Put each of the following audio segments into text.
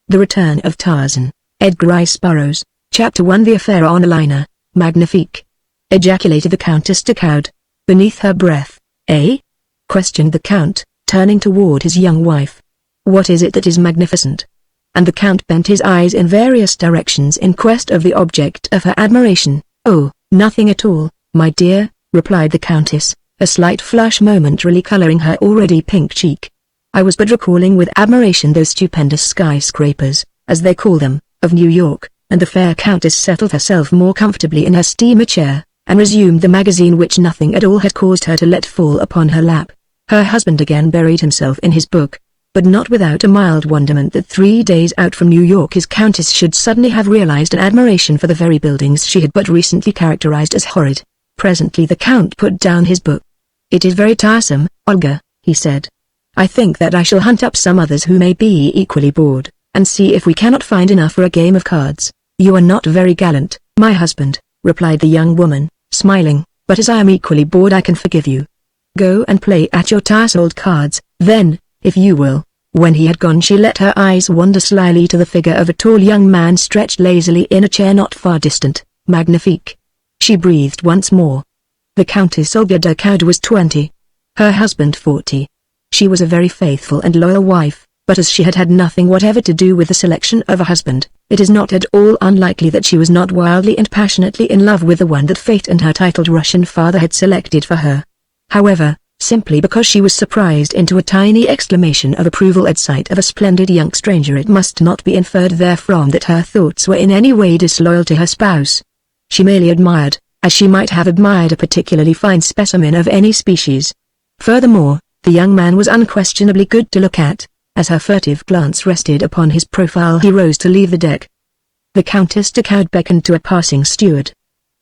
The Return of Tarzan, Edgar Rice Burroughs, Chapter 1. The Affair on a Liner, Magnifique. Ejaculated the Countess cowed, beneath her breath. Eh? Questioned the Count, turning toward his young wife. What is it that is magnificent? And the Count bent his eyes in various directions in quest of the object of her admiration. Oh, nothing at all, my dear, replied the Countess, a slight flush momentarily coloring her already pink cheek. I was but recalling with admiration those stupendous skyscrapers, as they call them, of New York, and the fair Countess settled herself more comfortably in her steamer chair, and resumed the magazine which nothing at all had caused her to let fall upon her lap. Her husband again buried himself in his book, but not without a mild wonderment that 3 days out from New York his Countess should suddenly have realized an admiration for the very buildings she had but recently characterized as horrid. Presently the Count put down his book. It is very tiresome, Olga, he said. I think that I shall hunt up some others who may be equally bored, and see if we cannot find enough for a game of cards. You are not very gallant, my husband, replied the young woman, smiling, but as I am equally bored I can forgive you. Go and play at your tiresome old cards, then, if you will. When he had gone she let her eyes wander slyly to the figure of a tall young man stretched lazily in a chair not far distant. Magnifique. She breathed once more. The Countess Olga de Coude was 20. Her husband 40. She was a very faithful and loyal wife, but as she had had nothing whatever to do with the selection of a husband, it is not at all unlikely that she was not wildly and passionately in love with the one that fate and her titled Russian father had selected for her. However, simply because she was surprised into a tiny exclamation of approval at sight of a splendid young stranger, it must not be inferred therefrom that her thoughts were in any way disloyal to her spouse. She merely admired, as she might have admired a particularly fine specimen of any species. Furthermore, the young man was unquestionably good to look at. As her furtive glance rested upon his profile he rose to leave the deck. The Countess de Coude beckoned to a passing steward.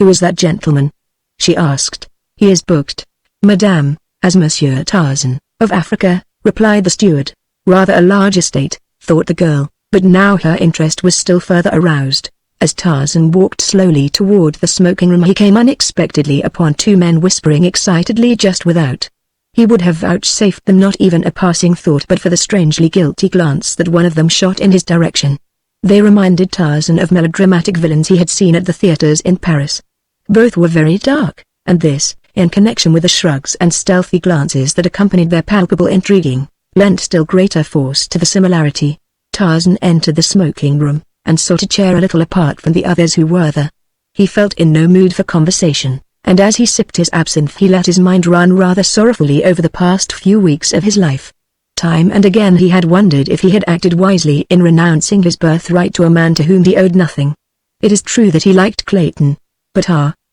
Who is that gentleman? She asked. He is booked, madame, as Monsieur Tarzan, of Africa, replied the steward. Rather a large estate, thought the girl, but now her interest was still further aroused. As Tarzan walked slowly toward the smoking room he came unexpectedly upon two men whispering excitedly just without. He would have vouchsafed them not even a passing thought but for the strangely guilty glance that one of them shot in his direction. They reminded Tarzan of melodramatic villains he had seen at the theaters in Paris. Both were very dark, and this, in connection with the shrugs and stealthy glances that accompanied their palpable intriguing, lent still greater force to the similarity. Tarzan entered the smoking room, and sought a chair a little apart from the others who were there. He felt in no mood for conversation, and as he sipped his absinthe he let his mind run rather sorrowfully over the past few weeks of his life. Time and again he had wondered if he had acted wisely in renouncing his birthright to a man to whom he owed nothing. It is true that he liked Clayton, but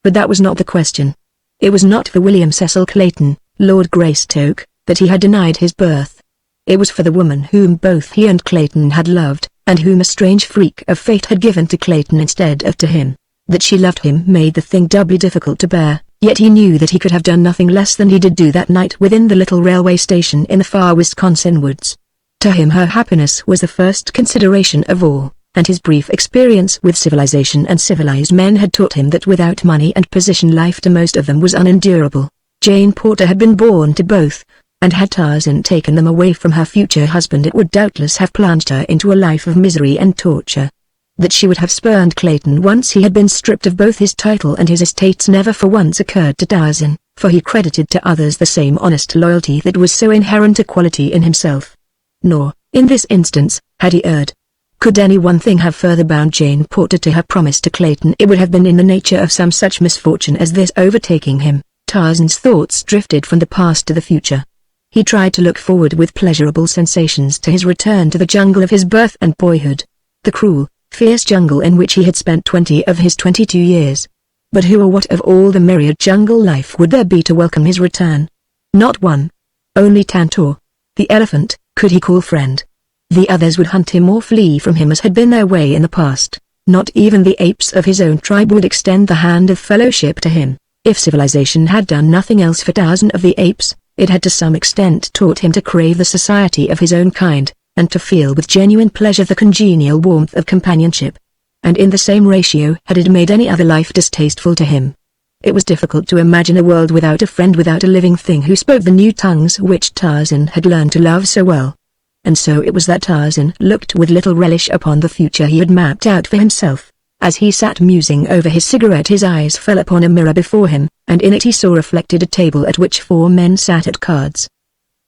that was not the question. It was not for William Cecil Clayton, Lord Greystoke, that he had denied his birth. It was for the woman whom both he and Clayton had loved, and whom a strange freak of fate had given to Clayton instead of to him. That she loved him made the thing doubly difficult to bear, yet he knew that he could have done nothing less than he did do that night within the little railway station in the far Wisconsin woods. To him her happiness was the first consideration of all, and his brief experience with civilization and civilized men had taught him that without money and position life to most of them was unendurable. Jane Porter had been born to both, and had Tarzan taken them away from her future husband it would doubtless have plunged her into a life of misery and torture. That she would have spurned Clayton once he had been stripped of both his title and his estates never for once occurred to Tarzan, for he credited to others the same honest loyalty that was so inherent a quality in himself. Nor, in this instance, had he erred. Could any one thing have further bound Jane Porter to her promise to Clayton, it would have been in the nature of some such misfortune as this overtaking him. Tarzan's thoughts drifted from the past to the future. He tried to look forward with pleasurable sensations to his return to the jungle of his birth and boyhood. The cruel, fierce jungle in which he had spent 20 of his 22 years. But who or what of all the myriad jungle life would there be to welcome his return? Not one. Only Tantor. The elephant, could he call friend. The others would hunt him or flee from him as had been their way in the past. Not even the apes of his own tribe would extend the hand of fellowship to him. If civilization had done nothing else for Tarzan of the apes, it had to some extent taught him to crave the society of his own kind, and to feel with genuine pleasure the congenial warmth of companionship. And in the same ratio had it made any other life distasteful to him. It was difficult to imagine a world without a friend, without a living thing who spoke the new tongues which Tarzan had learned to love so well. and so it was that Tarzan looked with little relish upon the future he had mapped out for himself. As he sat musing over his cigarette, his eyes fell upon a mirror before him, and in it he saw reflected a table at which 4 men sat at cards.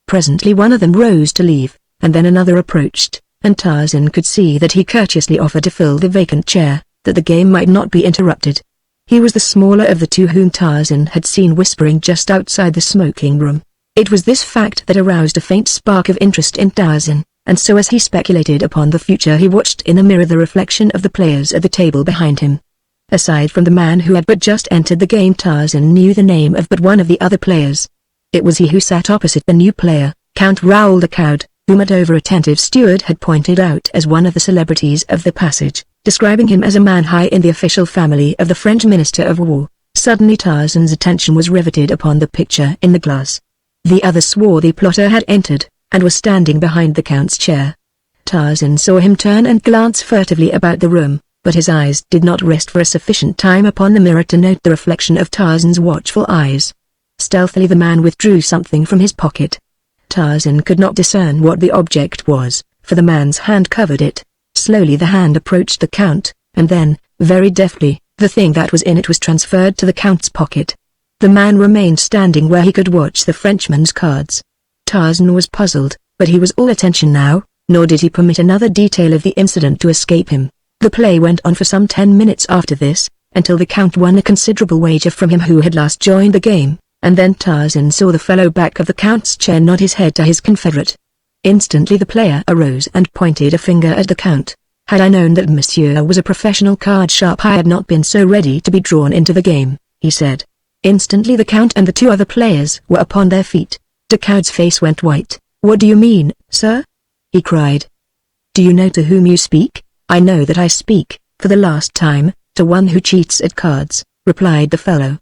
Presently one of them rose to leave, and then another approached, and Tarzan could see that he courteously offered to fill the vacant chair, that the game might not be interrupted. He was the smaller of the 2 whom Tarzan had seen whispering just outside the smoking room. It was this fact that aroused a faint spark of interest in Tarzan, and so as he speculated upon the future he watched in a mirror the reflection of the players at the table behind him. Aside from the man who had but just entered the game, Tarzan knew the name of but one of the other players. It was he who sat opposite the new player, Count Raoul the Coward, whom an over-attentive steward had pointed out as one of the celebrities of the passage, describing him as a man high in the official family of the French Minister of War. Suddenly Tarzan's attention was riveted upon the picture in the glass. The other swarthy plotter had entered, and was standing behind the Count's chair. Tarzan saw him turn and glance furtively about the room, but his eyes did not rest for a sufficient time upon the mirror to note the reflection of Tarzan's watchful eyes. Stealthily the man withdrew something from his pocket. Tarzan could not discern what the object was, for the man's hand covered it. Slowly the hand approached the Count, and then, very deftly, the thing that was in it was transferred to the Count's pocket. The man remained standing where he could watch the Frenchman's cards. Tarzan was puzzled, but he was all attention now, nor did he permit another detail of the incident to escape him. The play went on for some 10 minutes after this, until the Count won a considerable wager from him who had last joined the game, and then Tarzan saw the fellow back of the Count's chair nod his head to his confederate. Instantly the player arose and pointed a finger at the Count. Had I known that Monsieur was a professional card sharp I had not been so ready to be drawn into the game, he said. Instantly the Count and the 2 other players were upon their feet. The Count's face went white. "What do you mean, sir?" he cried. "Do you know to whom you speak?" "I know that I speak, for the last time, to one who cheats at cards," replied the fellow.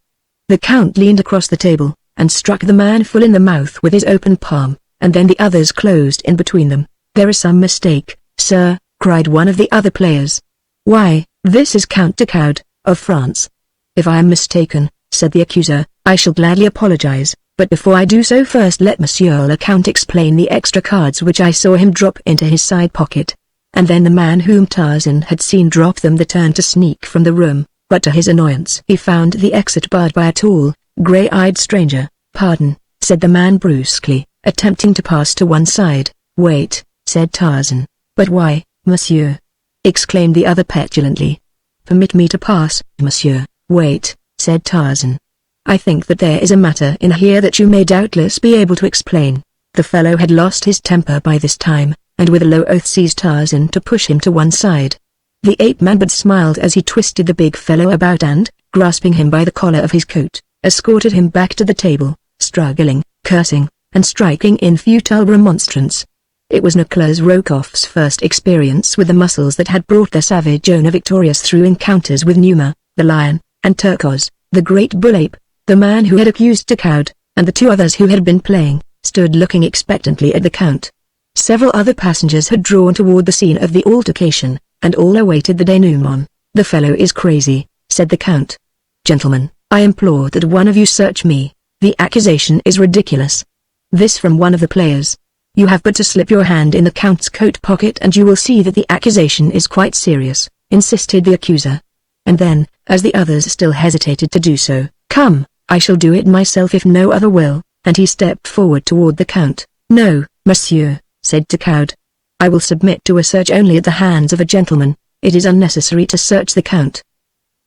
The Count leaned across the table, and struck the man full in the mouth with his open palm, and then the others closed in between them. "There is some mistake, sir," cried one of the other players. "Why, this is Count de Coward, of France." "If I am mistaken," said the accuser, "I shall gladly apologize. But before I do so first let Monsieur le Count explain the extra cards which I saw him drop into his side pocket." And then the man whom Tarzan had seen drop them turned to sneak from the room, but to his annoyance he found the exit barred by a tall, grey-eyed stranger. "Pardon," said the man brusquely, attempting to pass to one side. "Wait," said Tarzan. "But why, monsieur?" exclaimed the other petulantly. "Permit me to pass, monsieur." "Wait," said Tarzan. "I think that there is a matter in here that you may doubtless be able to explain." The fellow had lost his temper by this time, and with a low oath seized Tarzan to push him to one side. The ape-man but smiled as he twisted the big fellow about and, grasping him by the collar of his coat, escorted him back to the table, struggling, cursing, and striking in futile remonstrance. It was Nicolas Rokoff's first experience with the muscles that had brought their savage owner victorious through encounters with Numa, the lion, and Turcos, the great bull-ape. The man who had accused de Coward, and the 2 others who had been playing, stood looking expectantly at the Count. Several other passengers had drawn toward the scene of the altercation, and all awaited the denouement. "The fellow is crazy," said the Count. "Gentlemen, I implore that one of you search me. The accusation is ridiculous." This from one of the players. "You have but to slip your hand in the Count's coat pocket and you will see that the accusation is quite serious," insisted the accuser. And then, as the others still hesitated to do so, "Come, I shall do it myself if no other will," and he stepped forward toward the Count. "No, monsieur," said de Coward. "I will submit to a search only at the hands of a gentleman. It is unnecessary to search the Count.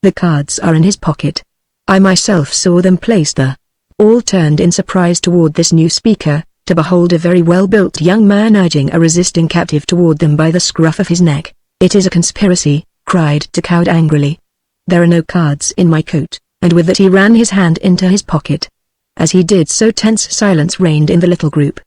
The cards are in his pocket. I myself saw them placed there." All turned in surprise toward this new speaker, to behold a very well-built young man urging a resisting captive toward them by the scruff of his neck. "It is a conspiracy," cried de Coward angrily. "There are no cards in my coat," and with that he ran his hand into his pocket. As he did so tense silence reigned in the little group.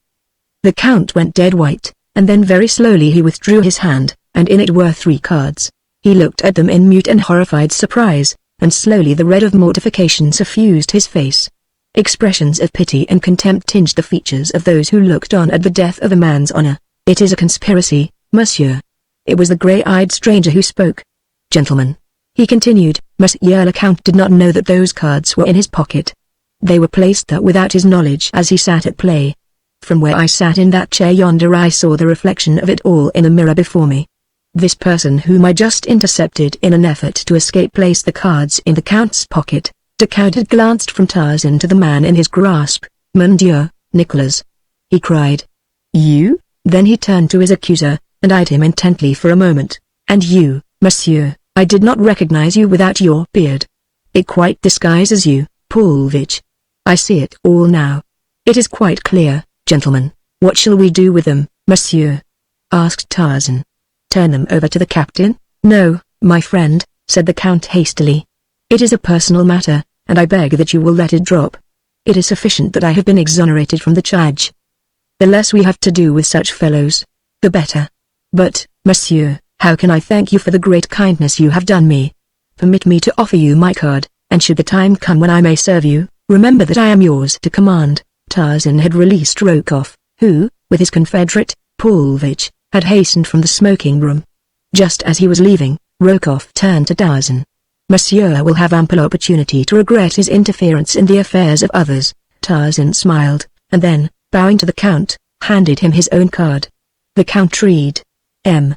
The Count went dead white, and then very slowly he withdrew his hand, and in it were 3 cards. He looked at them in mute and horrified surprise, and slowly the red of mortification suffused his face. Expressions of pity and contempt tinged the features of those who looked on at the death of a man's honor. "It is a conspiracy, monsieur." It was the grey-eyed stranger who spoke. "Gentlemen," he continued, "Monsieur le Count did not know that those cards were in his pocket. They were placed there without his knowledge as he sat at play. From where I sat in that chair yonder I saw the reflection of it all in a mirror before me. This person whom I just intercepted in an effort to escape placed the cards in the Count's pocket. The Count had glanced from Tarzan to the man in his grasp. "Mon Dieu, Nicholas!" he cried. "You?" Then he turned to his accuser, and eyed him intently for a moment. "And you, monsieur, I did not recognize you without your beard. It quite disguises you, Paulvitch. I see it all now. It is quite clear, gentlemen. What shall we do with them, monsieur?" asked Tarzan. "Turn them over to the captain?" "No, my friend," said the Count hastily. "It is a personal matter, and I beg that you will let it drop. It is sufficient that I have been exonerated from the charge. The less we have to do with such fellows, the better. But, monsieur, how can I thank you for the great kindness you have done me? Permit me to offer you my card, and should the time come when I may serve you, remember that I am yours to command." Tarzan had released Rokoff, who, with his confederate, Paulvitch, had hastened from the smoking room. Just as he was leaving, Rokoff turned to Tarzan. "Monsieur will have ample opportunity to regret his interference in the affairs of others." Tarzan smiled, and then, bowing to the Count, handed him his own card. The Count read, M.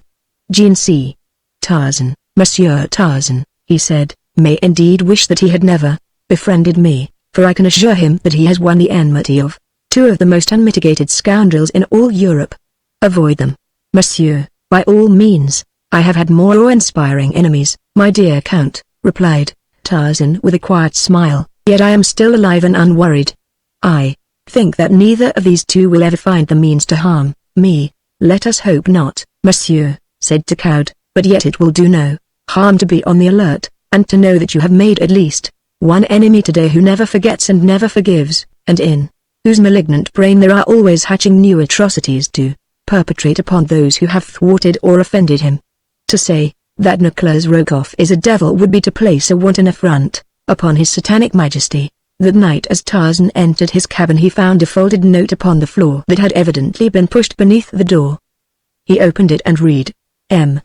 Jean C. Tarzan. "Monsieur Tarzan," he said, "may indeed wish that he had never befriended me, for I can assure him that he has won the enmity of two of the most unmitigated scoundrels in all Europe. Avoid them, monsieur, by all means. I have had more awe-inspiring enemies, my dear Count," replied Tarzan with a quiet smile, "yet I am still alive and unworried. I think that neither of these two will ever find the means to harm me." "Let us hope not, monsieur," said Takoud, "but yet it will do no harm to be on the alert, and to know that you have made at least one enemy today who never forgets and never forgives, and in whose malignant brain there are always hatching new atrocities to perpetrate upon those who have thwarted or offended him. To say that Nicholas Rokoff is a devil would be to place a wanton affront upon his satanic majesty." That night as Tarzan entered his cabin he found a folded note upon the floor that had evidently been pushed beneath the door. He opened it and read, M.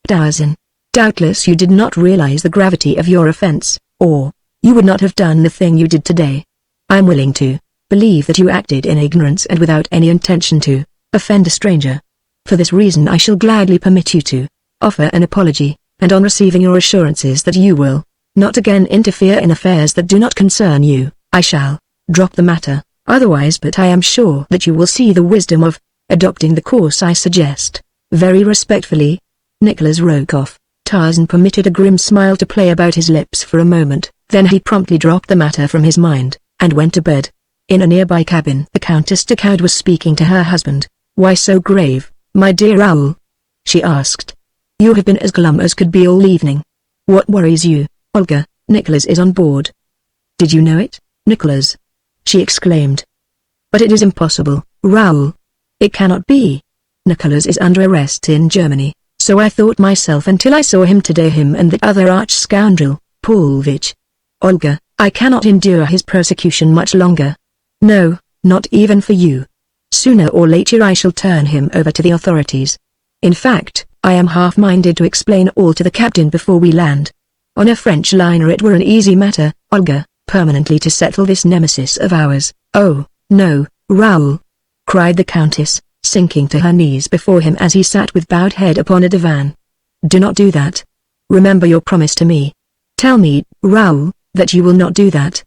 Tarzan. "Doubtless you did not realize the gravity of your offense, or you would not have done the thing you did today. I am willing to believe that you acted in ignorance and without any intention to offend a stranger. For this reason I shall gladly permit you to offer an apology, and on receiving your assurances that you will not again interfere in affairs that do not concern you, I shall drop the matter, otherwise but I am sure that you will see the wisdom of adopting the course I suggest. Very respectfully, Nicholas Rokoff." Tarzan permitted a grim smile to play about his lips for a moment, then he promptly dropped the matter from his mind, and went to bed. In a nearby cabin the Countess Takoud was speaking to her husband. "Why so grave, my dear Raoul?" she asked. "You have been as glum as could be all evening. What worries you, Olga?" "Nicholas is on board." "Did you know it, Nicholas?" she exclaimed. "But it is impossible, Raoul. It cannot be. Nicholas is under arrest in Germany, so I thought myself until I saw him today, him and the other arch-scoundrel, Paulvitch. Olga, I cannot endure his persecution much longer. No, not even for you. Sooner or later I shall turn him over to the authorities. In fact, I am half-minded to explain all to the captain before we land. On a French liner it were an easy matter, Olga, permanently to settle this nemesis of ours." "Oh, no, Raoul!" cried the Countess, sinking to her knees before him as he sat with bowed head upon a divan. "Do not do that. Remember your promise to me. Tell me, Raoul, that you will not do that.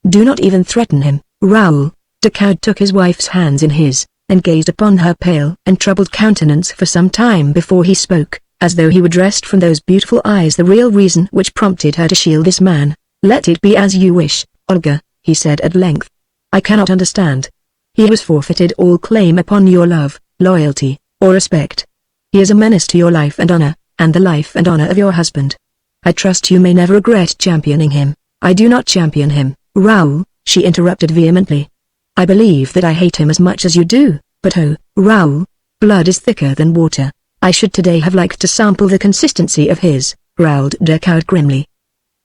Do not even threaten him, Raoul." Takoud took his wife's hands in his, and gazed upon her pale and troubled countenance for some time before he spoke, as though he would wrest from those beautiful eyes the real reason which prompted her to shield this man. "Let it be as you wish, Olga," he said at length. "I cannot understand. He has forfeited all claim upon your love, loyalty, or respect. He is a menace to your life and honor, and the life and honor of your husband. I trust you may never regret championing him." "I do not champion him, Raoul," she interrupted vehemently. "I believe that I hate him as much as you do, but oh, Raoul, blood is thicker than water. I should today have liked to sample the consistency of his," growled Takoud grimly.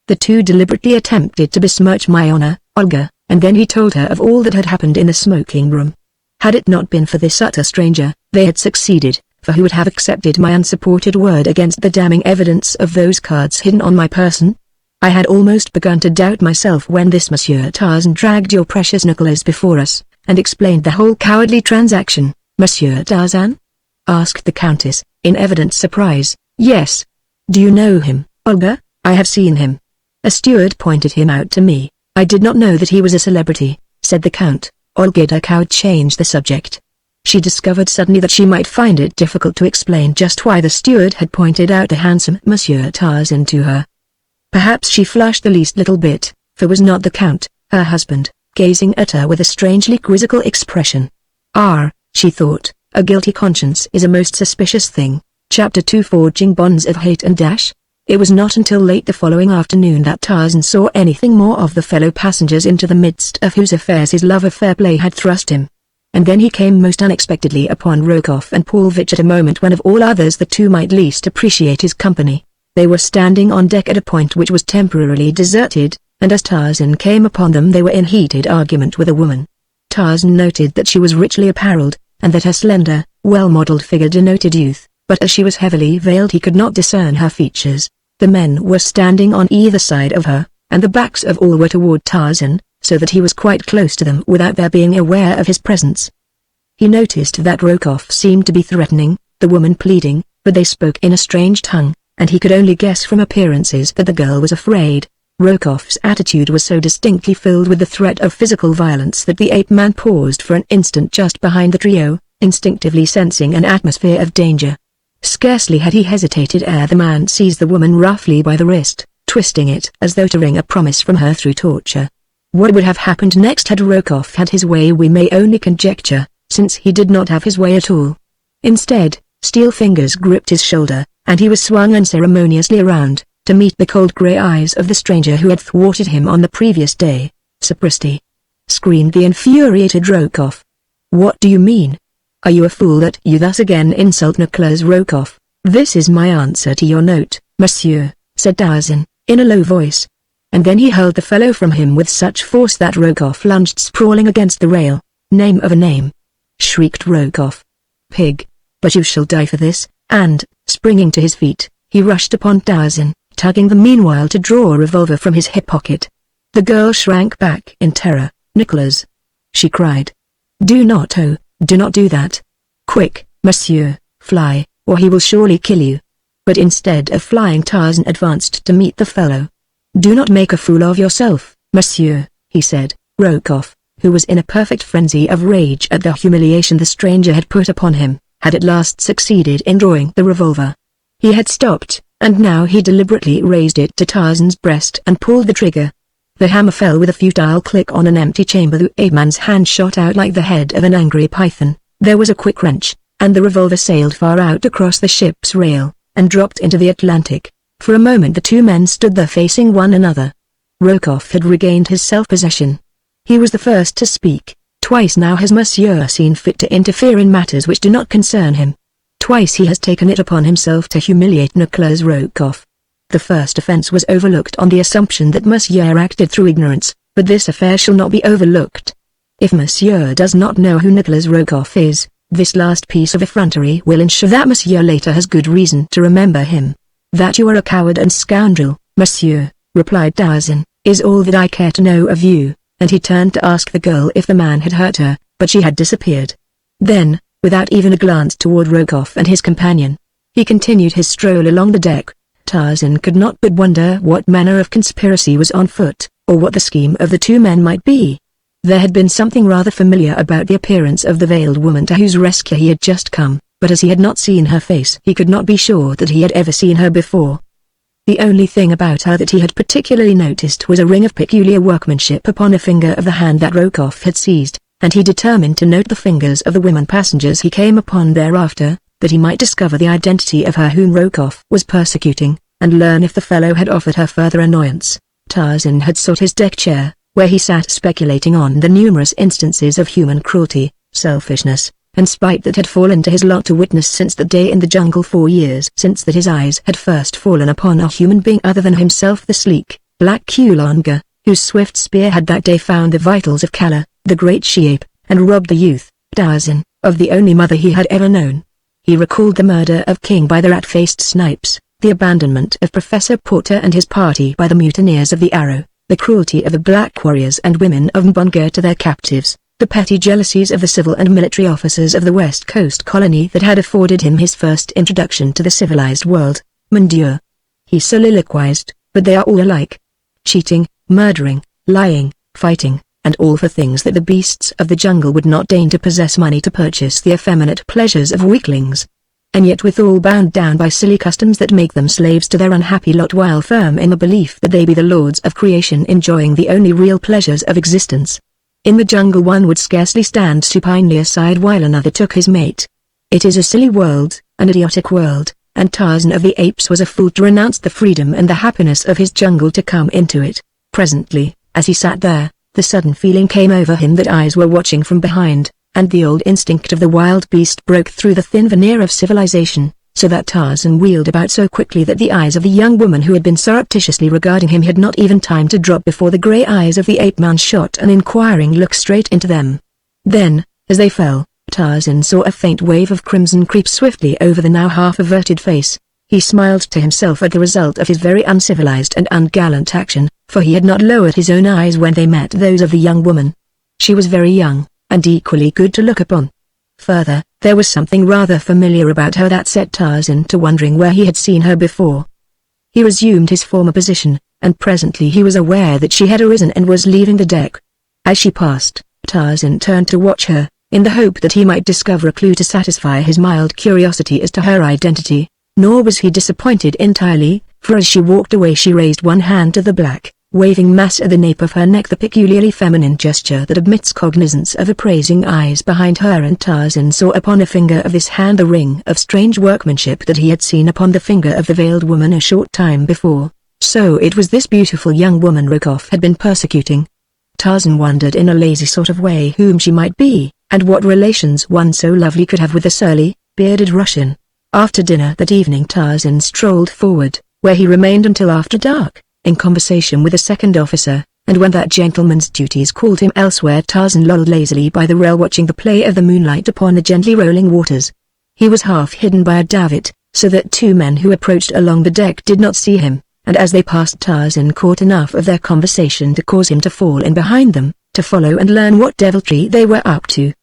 "The two deliberately attempted to besmirch my honor, Olga," and then he told her of all that had happened in the smoking room. "Had it not been for this utter stranger, they had succeeded, for who would have accepted my unsupported word against the damning evidence of those cards hidden on my person? I had almost begun to doubt myself when this Monsieur Tarzan dragged your precious Nicholas before us, and explained the whole cowardly transaction. "Monsieur Tarzan?" asked the Countess, in evident surprise. "Yes. Do you know him, Olga?" "I have seen him. A steward pointed him out to me. I did not know that he was a celebrity," said the Count. Olga the coward changed the subject. She discovered suddenly that she might find it difficult to explain just why the steward had pointed out the handsome Monsieur Tarzan to her. Perhaps she flushed the least little bit, for was not the Count, her husband, gazing at her with a strangely quizzical expression. She thought, a guilty conscience is a most suspicious thing. Chapter 2 Forging Bonds of Hate and Dash. It was not until late the following afternoon that Tarzan saw anything more of the fellow passengers into the midst of whose affairs his love of fair play had thrust him. And then he came most unexpectedly upon Rokoff and Paulvitch at a moment when of all others the two might least appreciate his company. They were standing on deck at a point which was temporarily deserted, and as Tarzan came upon them they were in heated argument with a woman. Tarzan noted that she was richly apparelled, and that her slender, well-modelled figure denoted youth, but as she was heavily veiled he could not discern her features. The men were standing on either side of her, and the backs of all were toward Tarzan, so that he was quite close to them without their being aware of his presence. He noticed that Rokoff seemed to be threatening, the woman pleading, but they spoke in a strange tongue, and he could only guess from appearances that the girl was afraid. Rokoff's attitude was so distinctly filled with the threat of physical violence that the ape-man paused for an instant just behind the trio, instinctively sensing an atmosphere of danger. Scarcely had he hesitated ere the man seized the woman roughly by the wrist, twisting it as though to wring a promise from her through torture. What would have happened next had Rokoff had his way we may only conjecture, since he did not have his way at all. Instead, steel fingers gripped his shoulder, and he was swung unceremoniously around, to meet the cold grey eyes of the stranger who had thwarted him on the previous day. "Sapristi!" screamed the infuriated Rokoff. "What do you mean? Are you a fool that you thus again insult Nicholas Rokoff?" "This is my answer to your note, monsieur," said Tarzan, in a low voice. And then he hurled the fellow from him with such force that Rokoff lunged sprawling against the rail. "Name of a name!" shrieked Rokoff. "Pig! But you shall die for this," and, springing to his feet, he rushed upon Tarzan, tugging the meanwhile to draw a revolver from his hip pocket. The girl shrank back in terror. "Nicholas!" she cried. Do not do that. Quick, monsieur, fly, or he will surely kill you." But instead of flying Tarzan advanced to meet the fellow. "Do not make a fool of yourself, monsieur," he said. Rokoff, who was in a perfect frenzy of rage at the humiliation the stranger had put upon him, had at last succeeded in drawing the revolver. He had stopped, and now he deliberately raised it to Tarzan's breast and pulled the trigger. The hammer fell with a futile click on an empty chamber. The ape-man's hand shot out like the head of an angry python. There was a quick wrench, and the revolver sailed far out across the ship's rail, and dropped into the Atlantic. For a moment the two men stood there facing one another. Rokoff had regained his self-possession. He was the first to speak. "Twice now has Monsieur seen fit to interfere in matters which do not concern him. Twice he has taken it upon himself to humiliate Nicholas Rokoff. The first offense was overlooked on the assumption that Monsieur acted through ignorance, but this affair shall not be overlooked. If Monsieur does not know who Nicholas Rokoff is, this last piece of effrontery will ensure that Monsieur later has good reason to remember him. That you are a coward and scoundrel, Monsieur," replied Tarzan, "is all that I care to know of you," and he turned to ask the girl if the man had hurt her, but she had disappeared. Then, without even a glance toward Rokoff and his companion, he continued his stroll along the deck. Tarzan could not but wonder what manner of conspiracy was on foot, or what the scheme of the two men might be. There had been something rather familiar about the appearance of the veiled woman to whose rescue he had just come, but as he had not seen her face he could not be sure that he had ever seen her before. The only thing about her that he had particularly noticed was a ring of peculiar workmanship upon a finger of the hand that Rokoff had seized, and he determined to note the fingers of the women passengers he came upon thereafter, that he might discover the identity of her whom Rokoff was persecuting, and learn if the fellow had offered her further annoyance. Tarzan had sought his deck chair, where he sat speculating on the numerous instances of human cruelty, selfishness, and spite that had fallen to his lot to witness since the day in the jungle 4 years since that his eyes had first fallen upon a human being other than himself, the sleek, black Kulonga, whose swift spear had that day found the vitals of Kala, the great she-ape, and robbed the youth, Tarzan, of the only mother he had ever known. He recalled the murder of King by the rat-faced Snipes, the abandonment of Professor Porter and his party by the mutineers of the Arrow, the cruelty of the black warriors and women of Mbonga to their captives, the petty jealousies of the civil and military officers of the West Coast colony that had afforded him his first introduction to the civilized world. Mon Dieu, he soliloquized, but they are all alike. Cheating, murdering, lying, fighting, and all for things that the beasts of the jungle would not deign to possess money to purchase the effeminate pleasures of weaklings. And yet withal bound down by silly customs that make them slaves to their unhappy lot while firm in the belief that they be the lords of creation enjoying the only real pleasures of existence. In the jungle one would scarcely stand supinely aside while another took his mate. It is a silly world, an idiotic world, and Tarzan of the Apes was a fool to renounce the freedom and the happiness of his jungle to come into it. Presently, as he sat there, the sudden feeling came over him that eyes were watching from behind, and the old instinct of the wild beast broke through the thin veneer of civilization, so that Tarzan wheeled about so quickly that the eyes of the young woman who had been surreptitiously regarding him had not even time to drop before the grey eyes of the ape-man shot an inquiring look straight into them. Then, as they fell, Tarzan saw a faint wave of crimson creep swiftly over the now half-averted face. He smiled to himself at the result of his very uncivilized and ungallant action, for he had not lowered his own eyes when they met those of the young woman. She was very young, and equally good to look upon. Further, there was something rather familiar about her that set Tarzan to wondering where he had seen her before. He resumed his former position, and presently he was aware that she had arisen and was leaving the deck. As she passed, Tarzan turned to watch her, in the hope that he might discover a clue to satisfy his mild curiosity as to her identity. Nor was he disappointed entirely, for as she walked away she raised one hand to the black, waving mass at the nape of her neck, the peculiarly feminine gesture that admits cognizance of appraising eyes behind her, and Tarzan saw upon a finger of this hand the ring of strange workmanship that he had seen upon the finger of the veiled woman a short time before. So it was this beautiful young woman Rokoff had been persecuting. Tarzan wondered in a lazy sort of way whom she might be, and what relations one so lovely could have with the surly, bearded Russian. After dinner that evening Tarzan strolled forward, where he remained until after dark, in conversation with a second officer, and when that gentleman's duties called him elsewhere Tarzan lolled lazily by the rail watching the play of the moonlight upon the gently rolling waters. He was half hidden by a davit, so that two men who approached along the deck did not see him, and as they passed Tarzan caught enough of their conversation to cause him to fall in behind them, to follow and learn what deviltry they were up to.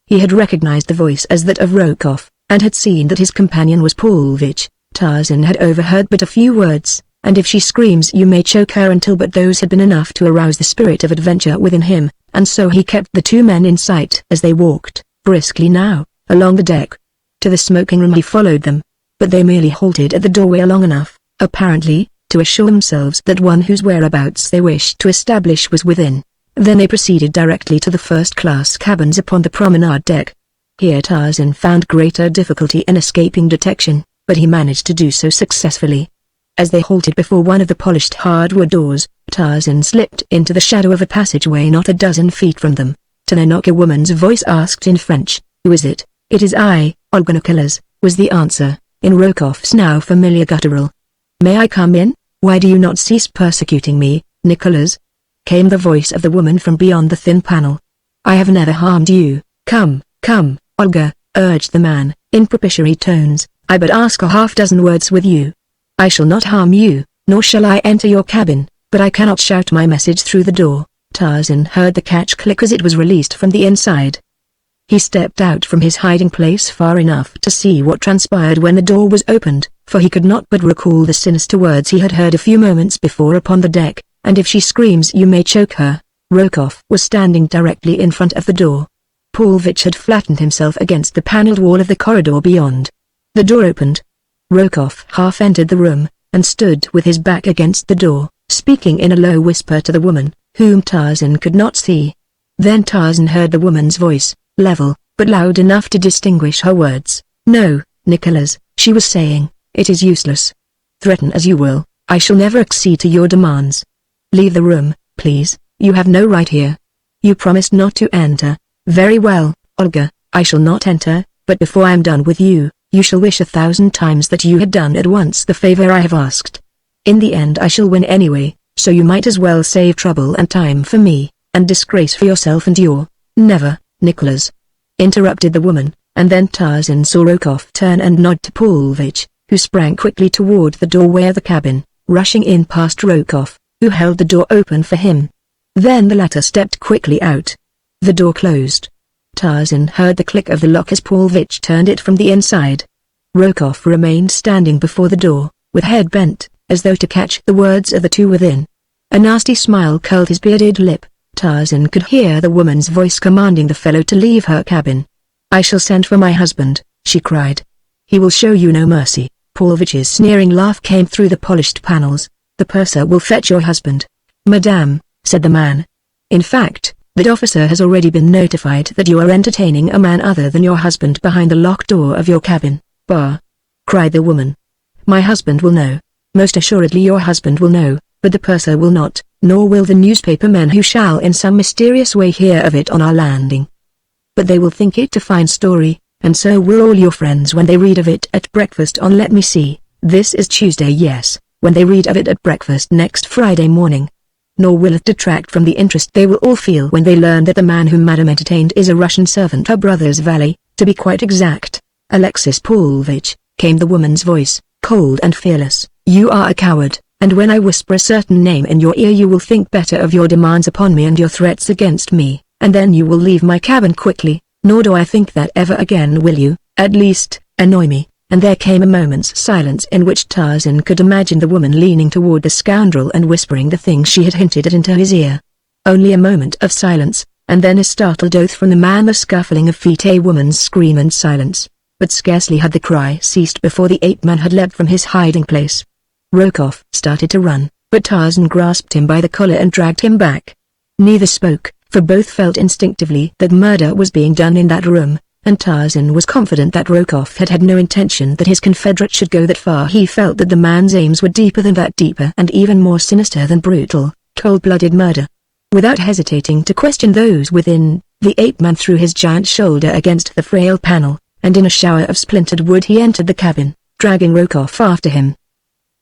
He had recognized the voice as that of Rokoff, and had seen that his companion was Paulvitch. Tarzan had overheard but a few words, and if she screams you may choke her until, but those had been enough to arouse the spirit of adventure within him, and so he kept the two men in sight as they walked, briskly now, along the deck. To the smoking room he followed them, but they merely halted at the doorway long enough, apparently, to assure themselves that one whose whereabouts they wished to establish was within. Then they proceeded directly to the first-class cabins upon the promenade deck. Here Tarzan found greater difficulty in escaping detection, but he managed to do so successfully. As they halted before one of the polished hardwood doors, Tarzan slipped into the shadow of a passageway not a dozen feet from them. To their knock a woman's voice asked in French, "Who is it?" "It is I, Olga Nicholas," was the answer, in Rokoff's now familiar guttural. "May I come in? Why do you not cease persecuting me, Nicholas?" came the voice of the woman from beyond the thin panel. "I have never harmed you. Come, come, Olga," urged the man, in propitiatory tones, "I but ask a half-dozen words with you. I shall not harm you, nor shall I enter your cabin, but I cannot shout my message through the door." Tarzan heard the catch click as it was released from the inside. He stepped out from his hiding place far enough to see what transpired when the door was opened, for he could not but recall the sinister words he had heard a few moments before upon the deck, "And if she screams you may choke her." Rokoff was standing directly in front of the door. Paulvitch had flattened himself against the paneled wall of the corridor beyond. The door opened. Rokoff half entered the room, and stood with his back against the door, speaking in a low whisper to the woman, whom Tarzan could not see. Then Tarzan heard the woman's voice, level, but loud enough to distinguish her words. "No, Nicholas," she was saying, "it is useless. Threaten as you will, I shall never accede to your demands. Leave the room, please, you have no right here. You promised not to enter. Very well, Olga, I shall not enter, but before I am done with you, you shall wish 1,000 times that you had done at once the favor I have asked. In the end I shall win anyway, so you might as well save trouble and time for me, and disgrace for yourself and your—" "Never, Nicholas," interrupted the woman, and then Tarzan saw Rokoff turn and nod to Paulvitch, who sprang quickly toward the doorway of the cabin, rushing in past Rokoff, who held the door open for him. Then the latter stepped quickly out. The door closed. Tarzan heard the click of the lock as Paulvitch turned it from the inside. Rokoff remained standing before the door, with head bent, as though to catch the words of the two within. A nasty smile curled his bearded lip. Tarzan could hear the woman's voice commanding the fellow to leave her cabin. "I shall send for my husband," she cried. "He will show you no mercy." Paulvitch's sneering laugh came through the polished panels. "The purser will fetch your husband." "Madame," said the man. "In fact, that officer has already been notified that you are entertaining a man other than your husband behind the locked door of your cabin." "Bah!" cried the woman. "My husband will know. Most assuredly your husband will know, but the purser will not, nor will the newspaper men who shall in some mysterious way hear of it on our landing. But they will think it a fine story, and so will all your friends when they read of it at breakfast on let me see, this is Tuesday, yes, when they read of it at breakfast next Friday morning. Nor will it detract from the interest they will all feel when they learn that the man whom Madame entertained is a Russian servant, her brother's valet, to be quite exact. Alexis Paulvitch," came the woman's voice, cold and fearless. "You are a coward, and when I whisper a certain name in your ear you will think better of your demands upon me and your threats against me, and then you will leave my cabin quickly, nor do I think that ever again will you, at least, annoy me." And there came a moment's silence in which Tarzan could imagine the woman leaning toward the scoundrel and whispering the things she had hinted at into his ear. Only a moment of silence, and then a startled oath from the man, the scuffling of feet, a woman's scream, and silence. But scarcely had the cry ceased before the ape-man had leapt from his hiding place. Rokoff started to run, but Tarzan grasped him by the collar and dragged him back. Neither spoke, for both felt instinctively that murder was being done in that room, and Tarzan was confident that Rokoff had had no intention that his confederate should go that far. He felt that the man's aims were deeper than that, deeper and even more sinister than brutal, cold-blooded murder. Without hesitating to question those within, the ape-man threw his giant shoulder against the frail panel, and in a shower of splintered wood he entered the cabin, dragging Rokoff after him.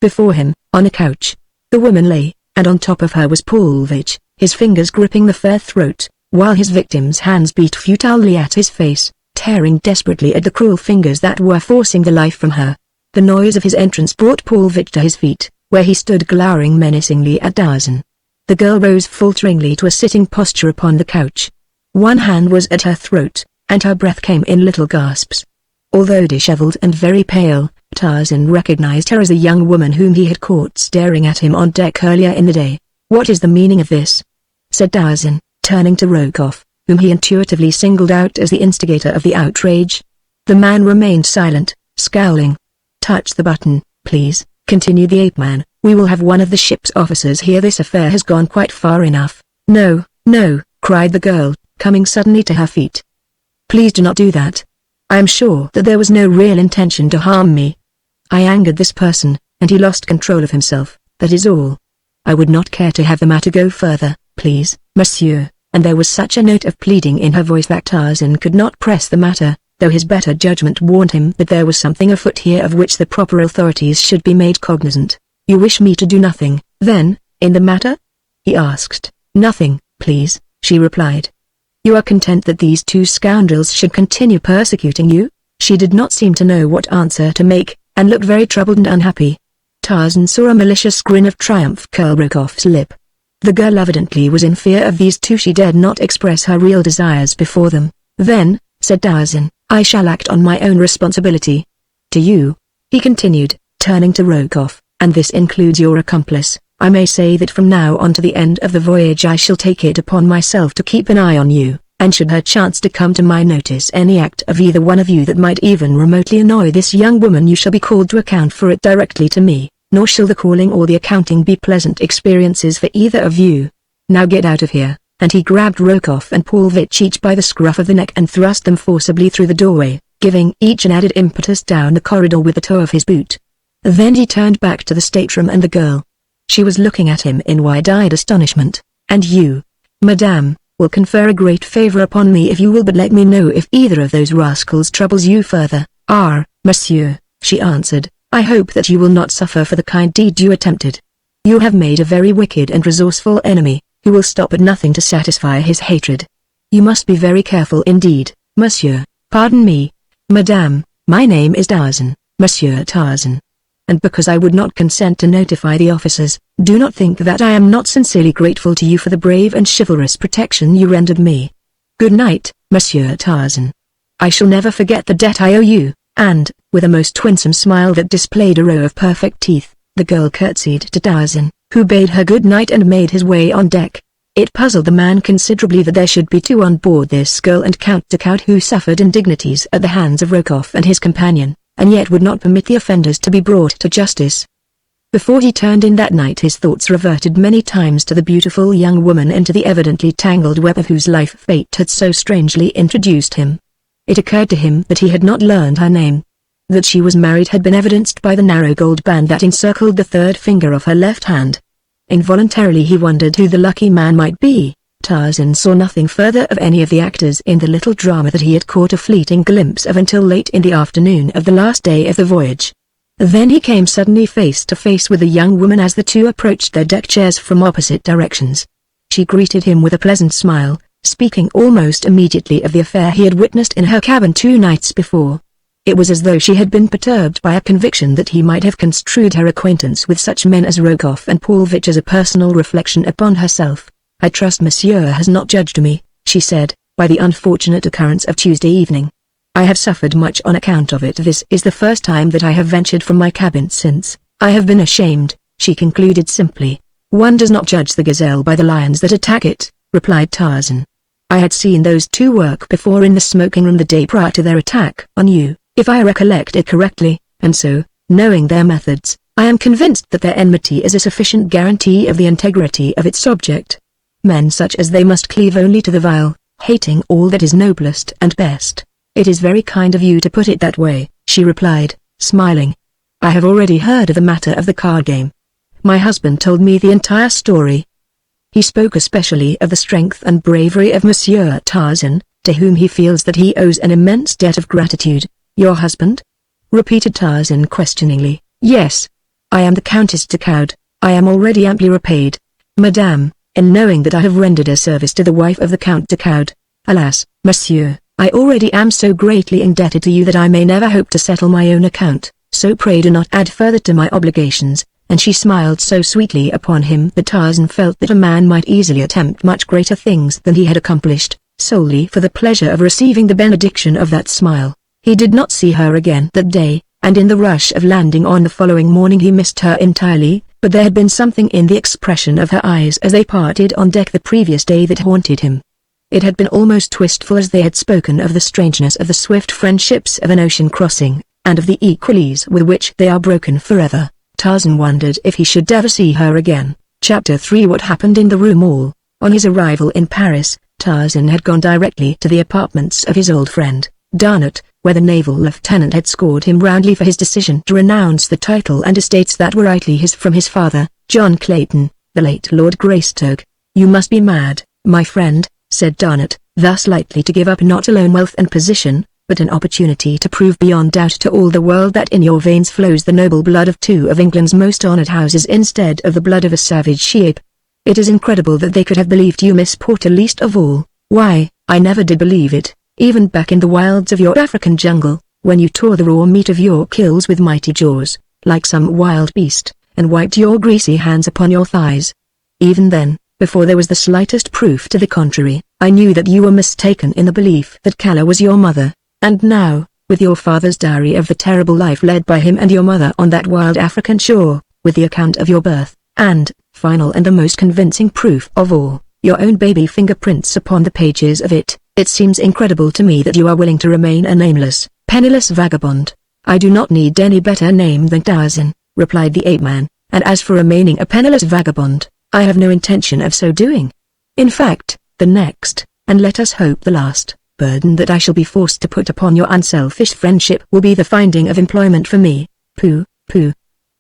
Before him, on a couch, the woman lay, and on top of her was Paulvitch, his fingers gripping the fair throat, while his victim's hands beat futilely at his face, tearing desperately at the cruel fingers that were forcing the life from her. The noise of his entrance brought Paulvitch to his feet, where he stood glowering menacingly at Tarzan. The girl rose falteringly to a sitting posture upon the couch. One hand was at her throat, and her breath came in little gasps. Although disheveled and very pale, Tarzan recognized her as a young woman whom he had caught staring at him on deck earlier in the day. "What is the meaning of this?" said Tarzan, turning to Rokoff, whom he intuitively singled out as the instigator of the outrage. The man remained silent, scowling. "Touch the button, please," continued the ape-man. "We will have one of the ship's officers here. This affair has gone quite far enough." "No, no," cried the girl, coming suddenly to her feet. "Please do not do that. I am sure that there was no real intention to harm me. I angered this person, and he lost control of himself, that is all. I would not care to have the matter go further, please, monsieur," and there was such a note of pleading in her voice that Tarzan could not press the matter, though his better judgment warned him that there was something afoot here of which the proper authorities should be made cognizant. "You wish me to do nothing, then, in the matter?" he asked. "Nothing, please," she replied. "You are content that these two scoundrels should continue persecuting you?" She did not seem to know what answer to make, and looked very troubled and unhappy. Tarzan saw a malicious grin of triumph curl Rokoff's lip. The girl evidently was in fear of these two. She dared not express her real desires before them. "Then," said Tarzan, "I shall act on my own responsibility. To you," he continued, turning to Rokoff, "and this includes your accomplice, I may say that from now on to the end of the voyage I shall take it upon myself to keep an eye on you, and should her chance to come to my notice any act of either one of you that might even remotely annoy this young woman, you shall be called to account for it directly to me, nor shall the calling or the accounting be pleasant experiences for either of you. Now get out of here," and he grabbed Rokoff and Paulvitch each by the scruff of the neck and thrust them forcibly through the doorway, giving each an added impetus down the corridor with the toe of his boot. Then he turned back to the stateroom and the girl. She was looking at him in wide-eyed astonishment. "And you, madame, will confer a great favor upon me if you will but let me know if either of those rascals troubles you further." "Ah, monsieur," she answered, "I hope that you will not suffer for the kind deed you attempted. You have made a very wicked and resourceful enemy, who will stop at nothing to satisfy his hatred. You must be very careful indeed, monsieur." "Pardon me, madame, my name is Tarzan, Monsieur Tarzan. And because I would not consent to notify the officers, do not think that I am not sincerely grateful to you for the brave and chivalrous protection you rendered me." Good night, Monsieur Tarzan. I shall never forget the debt I owe you." And, with a most winsome smile that displayed a row of perfect teeth, the girl curtsied to Tarzan, who bade her good night and made his way on deck. It puzzled the man considerably that there should be two on board this girl and Count who suffered indignities at the hands of Rokoff and his companion, and yet would not permit the offenders to be brought to justice. Before he turned in that night his thoughts reverted many times to the beautiful young woman into the evidently tangled web of whose life fate had so strangely introduced him. It occurred to him that he had not learned her name. That she was married had been evidenced by the narrow gold band that encircled the third finger of her left hand. Involuntarily he wondered who the lucky man might be. Tarzan saw nothing further of any of the actors in the little drama that he had caught a fleeting glimpse of until late in the afternoon of the last day of the voyage. Then he came suddenly face to face with the young woman as the two approached their deck chairs from opposite directions. She greeted him with a pleasant smile, speaking almost immediately of the affair he had witnessed in her cabin 2 nights before. It was as though she had been perturbed by a conviction that he might have construed her acquaintance with such men as Rokoff and Paulvitch as a personal reflection upon herself. "I trust Monsieur has not judged me," she said, "by the unfortunate occurrence of Tuesday evening. I have suffered much on account of it. This is the first time that I have ventured from my cabin since. I have been ashamed," she concluded simply. "One does not judge the gazelle by the lions that attack it," replied Tarzan. "I had seen those two work before in the smoking room the day prior to their attack on you, if I recollect it correctly, and so, knowing their methods, I am convinced that their enmity is a sufficient guarantee of the integrity of its object. Men such as they must cleave only to the vile, hating all that is noblest and best." "It is very kind of you to put it that way," she replied, smiling. "I have already heard of the matter of the card game. My husband told me the entire story. He spoke especially of the strength and bravery of Monsieur Tarzan, to whom he feels that he owes an immense debt of gratitude." "Your husband?" repeated Tarzan questioningly. "Yes. I am the Countess Explains. I am already amply repaid, Madame, in knowing that I have rendered a service to the wife of the Count Explains. Alas, Monsieur, I already am so greatly indebted to you that I may never hope to settle my own account, so pray do not add further to my obligations," and she smiled so sweetly upon him that Tarzan felt that a man might easily attempt much greater things than he had accomplished, solely for the pleasure of receiving the benediction of that smile. He did not see her again that day, and in the rush of landing on the following morning he missed her entirely, but there had been something in the expression of her eyes as they parted on deck the previous day that haunted him. It had been almost wistful as they had spoken of the strangeness of the swift friendships of an ocean crossing, and of the equal ease with which they are broken forever. Tarzan wondered if he should ever see her again. Chapter 3 What happened in the Rue Maule. On his arrival in Paris, Tarzan had gone directly to the apartments of his old friend, Darnot, where the naval lieutenant had scored him roundly for his decision to renounce the title and estates that were rightly his from his father, John Clayton, the late Lord Greystoke. "You must be mad, my friend," said Darnot, "thus lightly to give up not alone wealth and position, but an opportunity to prove beyond doubt to all the world that in your veins flows the noble blood of two of England's most honored houses instead of the blood of a savage sheep. It is incredible that they could have believed you, Miss Porter, least of all. Why, I never did believe it, even back in the wilds of your African jungle, when you tore the raw meat of your kills with mighty jaws, like some wild beast, and wiped your greasy hands upon your thighs. Even then, before there was the slightest proof to the contrary, I knew that you were mistaken in the belief that Calla was your mother. And now, with your father's diary of the terrible life led by him and your mother on that wild African shore, with the account of your birth, and, final and the most convincing proof of all, your own baby fingerprints upon the pages of it, it seems incredible to me that you are willing to remain a nameless, penniless vagabond." "I do not need any better name than Tarzan," replied the ape-man, "and as for remaining a penniless vagabond, I have no intention of so doing. In fact, the next, and let us hope the last, burden that I shall be forced to put upon your unselfish friendship will be the finding of employment for me." "Pooh, pooh,"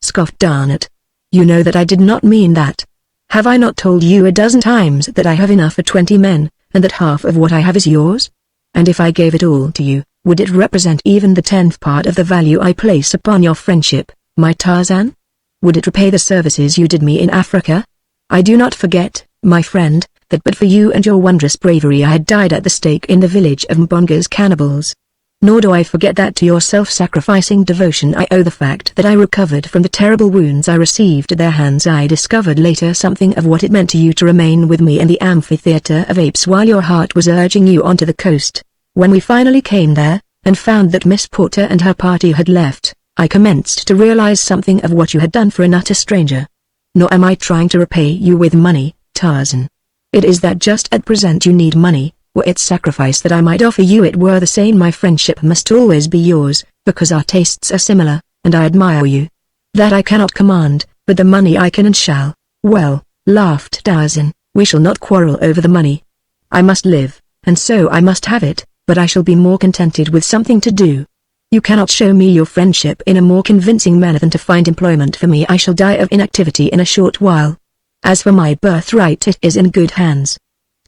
scoffed Darnot. "You know that I did not mean that. Have I not told you a dozen times that I have enough for 20 men, and that half of what I have is yours? And if I gave it all to you, would it represent even the 10th part of the value I place upon your friendship, my Tarzan? Would it repay the services you did me in Africa? I do not forget, my friend, that but for you and your wondrous bravery I had died at the stake in the village of Mbonga's cannibals. Nor do I forget that to your self-sacrificing devotion I owe the fact that I recovered from the terrible wounds I received at their hands. I discovered later something of what it meant to you to remain with me in the amphitheater of apes while your heart was urging you onto the coast. When we finally came there, and found that Miss Porter and her party had left, I commenced to realize something of what you had done for an utter stranger. Nor am I trying to repay you with money, Tarzan. It is that just at present you need money. Were its sacrifice that I might offer you it were the same, my friendship must always be yours, because our tastes are similar, and I admire you. That I cannot command, but the money I can and shall. Well, laughed Tarzan, we shall not quarrel over the money. I must live, and so I must have it, but I shall be more contented with something to do. You cannot show me your friendship in a more convincing manner than to find employment for me. I shall die of inactivity in a short while. As for my birthright, it is in good hands.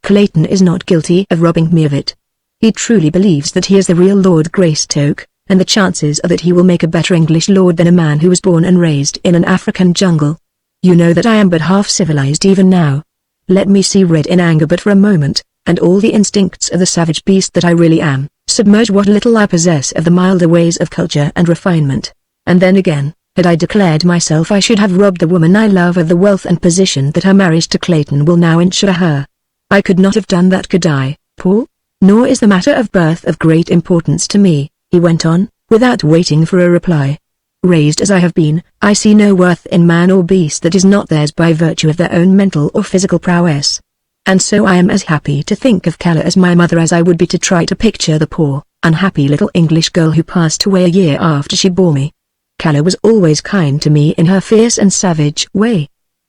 Clayton is not guilty of robbing me of it. He truly believes that he is the real Lord Greystoke, and the chances are that he will make a better English lord than a man who was born and raised in an African jungle. You know that I am but half civilized even now. Let me see red in anger but for a moment, and all the instincts of the savage beast that I really am, submerge what little I possess of the milder ways of culture and refinement. And then again, had I declared myself I should have robbed the woman I love of the wealth and position that her marriage to Clayton will now ensure her. I could not have done that, could I, Paul? Nor is the matter of birth of great importance to me, he went on, without waiting for a reply. Raised as I have been, I see no worth in man or beast that is not theirs by virtue of their own mental or physical prowess. And so I am as happy to think of Calla as my mother as I would be to try to picture the poor, unhappy little English girl who passed away a year after she bore me. Calla was always kind to me in her fierce and savage way.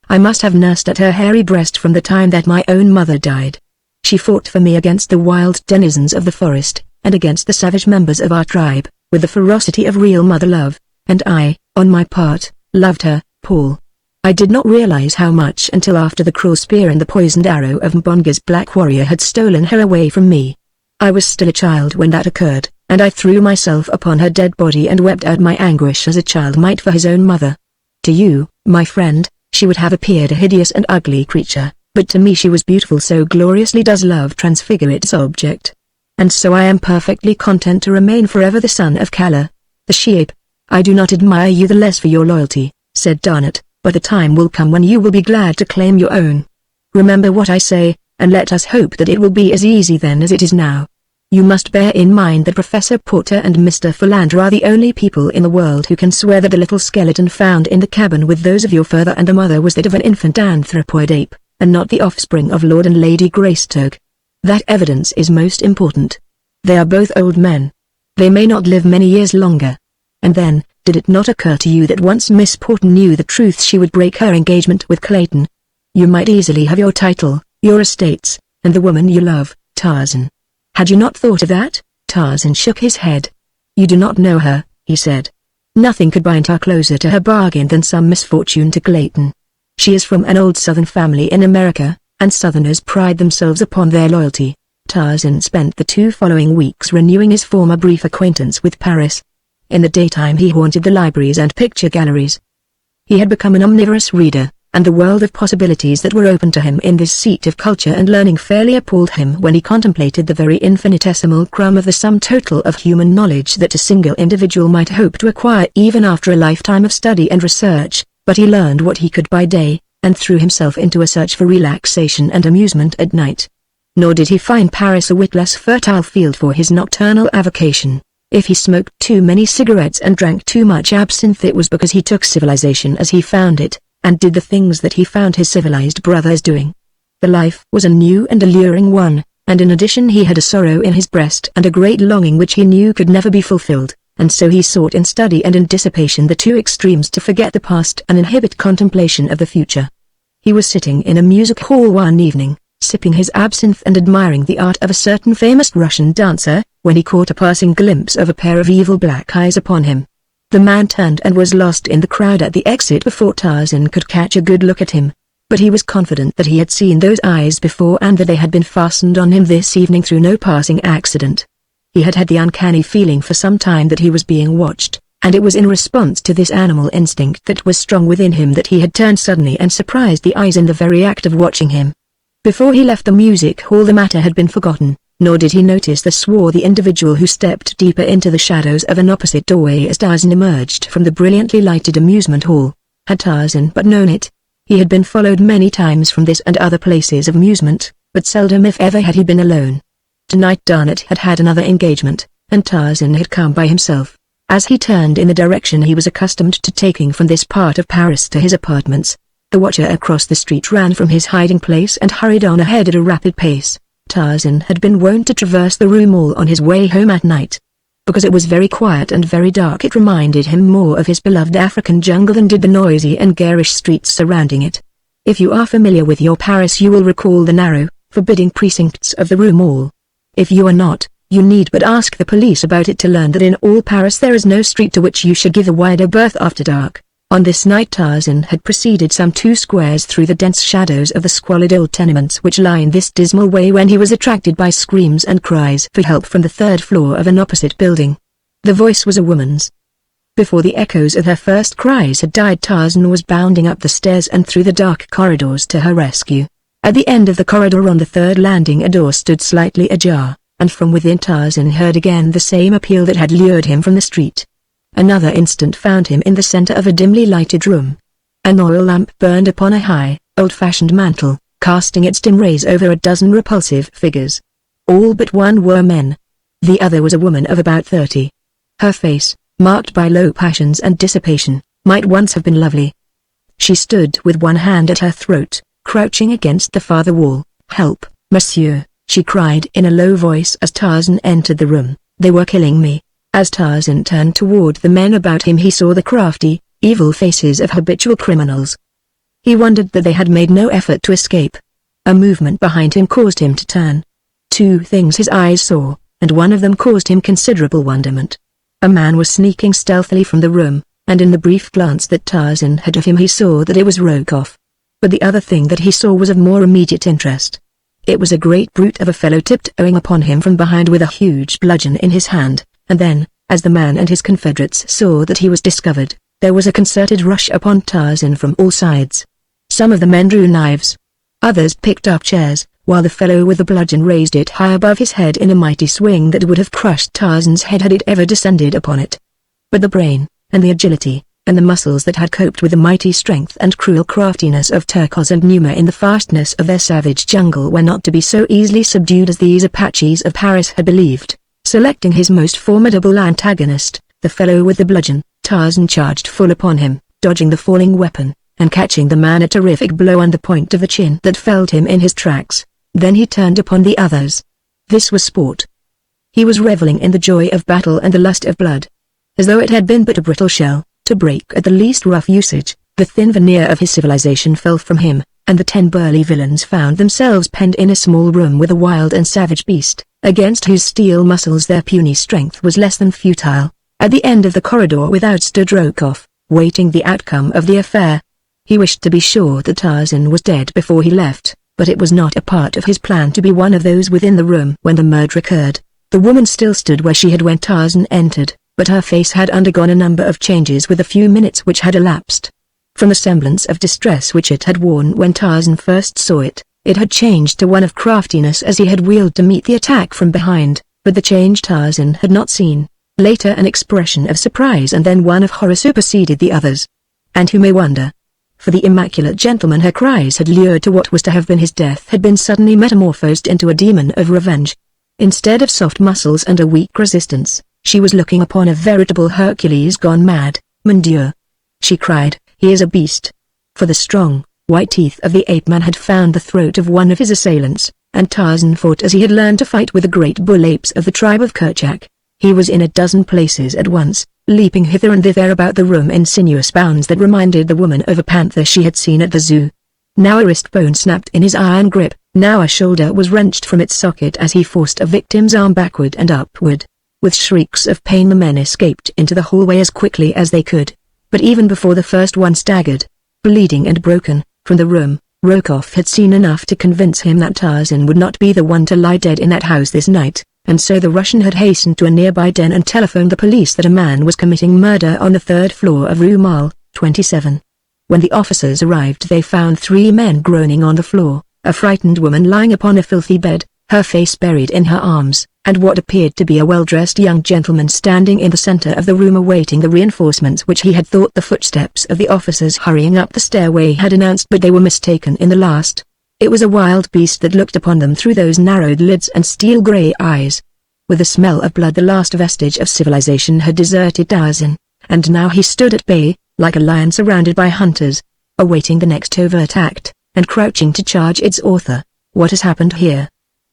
I must have nursed at her hairy breast from the time that my own mother died. She fought for me against the wild denizens of the forest, and against the savage members of our tribe, with the ferocity of real mother love, and I, on my part, loved her, Paul. I did not realize how much until after the cruel spear and the poisoned arrow of Mbonga's black warrior had stolen her away from me. I was still a child when that occurred, and I threw myself upon her dead body and wept out my anguish as a child might for his own mother. To you, my friend, she would have appeared a hideous and ugly creature, but to me she was beautiful, so gloriously does love transfigure its object. And so I am perfectly content to remain forever the son of Calla, the she-ape. I do not admire you the less for your loyalty, said Garnet, but the time will come when you will be glad to claim your own. Remember what I say, and let us hope that it will be as easy then as it is now. You must bear in mind that Professor Porter and Mr. Philander are the only people in the world who can swear that the little skeleton found in the cabin with those of your father and the mother was that of an infant anthropoid ape, and not the offspring of Lord and Lady Greystoke. That evidence is most important. They are both old men. They may not live many years longer. And then, did it not occur to you that once Miss Porter knew the truth she would break her engagement with Clayton? You might easily have your title, your estates, and the woman you love, Tarzan. Had you not thought of that? Tarzan shook his head. You do not know her, he said. Nothing could bind her closer to her bargain than some misfortune to Clayton. She is from an old Southern family in America, and Southerners pride themselves upon their loyalty. Tarzan spent the 2 following weeks renewing his former brief acquaintance with Paris. In the daytime he haunted the libraries and picture galleries. He had become an omnivorous reader, and the world of possibilities that were open to him in this seat of culture and learning fairly appalled him when he contemplated the very infinitesimal crumb of the sum total of human knowledge that a single individual might hope to acquire even after a lifetime of study and research. But he learned what he could by day, and threw himself into a search for relaxation and amusement at night. Nor did he find Paris a whit less fertile field for his nocturnal avocation. If he smoked too many cigarettes and drank too much absinthe, it was because he took civilization as he found it, and did the things that he found his civilized brothers doing. The life was a new and alluring one, and in addition he had a sorrow in his breast and a great longing which he knew could never be fulfilled, and so he sought in study and in dissipation the 2 extremes to forget the past and inhibit contemplation of the future. He was sitting in a music hall one evening, sipping his absinthe and admiring the art of a certain famous Russian dancer, when he caught a passing glimpse of a pair of evil black eyes upon him. The man turned and was lost in the crowd at the exit before Tarzan could catch a good look at him. But he was confident that he had seen those eyes before and that they had been fastened on him this evening through no passing accident. He had had the uncanny feeling for some time that he was being watched, and it was in response to this animal instinct that was strong within him that he had turned suddenly and surprised the eyes in the very act of watching him. Before he left the music hall the matter had been forgotten, nor did he notice the swarthy individual who stepped deeper into the shadows of an opposite doorway as Tarzan emerged from the brilliantly lighted amusement hall. Had Tarzan but known it, he had been followed many times from this and other places of amusement, but seldom if ever had he been alone. Tonight Garnet had had another engagement, and Tarzan had come by himself. As he turned in the direction he was accustomed to taking from this part of Paris to his apartments, the watcher across the street ran from his hiding place and hurried on ahead at a rapid pace. Tarzan had been wont to traverse the Rue Maule on his way home at night. Because it was very quiet and very dark, it reminded him more of his beloved African jungle than did the noisy and garish streets surrounding it. If you are familiar with your Paris, you will recall the narrow, forbidding precincts of the Rue Maule. If you are not, you need but ask the police about it to learn that in all Paris there is no street to which you should give a wider berth after dark. On this night Tarzan had proceeded some 2 squares through the dense shadows of the squalid old tenements which lined this dismal way when he was attracted by screams and cries for help from the 3rd floor of an opposite building. The voice was a woman's. Before the echoes of her first cries had died, Tarzan was bounding up the stairs and through the dark corridors to her rescue. At the end of the corridor on the 3rd landing a door stood slightly ajar, and from within Tarzan heard again the same appeal that had lured him from the street. Another instant found him in the center of a dimly lighted room. An oil lamp burned upon a high, old-fashioned mantel, casting its dim rays over a dozen repulsive figures. All but one were men. The other was a woman of about 30. Her face, marked by low passions and dissipation, might once have been lovely. She stood with one hand at her throat, crouching against the farther wall. "Help, monsieur," she cried in a low voice as Tarzan entered the room. "They were killing me." As Tarzan turned toward the men about him he saw the crafty, evil faces of habitual criminals. He wondered that they had made no effort to escape. A movement behind him caused him to turn. 2 things his eyes saw, and one of them caused him considerable wonderment. A man was sneaking stealthily from the room, and in the brief glance that Tarzan had of him he saw that it was Rokoff. But the other thing that he saw was of more immediate interest. It was a great brute of a fellow tiptoeing upon him from behind with a huge bludgeon in his hand. And then, as the man and his confederates saw that he was discovered, there was a concerted rush upon Tarzan from all sides. Some of the men drew knives. Others picked up chairs, while the fellow with the bludgeon raised it high above his head in a mighty swing that would have crushed Tarzan's head had it ever descended upon it. But the brain, and the agility, and the muscles that had coped with the mighty strength and cruel craftiness of Turcos and Numa in the fastness of their savage jungle were not to be so easily subdued as these Apaches of Paris had believed. Selecting his most formidable antagonist, the fellow with the bludgeon, Tarzan charged full upon him, dodging the falling weapon, and catching the man a terrific blow on the point of the chin that felled him in his tracks. Then he turned upon the others. This was sport. He was reveling in the joy of battle and the lust of blood. As though it had been but a brittle shell, to break at the least rough usage, the thin veneer of his civilization fell from him, and the 10 burly villains found themselves penned in a small room with a wild and savage beast, against whose steel muscles their puny strength was less than futile. At the end of the corridor without stood Rokoff, waiting the outcome of the affair. He wished to be sure that Tarzan was dead before he left, but it was not a part of his plan to be one of those within the room when the murder occurred. The woman still stood where she had when Tarzan entered, but her face had undergone a number of changes with the few minutes which had elapsed. From the semblance of distress which it had worn when Tarzan first saw it, it had changed to one of craftiness as he had wheeled to meet the attack from behind, but the change Tarzan had not seen. Later an expression of surprise and then one of horror superseded the others. And who may wonder? For the immaculate gentleman her cries had lured to what was to have been his death had been suddenly metamorphosed into a demon of revenge. Instead of soft muscles and a weak resistance, she was looking upon a veritable Hercules gone mad. "Mon Dieu!" she cried, "he is a beast." For the strong, white teeth of the ape-man had found the throat of one of his assailants, and Tarzan fought as he had learned to fight with the great bull apes of the tribe of Kerchak. He was in a dozen places at once, leaping hither and thither about the room in sinuous bounds that reminded the woman of a panther she had seen at the zoo. Now a wrist bone snapped in his iron grip, now a shoulder was wrenched from its socket as he forced a victim's arm backward and upward. With shrieks of pain the men escaped into the hallway as quickly as they could. But even before the first one staggered, bleeding and broken, from the room, Rokoff had seen enough to convince him that Tarzan would not be the one to lie dead in that house this night, and so the Russian had hastened to a nearby den and telephoned the police that a man was committing murder on the 3rd floor of Rue Maule, 27. When the officers arrived they found 3 men groaning on the floor, a frightened woman lying upon a filthy bed, her face buried in her arms, and what appeared to be a well-dressed young gentleman standing in the center of the room awaiting the reinforcements which he had thought the footsteps of the officers hurrying up the stairway had announced, but they were mistaken in the last. It was a wild beast that looked upon them through those narrowed lids and steel-grey eyes. With the smell of blood, the last vestige of civilization had deserted Tarzan, and now he stood at bay, like a lion surrounded by hunters, awaiting the next overt act, and crouching to charge its author. "What has happened here?"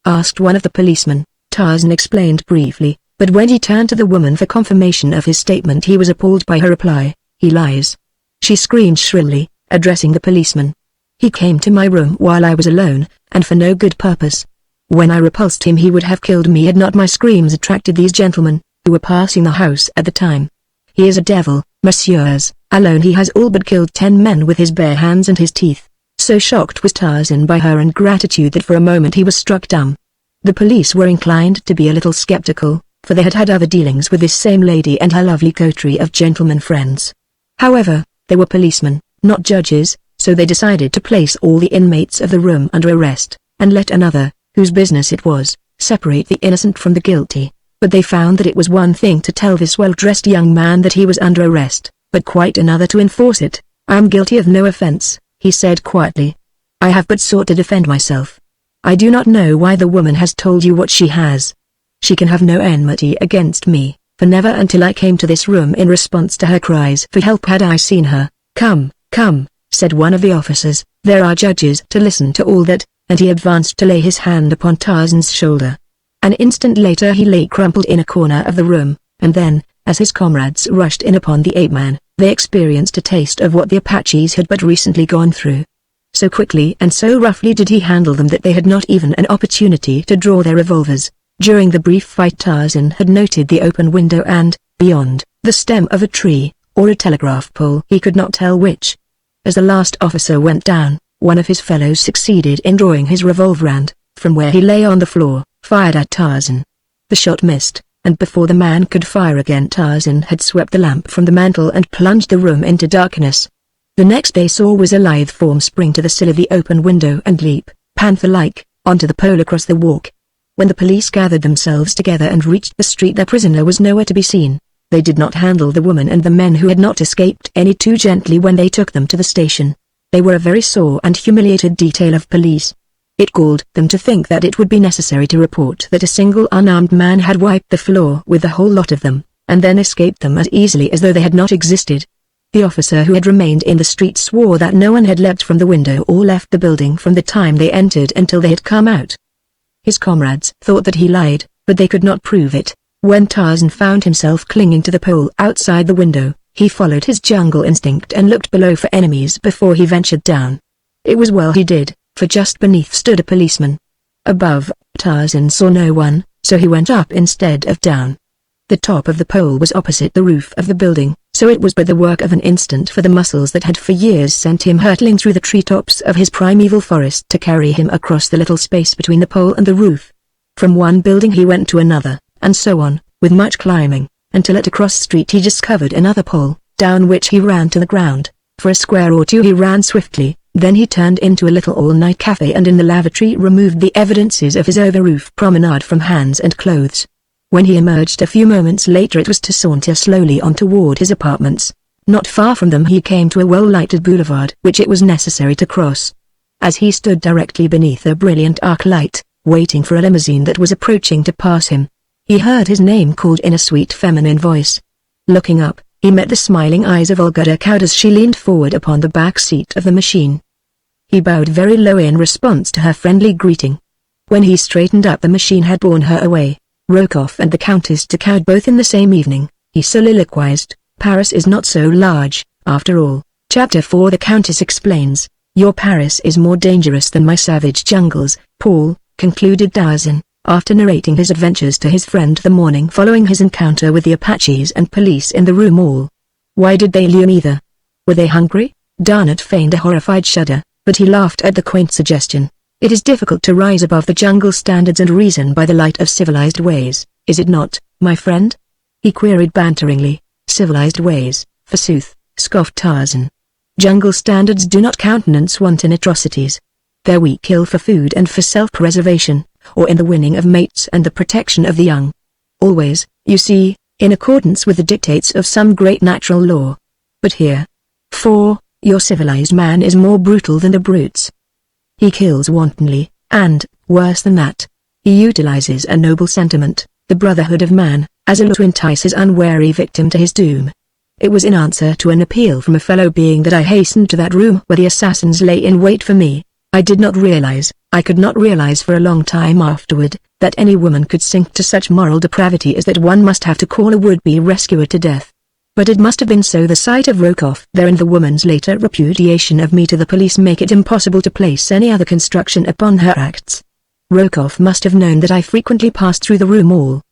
asked one of the policemen. Tarzan explained briefly, but when he turned to the woman for confirmation of his statement he was appalled by her reply. "He lies," she screamed shrilly, addressing the policeman. "He came to my room while I was alone, and for no good purpose. When I repulsed him he would have killed me had not my screams attracted these gentlemen, who were passing the house at the time. He is a devil, messieurs. Alone he has all but killed 10 men with his bare hands and his teeth." So shocked was Tarzan by her ingratitude that for a moment he was struck dumb. The police were inclined to be a little skeptical, for they had had other dealings with this same lady and her lovely coterie of gentlemen friends. However, they were policemen, not judges, so they decided to place all the inmates of the room under arrest, and let another, whose business it was, separate the innocent from the guilty. But they found that it was one thing to tell this well-dressed young man that he was under arrest, but quite another to enforce it. "I am guilty of no offense," he said quietly. "I have but sought to defend myself. I do not know why the woman has told you what she has. She can have no enmity against me, for never until I came to this room in response to her cries for help had I seen her." Come," said one of the officers, "there are judges to listen to all that," and he advanced to lay his hand upon Tarzan's shoulder. An instant later he lay crumpled in a corner of the room, and then, as his comrades rushed in upon the ape-man, they experienced a taste of what the Apaches had but recently gone through. So quickly and so roughly did he handle them that they had not even an opportunity to draw their revolvers. During the brief fight Tarzan had noted the open window and, beyond, the stem of a tree, or a telegraph pole, he could not tell which. As the last officer went down, one of his fellows succeeded in drawing his revolver and, from where he lay on the floor, fired at Tarzan. The shot missed, and before the man could fire again Tarzan had swept the lamp from the mantel and plunged the room into darkness. The next they saw was a lithe form spring to the sill of the open window and leap, panther-like, onto the pole across the walk. When the police gathered themselves together and reached the street, their prisoner was nowhere to be seen. They did not handle the woman and the men who had not escaped any too gently when they took them to the station. They were a very sore and humiliated detail of police. It galled them to think that it would be necessary to report that a single unarmed man had wiped the floor with the whole lot of them, and then escaped them as easily as though they had not existed. The officer who had remained in the street swore that no one had leapt from the window or left the building from the time they entered until they had come out. His comrades thought that he lied, but they could not prove it. When Tarzan found himself clinging to the pole outside the window, he followed his jungle instinct and looked below for enemies before he ventured down. It was well he did, for just beneath stood a policeman. Above, Tarzan saw no one, so he went up instead of down. The top of the pole was opposite the roof of the building, so it was but the work of an instant for the muscles that had for years sent him hurtling through the treetops of his primeval forest to carry him across the little space between the pole and the roof. From one building he went to another, and so on, with much climbing, until at a cross street he discovered another pole, down which he ran to the ground. For a square or two he ran swiftly, then he turned into a little all-night cafe and in the lavatory removed the evidences of his over-roof promenade from hands and clothes. When he emerged a few moments later it was to saunter slowly on toward his apartments. Not far from them he came to a well-lighted boulevard which it was necessary to cross. As he stood directly beneath a brilliant arc light, waiting for a limousine that was approaching to pass him, he heard his name called in a sweet feminine voice. Looking up, he met the smiling eyes of Olga Decaud as she leaned forward upon the back seat of the machine. He bowed very low in response to her friendly greeting. When he straightened up, the machine had borne her away. Rokoff and the Countess Decaud both in the same evening, he soliloquized. Paris is not so large, after all. Chapter 4 The Countess Explains. Your Paris is more dangerous than my savage jungles, Paul, concluded Tarzan, after narrating his adventures to his friend the morning following his encounter with the Apaches and police in the Rue Maule. Why did they lure either? Were they hungry? Darnot feigned a horrified shudder, but he laughed at the quaint suggestion. It is difficult to rise above the jungle standards and reason by the light of civilized ways, is it not, my friend? He queried banteringly. Civilized ways, forsooth, scoffed Tarzan. Jungle standards do not countenance wanton atrocities. There we kill for food and for self-preservation, or in the winning of mates and the protection of the young. Always, you see, in accordance with the dictates of some great natural law. But here, your civilized man is more brutal than the brutes. He kills wantonly, and, worse than that, he utilizes a noble sentiment, the brotherhood of man, as a lure to entice his unwary victim to his doom. It was in answer to an appeal from a fellow being that I hastened to that room where the assassins lay in wait for me. I could not realize for a long time afterward, that any woman could sink to such moral depravity as that one must have to call a would-be rescuer to death. But it must have been so. The sight of Rokoff there and the woman's later repudiation of me to the police make it impossible to place any other construction upon her acts. Rokoff must have known that I frequently passed through the room Maule.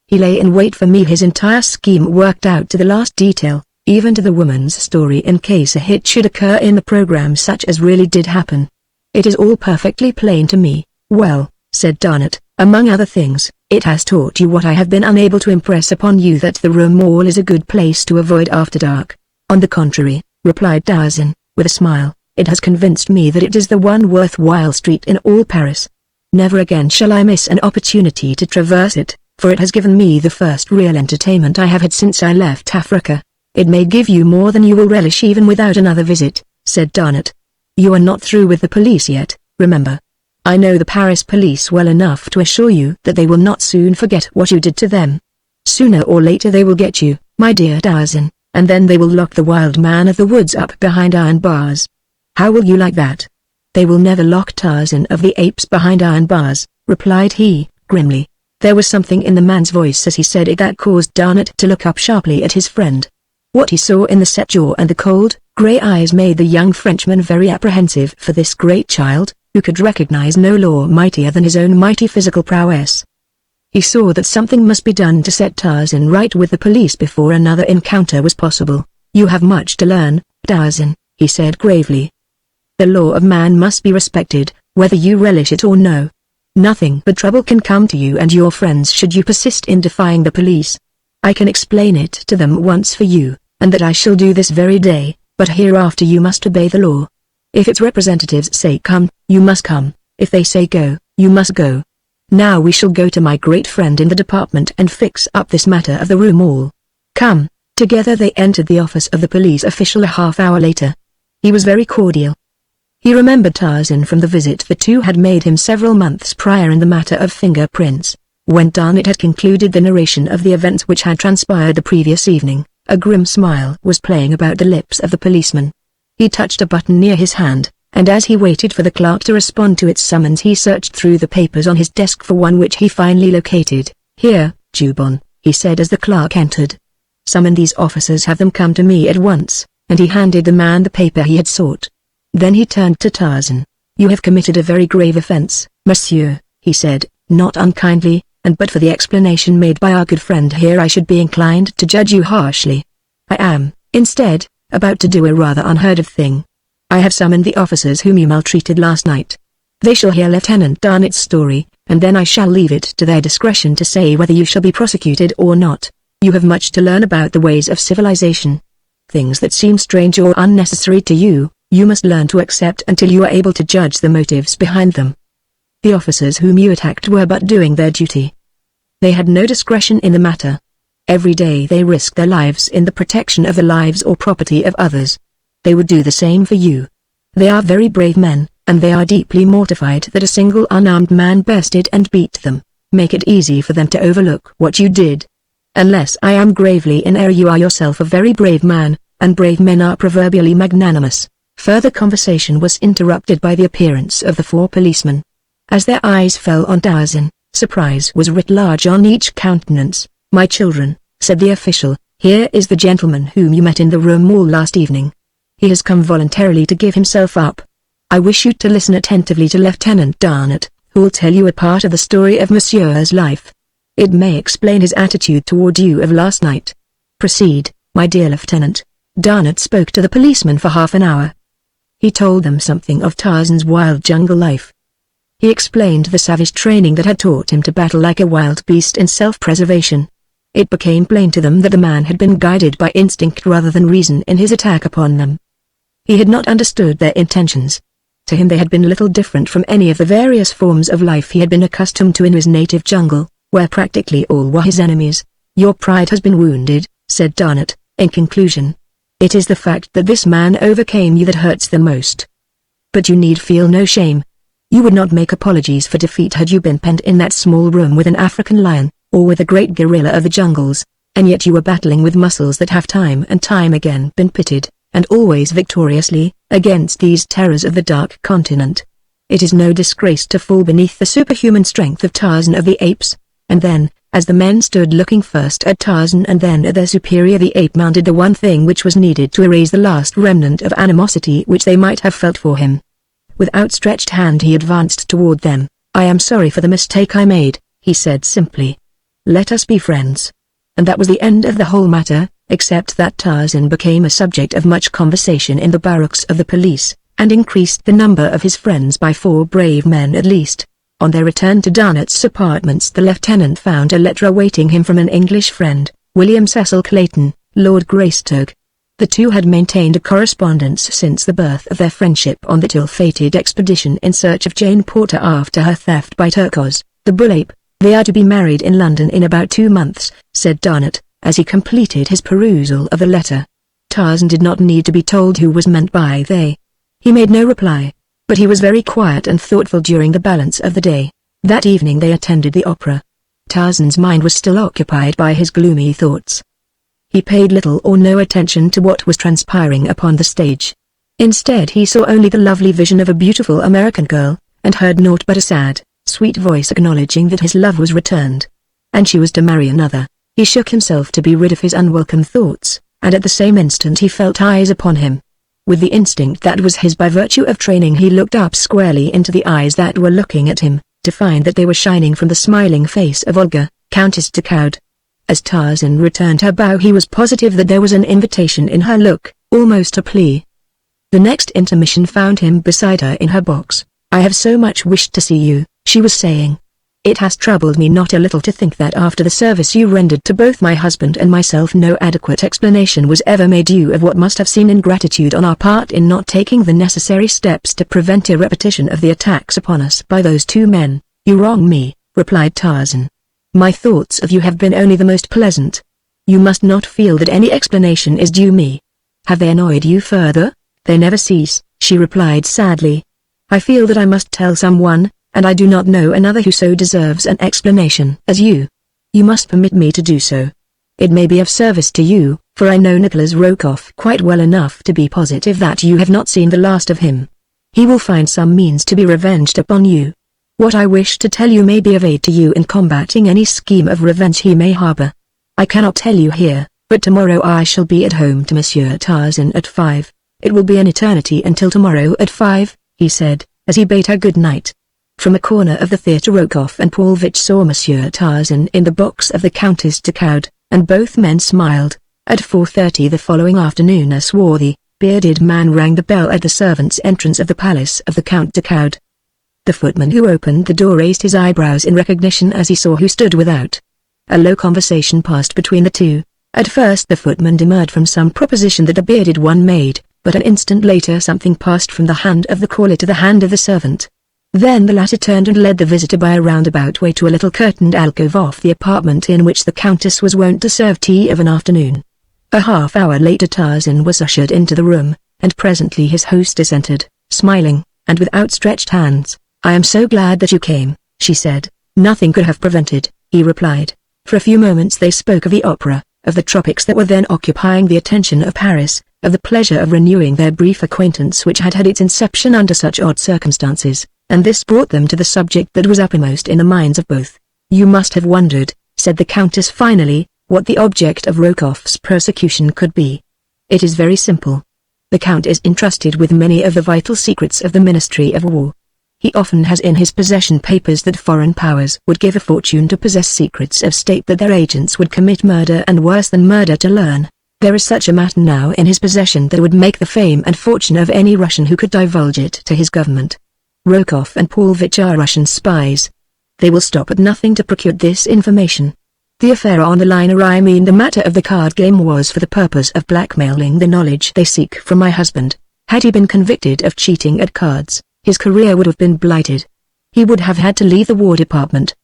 He lay in wait for me, his entire scheme worked out to the last detail, even to the woman's story in case a hit should occur in the program such as really did happen. It is all perfectly plain to me. Well, said Darnett, among other things, it has taught you what I have been unable to impress upon you, that the room Maule is a good place to avoid after dark. On the contrary, replied Tarzan, with a smile, it has convinced me that it is the one worthwhile street in all Paris. Never again shall I miss an opportunity to traverse it, for it has given me the first real entertainment I have had since I left Africa. It may give you more than you will relish even without another visit, said Darnett. You are not through with the police yet, remember. I know the Paris police well enough to assure you that they will not soon forget what you did to them. Sooner or later they will get you, my dear Tarzan, and then they will lock the wild man of the woods up behind iron bars. How will you like that? They will never lock Tarzan of the Apes behind iron bars, replied he, grimly. There was something in the man's voice as he said it that caused Darnett to look up sharply at his friend. What he saw in the set jaw and the cold, grey eyes made the young Frenchman very apprehensive for this great child, who could recognize no law mightier than his own mighty physical prowess. He saw that something must be done to set Tarzan right with the police before another encounter was possible. You have much to learn, Tarzan, he said gravely. The law of man must be respected, whether you relish it or no. Nothing but trouble can come to you and your friends should you persist in defying the police. I can explain it to them once for you, and that I shall do this very day, but hereafter you must obey the law. If its representatives say come, you must come, if they say go, you must go. Now we shall go to my great friend in the department and fix up this matter of the room Maule. Come. Together they entered the office of the police official a half-hour later. He was very cordial. He remembered Tarzan from the visit the two had made him several months prior in the matter of fingerprints. When Darnett had concluded the narration of the events which had transpired the previous evening, a grim smile was playing about the lips of the policeman. He touched a button near his hand, and as he waited for the clerk to respond to its summons he searched through the papers on his desk for one which he finally located. Here, Dubon, he said as the clerk entered. Summon these officers, have them come to me at once, and he handed the man the paper he had sought. Then he turned to Tarzan. You have committed a very grave offense, monsieur, he said, not unkindly, and but for the explanation made by our good friend here I should be inclined to judge you harshly. I am, instead, about to do a rather unheard of thing. I have summoned the officers whom you maltreated last night. They shall hear Lieutenant Darnett's story, and then I shall leave it to their discretion to say whether you shall be prosecuted or not. You have much to learn about the ways of civilization. Things that seem strange or unnecessary to you, you must learn to accept until you are able to judge the motives behind them. The officers whom you attacked were but doing their duty. They had no discretion in the matter. Every day they risk their lives in the protection of the lives or property of others. They would do the same for you. They are very brave men, and they are deeply mortified that a single unarmed man bested and beat them. Make it easy for them to overlook what you did. Unless I am gravely in error, you are yourself a very brave man, and brave men are proverbially magnanimous. Further conversation was interrupted by the appearance of the four policemen. As their eyes fell on Tarzan, surprise was writ large on each countenance. My children, said the official, here is the gentleman whom you met in the room Maule last evening. He has come voluntarily to give himself up. I wish you to listen attentively to Lieutenant Darnett, who will tell you a part of the story of Monsieur's life. It may explain his attitude toward you of last night. Proceed, my dear Lieutenant. Darnett spoke to the policeman for half an hour. He told them something of Tarzan's wild jungle life. He explained the savage training that had taught him to battle like a wild beast in self-preservation. It became plain to them that the man had been guided by instinct rather than reason in his attack upon them. He had not understood their intentions. To him they had been little different from any of the various forms of life he had been accustomed to in his native jungle, where practically all were his enemies. "Your pride has been wounded," said Darnat, in conclusion. "It is the fact that this man overcame you that hurts the most. But you need feel no shame. You would not make apologies for defeat had you been penned in that small room with an African lion, or with a great gorilla of the jungles, and yet you were battling with muscles that have time and time again been pitted, and always victoriously, against these terrors of the Dark Continent. It is no disgrace to fall beneath the superhuman strength of Tarzan of the Apes." And then, as the men stood looking first at Tarzan and then at their superior, the ape mounted the one thing which was needed to erase the last remnant of animosity which they might have felt for him. With outstretched hand he advanced toward them. "I am sorry for the mistake I made," he said simply. "Let us be friends." And that was the end of the whole matter, except that Tarzan became a subject of much conversation in the barracks of the police, and increased the number of his friends by 4 brave men at least. On their return to Darnat's apartments the lieutenant found a letter awaiting him from an English friend, William Cecil Clayton, Lord Greystoke. The two had maintained a correspondence since the birth of their friendship on that ill-fated expedition in search of Jane Porter after her theft by Turcos, the bull ape. "They are to be married in London in about 2 months, said Darnat, as he completed his perusal of the letter. Tarzan did not need to be told who was meant by they. He made no reply, but he was very quiet and thoughtful during the balance of the day. That evening they attended the opera. Tarzan's mind was still occupied by his gloomy thoughts. He paid little or no attention to what was transpiring upon the stage. Instead he saw only the lovely vision of a beautiful American girl, and heard naught but a sad, sweet voice acknowledging that his love was returned. And she was to marry another. He shook himself to be rid of his unwelcome thoughts, and at the same instant he felt eyes upon him. With the instinct that was his by virtue of training he looked up squarely into the eyes that were looking at him, to find that they were shining from the smiling face of Olga, Countess Explains. As Tarzan returned her bow he was positive that there was an invitation in her look, almost a plea. The next intermission found him beside her in her box. "I have so much wished to see you," she was saying. "It has troubled me not a little to think that after the service you rendered to both my husband and myself no adequate explanation was ever made you of what must have seen ingratitude on our part in not taking the necessary steps to prevent a repetition of the attacks upon us by those 2 men. "You wrong me," replied Tarzan. "My thoughts of you have been only the most pleasant. You must not feel that any explanation is due me." "Have they annoyed you further?" "They never cease," she replied sadly. "I feel that I must tell someone, and I do not know another who so deserves an explanation as you. You must permit me to do so. It may be of service to you, for I know Nicholas Rokoff quite well enough to be positive that you have not seen the last of him. He will find some means to be revenged upon you. What I wish to tell you may be of aid to you in combating any scheme of revenge he may harbor. I cannot tell you here, but tomorrow I shall be at home to Monsieur Tarzan at 5. "It will be an eternity until tomorrow at 5, he said, as he bade her good night. From a corner of the theatre Rokoff and Paulvitch saw Monsieur Tarzan in the box of the Countess Explains, and both men smiled. At 4:30 the following afternoon a swarthy, bearded man rang the bell at the servants' entrance of the palace of the Count Explains. The footman who opened the door raised his eyebrows in recognition as he saw who stood without. A low conversation passed between the two. At first the footman demurred from some proposition that the bearded one made, but an instant later something passed from the hand of the caller to the hand of the servant. Then the latter turned and led the visitor by a roundabout way to a little curtained alcove off the apartment in which the Countess was wont to serve tea of an afternoon. A half-hour later Tarzan was ushered into the room, and presently his hostess entered, smiling, and with outstretched hands. "I am so glad that you came," she said. "Nothing could have prevented," he replied. For a few moments they spoke of the opera, of the tropics that were then occupying the attention of Paris, of the pleasure of renewing their brief acquaintance which had had its inception under such odd circumstances, and this brought them to the subject that was uppermost in the minds of both. "You must have wondered," said the Countess finally, "what the object of Rokoff's persecution could be. It is very simple. The Count is entrusted with many of the vital secrets of the Ministry of War. He often has in his possession papers that foreign powers would give a fortune to possess, secrets of state that their agents would commit murder and worse than murder to learn. There is such a matter now in his possession that would make the fame and fortune of any Russian who could divulge it to his government. Rokoff and Paulvitch are Russian spies. They will stop at nothing to procure this information. The affair on the line, or I mean the matter of the card game, was for the purpose of blackmailing the knowledge they seek from my husband. Had he been convicted of cheating at cards, his career would have been blighted. He would have had to leave the War Department.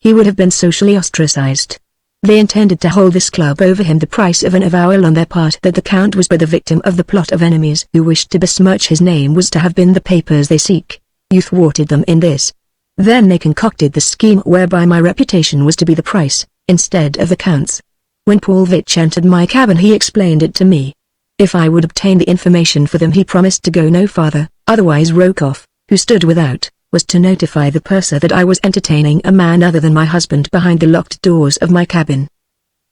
He would have been socially ostracized. They intended to hold this club over him, the price of an avowal on their part that the Count was but the victim of the plot of enemies who wished to besmirch his name was to have been the papers they seek. You thwarted them in this. Then they concocted the scheme whereby my reputation was to be the price, instead of the Count's. When Paulvitch entered my cabin he explained it to me. If I would obtain the information for them he promised to go no farther, otherwise Rokoff, who stood without, was to notify the purser that I was entertaining a man other than my husband behind the locked doors of my cabin.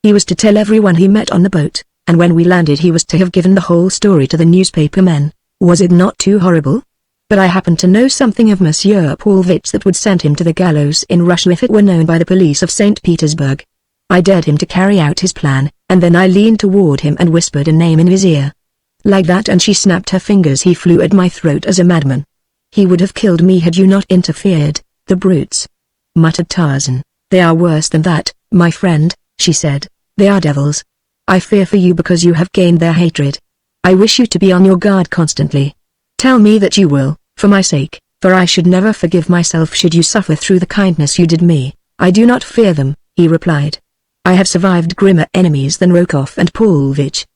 He was to tell everyone he met on the boat, and when we landed he was to have given the whole story to the newspaper men. Was it not too horrible? But I happened to know something of Monsieur Paulvitch that would send him to the gallows in Russia if it were known by the police of St. Petersburg. I dared him to carry out his plan, and then I leaned toward him and whispered a name in his ear. Like that, and she snapped her fingers. He flew at my throat as a madman. He would have killed me had you not interfered, the brutes, muttered Tarzan. They are worse than that, my friend, she said. They are devils. I fear for you because you have gained their hatred. I wish you to be on your guard constantly. Tell me that you will, for my sake, for I should never forgive myself should you suffer through the kindness you did me. I do not fear them, he replied. I have survived grimmer enemies than Rokoff and Paulvitch.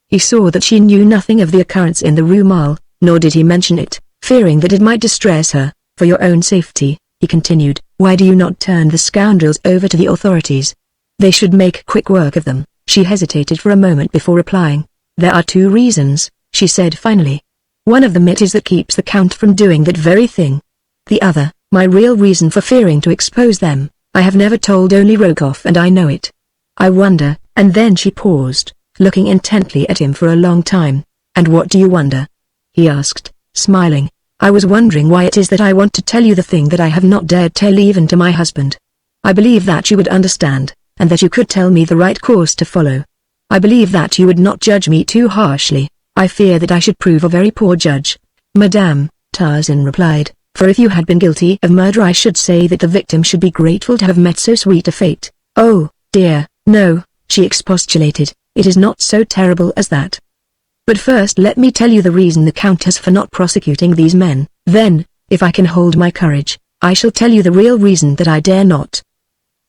He saw that she knew nothing of the occurrence in the Rue Maule, nor did he mention it, fearing that it might distress her. For your own safety, he continued, why do you not turn the scoundrels over to the authorities? They should make quick work of them. She hesitated for a moment before replying. There are 2 reasons, she said finally. One of them it is that keeps the Count from doing that very thing. The other, my real reason for fearing to expose them, I have never told only Rokoff and I know it. I wonder, and then she paused, looking intently at him for a long time. And what do you wonder? He asked, smiling. I was wondering why it is that I want to tell you the thing that I have not dared tell even to my husband. I believe that you would understand, and that you could tell me the right course to follow. I believe that you would not judge me too harshly. I fear that I should prove a very poor judge, Madame, Tarzan replied, for if you had been guilty of murder I should say that the victim should be grateful to have met so sweet a fate. Oh, dear, no, she expostulated, it is not so terrible as that. But first let me tell you the reason the Count has for not prosecuting these men, then, if I can hold my courage, I shall tell you the real reason that I dare not.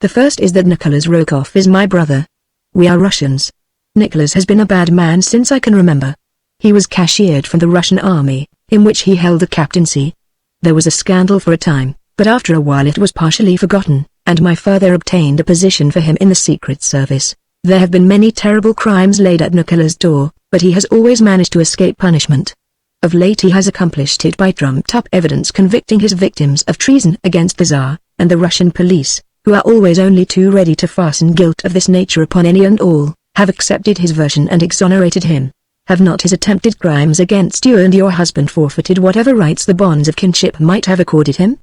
The first is that Nicholas Rokoff is my brother. We are Russians. Nicholas has been a bad man since I can remember. He was cashiered from the Russian army, in which he held a captaincy. There was a scandal for a time, but after a while it was partially forgotten, and my father obtained a position for him in the Secret Service. There have been many terrible crimes laid at Nicholas' door, but he has always managed to escape punishment. Of late he has accomplished it by trumped-up evidence convicting his victims of treason against the Tsar, and the Russian police, who are always only too ready to fasten guilt of this nature upon any and all, have accepted his version and exonerated him. Have not his attempted crimes against you and your husband forfeited whatever rights the bonds of kinship might have accorded him?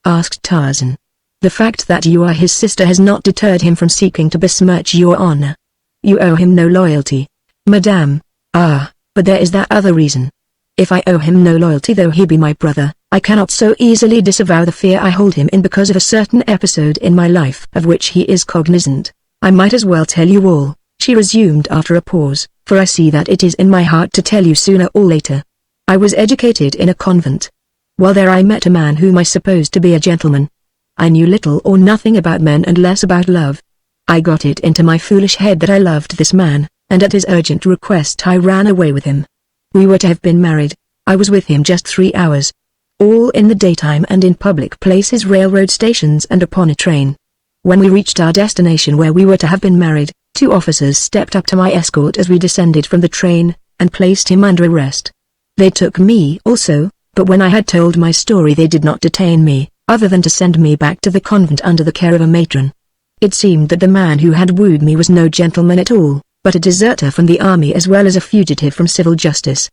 Asked Tarzan. The fact that you are his sister has not deterred him from seeking to besmirch your honor. You owe him no loyalty, Madame. Ah, but there is that other reason. If I owe him no loyalty though he be my brother, I cannot so easily disavow the fear I hold him in because of a certain episode in my life of which he is cognizant. I might as well tell you all, she resumed after a pause, for I see that it is in my heart to tell you sooner or later. I was educated in a convent. While there I met a man whom I supposed to be a gentleman. I knew little or nothing about men and less about love. I got it into my foolish head that I loved this man, and at his urgent request I ran away with him. We were to have been married. I was with him just 3 hours. All in the daytime and in public places, railroad stations and upon a train. When we reached our destination where we were to have been married, 2 officers stepped up to my escort as we descended from the train, and placed him under arrest. They took me also, but when I had told my story they did not detain me, other than to send me back to the convent under the care of a matron. It seemed that the man who had wooed me was no gentleman at all, but a deserter from the army as well as a fugitive from civil justice.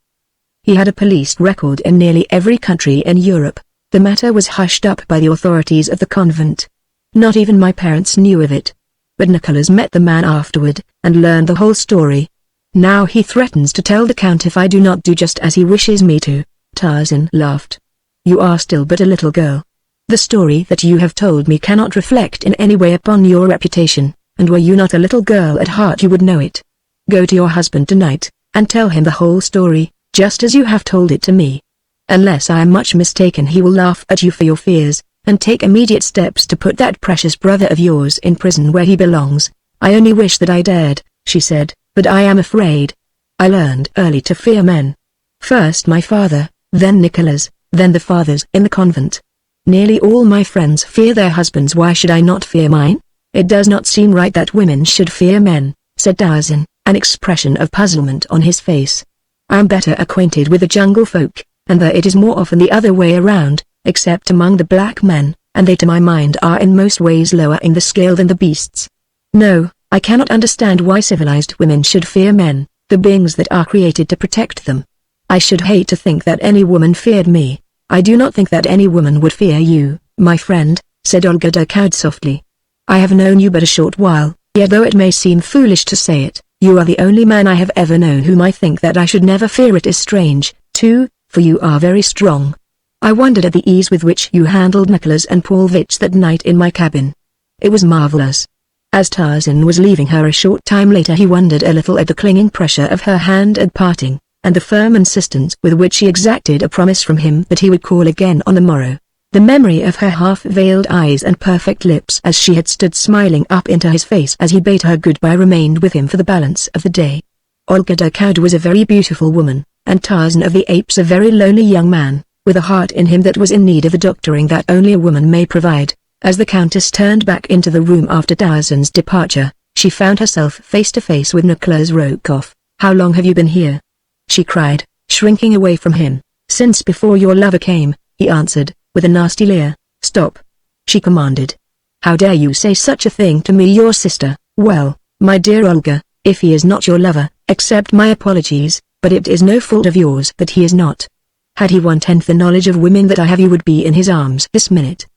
He had a police record in nearly every country in Europe. The matter was hushed up by the authorities of the convent. Not even my parents knew of it. But Nicholas met the man afterward, and learned the whole story. Now he threatens to tell the Count if I do not do just as he wishes me to. Tarzan laughed. You are still but a little girl. The story that you have told me cannot reflect in any way upon your reputation, and were you not a little girl at heart you would know it. Go to your husband tonight, and tell him the whole story, just as you have told it to me. Unless I am much mistaken, he will laugh at you for your fears, and take immediate steps to put that precious brother of yours in prison where he belongs. I only wish that I dared, she said, but I am afraid. I learned early to fear men. First my father, then Nicola's, then the fathers in the convent. Nearly all my friends fear their husbands. Why should I not fear mine? It does not seem right that women should fear men, said Tarzan, an expression of puzzlement on his face. I am better acquainted with the jungle folk, and that it is more often the other way around, except among the black men, and they to my mind are in most ways lower in the scale than the beasts. No, I cannot understand why civilized women should fear men, the beings that are created to protect them. I should hate to think that any woman feared me. I do not think that any woman would fear you, my friend, said Olga Durkoud softly. I have known you but a short while, yet though it may seem foolish to say it, you are the only man I have ever known whom I think that I should never fear. It is strange, too, for you are very strong. I wondered at the ease with which you handled Nicholas and Paulvitch that night in my cabin. It was marvelous. As Tarzan was leaving her a short time later, he wondered a little at the clinging pressure of her hand at parting, and the firm insistence with which she exacted a promise from him that he would call again on the morrow. The memory of her half-veiled eyes and perfect lips as she had stood smiling up into his face as he bade her goodbye remained with him for the balance of the day. Olga Durkoud was a very beautiful woman, and Tarzan of the Apes a very lonely young man, with a heart in him that was in need of the doctoring that only a woman may provide. As the Countess turned back into the room after Tarzan's departure, she found herself face to face with Nicholas Rokoff. How long have you been here? She cried, shrinking away from him. Since before your lover came, he answered, with a nasty leer. Stop, she commanded. How dare you say such a thing to me, your sister? Well, my dear Olga, if he is not your lover, accept my apologies, but it is no fault of yours that he is not. Had he 1/10 the knowledge of women that I have, you would be in his arms this minute.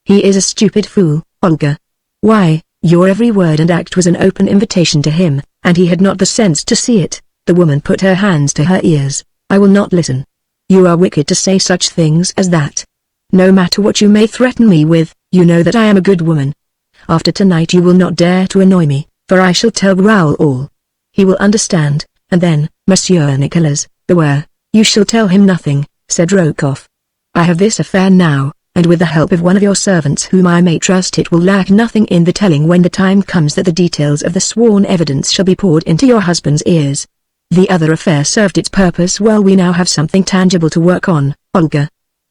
He is a stupid fool, Olga. Why, your every word and act was an open invitation to him, and he had not the sense to see it. The woman put her hands to her ears. I will not listen. You are wicked to say such things as that. No matter what you may threaten me with, you know that I am a good woman. After tonight you will not dare to annoy me, for I shall tell Raoul all. He will understand, and then, Monsieur Nicholas, beware, you shall tell him nothing, said Rokoff. I have this affair now, and with the help of one of your servants whom I may trust it will lack nothing in the telling when the time comes that the details of the sworn evidence shall be poured into your husband's ears. The other affair served its purpose well. We now have something tangible to work on, Olga.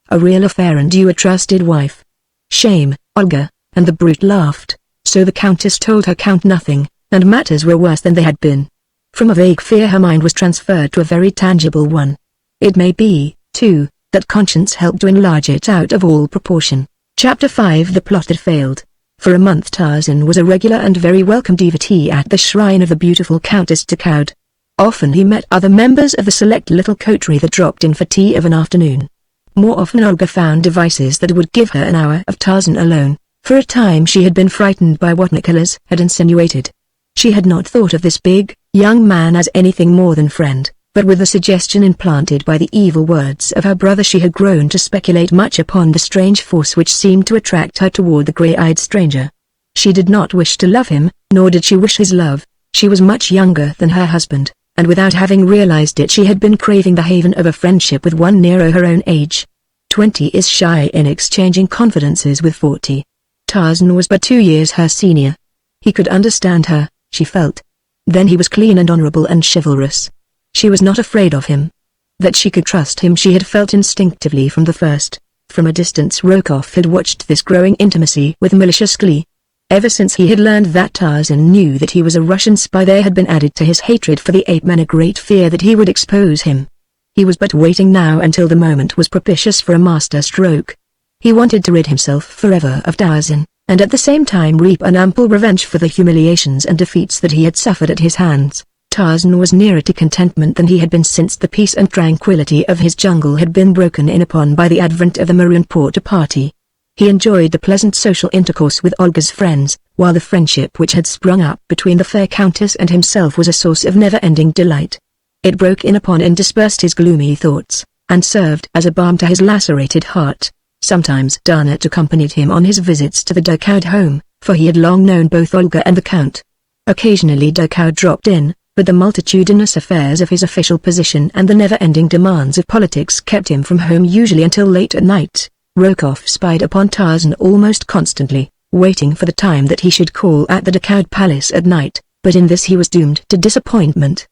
A real affair, and you a trusted wife. Shame, Olga, and the brute laughed. So the Countess told her Count nothing, and matters were worse than they had been. From a vague fear her mind was transferred to a very tangible one. It may be, too, that conscience helped to enlarge it out of all proportion. Chapter 5. The plot had failed. For a month Tarzan was a regular and very welcome devotee at the shrine of the beautiful Countess Explains. Often he met other members of the select little coterie that dropped in for tea of an afternoon. More often Olga found devices that would give her an hour of Tarzan alone. For a time she had been frightened by what Nicholas had insinuated. She had not thought of this big, young man as anything more than friend, but with the suggestion implanted by the evil words of her brother she had grown to speculate much upon the strange force which seemed to attract her toward the grey-eyed stranger. She did not wish to love him, nor did she wish his love. She was much younger than her husband, and without having realized it she had been craving the haven of a friendship with one nearer her own age. 20 is shy in exchanging confidences with 40. Tarzan was but 2 years her senior. He could understand her, she felt. Then he was clean and honorable and chivalrous. She was not afraid of him. That she could trust him she had felt instinctively from the first. From a distance Rokoff had watched this growing intimacy with malicious glee. Ever since he had learned that Tarzan knew that he was a Russian spy there had been added to his hatred for the ape-men a great fear that he would expose him. He was but waiting now until the moment was propitious for a master stroke. He wanted to rid himself forever of Tarzan, and at the same time reap an ample revenge for the humiliations and defeats that he had suffered at his hands. Tarzan was nearer to contentment than he had been since the peace and tranquility of his jungle had been broken in upon by the advent of the Maroon Porter party. He enjoyed the pleasant social intercourse with Olga's friends, while the friendship which had sprung up between the fair Countess and himself was a source of never-ending delight. It broke in upon and dispersed his gloomy thoughts, and served as a balm to his lacerated heart. Sometimes Garnet accompanied him on his visits to the Durkoud home, for he had long known both Olga and the Count. Occasionally Durkoud dropped in, but the multitudinous affairs of his official position and the never-ending demands of politics kept him from home usually until late at night. Rokoff spied upon Tarzan almost constantly, waiting for the time that he should call at the Dakoud Palace at night, but in this he was doomed to disappointment.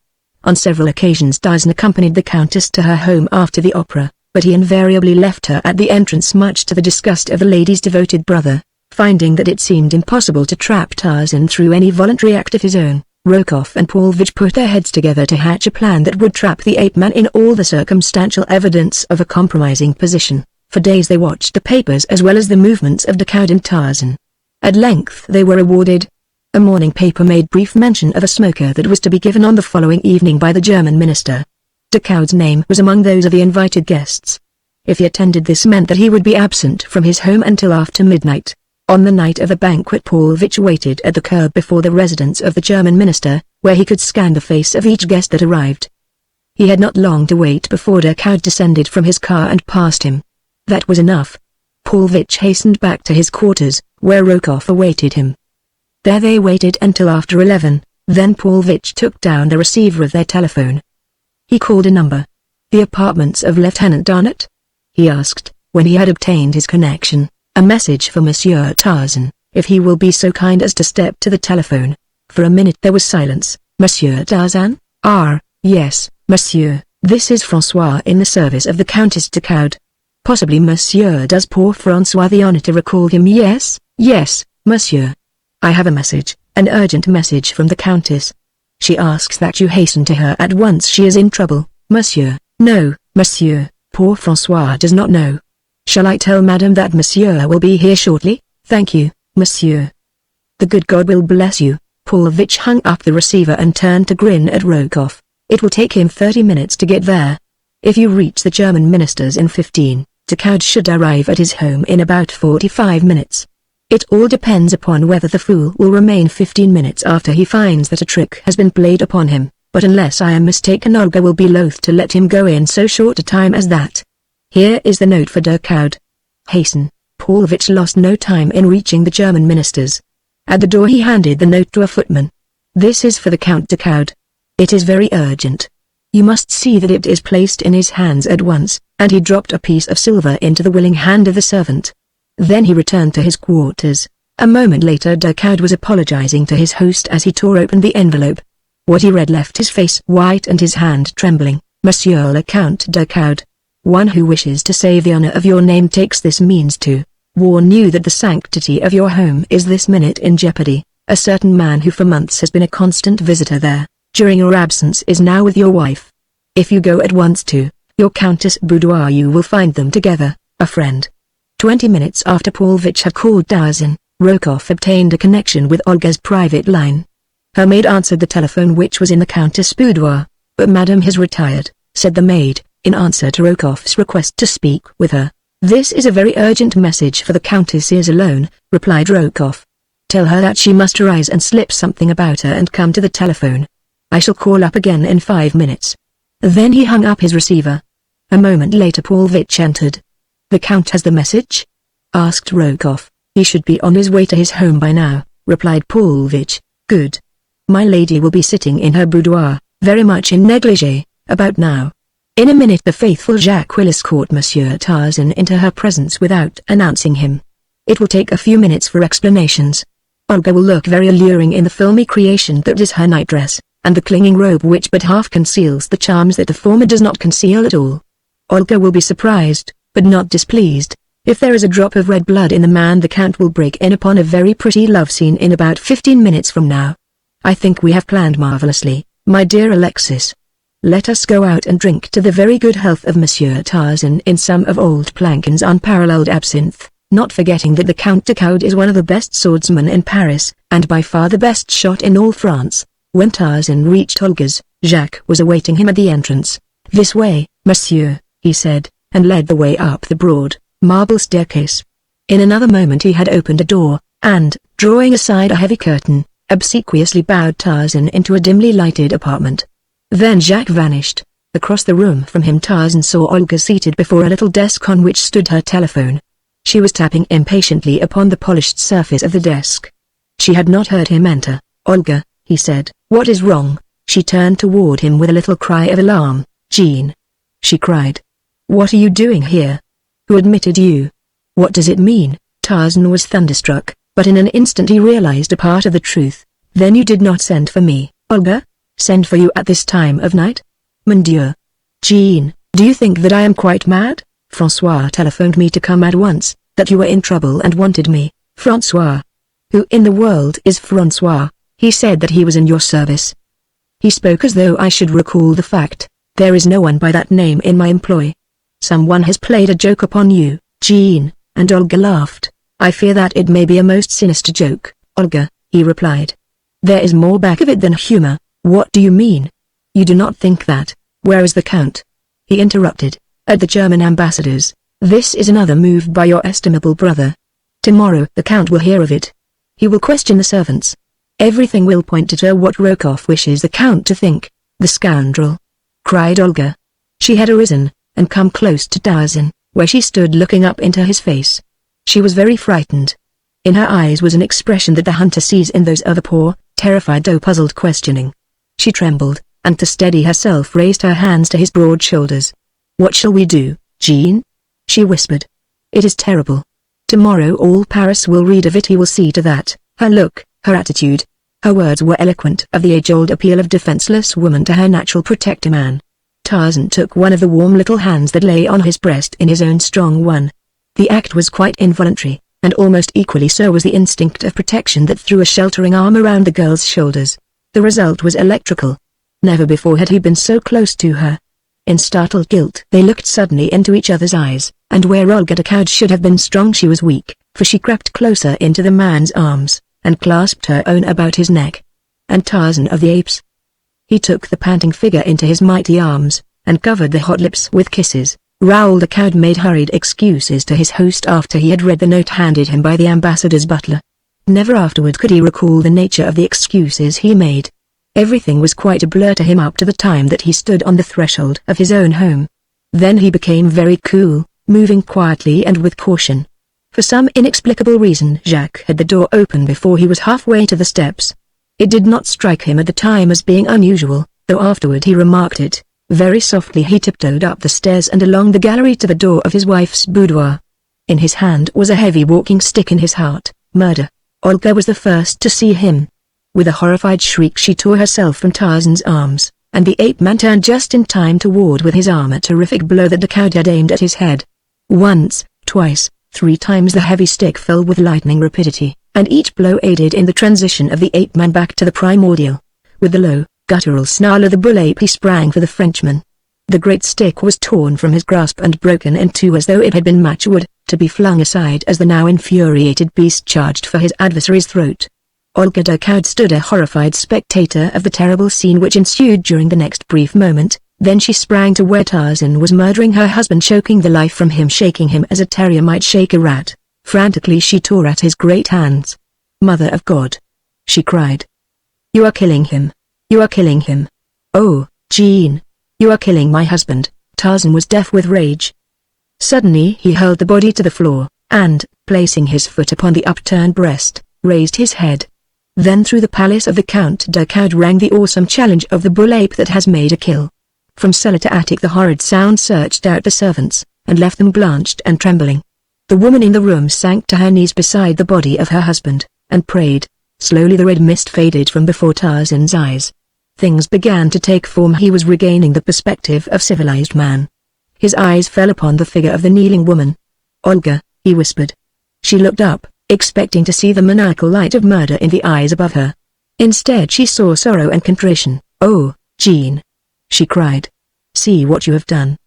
On several occasions Tarzan accompanied the Countess to her home after the opera, but he invariably left her at the entrance much to the disgust of the lady's devoted brother. Finding that it seemed impossible to trap Tarzan through any voluntary act of his own, Rokoff and Paulvitch put their heads together to hatch a plan that would trap the ape-man in all the circumstantial evidence of a compromising position. For days they watched the papers as well as the movements of Dakoud and Tarzan. At length they were rewarded. A morning paper made brief mention of a smoker that was to be given on the following evening by the German minister. Dakoud's name was among those of the invited guests. If he attended, this meant that he would be absent from his home until after midnight. On the night of the banquet, Paulvitch waited at the curb before the residence of the German minister, where he could scan the face of each guest that arrived. He had not long to wait before Dakoud descended from his car and passed him. That was enough. Paulvitch hastened back to his quarters, where Rokoff awaited him. There they waited until after 11, then Paulvitch took down the receiver of their telephone. He called a number. "The apartments of Lieutenant Darnot?" he asked, when he had obtained his connection. "A message for Monsieur Tarzan, if he will be so kind as to step to the telephone." For a minute there was silence. "Monsieur Tarzan? Yes, monsieur, this is François in the service of the Countess Dakoud." "Possibly monsieur does poor François the honor to recall him." Yes, monsieur. "I have a message, an urgent message from the Countess. She asks that you hasten to her at once. She is in trouble." "Monsieur." "No, monsieur, poor François does not know." "Shall I tell madame that monsieur will be here shortly?" "Thank you, monsieur." "The good God will bless you." Paulvitch hung up the receiver and turned to grin at Rokoff. "It will take him 30 minutes to get there. If you reach the German minister's in 15, Dakoud should arrive at his home in about 45 minutes. It all depends upon whether the fool will remain 15 minutes after he finds that a trick has been played upon him, but unless I am mistaken Olga will be loath to let him go in so short a time as that. Here is the note for Dakoud. Hasten." Paulvitch lost no time in reaching the German minister's. At the door he handed the note to a footman. "This is for the Count Dakoud. It is very urgent. You must see that it is placed in his hands at once," and he dropped a piece of silver into the willing hand of the servant. Then he returned to his quarters. A moment later Dakoud was apologizing to his host as he tore open the envelope. What he read left his face white and his hand trembling. "Monsieur le Count Dakoud. One who wishes to save the honor of your name takes this means to warn you that the sanctity of your home is this minute in jeopardy. A certain man who for months has been a constant visitor there, during your absence is now with your wife. If you go at once to your Countess' boudoir you will find them together, a friend." 20 minutes after Paulvitch had called Tarzan, Rokoff obtained a connection with Olga's private line. Her maid answered the telephone which was in the Countess' boudoir. "But madame has retired," said the maid, in answer to Rokoff's request to speak with her. "This is a very urgent message for the Countess is alone," replied Rokoff. "Tell her that she must arise and slip something about her and come to the telephone. I shall call up again in 5 minutes." Then he hung up his receiver. A moment later Paulvitch entered. "The Count has the message?" asked Rokoff. "He should be on his way to his home by now," replied Paulvitch. "Good. My lady will be sitting in her boudoir, very much in negligee, about now." In a minute the faithful Jacques will escort Monsieur Tarzan into her presence without announcing him. It will take a few minutes for explanations. Olga will look very alluring in the filmy creation that is her nightdress, and the clinging robe which but half conceals the charms that the former does not conceal at all. Olga will be surprised, but not displeased. If there is a drop of red blood in the man the Count will break in upon a very pretty love scene in about 15 minutes from now. I think we have planned marvelously, my dear Alexis. Let us go out and drink to the very good health of Monsieur Tarzan in some of old Plankin's unparalleled absinthe, not forgetting that the Count Dakoud is one of the best swordsmen in Paris, and by far the best shot in all France. When Tarzan reached Olga's, Jacques was awaiting him at the entrance. "This way, monsieur," he said, and led the way up the broad, marble staircase. In another moment he had opened a door, and, drawing aside a heavy curtain, obsequiously bowed Tarzan into a dimly lighted apartment. Then Jacques vanished. Across the room from him Tarzan saw Olga seated before a little desk on which stood her telephone. She was tapping impatiently upon the polished surface of the desk. She had not heard him enter. "Olga," he said, "what is wrong?" She turned toward him with a little cry of alarm. "Jean!" she cried. "What are you doing here? Who admitted you? What does it mean?" Tarzan was thunderstruck, but in an instant he realized a part of the truth. "Then you did not send for me, Olga? Send for you at this time of night? Mon Dieu! Jean, do you think that I am quite mad? François telephoned me to come at once, that you were in trouble and wanted me." "François? Who in the world is François?" "He said that he was in your service." He spoke as though I should recall the fact. "There is no one by that name in my employ. Someone has played a joke upon you, Jean," and Olga laughed. "I fear that it may be a most sinister joke, Olga," he replied. "There is more back of it than humor." "What do you mean? You do not think that—" "Where is the Count?" he interrupted. "At the German ambassador's. This is another move by your estimable brother. Tomorrow the Count will hear of it. He will question the servants. Everything will point to what Rokoff wishes the Count to think." "The scoundrel!" cried Olga. She had arisen, and come close to Tarzan, where she stood looking up into his face. She was very frightened. In her eyes was an expression that the hunter sees in those of a poor, terrified though puzzled questioning. She trembled, and to steady herself raised her hands to his broad shoulders. "What shall we do, Jean?" she whispered. "It is terrible. Tomorrow all Paris will read of it. He will see to that." Her look, her attitude, her words were eloquent of the age-old appeal of defenseless woman to her natural protector man. Tarzan took one of the warm little hands that lay on his breast in his own strong one. The act was quite involuntary, and almost equally so was the instinct of protection that threw a sheltering arm around the girl's shoulders. The result was electrical. Never before had he been so close to her. In startled guilt they looked suddenly into each other's eyes, and where Olga de Coude should have been strong she was weak, for she crept closer into the man's arms, and clasped her own about his neck. And Tarzan of the Apes? He took the panting figure into his mighty arms, and covered the hot lips with kisses. Raoul de Coude made hurried excuses to his host after he had read the note handed him by the ambassador's butler. Never afterward could he recall the nature of the excuses he made. Everything was quite a blur to him up to the time that he stood on the threshold of his own home. Then he became very cool, moving quietly and with caution. For some inexplicable reason Jacques had the door open before he was halfway to the steps. It did not strike him at the time as being unusual, though afterward he remarked it. Very softly he tiptoed up the stairs and along the gallery to the door of his wife's boudoir. In his hand was a heavy walking stick, in his heart, murder. Olga was the first to see him. With a horrified shriek she tore herself from Tarzan's arms, and the ape-man turned just in time to ward with his arm a terrific blow that de Coude had aimed at his head. Once, twice, 3 times the heavy stick fell with lightning rapidity, and each blow aided in the transition of the ape-man back to the primordial. With the low, guttural snarl of the bull ape he sprang for the Frenchman. The great stick was torn from his grasp and broken in two as though it had been matchwood, to be flung aside as the now infuriated beast charged for his adversary's throat. Olga de Coude stood a horrified spectator of the terrible scene which ensued during the next brief moment. Then she sprang to where Tarzan was murdering her husband, choking the life from him, shaking him as a terrier might shake a rat. Frantically she tore at his great hands. "Mother of God!" she cried. "You are killing him! You are killing him! Oh, Jean! You are killing my husband!" Tarzan was deaf with rage. Suddenly he hurled the body to the floor, and, placing his foot upon the upturned breast, raised his head. Then through the palace of the Count de Coude rang the awesome challenge of the bull ape that has made a kill. From cellar to attic the horrid sound searched out the servants, and left them blanched and trembling. The woman in the room sank to her knees beside the body of her husband, and prayed. Slowly the red mist faded from before Tarzan's eyes. Things began to take form. He was regaining the perspective of civilized man. His eyes fell upon the figure of the kneeling woman. "Olga," he whispered. She looked up, expecting to see the maniacal light of murder in the eyes above her. Instead she saw sorrow and contrition. "Oh, Jean!" she cried. "See what you have done.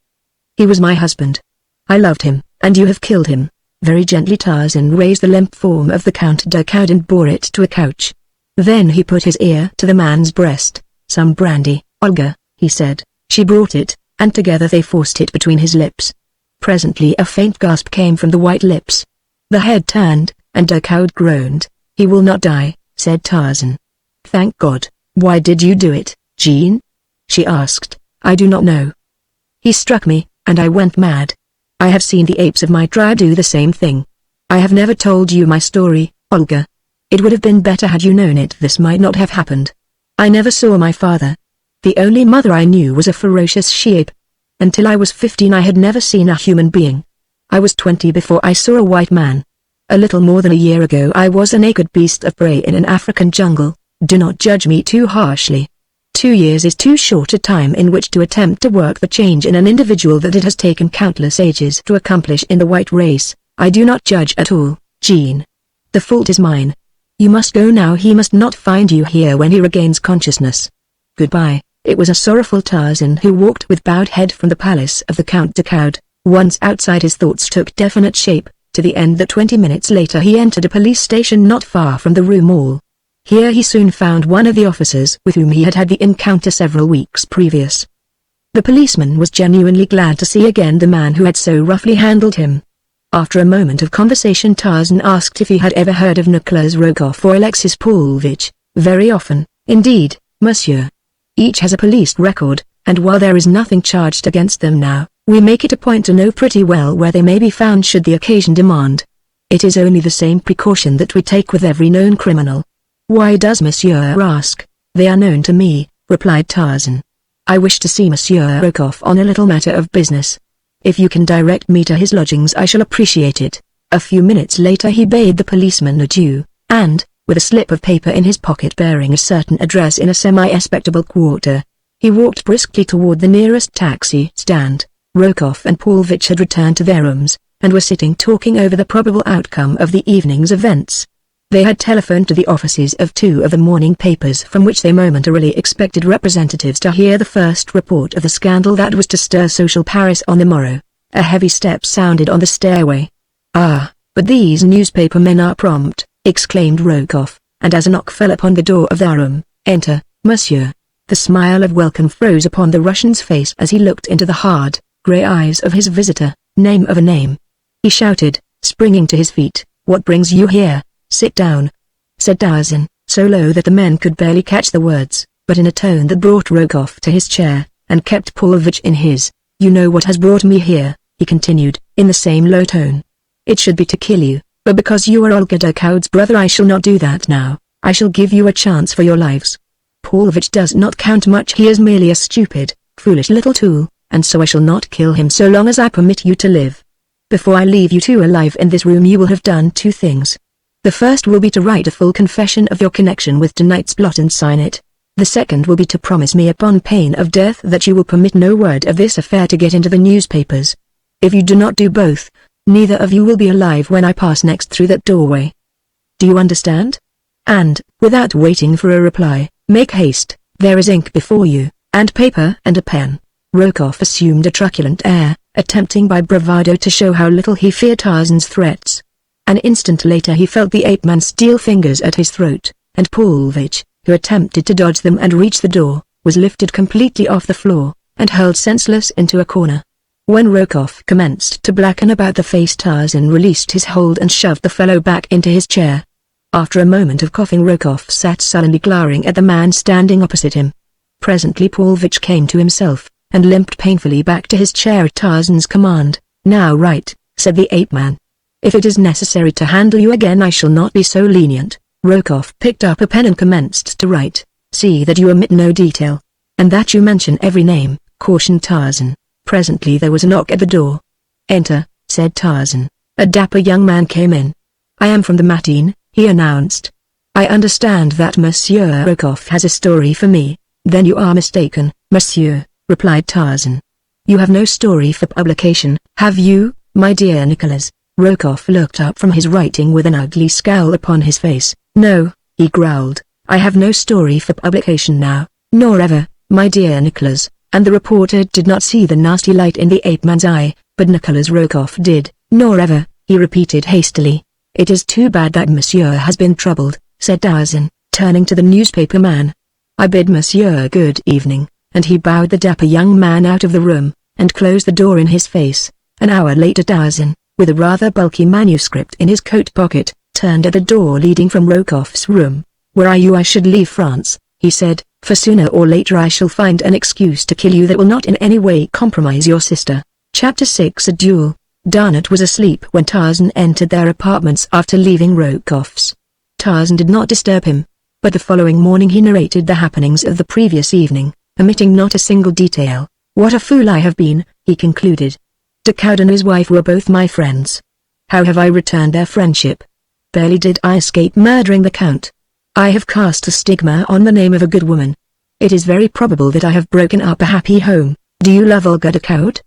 He was my husband. I loved him, and you have killed him." Very gently Tarzan raised the limp form of the Count de Coude and bore it to a couch. Then he put his ear to the man's breast. "Some brandy, Olga," he said. She brought it, and together they forced it between his lips. Presently a faint gasp came from the white lips. The head turned, and de Coude groaned. "He will not die," said Tarzan. "Thank God." "Why did you do it, Jean?" she asked. "I do not know. He struck me, and I went mad. I have seen the apes of my tribe do the same thing. I have never told you my story, Olga. It would have been better had you known it. This might not have happened. I never saw my father. The only mother I knew was a ferocious she-ape. Until I was 15 I had never seen a human being. I was 20 before I saw a white man. A little more than a year ago I was a naked beast of prey in an African jungle. Do not judge me too harshly. 2 years is too short a time in which to attempt to work the change in an individual that it has taken countless ages to accomplish in the white race. I do not judge at all, Jean. The fault is mine. You must go now. He must not find you here when he regains consciousness. Goodbye. It was a sorrowful Tarzan who walked with bowed head from the palace of the Count de Coude. Once outside his thoughts took definite shape, to the end that 20 minutes later he entered a police station not far from the Rue Maule. Here he soon found one of the officers with whom he had had the encounter several weeks previous. The policeman was genuinely glad to see again the man who had so roughly handled him. After a moment of conversation Tarzan asked if he had ever heard of Nicholas Rokoff or Alexis Paulvitch. Very often, indeed, monsieur. Each has a police record, and while there is nothing charged against them now, we make it a point to know pretty well where they may be found should the occasion demand. It is only the same precaution that we take with every known criminal. Why does monsieur ask? They are known to me, replied Tarzan. I wish to see Monsieur Rokoff on a little matter of business. If you can direct me to his lodgings I shall appreciate it. A few minutes later he bade the policeman adieu, and, with a slip of paper in his pocket bearing a certain address in a semi-respectable quarter, he walked briskly toward the nearest taxi stand. Rokoff and Paulvitch had returned to their rooms, and were sitting talking over the probable outcome of the evening's events. They had telephoned to the offices of 2 of the morning papers from which they momentarily expected representatives to hear the first report of the scandal that was to stir social Paris on the morrow. A heavy step sounded on the stairway. "Ah, but these newspaper men are prompt," exclaimed Rokoff, and as a knock fell upon the door of their room, "Enter, monsieur." The smile of welcome froze upon the Russian's face as he looked into the hard, grey eyes of his visitor. "Name of a name!" he shouted, springing to his feet. "What brings you here? Sit down," said Tarzan, so low that the men could barely catch the words, but in a tone that brought Rokoff to his chair, and kept Paulvitch in his. "You know what has brought me here," he continued, in the same low tone. "It should be to kill you. But because you are Olga de Coude's brother I shall not do that now. I shall give you a chance for your lives. Paulvitch does not count much. He is merely a stupid, foolish little tool, and so I shall not kill him so long as I permit you to live. Before I leave you two alive in this room you will have done 2 things. The first will be to write a full confession of your connection with tonight's plot and sign it. The second will be to promise me upon pain of death that you will permit no word of this affair to get into the newspapers. If you do not do both, neither of you will be alive when I pass next through that doorway. Do you understand? And, without waiting for a reply, make haste, there is ink before you, and paper and a pen." Rokoff assumed a truculent air, attempting by bravado to show how little he feared Tarzan's threats. An instant later he felt the ape-man's steel fingers at his throat, and Paulvitch, who attempted to dodge them and reach the door, was lifted completely off the floor, and hurled senseless into a corner. When Rokoff commenced to blacken about the face Tarzan released his hold and shoved the fellow back into his chair. After a moment of coughing Rokoff sat sullenly glowering at the man standing opposite him. Presently Paulvitch came to himself, and limped painfully back to his chair at Tarzan's command. "Now write," said the ape-man. "If it is necessary to handle you again I shall not be so lenient." Rokoff picked up a pen and commenced to write. "See that you omit no detail, and that you mention every name," cautioned Tarzan. Presently there was a knock at the door. "Enter," said Tarzan. A dapper young man came in. "I am from the Matin," he announced. "I understand that Monsieur Rokoff has a story for me." "Then you are mistaken, monsieur," replied Tarzan. "You have no story for publication, have you, my dear Nicholas?" Rokoff looked up from his writing with an ugly scowl upon his face. "No," he growled, "I have no story for publication now, nor ever, my dear Nicholas." And the reporter did not see the nasty light in the ape-man's eye, but Nicholas Rokoff did. "Nor ever," he repeated hastily. "It is too bad that monsieur has been troubled," said Tarzan, turning to the newspaper man. "I bid monsieur good evening," and he bowed the dapper young man out of the room, and closed the door in his face. An hour later Tarzan, with a rather bulky manuscript in his coat pocket, turned at the door leading from Rokoff's room. "Were I you I should leave France," he said, "for sooner or later I shall find an excuse to kill you that will not in any way compromise your sister." Chapter 6 A Duel. Darnot was asleep when Tarzan entered their apartments after leaving Rokoff's. Tarzan did not disturb him, but the following morning he narrated the happenings of the previous evening, omitting not a single detail. What a fool I have been, he concluded. Decoud and his wife were both my friends. How have I returned their friendship? Barely did I escape murdering the Count. I have cast a stigma on the name of a good woman. It is very probable that I have broken up a happy home. Do you love Olga Decoud?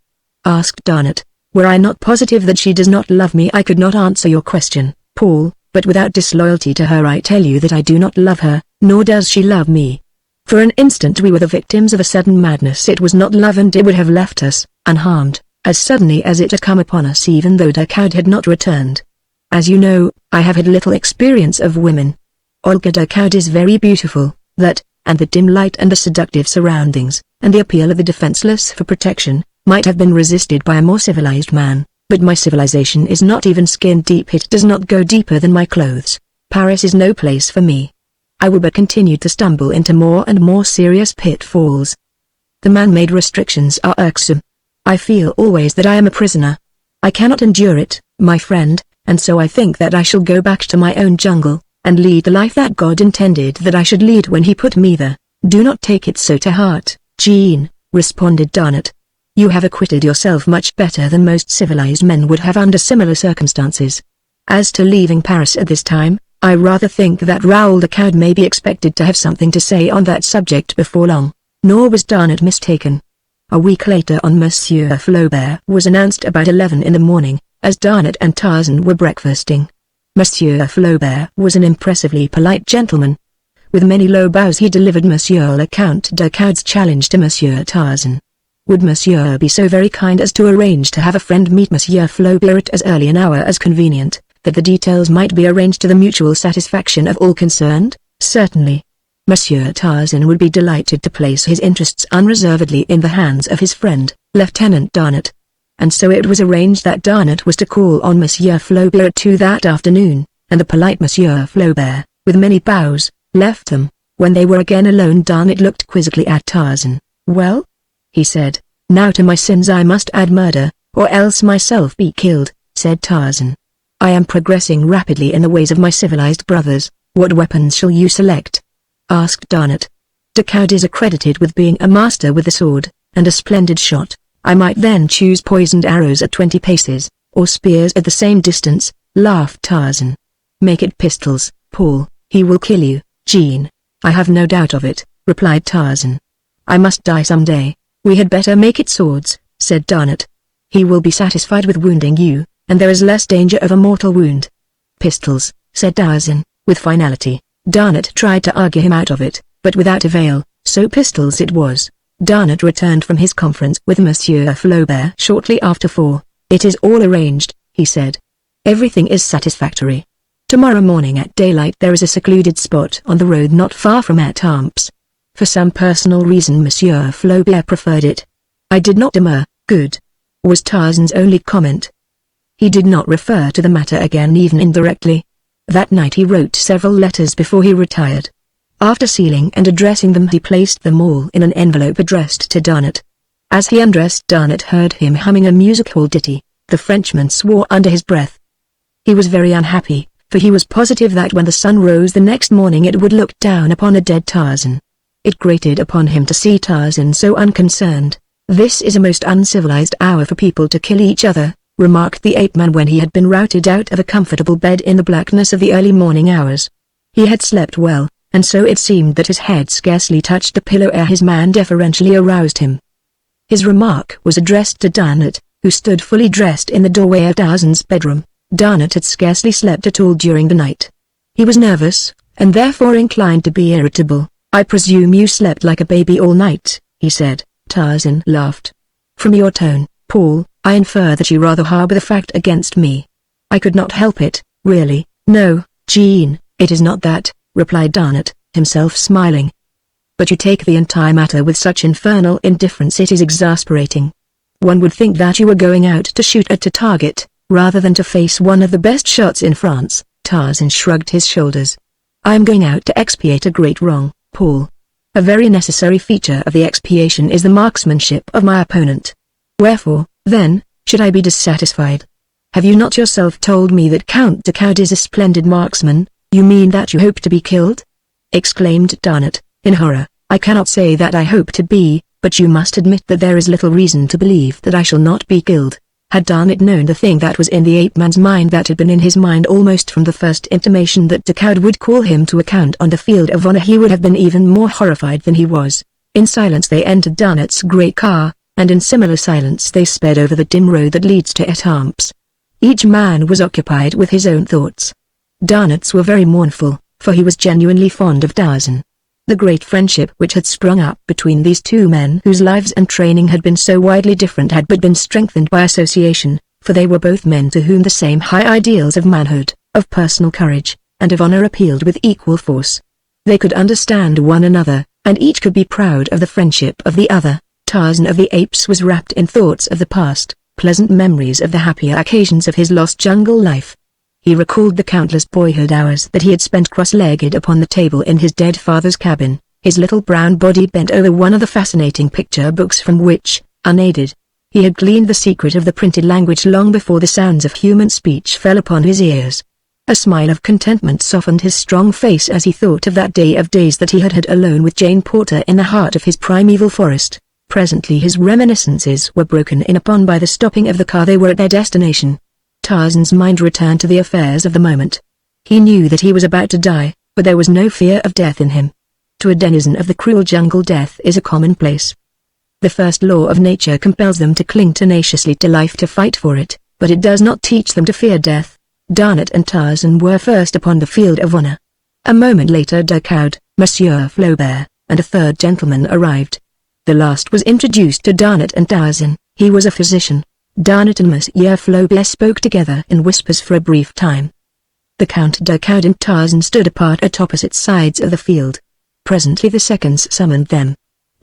Asked Darnot. Were I not positive that she does not love me, I could not answer your question, Paul, but without disloyalty to her I tell you that I do not love her, nor does she love me. For an instant we were the victims of a sudden madness. It was not love, and it would have left us unharmed as suddenly as it had come upon us, even though Decoud had not returned. As you know, I have had little experience of women. Olga Decoud is very beautiful, and the dim light and the seductive surroundings, and the appeal of the defenseless for protection, might have been resisted by a more civilized man, but my civilization is not even skin deep. It does not go deeper than my clothes. Paris is no place for me. I will but continue to stumble into more and more serious pitfalls. The man-made restrictions are irksome. I feel always that I am a prisoner. I cannot endure it, my friend, and so I think that I shall go back to my own jungle, and lead the life that God intended that I should lead when he put me there. Do not take it so to heart, Jean, responded Darnot. You have acquitted yourself much better than most civilized men would have under similar circumstances. As to leaving Paris at this time, I rather think that Raoul Decoud may be expected to have something to say on that subject before long. Nor was Darnot mistaken. A week later Monsieur Flaubert was announced about 11 in the morning, as Darnot and Tarzan were breakfasting. Monsieur Flaubert was an impressively polite gentleman. With many low bows he delivered Monsieur le Count Decoud's challenge to Monsieur Tarzan. Would Monsieur be so very kind as to arrange to have a friend meet Monsieur Flaubert at as early an hour as convenient, that the details might be arranged to the mutual satisfaction of all concerned? Certainly. Monsieur Tarzan would be delighted to place his interests unreservedly in the hands of his friend, Lieutenant Darnot. And so it was arranged that Darnot was to call on Monsieur Flaubert at 2 that afternoon, and the polite Monsieur Flaubert, with many bows, left them. When they were again alone Darnot looked quizzically at Tarzan. Well? He said. Now to my sins I must add murder, or else myself be killed, said Tarzan. I am progressing rapidly in the ways of my civilized brothers. What weapons shall you select? Asked Darnot. Decoud is accredited with being a master with the sword, and a splendid shot. I might then choose poisoned arrows at 20 paces, or spears at the same distance, laughed Tarzan. Make it pistols, Paul, he will kill you, Jean. I have no doubt of it, replied Tarzan. I must die some day. We had better make it swords, said Darnot. He will be satisfied with wounding you, and there is less danger of a mortal wound. Pistols, said Tarzan, with finality. Darnot tried to argue him out of it, but without avail, so pistols it was. Darnot returned from his conference with Monsieur Flaubert shortly after 4. It is all arranged, he said. Everything is satisfactory. Tomorrow morning at daylight there is a secluded spot on the road not far from Étampes. For some personal reason Monsieur Flaubert preferred it. I did not demur. Good, was Tarzan's only comment. He did not refer to the matter again even indirectly. That night he wrote several letters before he retired. After sealing and addressing them he placed them all in an envelope addressed to Darnot. As he undressed Darnot heard him humming a music-hall ditty. The Frenchman swore under his breath. He was very unhappy, for he was positive that when the sun rose the next morning it would look down upon a dead Tarzan. It grated upon him to see Tarzan so unconcerned. This is a most uncivilized hour for people to kill each other, remarked the ape-man when he had been routed out of a comfortable bed in the blackness of the early morning hours. He had slept well, and so it seemed that his head scarcely touched the pillow ere his man deferentially aroused him. His remark was addressed to Darnot, who stood fully dressed in the doorway of Tarzan's bedroom. Darnot had scarcely slept at all during the night. He was nervous, and therefore inclined to be irritable. I presume you slept like a baby all night, he said. Tarzan laughed. From your tone, Paul, I infer that you rather harbor the fact against me. I could not help it, really. No, Jean, it is not that, replied Darnot, himself smiling. But you take the entire matter with such infernal indifference it is exasperating. One would think that you were going out to shoot at a target, rather than to face one of the best shots in France. Tarzan shrugged his shoulders. I am going out to expiate a great wrong, Paul. A very necessary feature of the expiation is the marksmanship of my opponent. Wherefore, then, should I be dissatisfied? Have you not yourself told me that Count Decoud is a splendid marksman? You mean that you hope to be killed? Exclaimed Darnot, in horror. I cannot say that I hope to be, but you must admit that there is little reason to believe that I shall not be killed." Had Garnet known the thing that was in the ape-man's mind that had been in his mind almost from the first intimation that Decoud would call him to account on the field of honor, he would have been even more horrified than he was. In silence they entered Garnet's great car, and in similar silence they sped over the dim road that leads to Étampes. Each man was occupied with his own thoughts. Garnet's were very mournful, for he was genuinely fond of Tarzan. The great friendship which had sprung up between these two men whose lives and training had been so widely different had but been strengthened by association, for they were both men to whom the same high ideals of manhood, of personal courage, and of honor appealed with equal force. They could understand one another, and each could be proud of the friendship of the other. Tarzan of the Apes was wrapped in thoughts of the past, pleasant memories of the happier occasions of his lost jungle life. He recalled the countless boyhood hours that he had spent cross-legged upon the table in his dead father's cabin, his little brown body bent over one of the fascinating picture books from which, unaided, he had gleaned the secret of the printed language long before the sounds of human speech fell upon his ears. A smile of contentment softened his strong face as he thought of that day of days that he had had alone with Jane Porter in the heart of his primeval forest. Presently his reminiscences were broken in upon by the stopping of the car. They were at their destination. Tarzan's mind returned to the affairs of the moment. He knew that he was about to die, but there was no fear of death in him. To a denizen of the cruel jungle, death is a commonplace. The first law of nature compels them to cling tenaciously to life, to fight for it, but it does not teach them to fear death. Garnet and Tarzan were first upon the field of honor. A moment later Decoud, Monsieur Flaubert, and a third gentleman arrived. The last was introduced to Garnet and Tarzan. He was a physician. Garnet and Monsieur Flaubert spoke together in whispers for a brief time. The Count Decoud and Tarzan stood apart at opposite sides of the field. Presently the seconds summoned them.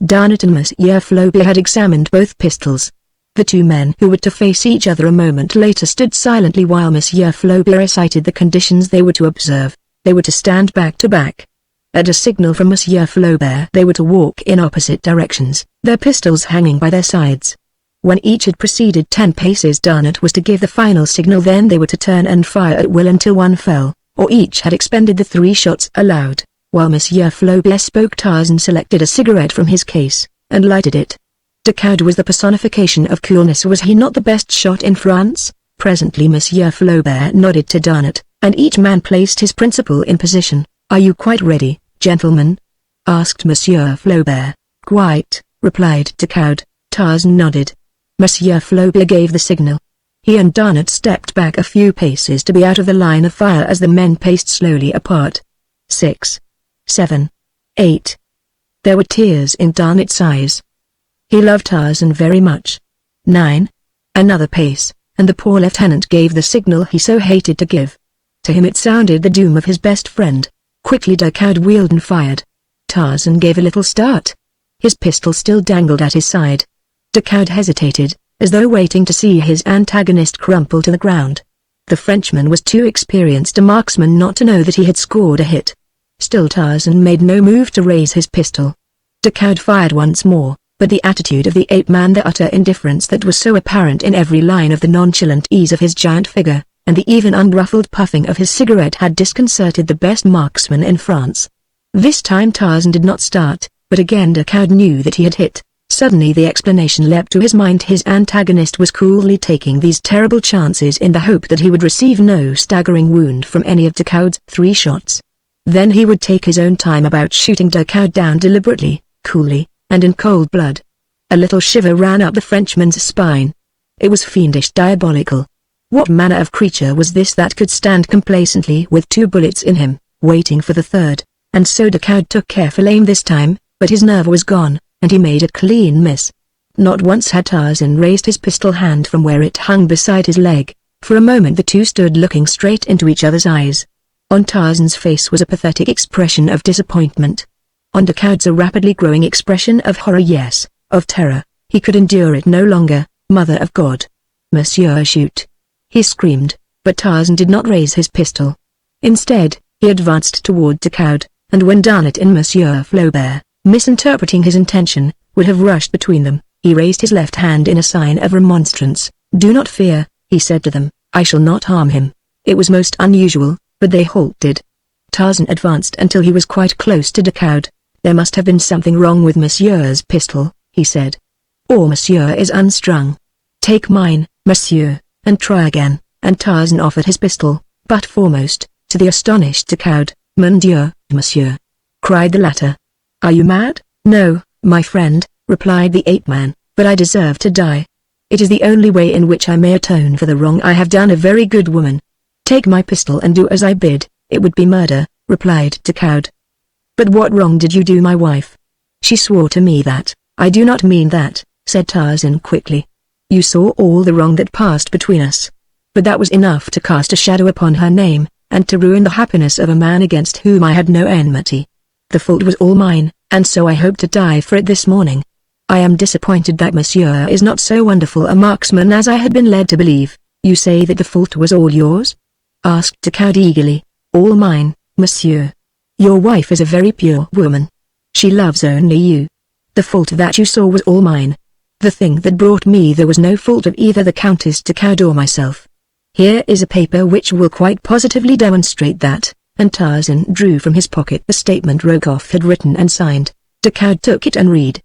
Garnet and Monsieur Flaubert had examined both pistols. The two men who were to face each other a moment later stood silently while Monsieur Flaubert recited the conditions they were to observe. They were to stand back to back. At a signal from Monsieur Flaubert they were to walk in opposite directions, their pistols hanging by their sides. When each had proceeded 10 paces Garnet was to give the final signal, then they were to turn and fire at will until one fell, or each had expended the 3 shots allowed. While Monsieur Flaubert spoke, Tarzan selected a cigarette from his case, and lighted it. Decoud was the personification of coolness. Was he not the best shot in France? Presently Monsieur Flaubert nodded to Garnet, and each man placed his principal in position. "Are you quite ready, gentlemen?" asked Monsieur Flaubert. "Quite," replied Decoud. Tarzan nodded. Monsieur Flaubert gave the signal. He and Garnet stepped back a few paces to be out of the line of fire as the men paced slowly apart. 6, 7, 8. There were tears in Garnet's eyes. He loved Tarzan very much. 9. Another pace, and the poor lieutenant gave the signal he so hated to give. To him it sounded the doom of his best friend. Quickly Decoud wheeled and fired. Tarzan gave a little start. His pistol still dangled at his side. Decoud hesitated, as though waiting to see his antagonist crumple to the ground. The Frenchman was too experienced a marksman not to know that he had scored a hit. Still Tarzan made no move to raise his pistol. Decoud fired once more, but the attitude of the ape-man, the utter indifference that was so apparent in every line of the nonchalant ease of his giant figure, and the even unruffled puffing of his cigarette had disconcerted the best marksman in France. This time Tarzan did not start, but again Decoud knew that he had hit. Suddenly the explanation leapt to his mind. His antagonist was coolly taking these terrible chances in the hope that he would receive no staggering wound from any of Decoud's 3 shots. Then he would take his own time about shooting Decoud down deliberately, coolly, and in cold blood. A little shiver ran up the Frenchman's spine. It was fiendish, diabolical. What manner of creature was this that could stand complacently with 2 bullets in him, waiting for the third? And so Decoud took careful aim this time, but his nerve was gone, and he made a clean miss. Not once had Tarzan raised his pistol hand from where it hung beside his leg. For a moment the two stood looking straight into each other's eyes. On Tarzan's face was a pathetic expression of disappointment. On Decoud's a rapidly growing expression of horror, yes, of terror. He could endure it no longer. "Mother of God! Monsieur, shoot!" he screamed, but Tarzan did not raise his pistol. Instead, he advanced toward Decoud, and when Garnet and Monsieur Flaubert, misinterpreting his intention, would have rushed between them, he raised his left hand in a sign of remonstrance. "Do not fear," he said to them, "I shall not harm him." It was most unusual, but they halted. Tarzan advanced until he was quite close to Decoud. "There must have been something wrong with Monsieur's pistol," he said. "Or Monsieur is unstrung. Take mine, Monsieur, and try again," and Tarzan offered his pistol, butt foremost, to the astonished Decoud. "Mon Dieu, Monsieur!" cried the latter. "Are you mad?" "No, my friend," replied the ape-man, "but I deserve to die. It is the only way in which I may atone for the wrong I have done a very good woman." "Take my pistol and do as I bid, it would be murder," replied Decoud. "But what wrong did you do my wife?" "She swore to me that." "I do not mean that," said Tarzan quickly. "You saw all the wrong that passed between us. But that was enough to cast a shadow upon her name, and to ruin the happiness of a man against whom I had no enmity. The fault was all mine, and so I hope to die for it this morning. I am disappointed that Monsieur is not so wonderful a marksman as I had been led to believe." "You say that the fault was all yours?" asked Decoud eagerly. "All mine, Monsieur. Your wife is a very pure woman. She loves only you. The fault that you saw was all mine. The thing that brought me there was no fault of either the Countess Decoud or myself. Here is a paper which will quite positively demonstrate that," and Tarzan drew from his pocket the statement Rokoff had written and signed. Decoud took it and read.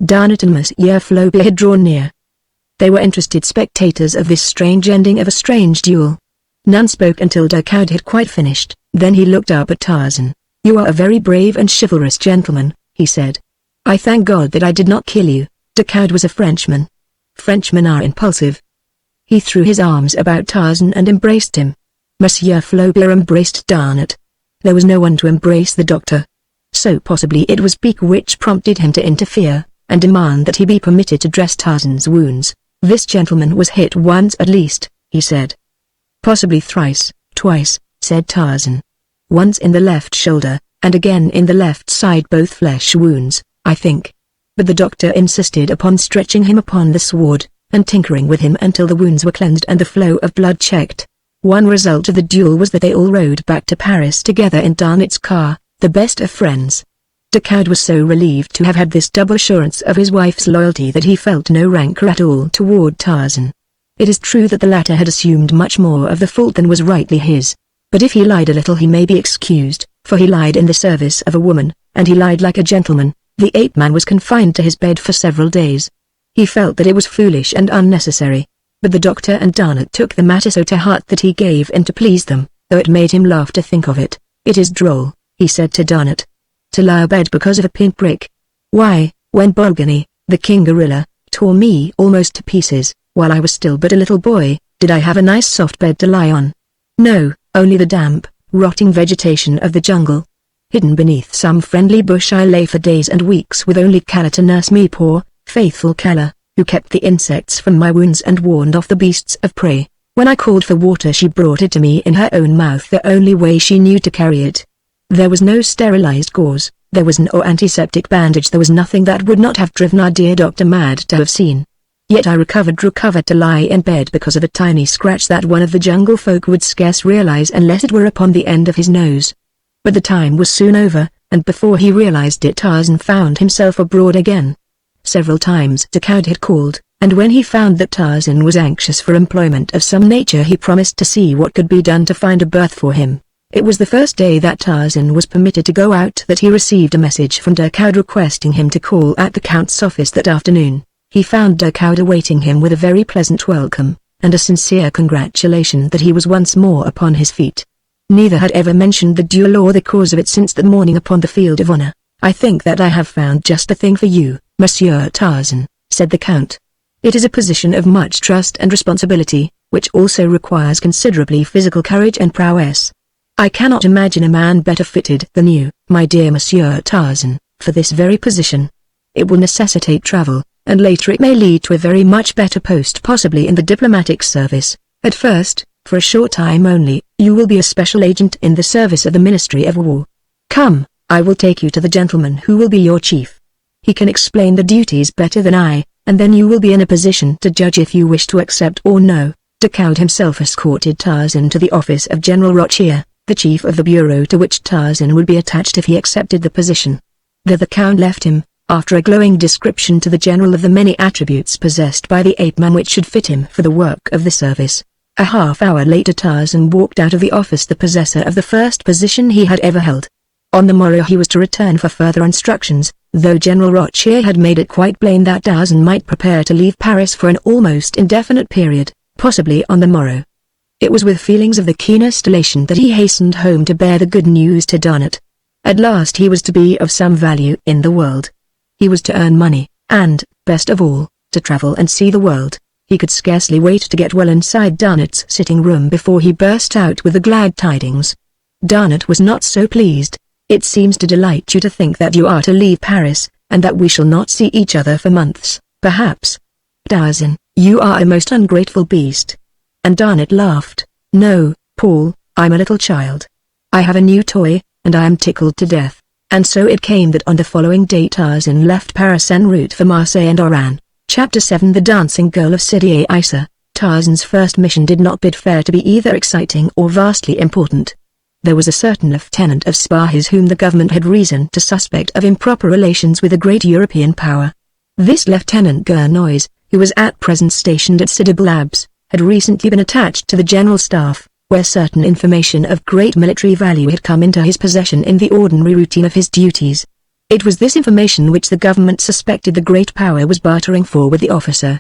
Darnot and Monsieur Flaubert had drawn near. They were interested spectators of this strange ending of a strange duel. None spoke until Decoud had quite finished. Then he looked up at Tarzan. "You are a very brave and chivalrous gentleman," he said. "I thank God that I did not kill you." Decoud was a Frenchman. Frenchmen are impulsive. He threw his arms about Tarzan and embraced him. Monsieur Flaubert embraced Darnot. There was no one to embrace the doctor. So possibly it was pique which prompted him to interfere, and demand that he be permitted to dress Tarzan's wounds. "This gentleman was hit once at least," he said. "Possibly thrice, twice," said Tarzan. "Once in the left shoulder, and again in the left side, both flesh wounds, I think." But the doctor insisted upon stretching him upon the sward, and tinkering with him until the wounds were cleansed and the flow of blood checked. One result of the duel was that they all rode back to Paris together in Darnot's car, the best of friends. Decoud was so relieved to have had this double assurance of his wife's loyalty that he felt no rancor at all toward Tarzan. It is true that the latter had assumed much more of the fault than was rightly his. But if he lied a little he may be excused, for he lied in the service of a woman, and he lied like a gentleman. The ape-man was confined to his bed for several days. He felt that it was foolish and unnecessary. But the doctor and Darnot took the matter so to heart that he gave in to please them, though it made him laugh to think of it. "It is droll," he said to Darnot, "to lie abed because of a pinprick. Why, when Bolgani, the king gorilla, tore me almost to pieces, while I was still but a little boy, did I have a nice soft bed to lie on? No, only the damp, rotting vegetation of the jungle. Hidden beneath some friendly bush I lay for days and weeks with only Kala to nurse me, poor, faithful Kala, who kept the insects from my wounds and warned off the beasts of prey. When I called for water she brought it to me in her own mouth, the only way she knew to carry it. There was no sterilized gauze, there was no antiseptic bandage, there was nothing that would not have driven our dear doctor mad to have seen. Yet I recovered to lie in bed because of a tiny scratch that one of the jungle folk would scarce realize unless it were upon the end of his nose. But the time was soon over, and before he realized it Tarzan found himself abroad again. Several times Decoud had called, and when he found that Tarzan was anxious for employment of some nature he promised to see what could be done to find a berth for him. It was the first day that Tarzan was permitted to go out that he received a message from Decoud requesting him to call at the Count's office that afternoon. He found Decoud awaiting him with a very pleasant welcome, and a sincere congratulation that he was once more upon his feet. Neither had ever mentioned the duel or the cause of it since that morning upon the field of honor. "I think that I have found just the thing for you, Monsieur Tarzan," said the Count. "It is a position of much trust and responsibility, which also requires considerably physical courage and prowess. I cannot imagine a man better fitted than you, my dear Monsieur Tarzan, for this very position. It will necessitate travel, and later it may lead to a very much better post, possibly in the diplomatic service. At first, for a short time only, you will be a special agent in the service of the Ministry of War. Come, I will take you to the gentleman who will be your chief. He can explain the duties better than I, and then you will be in a position to judge if you wish to accept or no." Decoud himself escorted Tarzan to the office of General Rochier, the chief of the bureau to which Tarzan would be attached if he accepted the position. There the Count left him, after a glowing description to the general of the many attributes possessed by the ape-man which should fit him for the work of the service. A half hour later Tarzan walked out of the office the possessor of the first position he had ever held. On the morrow he was to return for further instructions, though General Rocher had made it quite plain that Tarzan might prepare to leave Paris for an almost indefinite period, possibly on the morrow. It was with feelings of the keenest elation that he hastened home to bear the good news to Donnet. At last he was to be of some value in the world. He was to earn money, and, best of all, to travel and see the world. He could scarcely wait to get well inside Donnet's sitting room before he burst out with the glad tidings. Donnet was not so pleased. "It seems to delight you to think that you are to leave Paris, and that we shall not see each other for months, perhaps. Tarzan, you are a most ungrateful beast." And Donnet laughed. "No, Paul, I'm a little child. I have a new toy, and I am tickled to death." And so it came that on the following day Tarzan left Paris en route for Marseille and Oran. Chapter 7 The Dancing Girl of Sidi Aissa. Tarzan's first mission did not bid fair to be either exciting or vastly important. There was a certain lieutenant of Spahis whom the government had reason to suspect of improper relations with a great European power. This Lieutenant Gurnois, who was at present stationed at Sidi Bel Abs, had recently been attached to the general staff, where certain information of great military value had come into his possession in the ordinary routine of his duties. It was this information which the government suspected the great power was bartering for with the officer.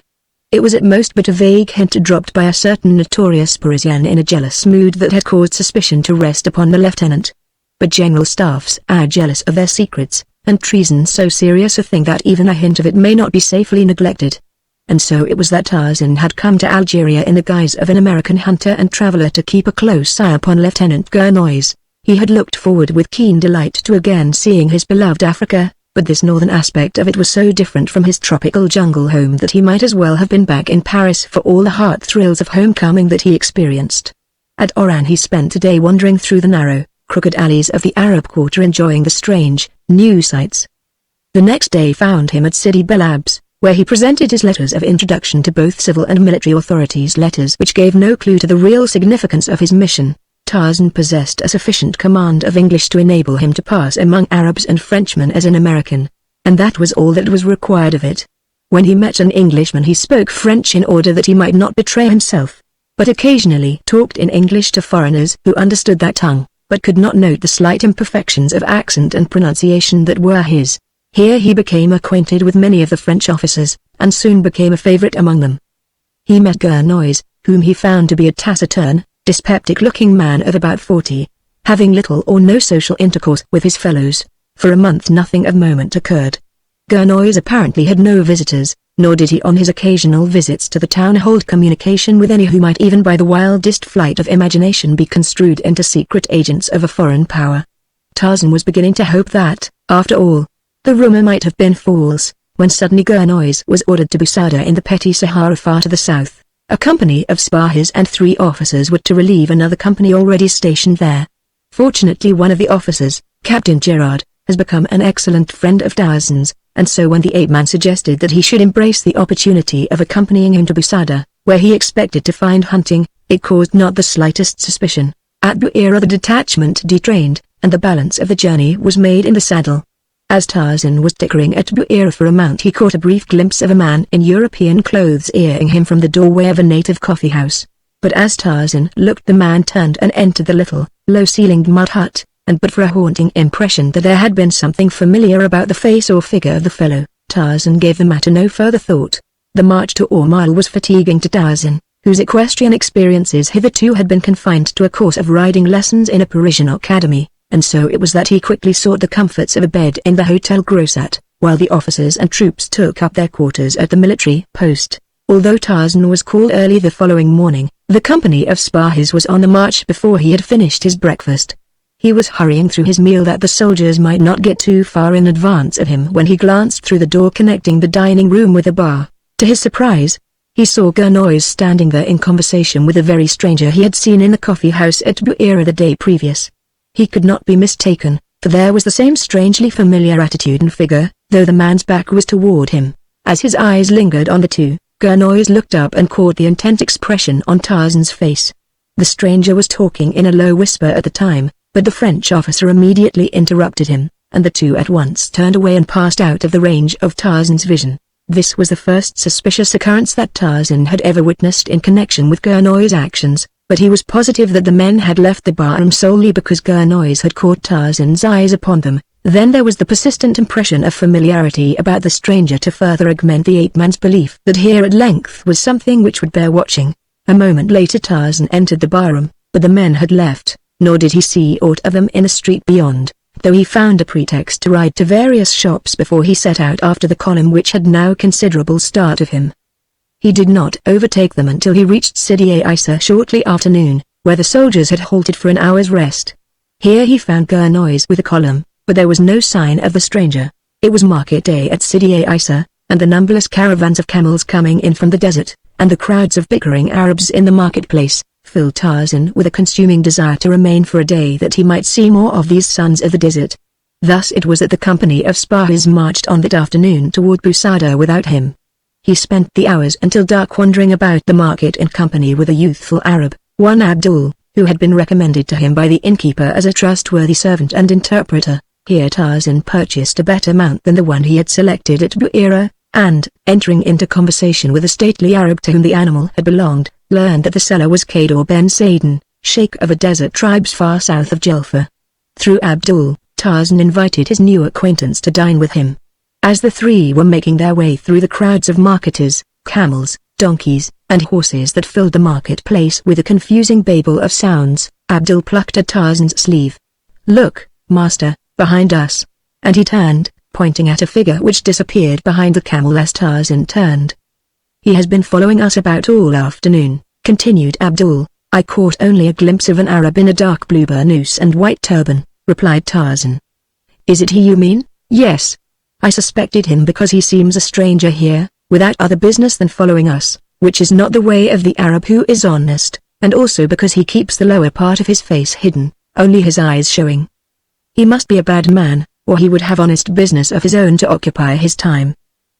It was at most but a vague hint dropped by a certain notorious Parisian in a jealous mood that had caused suspicion to rest upon the lieutenant. But general staffs are jealous of their secrets, and treason so serious a thing that even a hint of it may not be safely neglected. And so it was that Tarzan had come to Algeria in the guise of an American hunter and traveler to keep a close eye upon Lieutenant Gurnois. He had looked forward with keen delight to again seeing his beloved Africa, but this northern aspect of it was so different from his tropical jungle home that he might as well have been back in Paris for all the heart thrills of homecoming that he experienced. At Oran he spent a day wandering through the narrow, crooked alleys of the Arab quarter enjoying the strange, new sights. The next day found him at Sidi Bel Abs, where he presented his letters of introduction to both civil and military authorities, letters which gave no clue to the real significance of his mission. Tarzan possessed a sufficient command of English to enable him to pass among Arabs and Frenchmen as an American, and that was all that was required of it. When he met an Englishman he spoke French in order that he might not betray himself, but occasionally talked in English to foreigners who understood that tongue, but could not note the slight imperfections of accent and pronunciation that were his. Here he became acquainted with many of the French officers, and soon became a favorite among them. He met Gurnois, whom he found to be a taciturn, dyspeptic-looking man of about 40, having little or no social intercourse with his fellows. For a month nothing of moment occurred. Gurnois apparently had no visitors, nor did he on his occasional visits to the town hold communication with any who might even by the wildest flight of imagination be construed into secret agents of a foreign power. Tarzan was beginning to hope that, after all, the rumor might have been false, when suddenly Gurnois was ordered to Busada in the Petite Sahara far to the south. A company of Spahis and 3 officers were to relieve another company already stationed there. Fortunately one of the officers, Captain Gerard, has become an excellent friend of Tarzan's, and so when the ape-man suggested that he should embrace the opportunity of accompanying him to Busada, where he expected to find hunting, it caused not the slightest suspicion. At Buira the detachment detrained, and the balance of the journey was made in the saddle. As Tarzan was dickering at Buira for a mount he caught a brief glimpse of a man in European clothes eyeing him from the doorway of a native coffee-house. But as Tarzan looked the man turned and entered the little, low-ceilinged mud hut, and but for a haunting impression that there had been something familiar about the face or figure of the fellow, Tarzan gave the matter no further thought. The march to Maule was fatiguing to Tarzan, whose equestrian experiences hitherto had been confined to a course of riding lessons in a Parisian academy. And so it was that he quickly sought the comforts of a bed in the Hotel Grosat, while the officers and troops took up their quarters at the military post. Although Tarzan was called early the following morning, the company of Spahis was on the march before he had finished his breakfast. He was hurrying through his meal that the soldiers might not get too far in advance of him when he glanced through the door connecting the dining room with the bar. To his surprise, he saw Gurnois standing there in conversation with a very stranger he had seen in the coffee house at Buira the day previous. He could not be mistaken, for there was the same strangely familiar attitude and figure, though the man's back was toward him. As his eyes lingered on the two, Gurnois looked up and caught the intent expression on Tarzan's face. The stranger was talking in a low whisper at the time, but the French officer immediately interrupted him, and the two at once turned away and passed out of the range of Tarzan's vision. This was the first suspicious occurrence that Tarzan had ever witnessed in connection with Gurnois' actions, but he was positive that the men had left the barroom solely because Gurnoys had caught Tarzan's eyes upon them. Then there was the persistent impression of familiarity about the stranger to further augment the ape-man's belief that here at length was something which would bear watching. A moment later Tarzan entered the barroom, but the men had left, nor did he see aught of them in the street beyond, though he found a pretext to ride to various shops before he set out after the column which had now considerable start of him. He did not overtake them until he reached Sidi Isa shortly after noon, where the soldiers had halted for an hour's rest. Here he found Gurnoys with a column, but there was no sign of the stranger. It was market day at Sidi Isa, and the numberless caravans of camels coming in from the desert, and the crowds of bickering Arabs in the marketplace, filled Tarzan with a consuming desire to remain for a day that he might see more of these sons of the desert. Thus it was that the company of Spahis marched on that afternoon toward Busada without him. He spent the hours until dark wandering about the market in company with a youthful Arab, one Abdul, who had been recommended to him by the innkeeper as a trustworthy servant and interpreter. Here Tarzan purchased a better mount than the one he had selected at Buira, and, entering into conversation with a stately Arab to whom the animal had belonged, learned that the seller was Kador Ben Saden, sheikh of a desert tribes far south of Jelfa. Through Abdul, Tarzan invited his new acquaintance to dine with him. As the three were making their way through the crowds of marketers, camels, donkeys, and horses that filled the marketplace with a confusing babel of sounds, Abdul plucked at Tarzan's sleeve. "Look, master, behind us," and he turned, pointing at a figure which disappeared behind the camel as Tarzan turned. "He has been following us about all afternoon," continued Abdul. "I caught only a glimpse of an Arab in a dark blue burnous and white turban," replied Tarzan. "Is it he you mean?" "Yes. I suspected him because he seems a stranger here, without other business than following us, which is not the way of the Arab who is honest, and also because he keeps the lower part of his face hidden, only his eyes showing. He must be a bad man, or he would have honest business of his own to occupy his time."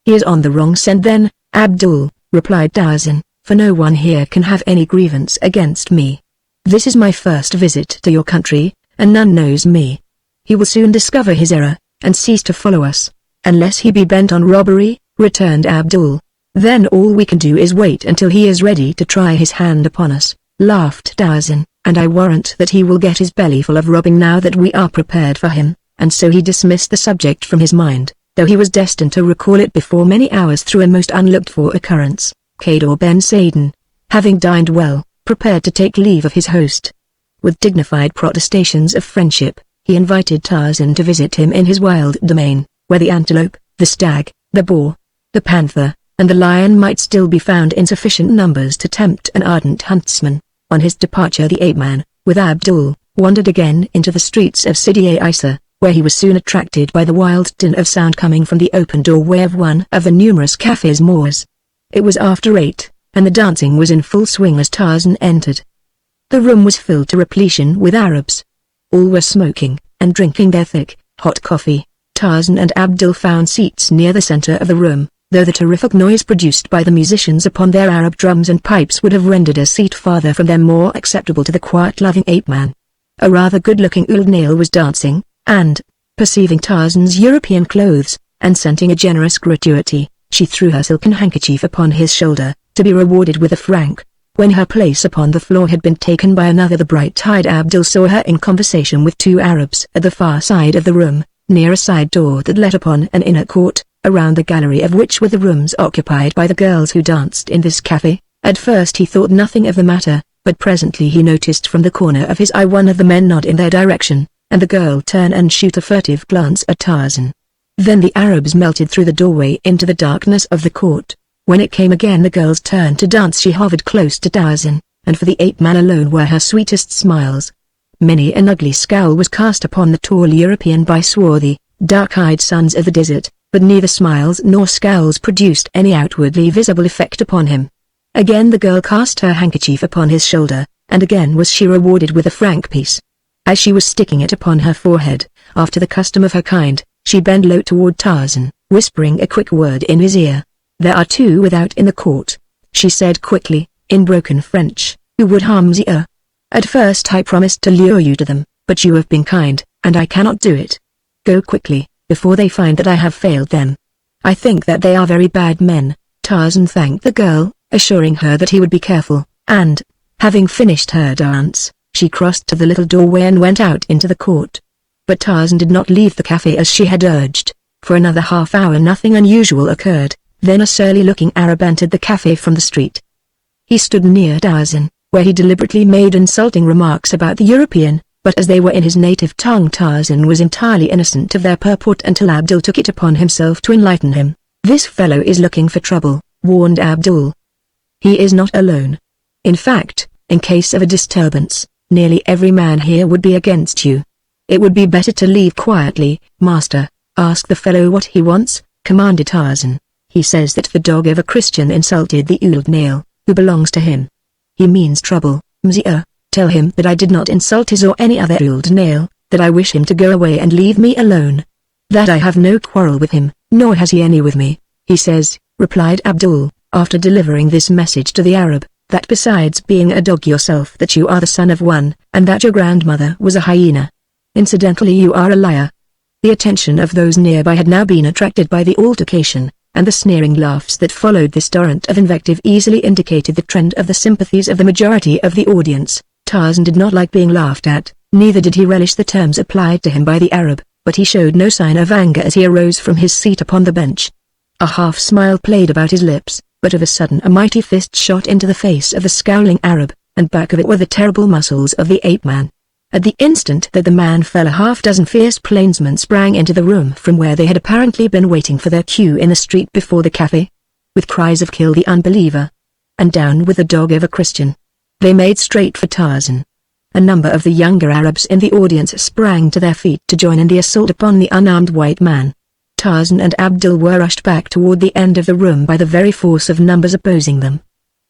"He is on the wrong scent then, Abdul," replied Tarzan, "for no one here can have any grievance against me. This is my first visit to your country, and none knows me. He will soon discover his error, and cease to follow us, unless he be bent on robbery," returned Abdul. "Then all we can do is wait until he is ready to try his hand upon us," laughed Tarzan, "and I warrant that he will get his belly full of robbing now that we are prepared for him," and so he dismissed the subject from his mind, though he was destined to recall it before many hours through a most unlooked-for occurrence. Kador Ben Saden, having dined well, prepared to take leave of his host. With dignified protestations of friendship, he invited Tarzan to visit him in his wild domain, where the antelope, the stag, the boar, the panther, and the lion might still be found in sufficient numbers to tempt an ardent huntsman. On his departure the ape-man, with Abdul, wandered again into the streets of Sidi Isa, where he was soon attracted by the wild din of sound coming from the open doorway of one of the numerous cafes Moors. It was after 8, and the dancing was in full swing as Tarzan entered. The room was filled to repletion with Arabs. All were smoking, and drinking their thick, hot coffee. Tarzan and Abdul found seats near the center of the room, though the terrific noise produced by the musicians upon their Arab drums and pipes would have rendered a seat farther from them more acceptable to the quiet-loving ape-man. A rather good-looking old nail was dancing, and, perceiving Tarzan's European clothes, and scenting a generous gratuity, she threw her silken handkerchief upon his shoulder, to be rewarded with a franc. When her place upon the floor had been taken by another, the bright-eyed Abdul saw her in conversation with two Arabs at the far side of the room, near a side door that led upon an inner court, around the gallery of which were the rooms occupied by the girls who danced in this cafe. At first he thought nothing of the matter, but presently he noticed from the corner of his eye one of the men nod in their direction, and the girl turn and shoot a furtive glance at Tarzan. Then the Arabs melted through the doorway into the darkness of the court. When it came again the girl's turn to dance, she hovered close to Tarzan, and for the ape-man alone were her sweetest smiles. Many an ugly scowl was cast upon the tall European by swarthy, dark-eyed sons of the desert, but neither smiles nor scowls produced any outwardly visible effect upon him. Again the girl cast her handkerchief upon his shoulder, and again was she rewarded with a franc piece. As she was sticking it upon her forehead, after the custom of her kind, she bent low toward Tarzan, whispering a quick word in his ear. "There are two without in the court," she said quickly, in broken French, "who would harm you. At first I promised to lure you to them, but you have been kind, and I cannot do it. Go quickly, before they find that I have failed them. I think that they are very bad men." Tarzan thanked the girl, assuring her that he would be careful, and, Having finished her dance, she crossed to the little doorway and went out into the court. But Tarzan did not leave the cafe as she had urged. For another half hour nothing unusual occurred, then a surly-looking Arab entered the cafe from the street. He stood near Tarzan, where he deliberately made insulting remarks about the European, but as they were in his native tongue Tarzan was entirely innocent of their purport until Abdul took it upon himself to enlighten him. "This fellow is looking for trouble," warned Abdul. "He is not alone. In fact, in case of a disturbance, nearly every man here would be against you. It would be better to leave quietly, master. Ask the fellow what he wants," commanded Tarzan. "He says that the dog of a Christian insulted the old nail, who belongs to him. He means trouble, Mzee. Tell him that I did not insult his or any other old nail, that I wish him to go away and leave me alone. That I have no quarrel with him, nor has he any with me. He says," replied Abdul, after delivering this message to the Arab, "that besides being a dog yourself that you are the son of one, and that your grandmother was a hyena. Incidentally you are a liar." The attention of those nearby had now been attracted by the altercation, and the sneering laughs that followed this torrent of invective easily indicated the trend of the sympathies of the majority of the audience. Tarzan did not like being laughed at, neither did he relish the terms applied to him by the Arab, but he showed no sign of anger as he arose from his seat upon the bench. A half-smile played about his lips, but of a sudden a mighty fist shot into the face of the scowling Arab, and back of it were the terrible muscles of the ape-man. At the instant that the man fell, a half-dozen fierce plainsmen sprang into the room from where they had apparently been waiting for their cue in the street before the cafe. With cries of "Kill the unbeliever!" and "Down with the dog of a Christian!" they made straight for Tarzan. A number of the younger Arabs in the audience sprang to their feet to join in the assault upon the unarmed white man. Tarzan and Abdul were rushed back toward the end of the room by the very force of numbers opposing them.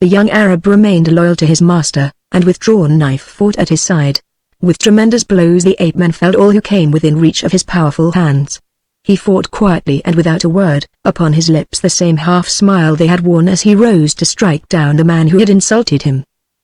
The young Arab remained loyal to his master, and with drawn knife fought at his side. With tremendous blows the ape-man felled all who came within reach of his powerful hands. He fought quietly and without a word, upon his lips the same half-smile they had worn as he rose to strike down the man who had insulted him.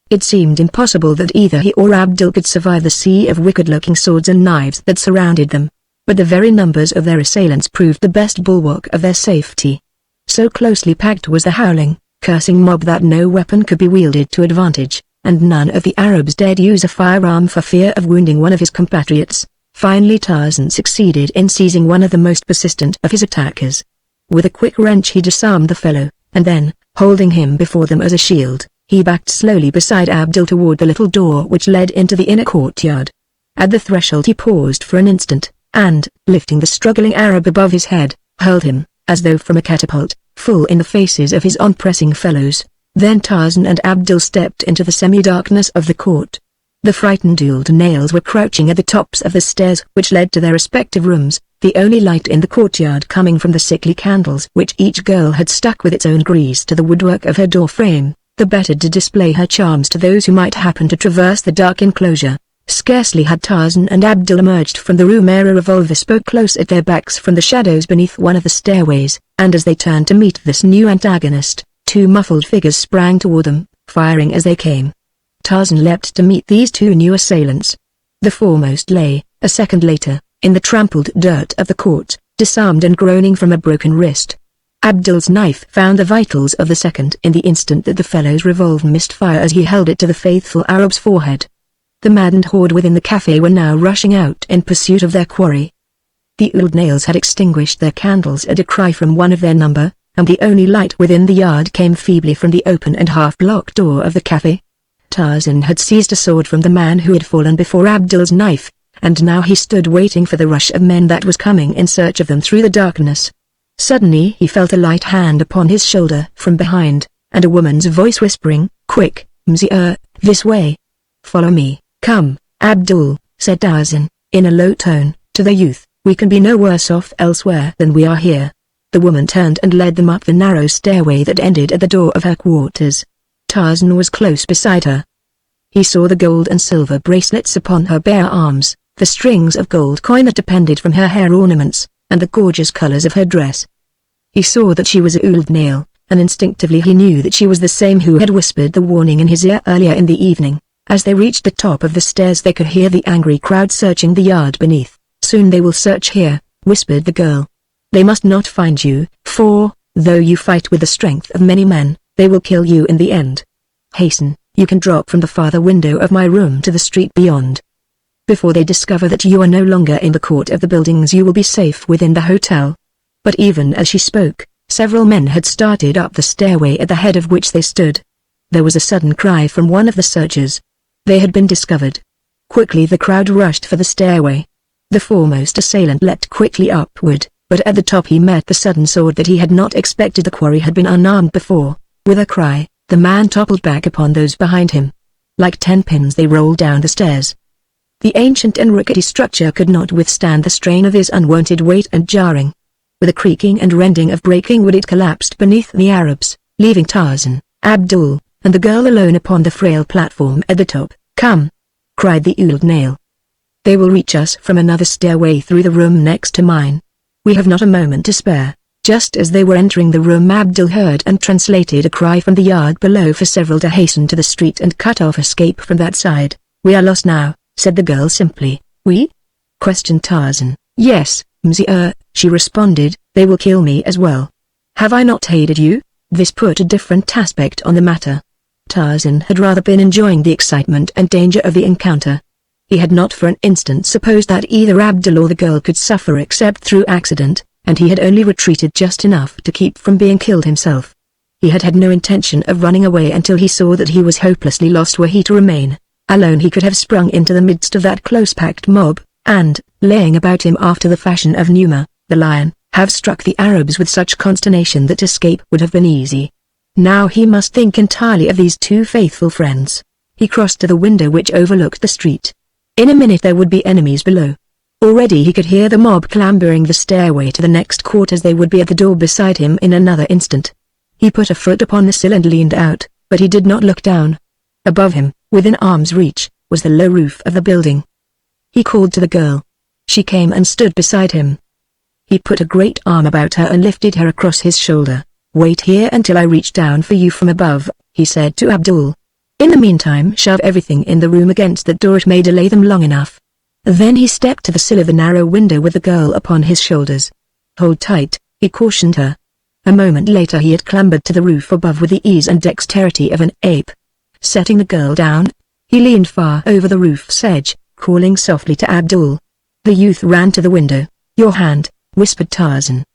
It seemed impossible that either he or Abdul could survive the sea of wicked-looking swords and knives that surrounded them, but the very numbers of their assailants proved the best bulwark of their safety. So closely packed was the howling, cursing mob that no weapon could be wielded to advantage, and none of the Arabs dared use a firearm for fear of wounding one of his compatriots. Finally Tarzan succeeded in seizing one of the most persistent of his attackers. With a quick wrench he disarmed the fellow, and then, holding him before them as a shield, he backed slowly beside Abdul toward the little door which led into the inner courtyard. At the threshold he paused for an instant, and, lifting the struggling Arab above his head, hurled him, as though from a catapult, full in the faces of his on-pressing fellows. Then Tarzan and Abdul stepped into the semi-darkness of the court. The frightened old nails were crouching at the tops of the stairs which led to their respective rooms, the only light in the courtyard coming from the sickly candles which each girl had stuck with its own grease to the woodwork of her door frame, the better to display her charms to those who might happen to traverse the dark enclosure. Scarcely had Tarzan and Abdul emerged from the room ere a revolver spoke close at their backs from the shadows beneath one of the stairways, and as they turned to meet this new antagonist, two muffled figures sprang toward them, firing as they came. Tarzan leapt to meet these two new assailants. The foremost lay, a second later, in the trampled dirt of the court, disarmed and groaning from a broken wrist. Abdul's knife found the vitals of the second in the instant that the fellow's revolver missed fire as he held it to the faithful Arab's forehead. The maddened horde within the cafe were now rushing out in pursuit of their quarry. The old nails had extinguished their candles at a cry from one of their number, and the only light within the yard came feebly from the open and half-blocked door of the cafe. Tarzan had seized a sword from the man who had fallen before Abdul's knife, and now he stood waiting for the rush of men that was coming in search of them through the darkness. Suddenly he felt a light hand upon his shoulder from behind, and a woman's voice whispering, "Quick, Mzee, this way. Follow me." "Come, Abdul," said Tarzan, in a low tone, to the youth, "we can be no worse off elsewhere than we are here." The woman turned and led them up the narrow stairway that ended at the door of her quarters. Tarzan was close beside her. He saw the gold and silver bracelets upon her bare arms, the strings of gold coin that depended from her hair ornaments, and the gorgeous colors of her dress. He saw that she was a old nail, and instinctively he knew that she was the same who had whispered the warning in his ear earlier in the evening. As they reached the top of the stairs they could hear the angry crowd searching the yard beneath. "Soon they will search here," whispered the girl. "They must not find you, for, though you fight with the strength of many men, they will kill you in the end. Hasten, You can drop from the farther window of my room to the street beyond. Before they discover that you are no longer in the court of the buildings, you will be safe within the hotel." But even as she spoke, several men had started up the stairway at the head of which they stood. There was a sudden cry from one of the searchers. They had been discovered. Quickly the crowd rushed for the stairway. The foremost assailant leapt quickly upward, but at the top he met the sudden sword that he had not expected. The quarry had been unarmed before. With a cry, the man toppled back upon those behind him. Like 10 pins they rolled down the stairs. The ancient and rickety structure could not withstand the strain of his unwonted weight, and jarring, with a creaking and rending of breaking wood, it collapsed beneath the Arabs, leaving Tarzan, Abdul, and the girl alone upon the frail platform at the top. "Come!" cried the old nail. "They will reach us from another stairway through the room next to mine. We have not a moment to spare." Just as they were entering the room, Abdul heard and translated a cry from the yard below for several to hasten to the street and cut off escape from that side. "We are lost now," said the girl simply. "We?" questioned Tarzan. "Yes, Mzee," she responded, "they will kill me as well. Have I not aided you?" This put a different aspect on the matter. Tarzan had rather been enjoying the excitement and danger of the encounter. He had not for an instant supposed that either Abdul or the girl could suffer except through accident, and he had only retreated just enough to keep from being killed himself. He had had no intention of running away until he saw that he was hopelessly lost were he to remain. Alone he could have sprung into the midst of that close-packed mob, and, laying about him after the fashion of Numa, the lion, have struck the Arabs with such consternation that escape would have been easy. Now he must think entirely of these two faithful friends. He crossed to the window which overlooked the street. In a minute there would be enemies below. Already he could hear the mob clambering the stairway to the next quarters. They would be at the door beside him in another instant. He put a foot upon the sill and leaned out, but he did not look down. Above him, within arm's reach, was the low roof of the building. He called to the girl. She came and stood beside him. He put a great arm about her and lifted her across his shoulder. "Wait here until I reach down for you from above," he said to Abdul. "In the meantime shove everything in the room against that door. It may delay them long enough." Then he stepped to the sill of the narrow window with the girl upon his shoulders. "Hold tight," he cautioned her. A moment later he had clambered to the roof above with the ease and dexterity of an ape. Setting the girl down, he leaned far over the roof's edge, calling softly to Abdul. The youth ran to the window. "Your hand," whispered Tarzan.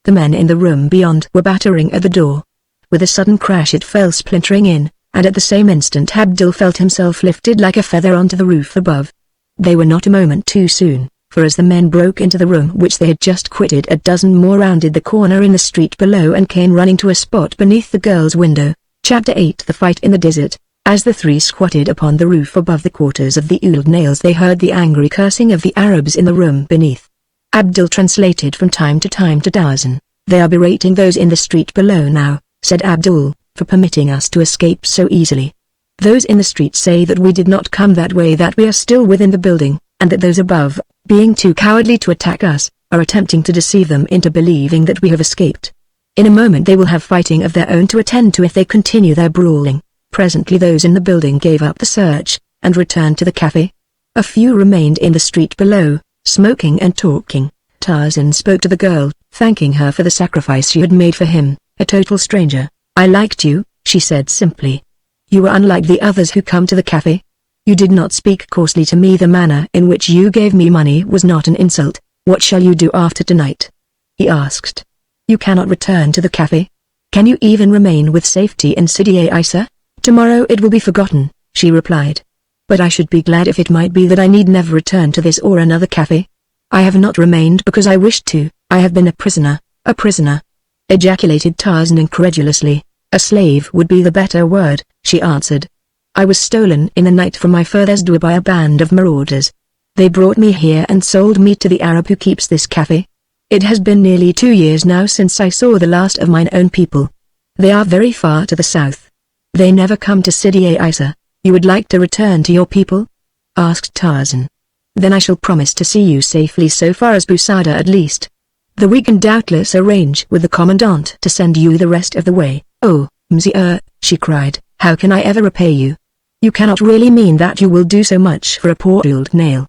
The men in the room beyond were battering at the door. With a sudden crash it fell splintering in, and at the same instant Abdul felt himself lifted like a feather onto the roof above. They were not a moment too soon, for as the men broke into the room which they had just quitted, a dozen more rounded the corner in the street below and came running to a spot beneath the girl's window. Chapter 8 The Fight in the Desert. As the three squatted upon the roof above the quarters of the old nails, they heard the angry cursing of the Arabs in the room beneath. Abdul translated from time to time to Tarzan. "They are berating those in the street below now," said Abdul, "for permitting us to escape so easily. Those in the street say that we did not come that way, that we are still within the building, and that those above, being too cowardly to attack us, are attempting to deceive them into believing that we have escaped. In a moment they will have fighting of their own to attend to if they continue their brawling." Presently those in the building gave up the search, and returned to the cafe. A few remained in the street below, smoking and talking. Tarzan spoke to the girl, thanking her for the sacrifice she had made for him, a total stranger. "I liked you," she said simply. "You were unlike the others who come to the cafe. You did not speak coarsely to me. The manner in which you gave me money was not an insult." "What shall you do after tonight?" he asked. "You cannot return to the cafe. Can you even remain with safety in Sidi Isa?" "Tomorrow it will be forgotten," she replied. "But I should be glad if it might be that I need never return to this or another cafe. I have not remained because I wished to. I have been a prisoner." "A prisoner?" ejaculated Tarzan incredulously. "A slave would be the better word," she answered. "I was stolen in the night from my father's door by a band of marauders. They brought me here and sold me to the Arab who keeps this cafe. It has been nearly 2 years now since I saw the last of mine own people. They are very far to the south. They never come to Sidi Isa." "You would like to return to your people?" asked Tarzan. "Then I shall promise to see you safely so far as Busada at least. Then we can doubtless arrange with the commandant to send you the rest of the way." "Oh, Mzee," she cried, "how can I ever repay you? You cannot really mean that you will do so much for a poor old nail."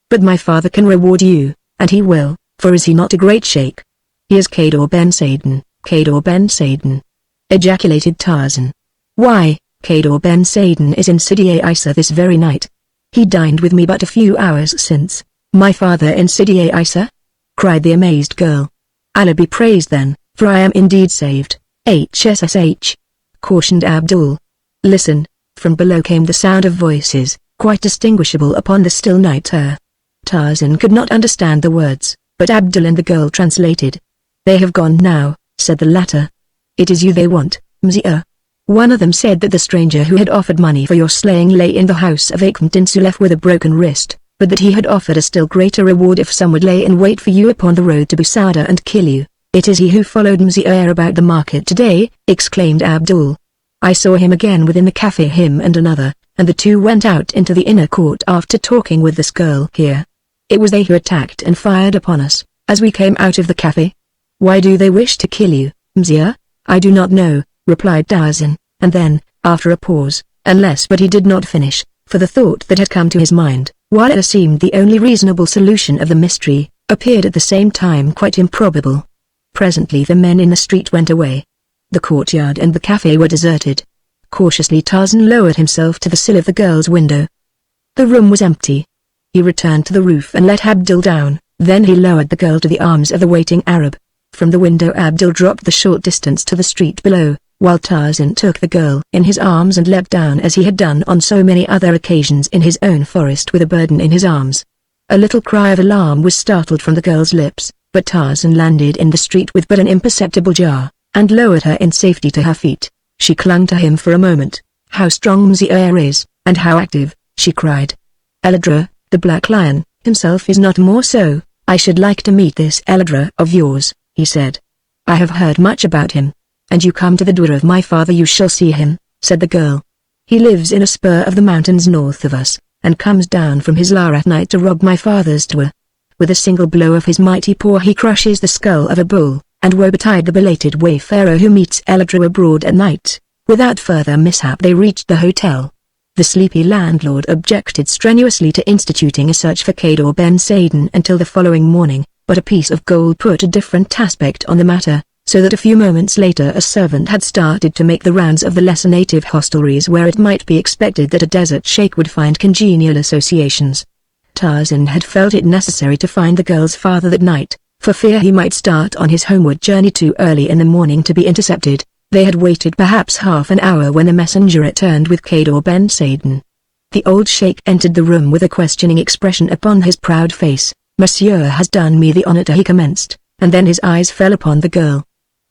"But my father can reward you, and he will, for is he not a great sheikh?" "He is Kador Ben Sadin," ejaculated Tarzan. "Why, Kador Ben Saden is in Sidi Isa this very night. He dined with me but a few hours since. My father in Sidi Isa? Cried the amazed girl. Allah be praised then, for I am indeed saved. HSSH. Cautioned Abdul. Listen. From below came the sound of voices, quite distinguishable upon the still night air. Tarzan could not understand the words, but Abdul and the girl translated. They have gone now, said the latter. It is you they want, Mzia. One of them said that the stranger who had offered money for your slaying lay in the house of Akmtinsulef with a broken wrist, but that he had offered a still greater reward if some would lay in wait for you upon the road to Busada and kill you. It is he who followed Mzia about the market today, exclaimed Abdul. I saw him again within the cafe, him and another, and the two went out into the inner court after talking with this girl here. It was they who attacked and fired upon us, as we came out of the cafe. Why do they wish to kill you, Mzia? I do not know, replied Tarzan, and then, after a pause, but he did not finish, for the thought that had come to his mind, while it seemed the only reasonable solution of the mystery, appeared at the same time quite improbable. Presently the men in the street went away. The courtyard and the cafe were deserted. Cautiously Tarzan lowered himself to the sill of the girl's window. The room was empty. He returned to the roof and let Abdul down, then he lowered the girl to the arms of the waiting Arab. From the window Abdul dropped the short distance to the street below, while Tarzan took the girl in his arms and leapt down as he had done on so many other occasions in his own forest with a burden in his arms. A little cry of alarm was startled from the girl's lips, but Tarzan landed in the street with but an imperceptible jar, and lowered her in safety to her feet. She clung to him for a moment. How strong Mzia is, and how active, she cried. Eladra, the Black Lion, himself is not more so. I should like to meet this Eladra of yours, he said. I have heard much about him. And you come to the door of my father, you shall see him, said the girl. He lives in a spur of the mountains north of us, and comes down from his lair at night to rob my father's tour. With a single blow of his mighty paw he crushes the skull of a bull, and woe betide the belated wayfarer who meets Eladra abroad at night. Without further mishap they reached the hotel. The sleepy landlord objected strenuously to instituting a search for Kador Ben Saden until the following morning, but a piece of gold put a different aspect on the matter, so that a few moments later a servant had started to make the rounds of the lesser native hostelries where it might be expected that a desert sheikh would find congenial associations. Tarzan had felt it necessary to find the girl's father that night, for fear he might start on his homeward journey too early in the morning to be intercepted. They had waited perhaps half an hour when the messenger returned with Kador Ben Saden. The old sheikh entered the room with a questioning expression upon his proud face. Monsieur has done me the honor to, he commenced, and then his eyes fell upon the girl.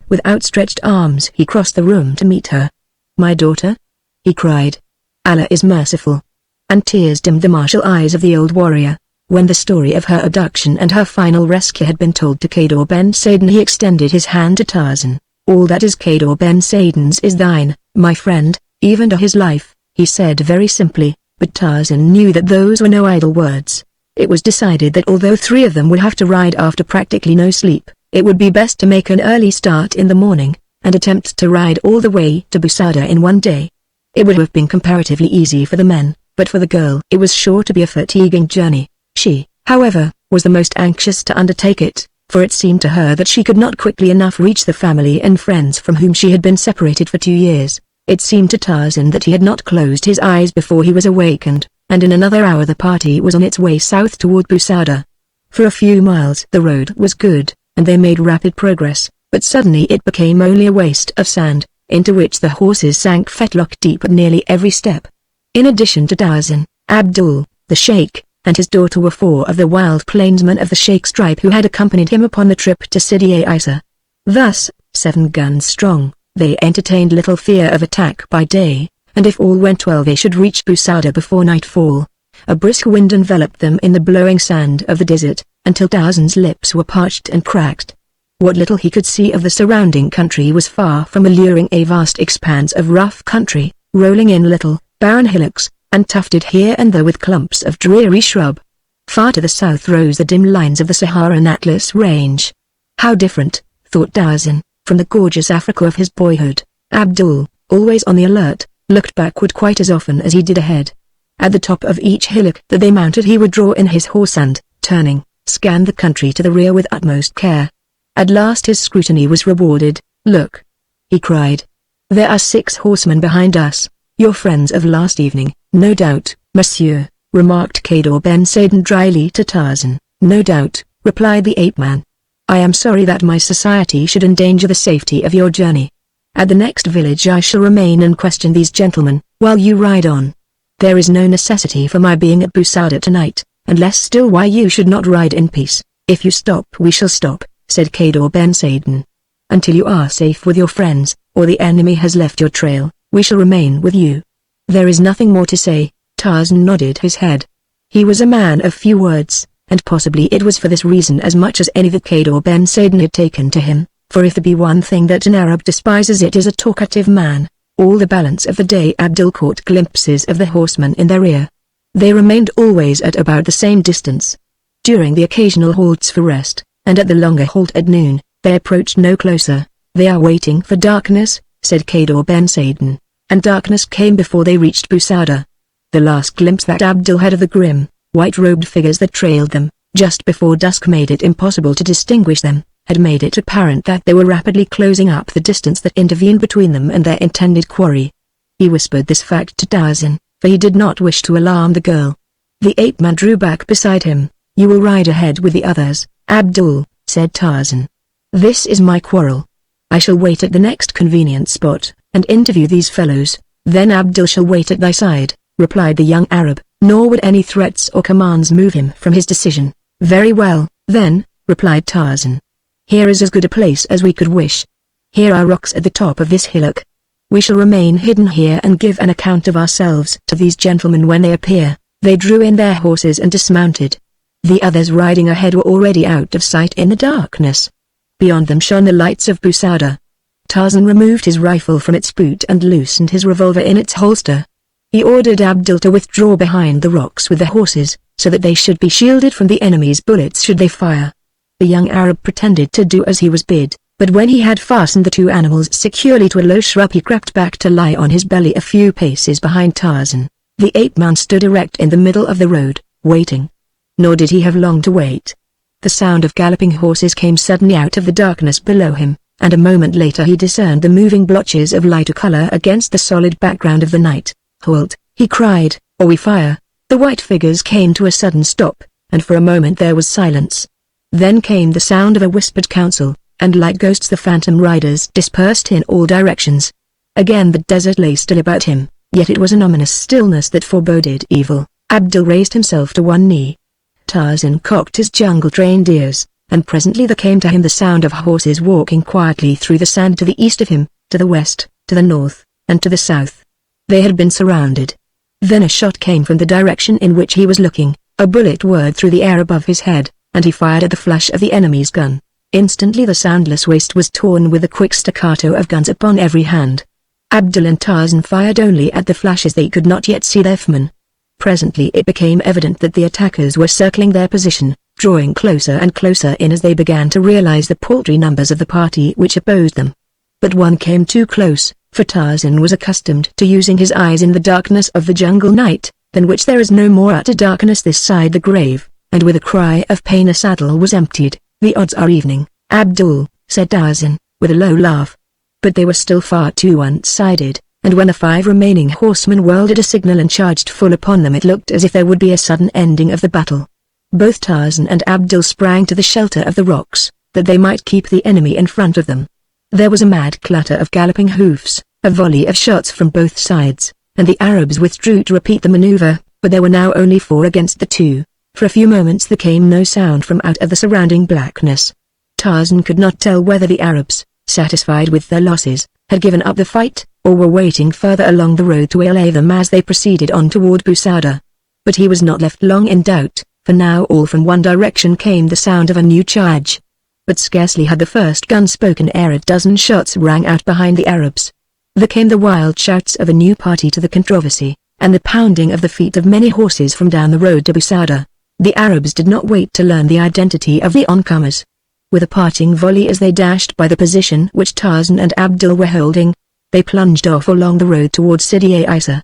With outstretched arms he crossed the room to meet her. My daughter? He cried. Allah is merciful. And tears dimmed the martial eyes of the old warrior. When the story of her abduction and her final rescue had been told to Kador Ben Saden he extended his hand to Tarzan. All that is Kador Ben Saden's is thine, my friend, even to his life, he said very simply, but Tarzan knew that those were no idle words. It was decided that although three of them would have to ride after practically no sleep, it would be best to make an early start in the morning, and attempt to ride all the way to Busada in one day. It would have been comparatively easy for the men, but for the girl it was sure to be a fatiguing journey. She, however, was the most anxious to undertake it, for it seemed to her that she could not quickly enough reach the family and friends from whom she had been separated for 2 years. It seemed to Tarzan that he had not closed his eyes before he was awakened, and in another hour the party was on its way south toward Busada. For a few miles the road was good, and they made rapid progress, but suddenly it became only a waste of sand, into which the horses sank fetlock deep at nearly every step. In addition to Tarzan, Abdul, the sheikh, and his daughter were 4 of the wild plainsmen of the sheikh's tribe who had accompanied him upon the trip to Sidi Isa. Thus, 7 guns strong, they entertained little fear of attack by day, and if all went well they should reach Busada before nightfall. A brisk wind enveloped them in the blowing sand of the desert, until Tarzan's lips were parched and cracked. What little he could see of the surrounding country was far from alluring, a vast expanse of rough country, rolling in little, barren hillocks, and tufted here and there with clumps of dreary shrub. Far to the south rose the dim lines of the Saharan Atlas range. How different, thought Tarzan, from the gorgeous Africa of his boyhood. Abdul, always on the alert, looked backward quite as often as he did ahead. At the top of each hillock that they mounted he would draw in his horse and, turning, scan the country to the rear with utmost care. At last his scrutiny was rewarded. Look! He cried. There are 6 horsemen behind us. "Your friends of last evening, no doubt, monsieur," remarked Cador Ben Saden dryly to Tarzan. "No doubt," replied the ape-man. "I am sorry that my society should endanger the safety of your journey. At the next village I shall remain and question these gentlemen, while you ride on. There is no necessity for my being at Busada tonight, unless still why you should not ride in peace. If you stop we shall stop," said Cador Ben Saden. "Until you are safe with your friends, or the enemy has left your trail, we shall remain with you." "There is nothing more to say." Tarzan nodded his head. He was a man of few words, and possibly it was for this reason as much as any that Cador Ben Saden had taken to him, for if there be one thing that an Arab despises it is a talkative man. All the balance of the day Abdul caught glimpses of the horsemen in their rear. They remained always at about the same distance. During the occasional halts for rest, and at the longer halt at noon, they approached no closer. "They are waiting for darkness," said Cador Ben Saden, and darkness came before they reached Busada. The last glimpse that Abdul had of the grim, white-robed figures that trailed them, just before dusk made it impossible to distinguish them, had made it apparent that they were rapidly closing up the distance that intervened between them and their intended quarry. He whispered this fact to Tarzan, for he did not wish to alarm the girl. The ape-man drew back beside him. "You will ride ahead with the others, Abdul," said Tarzan. "This is my quarrel. I shall wait at the next convenient spot, and interview these fellows, then Abdul shall wait at thy side," replied the young Arab, nor would any threats or commands move him from his decision. "Very well, then," replied Tarzan. "Here is as good a place as we could wish. Here are rocks at the top of this hillock. We shall remain hidden here and give an account of ourselves to these gentlemen when they appear." They drew in their horses and dismounted. The others riding ahead were already out of sight in the darkness. Beyond them shone the lights of Busada. Tarzan removed his rifle from its boot and loosened his revolver in its holster. He ordered Abdul to withdraw behind the rocks with the horses, so that they should be shielded from the enemy's bullets should they fire. The young Arab pretended to do as he was bid, but when he had fastened the two animals securely to a low shrub he crept back to lie on his belly a few paces behind Tarzan. The ape-man stood erect in the middle of the road, waiting. Nor did he have long to wait. The sound of galloping horses came suddenly out of the darkness below him, and a moment later he discerned the moving blotches of lighter color against the solid background of the night. "Halt," he cried, "or we fire." The white figures came to a sudden stop, and for a moment there was silence. Then came the sound of a whispered counsel, and like ghosts the phantom riders dispersed in all directions. Again the desert lay still about him, yet it was an ominous stillness that foreboded evil. Abdul raised himself to one knee. Tarzan cocked his jungle-trained ears, and presently there came to him the sound of horses walking quietly through the sand to the east of him, to the west, to the north, and to the south. They had been surrounded. Then a shot came from the direction in which he was looking. A bullet whirred through the air above his head, and he fired at the flash of the enemy's gun. Instantly the soundless waste was torn with the quick staccato of guns upon every hand. Abdul and Tarzan fired only at the flashes. They could not yet see their foemen. Presently it became evident that the attackers were circling their position, drawing closer and closer in as they began to realize the paltry numbers of the party which opposed them. But one came too close, for Tarzan was accustomed to using his eyes in the darkness of the jungle night, than which there is no more utter darkness this side the grave, and with a cry of pain a saddle was emptied. "The odds are evening, Abdul," said Tarzan, with a low laugh. But they were still far too one-sided, and when the 5 remaining horsemen whirled at a signal and charged full upon them it looked as if there would be a sudden ending of the battle. Both Tarzan and Abdul sprang to the shelter of the rocks, that they might keep the enemy in front of them. There was a mad clatter of galloping hoofs, a volley of shots from both sides, and the Arabs withdrew to repeat the maneuver, but there were now only 4 against the 2. For a few moments there came no sound from out of the surrounding blackness. Tarzan could not tell whether the Arabs, satisfied with their losses, had given up the fight, or were waiting further along the road to waylay them as they proceeded on toward Busada. But he was not left long in doubt, for now all from one direction came the sound of a new charge. But scarcely had the first gun spoken ere a dozen shots rang out behind the Arabs. There came the wild shouts of a new party to the controversy, and the pounding of the feet of many horses from down the road to Busada. The Arabs did not wait to learn the identity of the oncomers. With a parting volley as they dashed by the position which Tarzan and Abdul were holding, they plunged off along the road towards Sidi Isa.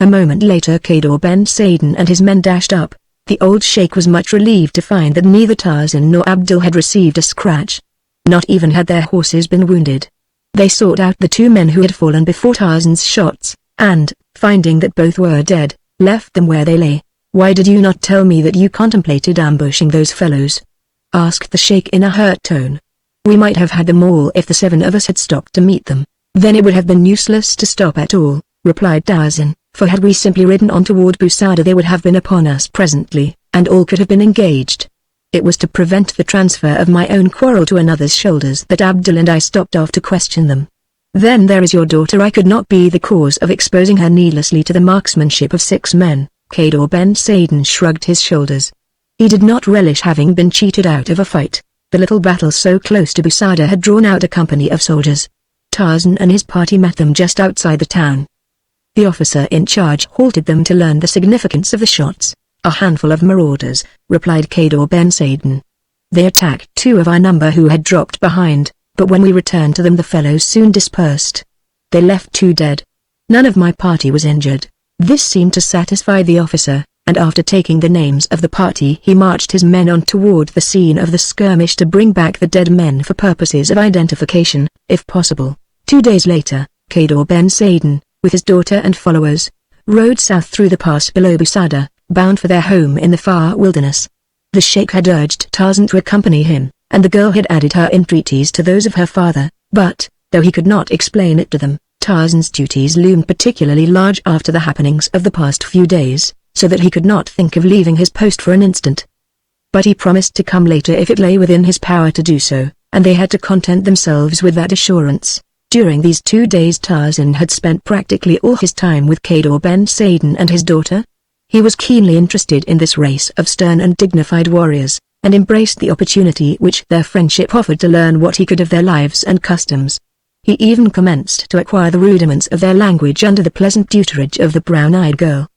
A moment later Cador Ben Saden and his men dashed up. The old sheikh was much relieved to find that neither Tarzan nor Abdul had received a scratch. Not even had their horses been wounded. They sought out the 2 men who had fallen before Tarzan's shots, and, finding that both were dead, left them where they lay. "Why did you not tell me that you contemplated ambushing those fellows?" asked the sheikh in a hurt tone. "We might have had them all if the 7 of us had stopped to meet them. Then it would have been useless to stop at all," replied Tarzan, "for had we simply ridden on toward Busada they would have been upon us presently, and all could have been engaged. It was to prevent the transfer of my own quarrel to another's shoulders that Abdul and I stopped off to question them. Then there is your daughter. I could not be the cause of exposing her needlessly to the marksmanship of 6 men." Khadr Ben Saden shrugged his shoulders. He did not relish having been cheated out of a fight. The little battle so close to Busada had drawn out a company of soldiers. Tarzan and his party met them just outside the town. The officer in charge halted them to learn the significance of the shots. "A handful of marauders," replied Khadr Ben Saden. "They attacked 2 of our number who had dropped behind, but when we returned to them the fellows soon dispersed. They left 2 dead. None of my party was injured." This seemed to satisfy the officer, and after taking the names of the party he marched his men on toward the scene of the skirmish to bring back the dead men for purposes of identification, if possible. 2 days later, Khadr Ben Saden, with his daughter and followers, rode south through the pass below Busada, bound for their home in the far wilderness. The sheikh had urged Tarzan to accompany him, and the girl had added her entreaties to those of her father, but, though he could not explain it to them, Tarzan's duties loomed particularly large after the happenings of the past few days, so that he could not think of leaving his post for an instant. But he promised to come later if it lay within his power to do so, and they had to content themselves with that assurance. During these 2 days Tarzan had spent practically all his time with Khadr Ben Saden and his daughter. He was keenly interested in this race of stern and dignified warriors, and embraced the opportunity which their friendship offered to learn what he could of their lives and customs. He even commenced to acquire the rudiments of their language under the pleasant tutorage of the brown-eyed girl.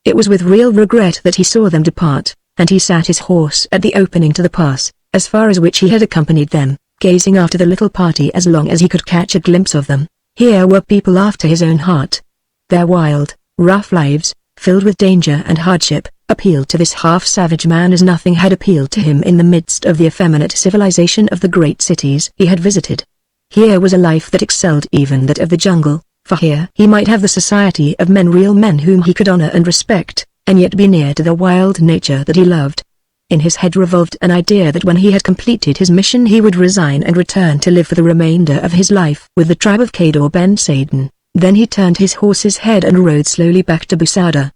It was with real regret that he saw them depart, and he sat his horse at the opening to the pass, as far as which he had accompanied them, gazing after the little party as long as he could catch a glimpse of them. Here were people after his own heart. Their wild, rough lives, filled with danger and hardship, appealed to this half-savage man as nothing had appealed to him in the midst of the effeminate civilization of the great cities he had visited. Here was a life that excelled even that of the jungle, for here he might have the society of men, real men whom he could honor and respect, and yet be near to the wild nature that he loved. In his head revolved an idea that when he had completed his mission he would resign and return to live for the remainder of his life with the tribe of Khadr Ben Saden. Then he turned his horse's head and rode slowly back to Busada.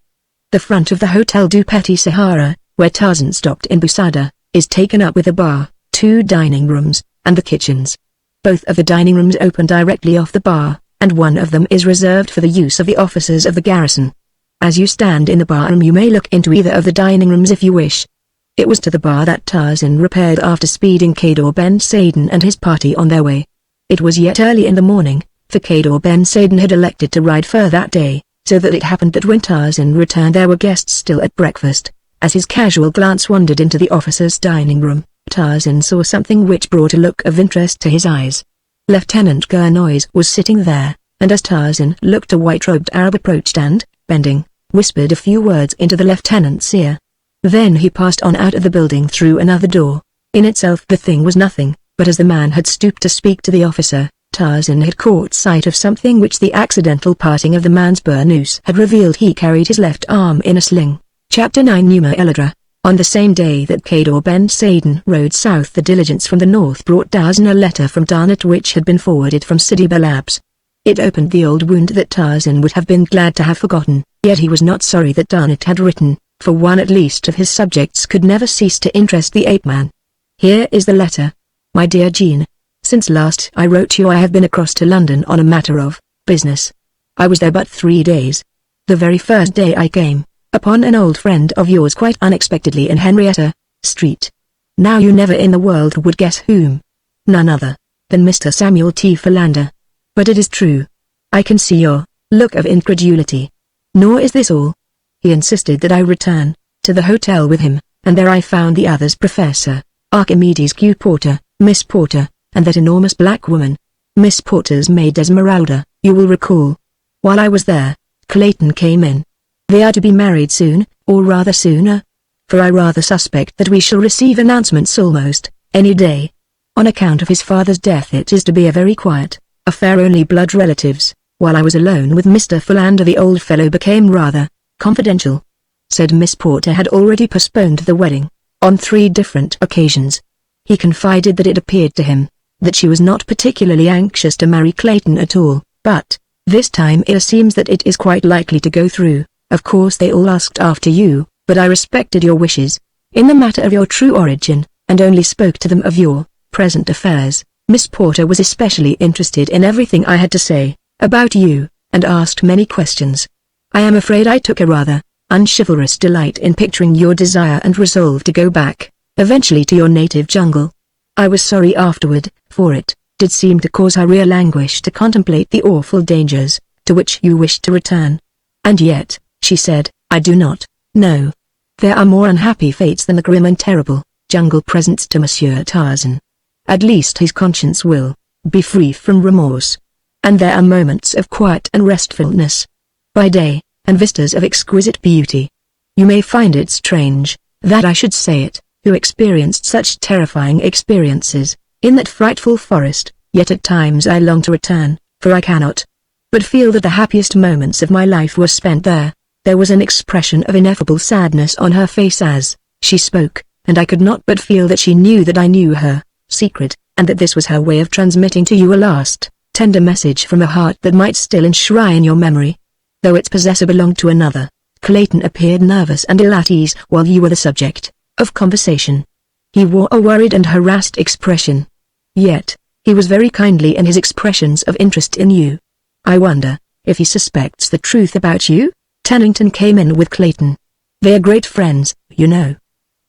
The front of the Hotel du Petit Sahara, where Tarzan stopped in Busada, is taken up with a bar, 2 dining rooms, and the kitchens. Both of the dining rooms open directly off the bar, and one of them is reserved for the use of the officers of the garrison. As you stand in the bar room you may look into either of the dining rooms if you wish. It was to the bar that Tarzan repaired after speeding Khadr Ben Saden and his party on their way. It was yet early in the morning, for Khadr Ben Saden had elected to ride fur that day, so that it happened that when Tarzan returned there were guests still at breakfast. As his casual glance wandered into the officers' dining room, Tarzan saw something which brought a look of interest to his eyes. Lieutenant Gurnois was sitting there, and as Tarzan looked a white-robed Arab approached and, bending, whispered a few words into the lieutenant's ear. Then he passed on out of the building through another door. In itself the thing was nothing, but as the man had stooped to speak to the officer, Tarzan had caught sight of something which the accidental parting of the man's burnous had revealed. He carried his left arm in a sling. Chapter 9 Numa Eladra. On the same day that Khadr Ben Saden rode south the diligence from the north brought Tarzan a letter from Darnat which had been forwarded from Sidi Belabs. It opened the old wound that Tarzan would have been glad to have forgotten, yet he was not sorry that Darnat had written, for one at least of his subjects could never cease to interest the ape-man. Here is the letter. My dear Jean, since last I wrote you I have been across to London on a matter of business. I was there but 3 days. The very first day I came upon an old friend of yours quite unexpectedly in Henrietta Street. Now you never in the world would guess whom. None other than Mr. Samuel T. Philander. But it is true. I can see your look of incredulity. Nor is this all. He insisted that I return to the hotel with him, and there I found the others, Professor Archimedes Q. Porter, Miss Porter, and that enormous black woman, Miss Porter's maid Esmeralda, you will recall. While I was there, Clayton came in. They are to be married soon, or rather sooner. For I rather suspect that we shall receive announcements almost any day. On account of his father's death it is to be a very quiet affair, only blood relatives, While I was alone with Mr. Philander, the old fellow became rather confidential. Said Miss Porter had already postponed the wedding, on 3 different occasions. He confided that it appeared to him that she was not particularly anxious to marry Clayton at all, but this time it seems that it is quite likely to go through. Of course they all asked after you, but I respected your wishes in the matter of your true origin, and only spoke to them of your present affairs. Miss Porter was especially interested in everything I had to say about you, and asked many questions. I am afraid I took a rather unchivalrous delight in picturing your desire and resolve to go back, eventually, to your native jungle. I was sorry afterward, for it did seem to cause her real anguish to contemplate the awful dangers to which you wished to return. And yet, she said, I do not know. There are more unhappy fates than the grim and terrible jungle presents to Monsieur Tarzan. At least his conscience will be free from remorse. And there are moments of quiet and restfulness by day, and vistas of exquisite beauty. You may find it strange that I should say it, who experienced such terrifying experiences in that frightful forest, yet at times I long to return, for I cannot but feel that the happiest moments of my life were spent there. There was an expression of ineffable sadness on her face as she spoke, and I could not but feel that she knew that I knew her secret, and that this was her way of transmitting to you a last, tender message from a heart that might still enshrine your memory, though its possessor belonged to another. Clayton appeared nervous and ill at ease while you were the subject of conversation. He wore a worried and harassed expression. Yet, he was very kindly in his expressions of interest in you. I wonder if he suspects the truth about you? Tennington came in with Clayton. They are great friends, you know.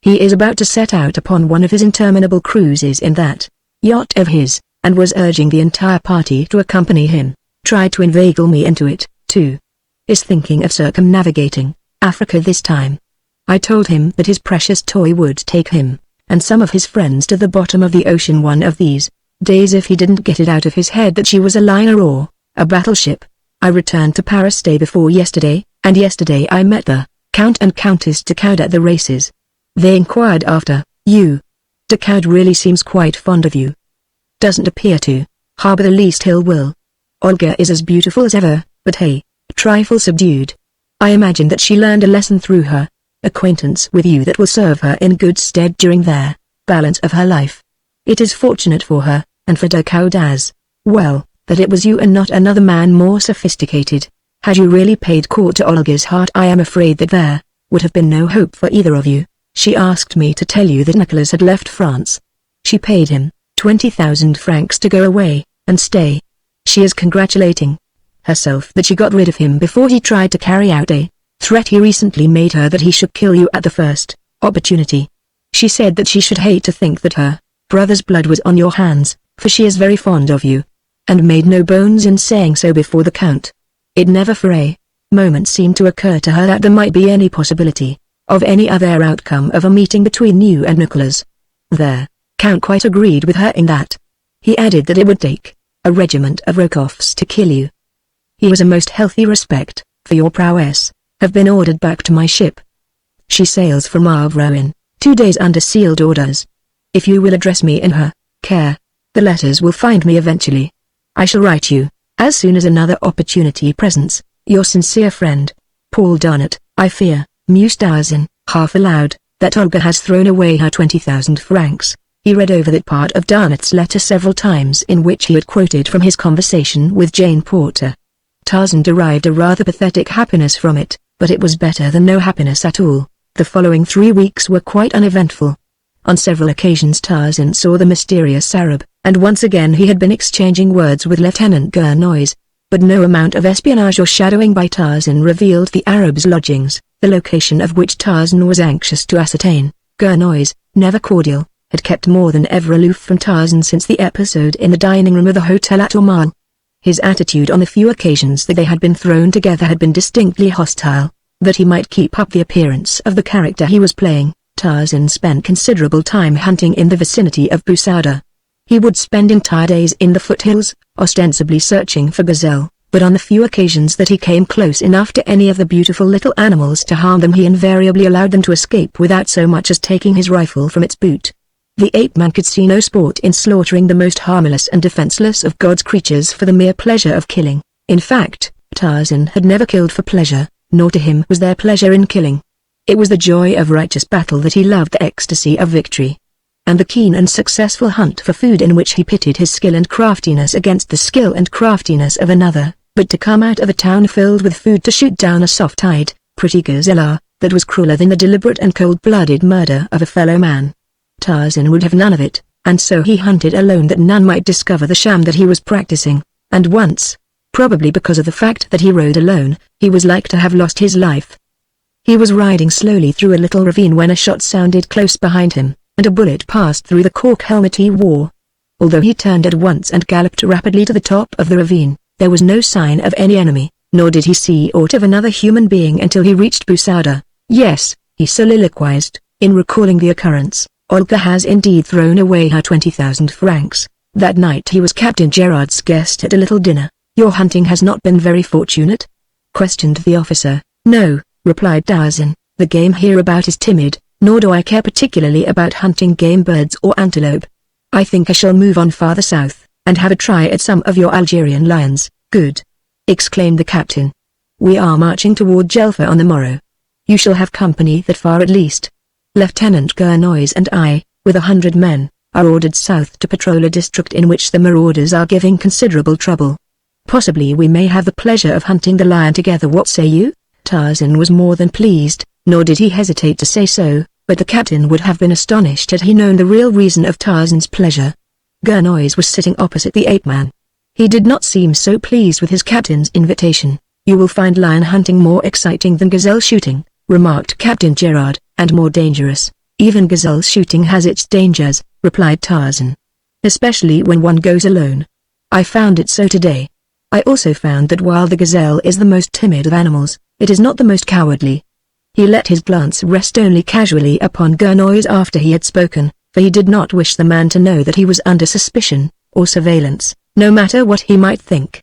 He is about to set out upon one of his interminable cruises in that yacht of his, and was urging the entire party to accompany him. Tried to inveigle me into it, too. Is thinking of circumnavigating Africa this time. I told him that his precious toy would take him and some of his friends to the bottom of the ocean one of these days if he didn't get it out of his head that she was a liner or a battleship. I returned to Paris day before yesterday, and yesterday I met the Count and Countess Explains at the races. They inquired after you. Explains really seems quite fond of you. Doesn't appear to harbor the least ill will. Olga is as beautiful as ever, but hey, a trifle subdued. I imagine that she learned a lesson through her acquaintance with you that will serve her in good stead during their balance of her life. It is fortunate for her, and for Explains as well, that it was you and not another man more sophisticated. Had you really paid court to Olga's heart, I am afraid that there would have been no hope for either of you. She asked me to tell you that Nicholas had left France. She paid him 20,000 francs to go away and stay. She is congratulating herself that she got rid of him before he tried to carry out a threat he recently made her that he should kill you at the first opportunity. She said that she should hate to think that her brother's blood was on your hands, for she is very fond of you, and made no bones in saying so before the Count. It never for a moment seemed to occur to her that there might be any possibility of any other outcome of a meeting between you and Nicholas. The Count quite agreed with her in that. He added that it would take a regiment of Rokoffs to kill you. He was a most healthy respect for your prowess. Have been ordered back to my ship. She sails from Havre in 2 days under sealed orders. If you will address me in her care, the letters will find me eventually. I shall write you as soon as another opportunity presents. Your sincere friend, Paul Darnett. I fear, mused Tarzan, half aloud, that Olga has thrown away her 20,000 francs. He read over that part of Darnett's letter several times in which he had quoted from his conversation with Jane Porter. Tarzan derived a rather pathetic happiness from it, but it was better than no happiness at all. The following 3 weeks were quite uneventful. On several occasions Tarzan saw the mysterious Arab, and once again he had been exchanging words with Lieutenant Gurnois. But no amount of espionage or shadowing by Tarzan revealed the Arab's lodgings, the location of which Tarzan was anxious to ascertain. Gurnois, never cordial, had kept more than ever aloof from Tarzan since the episode in the dining room of the hotel at Maule. His attitude on the few occasions that they had been thrown together had been distinctly hostile. That he might keep up the appearance of the character he was playing, Tarzan spent considerable time hunting in the vicinity of Busada. He would spend entire days in the foothills, ostensibly searching for gazelle, but on the few occasions that he came close enough to any of the beautiful little animals to harm them he invariably allowed them to escape without so much as taking his rifle from its boot. The ape-man could see no sport in slaughtering the most harmless and defenseless of God's creatures for the mere pleasure of killing. In fact, Tarzan had never killed for pleasure, nor to him was there pleasure in killing. It was the joy of righteous battle that he loved, the ecstasy of victory, and the keen and successful hunt for food in which he pitted his skill and craftiness against the skill and craftiness of another. But to come out of a town filled with food to shoot down a soft-eyed, pretty gazelle, that was crueler than the deliberate and cold-blooded murder of a fellow man. Tarzan would have none of it, and so he hunted alone that none might discover the sham that he was practicing, and once, probably because of the fact that he rode alone, he was like to have lost his life. He was riding slowly through a little ravine when a shot sounded close behind him, and a bullet passed through the cork helmet he wore. Although he turned at once and galloped rapidly to the top of the ravine, there was no sign of any enemy, nor did he see aught of another human being until he reached Busada. Yes, he soliloquized, in recalling the occurrence, Olga has indeed thrown away her 20,000 francs. That night he was Captain Gerard's guest at a little dinner. Your hunting has not been very fortunate? Questioned the officer. No, replied Tarzan, the game hereabout is timid, nor do I care particularly about hunting game birds or antelope. I think I shall move on farther south, and have a try at some of your Algerian lions. Good! Exclaimed the captain. We are marching toward Jelfa on the morrow. You shall have company that far at least. Lieutenant Gurnois and I, with 100 men, are ordered south to patrol a district in which the marauders are giving considerable trouble. Possibly we may have the pleasure of hunting the lion together. What say you? Tarzan was more than pleased, nor did he hesitate to say so, but the captain would have been astonished had he known the real reason of Tarzan's pleasure. Gurnois was sitting opposite the ape-man. He did not seem so pleased with his captain's invitation. You will find lion hunting more exciting than gazelle shooting, remarked Captain Gerard, and more dangerous. Even gazelle shooting has its dangers, replied Tarzan. Especially when one goes alone. I found it so today. I also found that while the gazelle is the most timid of animals, it is not the most cowardly. He let his glance rest only casually upon Gurnois after he had spoken, for he did not wish the man to know that he was under suspicion, or surveillance, no matter what he might think.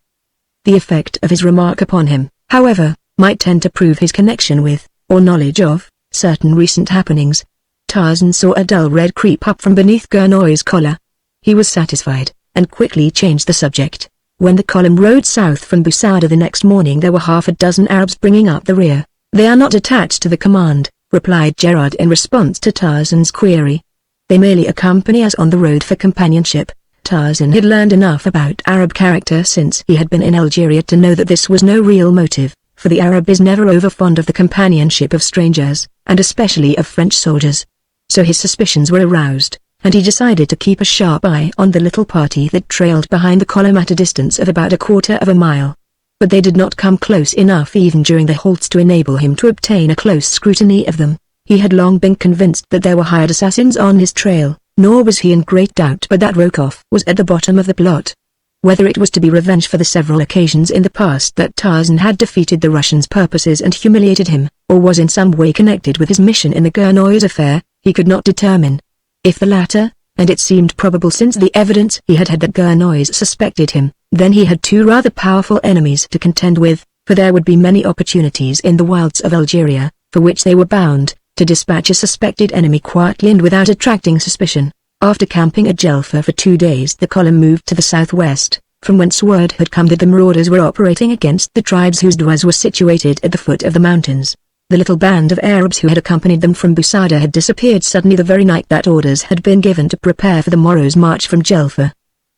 The effect of his remark upon him, however, might tend to prove his connection with, or knowledge of, certain recent happenings. Tarzan saw a dull red creep up from beneath Gurnois' collar. He was satisfied, and quickly changed the subject. When the column rode south from Busada the next morning there were half a dozen Arabs bringing up the rear. They are not attached to the command, replied Gerard in response to Tarzan's query. They merely accompany us on the road for companionship. Tarzan had learned enough about Arab character since he had been in Algeria to know that this was no real motive, for the Arab is never over fond of the companionship of strangers, and especially of French soldiers. So his suspicions were aroused, and he decided to keep a sharp eye on the little party that trailed behind the column at a distance of about a quarter of a mile. But they did not come close enough even during the halts to enable him to obtain a close scrutiny of them. He had long been convinced that there were hired assassins on his trail, nor was he in great doubt but that Rokoff was at the bottom of the plot. Whether it was to be revenge for the several occasions in the past that Tarzan had defeated the Russian's purposes and humiliated him, or was in some way connected with his mission in the Gurnois affair, he could not determine. If the latter, and it seemed probable since the evidence he had that Gurnois suspected him, then he had two rather powerful enemies to contend with, for there would be many opportunities in the wilds of Algeria, for which they were bound, to dispatch a suspected enemy quietly and without attracting suspicion. After camping at Jelfa for 2 days the column moved to the southwest, from whence word had come that the marauders were operating against the tribes whose douars were situated at the foot of the mountains. The little band of Arabs who had accompanied them from Busada had disappeared suddenly the very night that orders had been given to prepare for the morrow's march from Jelfa.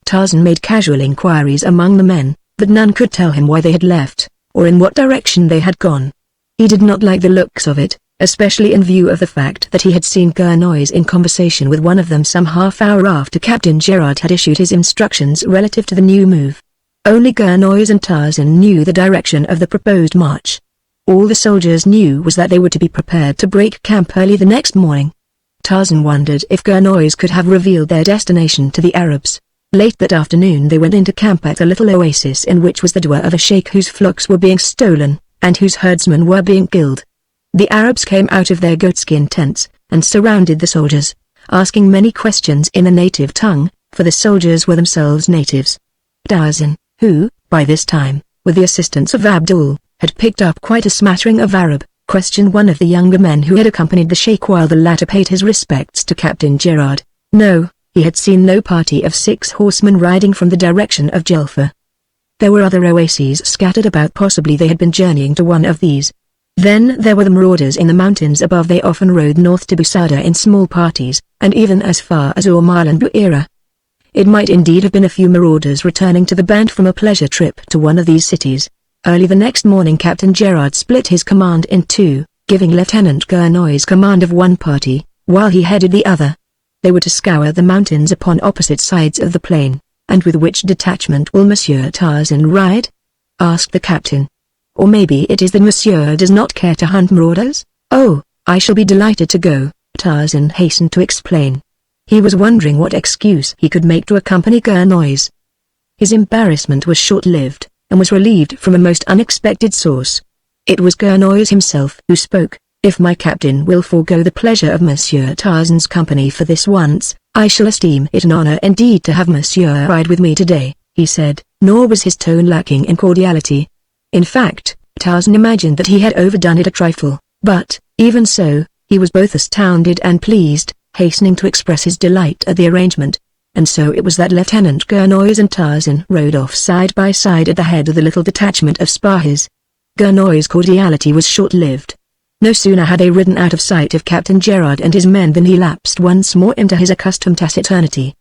Tarzan made casual inquiries among the men, but none could tell him why they had left, or in what direction they had gone. He did not like the looks of it, especially in view of the fact that he had seen Gurnois in conversation with one of them some half-hour after Captain Gerard had issued his instructions relative to the new move. Only Gurnois and Tarzan knew the direction of the proposed march. All the soldiers knew was that they were to be prepared to break camp early the next morning. Tarzan wondered if Gurnois could have revealed their destination to the Arabs. Late that afternoon they went into camp at a little oasis in which was the douar of a sheikh whose flocks were being stolen, and whose herdsmen were being killed. The Arabs came out of their goatskin tents, and surrounded the soldiers, asking many questions in the native tongue, for the soldiers were themselves natives. Tarzan, who, by this time, with the assistance of Abdul, had picked up quite a smattering of Arab, questioned one of the younger men who had accompanied the sheikh while the latter paid his respects to Captain Gerard. No, he had seen no party of 6 horsemen riding from the direction of Jelfa. There were other oases scattered about, possibly they had been journeying to one of these. Then there were the marauders in the mountains above. They often rode north to Busada in small parties, and even as far as Maule and Buira. It might indeed have been a few marauders returning to the band from a pleasure trip to one of these cities. Early the next morning Captain Gerard split his command in two, giving Lieutenant Gurnoy's command of one party, while he headed the other. They were to scour the mountains upon opposite sides of the plain. "And with which detachment will Monsieur Tarzan ride?" asked the captain. "Or maybe it is that Monsieur does not care to hunt marauders?" "Oh, I shall be delighted to go," Tarzan hastened to explain. He was wondering what excuse he could make to accompany Gurnoy's. His embarrassment was short-lived, and was relieved from a most unexpected source. It was Gurnoy's himself who spoke. "If my captain will forego the pleasure of Monsieur Tarzan's company for this once, I shall esteem it an honor indeed to have Monsieur ride with me today," he said, nor was his tone lacking in cordiality. In fact, Tarzan imagined that he had overdone it a trifle, but, even so, he was both astounded and pleased, hastening to express his delight at the arrangement. And so it was that Lieutenant Gurnoy and Tarzan rode off side by side at the head of the little detachment of Spahis. Gurnoy's cordiality was short-lived. No sooner had they ridden out of sight of Captain Gerard and his men than he lapsed once more into his accustomed taciturnity.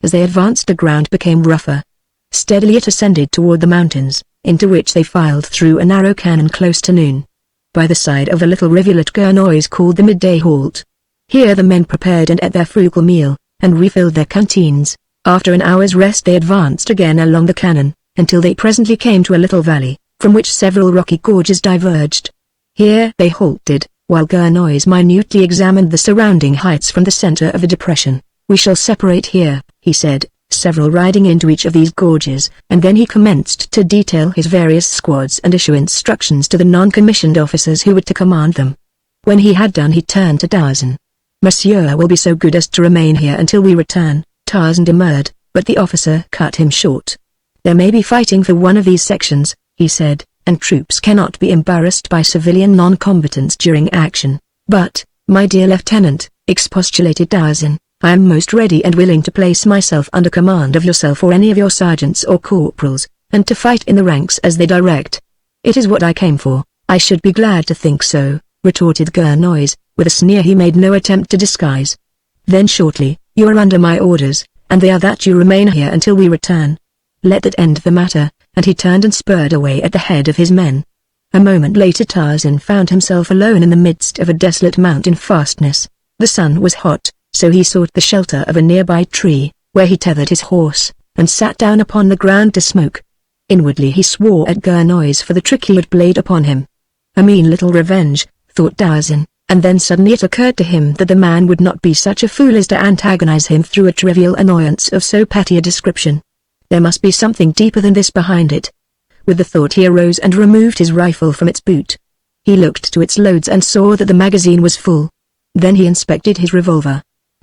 As they advanced the ground became rougher. Steadily it ascended toward the mountains, into which they filed through a narrow canon close to noon. By the side of a little rivulet Gurnoy called the midday halt. Here the men prepared and ate their frugal meal, and refilled their canteens. After an hour's rest they advanced again along the canon, until they presently came to a little valley, from which several rocky gorges diverged. Here they halted, while Gurnoy minutely examined the surrounding heights from the center of the depression. "We shall separate here," he said, several riding into each of these gorges, and then he commenced to detail his various squads and issue instructions to the non-commissioned officers who were to command them. When he had done he turned to Tarzan. "Monsieur will be so good as to remain here until we return," Tarzan demurred, but the officer cut him short. "There may be fighting for one of these sections," he said, "and troops cannot be embarrassed by civilian non-combatants during action." "But, my dear lieutenant," expostulated Tarzan, "I am most ready and willing to place myself under command of yourself or any of your sergeants or corporals, and to fight in the ranks as they direct." "It is what I came for." "I should be glad to think so," retorted Gurnoy, with a sneer he made no attempt to disguise. Then shortly, "You are under my orders, and they are that you remain here until we return. Let that end the matter," and he turned and spurred away at the head of his men. A moment later Tarzan found himself alone in the midst of a desolate mountain fastness. The sun was hot, so he sought the shelter of a nearby tree, where he tethered his horse, and sat down upon the ground to smoke. Inwardly he swore at Gurnoy for the trick he had played upon him. A mean little revenge, thought Tarzan, and then suddenly it occurred to him that the man would not be such a fool as to antagonize him through a trivial annoyance of so petty a description. There must be something deeper than this behind it. With the thought he arose and removed his rifle from its boot. He looked to its loads and saw that the magazine was full. Then he inspected his revolver.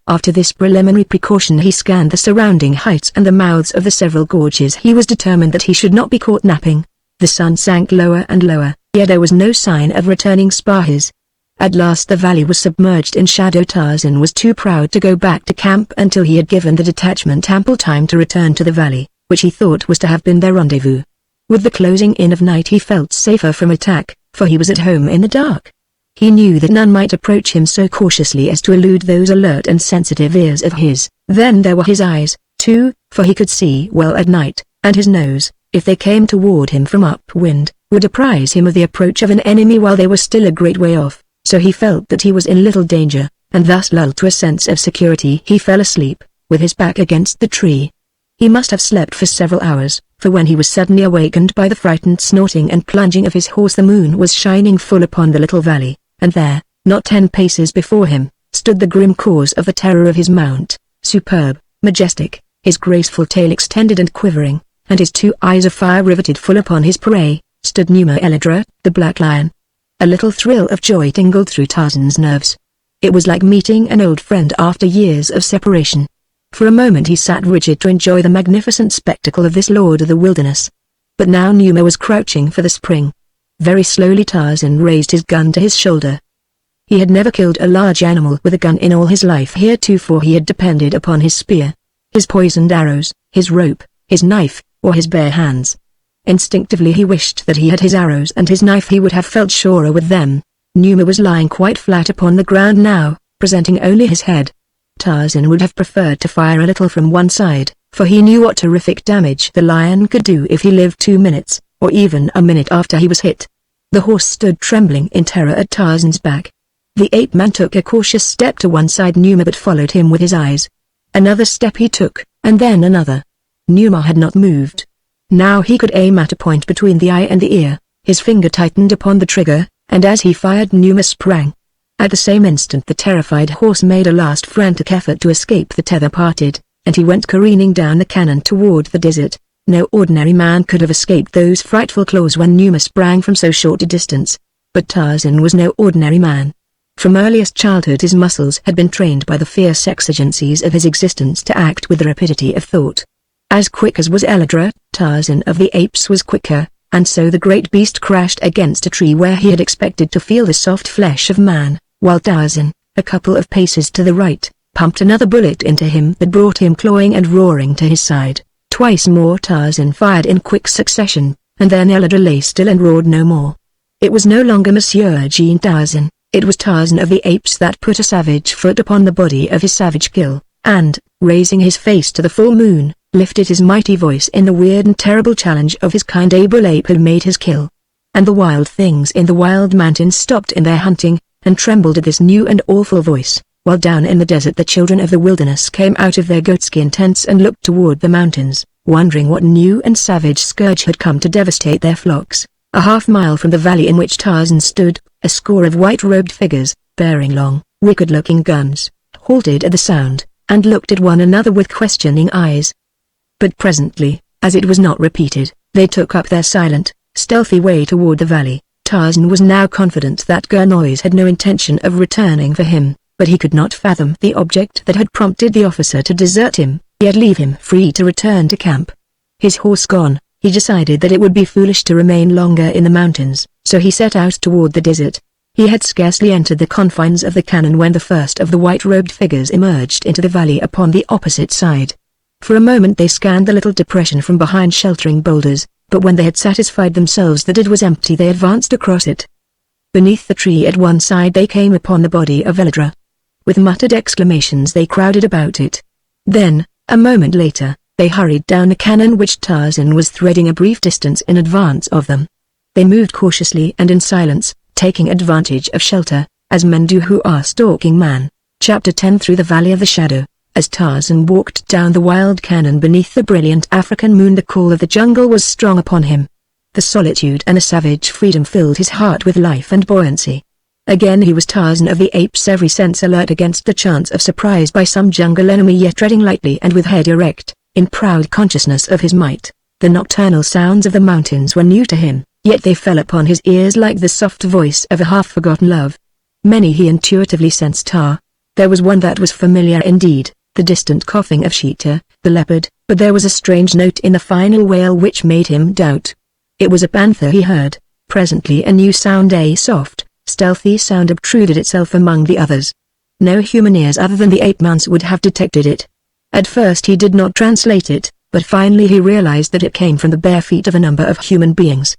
After this preliminary precaution he scanned the surrounding heights and the mouths of the several gorges. He was determined that he should not be caught napping. The sun sank lower and lower, yet there was no sign of returning Spahis. At last the valley was submerged in shadow. Tarzan was too proud to go back to camp until he had given the detachment ample time to return to the valley, which he thought was to have been their rendezvous. With the closing in of night he felt safer from attack, for he was at home in the dark. He knew that none might approach him so cautiously as to elude those alert and sensitive ears of his. Then there were his eyes, too, for he could see well at night, and his nose, if they came toward him from upwind, would apprise him of the approach of an enemy while they were still a great way off. So he felt that he was in little danger, and thus lulled to a sense of security he fell asleep, with his back against the tree. He must have slept for several hours, for when he was suddenly awakened by the frightened snorting and plunging of his horse the moon was shining full upon the little valley, and there, not 10 paces before him, stood the grim cause of the terror of his mount, superb, majestic, his graceful tail extended and quivering, and his 2 eyes of fire riveted full upon his prey, stood Numa Elidra, the black lion. A little thrill of joy tingled through Tarzan's nerves. It was like meeting an old friend after years of separation. For a moment he sat rigid to enjoy the magnificent spectacle of this lord of the wilderness. But now Numa was crouching for the spring. Very slowly Tarzan raised his gun to his shoulder. He had never killed a large animal with a gun in all his life. Heretofore he had depended upon his spear, his poisoned arrows, his rope, his knife, or his bare hands. Instinctively he wished that he had his arrows and his knife. He would have felt surer with them. Numa was lying quite flat upon the ground now, presenting only his head. Tarzan would have preferred to fire a little from one side, for he knew what terrific damage the lion could do if he lived 2 minutes, or even a minute after he was hit. The horse stood trembling in terror at Tarzan's back. The ape-man took a cautious step to one side. Numa but followed him with his eyes. Another step he took, and then another. Numa had not moved. Now he could aim at a point between the eye and the ear. His finger tightened upon the trigger, and as he fired Numa sprang. At the same instant the terrified horse made a last frantic effort to escape. The tether parted, and he went careening down the cannon toward the desert. No ordinary man could have escaped those frightful claws when Numa sprang from so short a distance. But Tarzan was no ordinary man. From earliest childhood his muscles had been trained by the fierce exigencies of his existence to act with the rapidity of thought. As quick as was Edgar, Tarzan of the Apes was quicker, and so the great beast crashed against a tree where he had expected to feel the soft flesh of man, while Tarzan, a couple of paces to the right, pumped another bullet into him that brought him clawing and roaring to his side. Twice more Tarzan fired in quick succession, and then Edgar lay still and roared no more. It was no longer Monsieur Jean Tarzan, it was Tarzan of the Apes that put a savage foot upon the body of his savage kill, and, raising his face to the full moon, lifted his mighty voice in the weird and terrible challenge of his kind. Able ape had made his kill. And the wild things in the wild mountains stopped in their hunting, and trembled at this new and awful voice, while down in the desert the children of the wilderness came out of their goatskin tents and looked toward the mountains, wondering what new and savage scourge had come to devastate their flocks. A half-mile from the valley in which Tarzan stood, a score of white-robed figures, bearing long, wicked-looking guns, halted at the sound, and looked at one another with questioning eyes. But presently, as it was not repeated, they took up their silent, stealthy way toward the valley. Tarzan was now confident that Gurnois had no intention of returning for him, but he could not fathom the object that had prompted the officer to desert him, yet leave him free to return to camp. His horse gone, he decided that it would be foolish to remain longer in the mountains, so he set out toward the desert. He had scarcely entered the confines of the canon when the first of the white-robed figures emerged into the valley upon the opposite side. For a moment they scanned the little depression from behind sheltering boulders, but when they had satisfied themselves that it was empty they advanced across it. Beneath the tree at one side they came upon the body of Edgar. With muttered exclamations they crowded about it. Then, a moment later, they hurried down the canon which Tarzan was threading a brief distance in advance of them. They moved cautiously and in silence, taking advantage of shelter, as men do who are stalking man. Chapter 10. Through the Valley of the Shadow. As Tarzan walked down the wild canon beneath the brilliant African moon, the call of the jungle was strong upon him. The solitude and a savage freedom filled his heart with life and buoyancy. Again he was Tarzan of the Apes, every sense alert against the chance of surprise by some jungle enemy, yet treading lightly and with head erect, in proud consciousness of his might. The nocturnal sounds of the mountains were new to him, yet they fell upon his ears like the soft voice of a half-forgotten love. Many he intuitively sensed. There was one that was familiar indeed, the distant coughing of Sheeta, the leopard, but there was a strange note in the final wail which made him doubt. It was a panther he heard. Presently a new sound, a soft, stealthy sound obtruded itself among the others. No human ears other than the ape-man's would have detected it. At first he did not translate it, but finally he realized that it came from the bare feet of a number of human beings.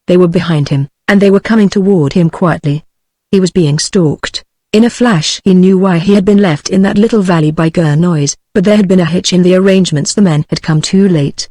They were behind him, and they were coming toward him quietly. He was being stalked. In a flash he knew why he had been left in that little valley by Gurnois, but there had been a hitch in the arrangements. The men had come too late.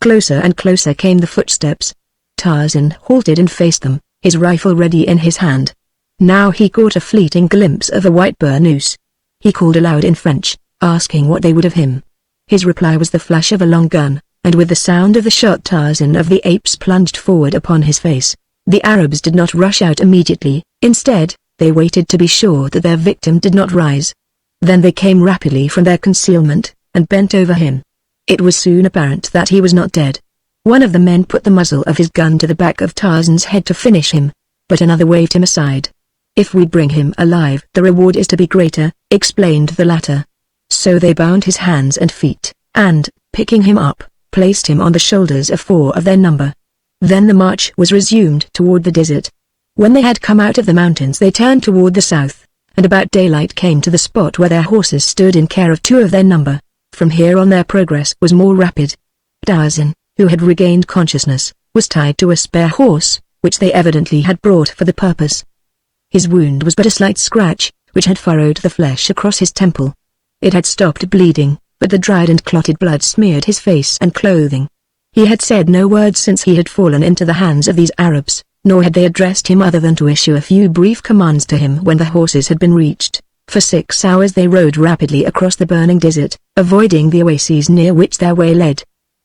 Closer and closer came the footsteps. Tarzan halted and faced them, his rifle ready in his hand. Now he caught a fleeting glimpse of a white burnoose. He called aloud in French, asking what they would of him. His reply was the flash of a long gun, and with the sound of the shot Tarzan of the Apes plunged forward upon his face. The Arabs did not rush out immediately. Instead, they waited to be sure that their victim did not rise. Then they came rapidly from their concealment, and bent over him. It was soon apparent that he was not dead. One of the men put the muzzle of his gun to the back of Tarzan's head to finish him, but another waved him aside. "If we bring him alive, the reward is to be greater," explained the latter. So they bound his hands and feet, and, picking him up, placed him on the shoulders of 4 of their number. Then the march was resumed toward the desert. When they had come out of the mountains they turned toward the south, and about daylight came to the spot where their horses stood in care of 2 of their number. From here on their progress was more rapid. Tarzan, who had regained consciousness, was tied to a spare horse, which they evidently had brought for the purpose. His wound was but a slight scratch, which had furrowed the flesh across his temple. It had stopped bleeding, but the dried and clotted blood smeared his face and clothing. He had said no word since he had fallen into the hands of these Arabs, nor had they addressed him other than to issue a few brief commands to him when the horses had been reached. For 6 hours they rode rapidly across the burning desert, avoiding the oases near which their way led.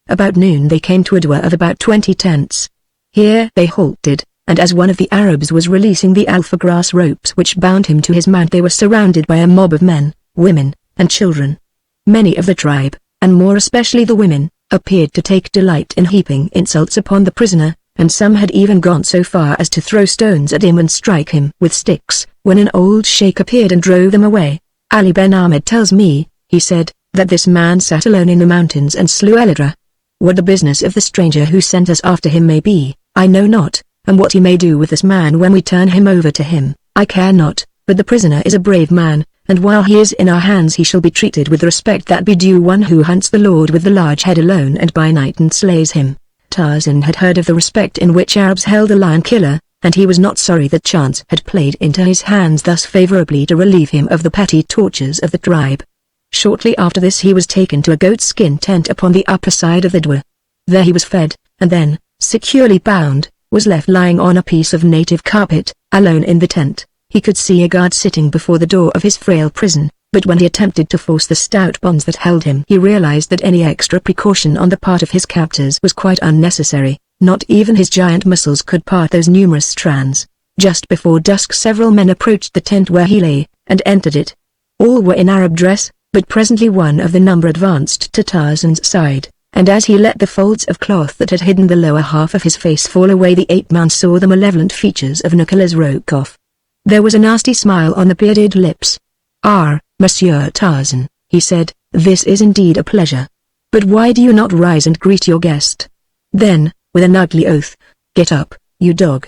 About noon they came to a dwar of about 20 tents. Here they halted, and as one of the Arabs was releasing the alpha grass ropes which bound him to his mount, they were surrounded by a mob of men, women, and children. Many of the tribe, and more especially the women, appeared to take delight in heaping insults upon the prisoner, and some had even gone so far as to throw stones at him and strike him with sticks, when an old sheikh appeared and drove them away. Ali Ben Ahmed tells me, he said, that this man sat alone in the mountains and slew Edgar. What the business of the stranger who sent us after him may be, I know not, and what he may do with this man when we turn him over to him, I care not, but the prisoner is a brave man, and while he is in our hands he shall be treated with the respect that be due one who hunts the Lord with the large head alone and by night and slays him. Tarzan had heard of the respect in which Arabs held the lion killer, and he was not sorry that chance had played into his hands thus favorably to relieve him of the petty tortures of the tribe. Shortly after this he was taken to a goatskin tent upon the upper side of the dwar. There he was fed, and then, securely bound, was left lying on a piece of native carpet, alone in the tent. He could see a guard sitting before the door of his frail prison, but when he attempted to force the stout bonds that held him, he realized that any extra precaution on the part of his captors was quite unnecessary. Not even his giant muscles could part those numerous strands. Just before dusk several men approached the tent where he lay, and entered it. All were in Arab dress, but presently one of the number advanced to Tarzan's side, and as he let the folds of cloth that had hidden the lower half of his face fall away, the ape-man saw the malevolent features of Nicholas Rokoff. There was a nasty smile on the bearded lips. "Ah, Monsieur Tarzan," he said, "this is indeed a pleasure. But why do you not rise and greet your guest?" Then, with an ugly oath, "Get up, you dog."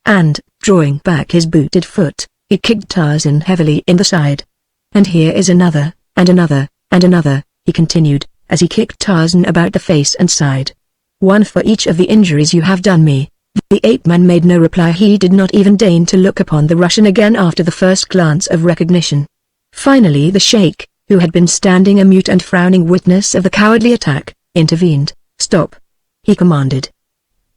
And, drawing back his booted foot, he kicked Tarzan heavily in the side. "And here is another, and another, and another," he continued, as he kicked Tarzan about the face and side. "One for each of the injuries you have done me." The ape-man made no reply. He did not even deign to look upon the Russian again after the first glance of recognition. Finally the sheikh, who had been standing a mute and frowning witness of the cowardly attack, intervened. "Stop," he commanded.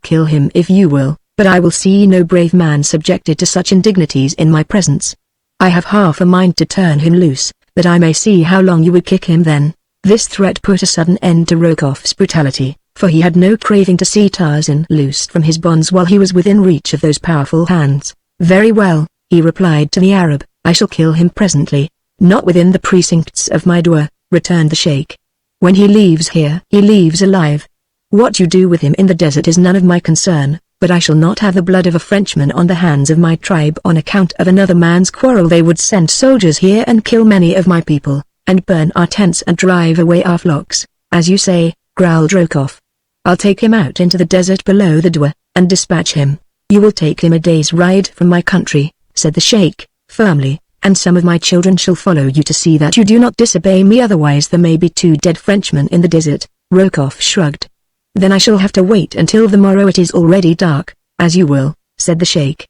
"Kill him if you will, but I will see no brave man subjected to such indignities in my presence. I have half a mind to turn him loose, that I may see how long you would kick him then." This threat put a sudden end to Rokoff's brutality, for he had no craving to see Tarzan loosed from his bonds while he was within reach of those powerful hands. "Very well," he replied to the Arab, "I shall kill him presently." "Not within the precincts of my dwar," returned the sheikh. "When he leaves here he leaves alive. What you do with him in the desert is none of my concern, but I shall not have the blood of a Frenchman on the hands of my tribe on account of another man's quarrel. They would send soldiers here and kill many of my people, and burn our tents and drive away our flocks, as you say," growled Rokoff. "I'll take him out into the desert below the dwar, and dispatch him." "You will take him a day's ride from my country," said the sheikh, firmly, "and some of my children shall follow you to see that you do not disobey me, otherwise there may be 2 dead Frenchmen in the desert." Rokoff shrugged. "Then I shall have to wait until the morrow. It is already dark." "As you will," said the sheikh.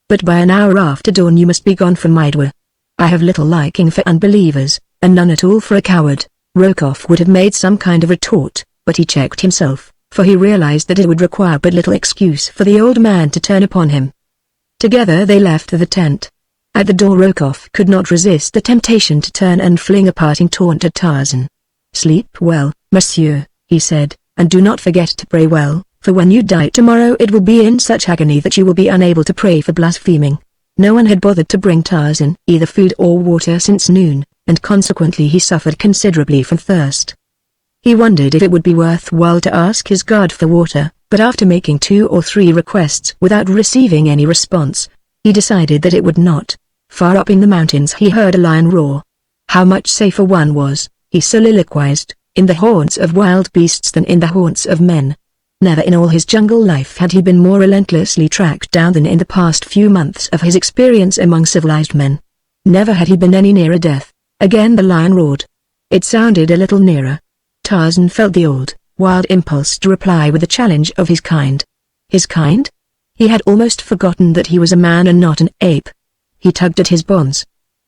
"But by an hour after dawn you must be gone from my dwar. I have little liking for unbelievers, and none at all for a coward." Rokoff would have made some kind of retort, but he checked himself, for he realized that it would require but little excuse for the old man to turn upon him. Together they left the tent. At the door Rokoff could not resist the temptation to turn and fling a parting taunt at Tarzan. "Sleep well, monsieur," he said, "and do not forget to pray well, for when you die tomorrow it will be in such agony that you will be unable to pray for blaspheming." No one had bothered to bring Tarzan either food or water since noon, and consequently he suffered considerably from thirst. He wondered if it would be worthwhile to ask his guard for water, but after making 2 or 3 requests without receiving any response, he decided that it would not. Far up in the mountains he heard a lion roar. How much safer one was, he soliloquized, in the haunts of wild beasts than in the haunts of men. Never in all his jungle life had he been more relentlessly tracked down than in the past few months of his experience among civilized men. Never had he been any nearer death. Again the lion roared. It sounded a little nearer. Tarzan felt the old, wild impulse to reply with a challenge of his kind. His kind? He had almost forgotten that he was a man and not an ape. He tugged at his bonds.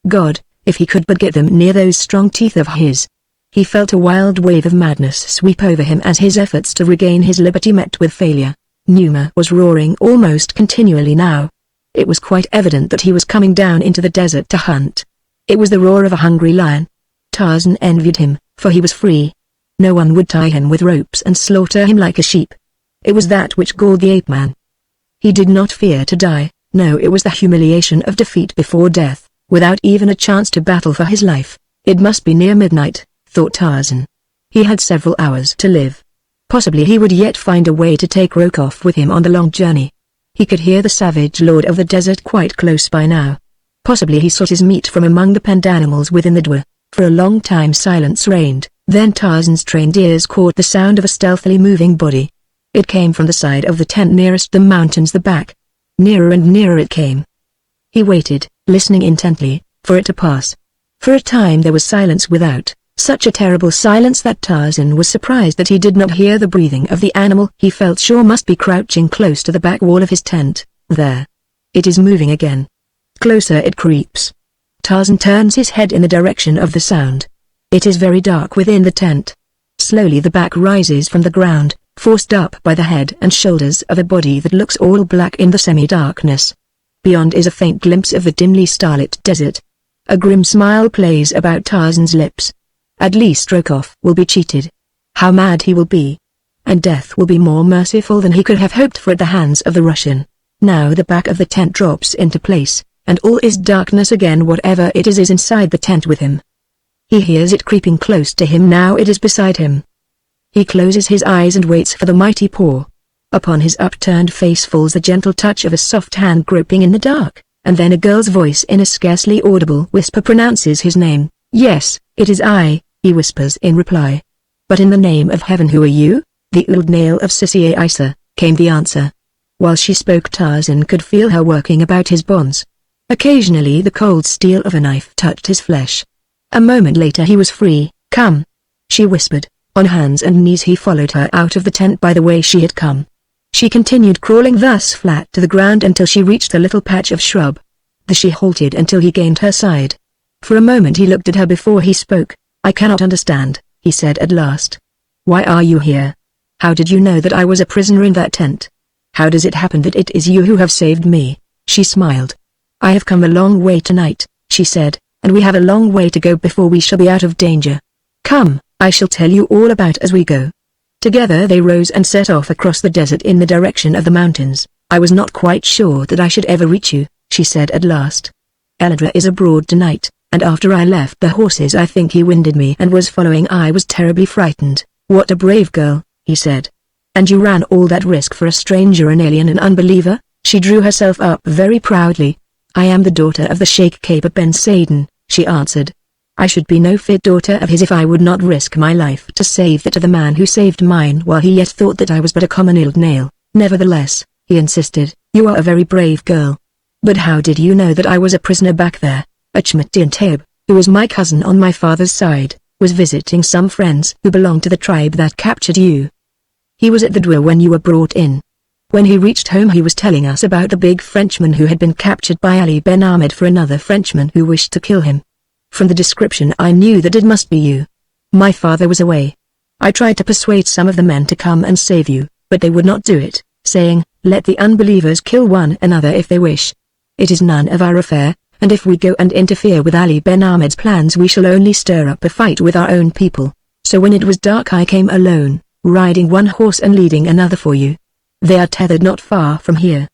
God, if he could but get them near those strong teeth of his. He felt a wild wave of madness sweep over him as his efforts to regain his liberty met with failure. Numa was roaring almost continually now. It was quite evident that he was coming down into the desert to hunt. It was the roar of a hungry lion. Tarzan envied him, for he was free. No one would tie him with ropes and slaughter him like a sheep. It was that which galled the ape-man. He did not fear to die, no, it was the humiliation of defeat before death, without even a chance to battle for his life. It must be near midnight, thought Tarzan. He had several hours to live. Possibly he would yet find a way to take Rokoff with him on the long journey. He could hear the savage lord of the desert quite close by now. Possibly he sought his meat from among the penned animals within the dwar. For a long time silence reigned, then Tarzan's trained ears caught the sound of a stealthily moving body. It came from the side of the tent nearest the mountains, the back. Nearer and nearer it came. He waited, listening intently, for it to pass. For a time there was silence without. Such a terrible silence that Tarzan was surprised that he did not hear the breathing of the animal he felt sure must be crouching close to the back wall of his tent. There. It is moving again. Closer it creeps. Tarzan turns his head in the direction of the sound. It is very dark within the tent. Slowly the back rises from the ground, forced up by the head and shoulders of a body that looks all black in the semi-darkness. Beyond is a faint glimpse of the dimly starlit desert. A grim smile plays about Tarzan's lips. At least Rokoff will be cheated. How mad he will be. And death will be more merciful than he could have hoped for at the hands of the Russian. Now the back of the tent drops into place, and all is darkness again. Whatever it is inside the tent with him. He hears it creeping close to him. Now it is beside him. He closes his eyes and waits for the mighty paw. Upon his upturned face falls the gentle touch of a soft hand groping in the dark, and then a girl's voice in a scarcely audible whisper pronounces his name. "Yes, it is I," he whispers in reply. "But in the name of heaven, who are you?" "The old nail of Sissy Isa," came the answer. While she spoke, Tarzan could feel her working about his bonds. Occasionally the cold steel of a knife touched his flesh. A moment later he was free. "Come," she whispered. On hands and knees he followed her out of the tent by the way she had come. She continued crawling thus flat to the ground until she reached a little patch of shrub. There she halted until he gained her side. For a moment he looked at her before he spoke. "I cannot understand," he said at last. "Why are you here? How did you know that I was a prisoner in that tent? How does it happen that it is you who have saved me?" She smiled. "I have come a long way tonight," she said, "and we have a long way to go before we shall be out of danger. Come, I shall tell you all about as we go." Together they rose and set off across the desert in the direction of the mountains. "I was not quite sure that I should ever reach you," she said at last. "Edgar is abroad tonight, and after I left the horses I think he winded me and was following. I was terribly frightened." "What a brave girl," he said. "And you ran all that risk for a stranger, an alien, an unbeliever?" She drew herself up very proudly. "I am the daughter of the Sheikh Kaber Ben Saden," she answered. "I should be no fit daughter of his if I would not risk my life to save that of the man who saved mine while he yet thought that I was but a common old nail." "Nevertheless," he insisted, "you are a very brave girl. But how did you know that I was a prisoner back there?" "Achmedin Taib, who is my cousin on my father's side, was visiting some friends who belonged to the tribe that captured you. He was at the dwar when you were brought in. When he reached home he was telling us about the big Frenchman who had been captured by Ali Ben Ahmed for another Frenchman who wished to kill him. From the description I knew that it must be you. My father was away. I tried to persuade some of the men to come and save you, but they would not do it, saying, 'Let the unbelievers kill one another if they wish. It is none of our affair, and if we go and interfere with Ali Ben Ahmed's plans we shall only stir up a fight with our own people.' So when it was dark I came alone, riding one horse and leading another for you. They are tethered not far from here.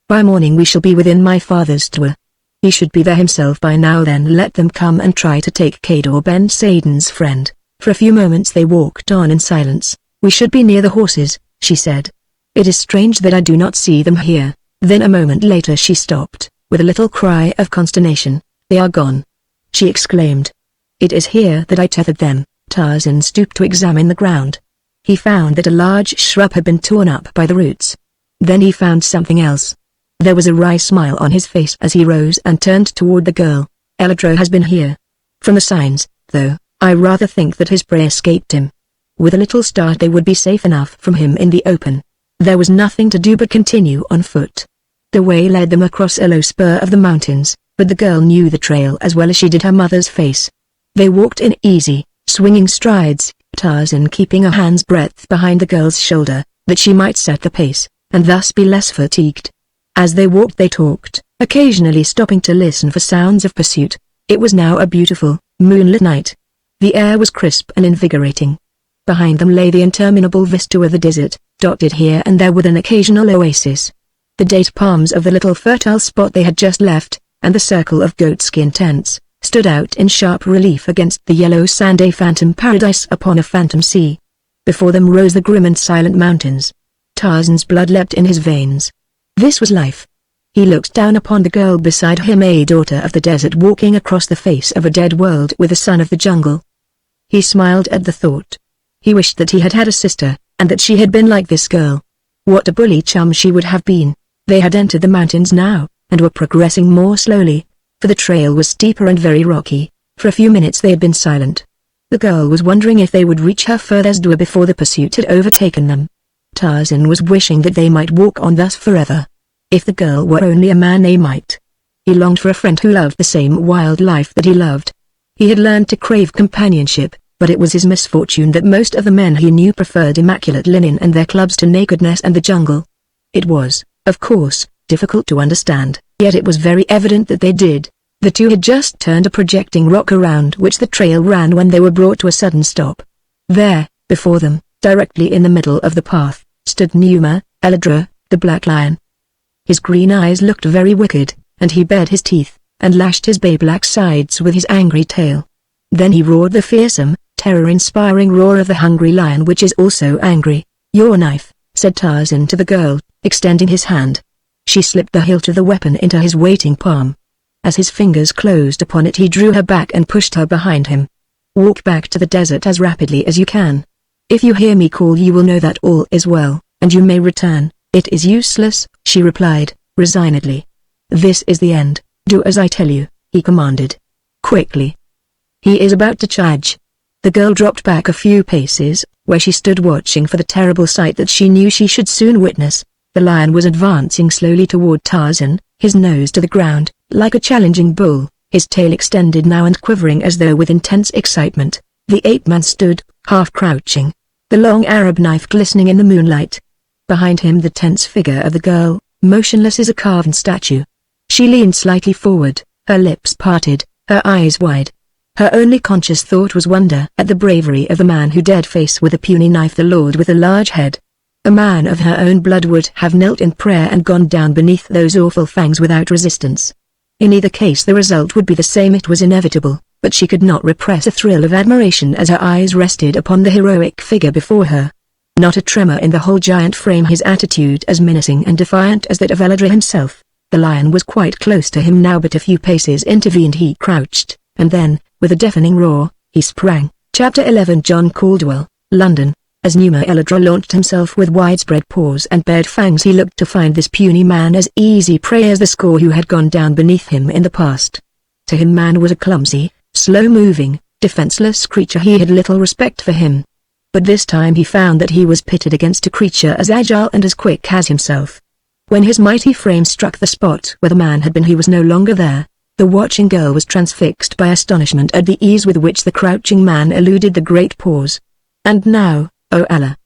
By morning we shall be within my father's dwar. He should be there himself by now. Then let them come and try to take Kaber Ben Saden's friend." For a few moments they walked on in silence. "We should be near the horses," she said. "It is strange that I do not see them here." Then a moment later she stopped, with a little cry of consternation. "They are gone," she exclaimed. "It is here that I tethered them." Tarzan stooped to examine the ground. He found that a large shrub had been torn up by the roots. Then he found something else. There was a wry smile on his face as he rose and turned toward the girl. "Edgar has been here. From the signs, though, I rather think that his prey escaped him. With a little start they would be safe enough from him in the open. There was nothing to do but continue on foot. The way led them across a low spur of the mountains, but the girl knew the trail as well as she did her mother's face. They walked in easy, swinging strides, Tarzan keeping a hand's breadth behind the girl's shoulder, that she might set the pace, and thus be less fatigued. As they walked they talked, occasionally stopping to listen for sounds of pursuit. It was now a beautiful, moonlit night. The air was crisp and invigorating. Behind them lay the interminable vista of the desert, dotted here and there with an occasional oasis. The date palms of the little fertile spot they had just left, and the circle of goatskin tents, stood out in sharp relief against the yellow sand, a phantom paradise upon a phantom sea. Before them rose the grim and silent mountains. Tarzan's blood leapt in his veins. This was life. He looked down upon the girl beside him, a daughter of the desert walking across the face of a dead world with a son of the jungle. He smiled at the thought. He wished that he had had a sister, and that she had been like this girl. What a bully chum she would have been. They had entered the mountains now, and were progressing more slowly, for the trail was steeper and very rocky. For a few minutes they had been silent. The girl was wondering if they would reach her furthest door before the pursuit had overtaken them. Tarzan was wishing that they might walk on thus forever. If the girl were only a man they might. He longed for a friend who loved the same wild life that he loved. He had learned to crave companionship, but it was his misfortune that most of the men he knew preferred immaculate linen and their clubs to nakedness and the jungle. It was, of course, difficult to understand, yet it was very evident that they did. The two had just turned a projecting rock around which the trail ran when they were brought to a sudden stop. There, before them, directly in the middle of the path, stood Numa, Edgar, the black lion. His green eyes looked very wicked, and he bared his teeth, and lashed his bay-black sides with his angry tail. Then he roared the fearsome, terror-inspiring roar of the hungry lion which is also angry. "Your knife," said Tarzan to the girl, extending his hand. She slipped the hilt of the weapon into his waiting palm. As his fingers closed upon it he drew her back and pushed her behind him. "Walk back to the desert as rapidly as you can. If you hear me call you will know that all is well, and you may return." "It is useless," she replied, resignedly. "This is the end, do as I tell you," he commanded. Quickly. "He is about to charge." The girl dropped back a few paces, where she stood watching for the terrible sight that she knew she should soon witness. The lion was advancing slowly toward Tarzan, his nose to the ground, like a challenging bull, his tail extended now and quivering as though with intense excitement. The ape-man stood, half crouching, the long Arab knife glistening in the moonlight. Behind him the tense figure of the girl, motionless as a carven statue. She leaned slightly forward, her lips parted, her eyes wide. Her only conscious thought was wonder at the bravery of the man who dared face with a puny knife the lord with a large head. A man of her own blood would have knelt in prayer and gone down beneath those awful fangs without resistance. In either case the result would be the same. It was inevitable, but she could not repress a thrill of admiration as her eyes rested upon the heroic figure before her. Not a tremor in the whole giant frame, his attitude as menacing and defiant as that of Edgar himself. The lion was quite close to him now, but a few paces intervened. He crouched, and then, with a deafening roar, he sprang. Chapter 11. John Caldwell, London. As Numa Edgar launched himself with widespread paws and bared fangs, he looked to find this puny man as easy prey as the score who had gone down beneath him in the past. To him man was a clumsy, slow-moving, defenseless creature. He had little respect for him. But this time he found that he was pitted against a creature as agile and as quick as himself. When his mighty frame struck the spot where the man had been, he was no longer there. The watching girl was transfixed by astonishment at the ease with which the crouching man eluded the great paws. And now, oh Allah!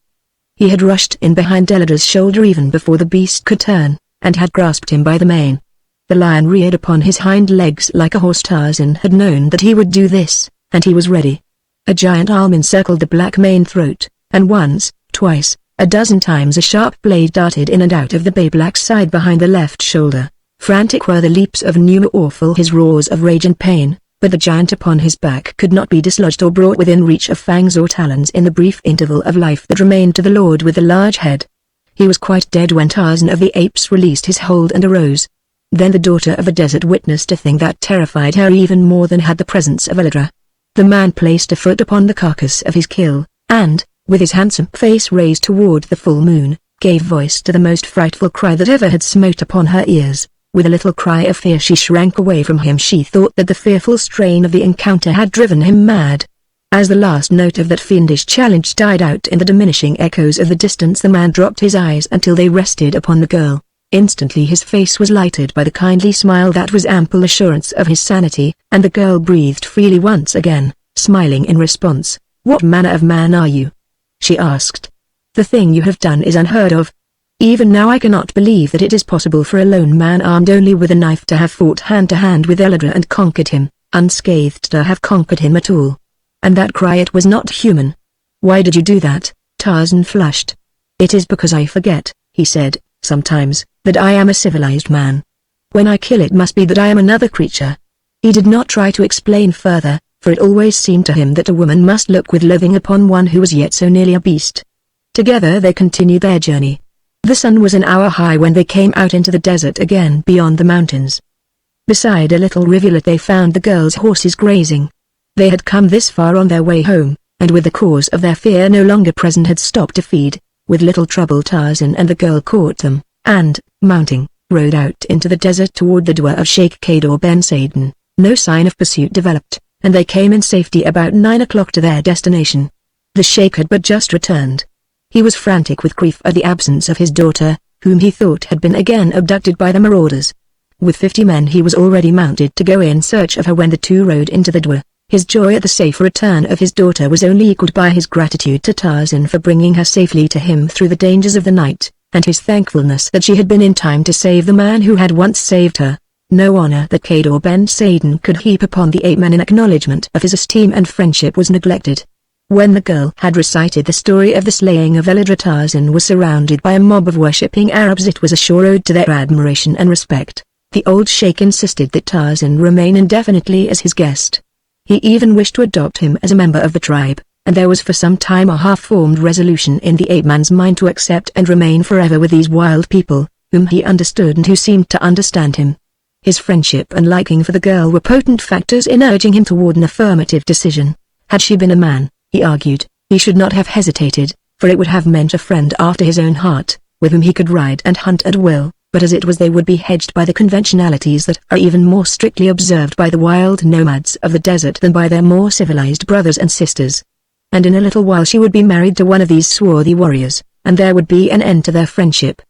He had rushed in behind Edgar's shoulder even before the beast could turn, and had grasped him by the mane. The lion reared upon his hind legs like a horse. Tarzan had known that he would do this, and he was ready. A giant arm encircled the black mane throat, and once, twice, a dozen times a sharp blade darted in and out of the bay-black side behind the left shoulder. Frantic were the leaps of Numa, awful his roars of rage and pain, but the giant upon his back could not be dislodged or brought within reach of fangs or talons in the brief interval of life that remained to the lord with the large head. He was quite dead when Tarzan of the Apes released his hold and arose. Then the daughter of the desert witnessed a thing that terrified her even more than had the presence of Edgar. The man placed a foot upon the carcass of his kill, and, with his handsome face raised toward the full moon, gave voice to the most frightful cry that ever had smote upon her ears. With a little cry of fear she shrank away from him. She thought that the fearful strain of the encounter had driven him mad. As the last note of that fiendish challenge died out in the diminishing echoes of the distance, the man dropped his eyes until they rested upon the girl. Instantly his face was lighted by the kindly smile that was ample assurance of his sanity, and the girl breathed freely once again, smiling in response. "What manner of man are you?" she asked. "The thing you have done is unheard of. Even now I cannot believe that it is possible for a lone man armed only with a knife to have fought hand-to-hand with Edgar and conquered him, unscathed to have conquered him at all. And that cry, it was not human. Why did you do that?" Tarzan flushed. "It is because I forget," he said, "sometimes, that I am a civilized man. When I kill it must be that I am another creature." He did not try to explain further, for it always seemed to him that a woman must look with loathing upon one who was yet so nearly a beast. Together they continued their journey. The sun was an hour high when they came out into the desert again beyond the mountains. Beside a little rivulet they found the girls' horses grazing. They had come this far on their way home, and with the cause of their fear no longer present had stopped to feed. With little trouble Tarzan and the girl caught them, and, mounting, rode out into the desert toward the dwar of Sheikh Khadr Ben Saden. No sign of pursuit developed, and they came in safety about 9 o'clock to their destination. The sheikh had but just returned. He was frantic with grief at the absence of his daughter, whom he thought had been again abducted by the marauders. With 50 men he was already mounted to go in search of her when the two rode into the dwar. His joy at the safe return of his daughter was only equaled by his gratitude to Tarzan for bringing her safely to him through the dangers of the night, and his thankfulness that she had been in time to save the man who had once saved her. No honor that Khadr Ben Saden could heap upon the ape-man in acknowledgment of his esteem and friendship was neglected. When the girl had recited the story of the slaying of Edgar, Tarzan was surrounded by a mob of worshipping Arabs. It was a sure ode to their admiration and respect. The old sheikh insisted that Tarzan remain indefinitely as his guest. He even wished to adopt him as a member of the tribe, and there was for some time a half-formed resolution in the ape-man's mind to accept and remain forever with these wild people, whom he understood and who seemed to understand him. His friendship and liking for the girl were potent factors in urging him toward an affirmative decision. Had she been a man, he argued, he should not have hesitated, for it would have meant a friend after his own heart, with whom he could ride and hunt at will, but as it was they would be hedged by the conventionalities that are even more strictly observed by the wild nomads of the desert than by their more civilized brothers and sisters. And in a little while she would be married to one of these swarthy warriors, and there would be an end to their friendship.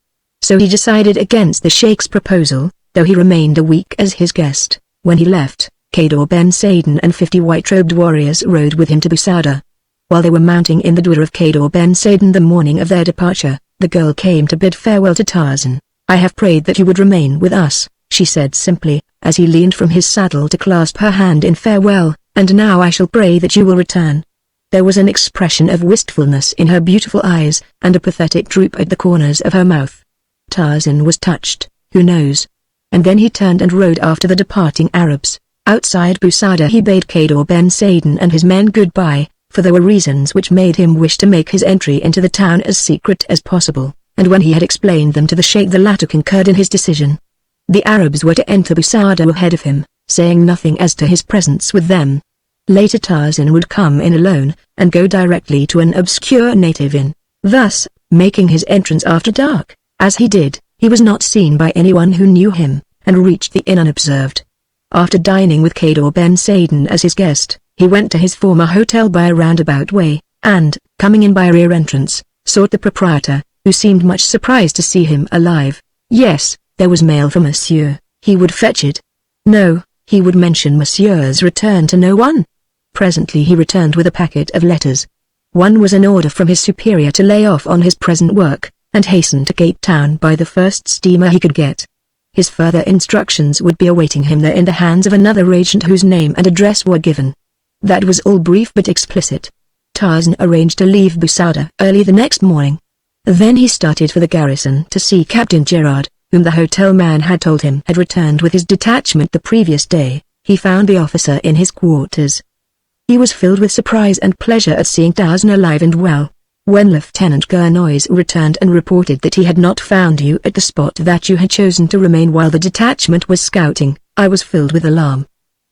So he decided against the sheikh's proposal, though he remained a week as his guest. When he left, Khadr Ben Saden and 50 white-robed warriors rode with him to Busada. While they were mounting in the dwar of Khadr Ben Saden the morning of their departure, the girl came to bid farewell to Tarzan. "I have prayed that you would remain with us," she said simply, as he leaned from his saddle to clasp her hand in farewell, "and now I shall pray that you will return." There was an expression of wistfulness in her beautiful eyes, and a pathetic droop at the corners of her mouth. Tarzan was touched. Who knows? And then he turned and rode after the departing Arabs. Outside Busada he bade Khadr Ben Saden and his men goodbye, for there were reasons which made him wish to make his entry into the town as secret as possible, and when he had explained them to the sheikh the latter concurred in his decision. The Arabs were to enter Busada ahead of him, saying nothing as to his presence with them. Later Tarzan would come in alone, and go directly to an obscure native inn, thus, making his entrance after dark. As he did, he was not seen by anyone who knew him, and reached the inn unobserved. After dining with Khadr Ben Saden as his guest, he went to his former hotel by a roundabout way, and, coming in by a rear entrance, sought the proprietor, who seemed much surprised to see him alive. Yes, there was mail for Monsieur. He would fetch it. No, he would mention Monsieur's return to no one. Presently he returned with a packet of letters. One was an order from his superior to lay off on his present work, and hasten to Cape Town by the first steamer he could get. His further instructions would be awaiting him there in the hands of another agent whose name and address were given. That was all brief but explicit. Tarzan arranged to leave Busada early the next morning. Then he started for the garrison to see Captain Gerard, whom the hotel man had told him had returned with his detachment the previous day. He found the officer in his quarters. He was filled with surprise and pleasure at seeing Tarzan alive and well. "When Lieutenant Gurnois returned and reported that he had not found you at the spot that you had chosen to remain while the detachment was scouting, I was filled with alarm.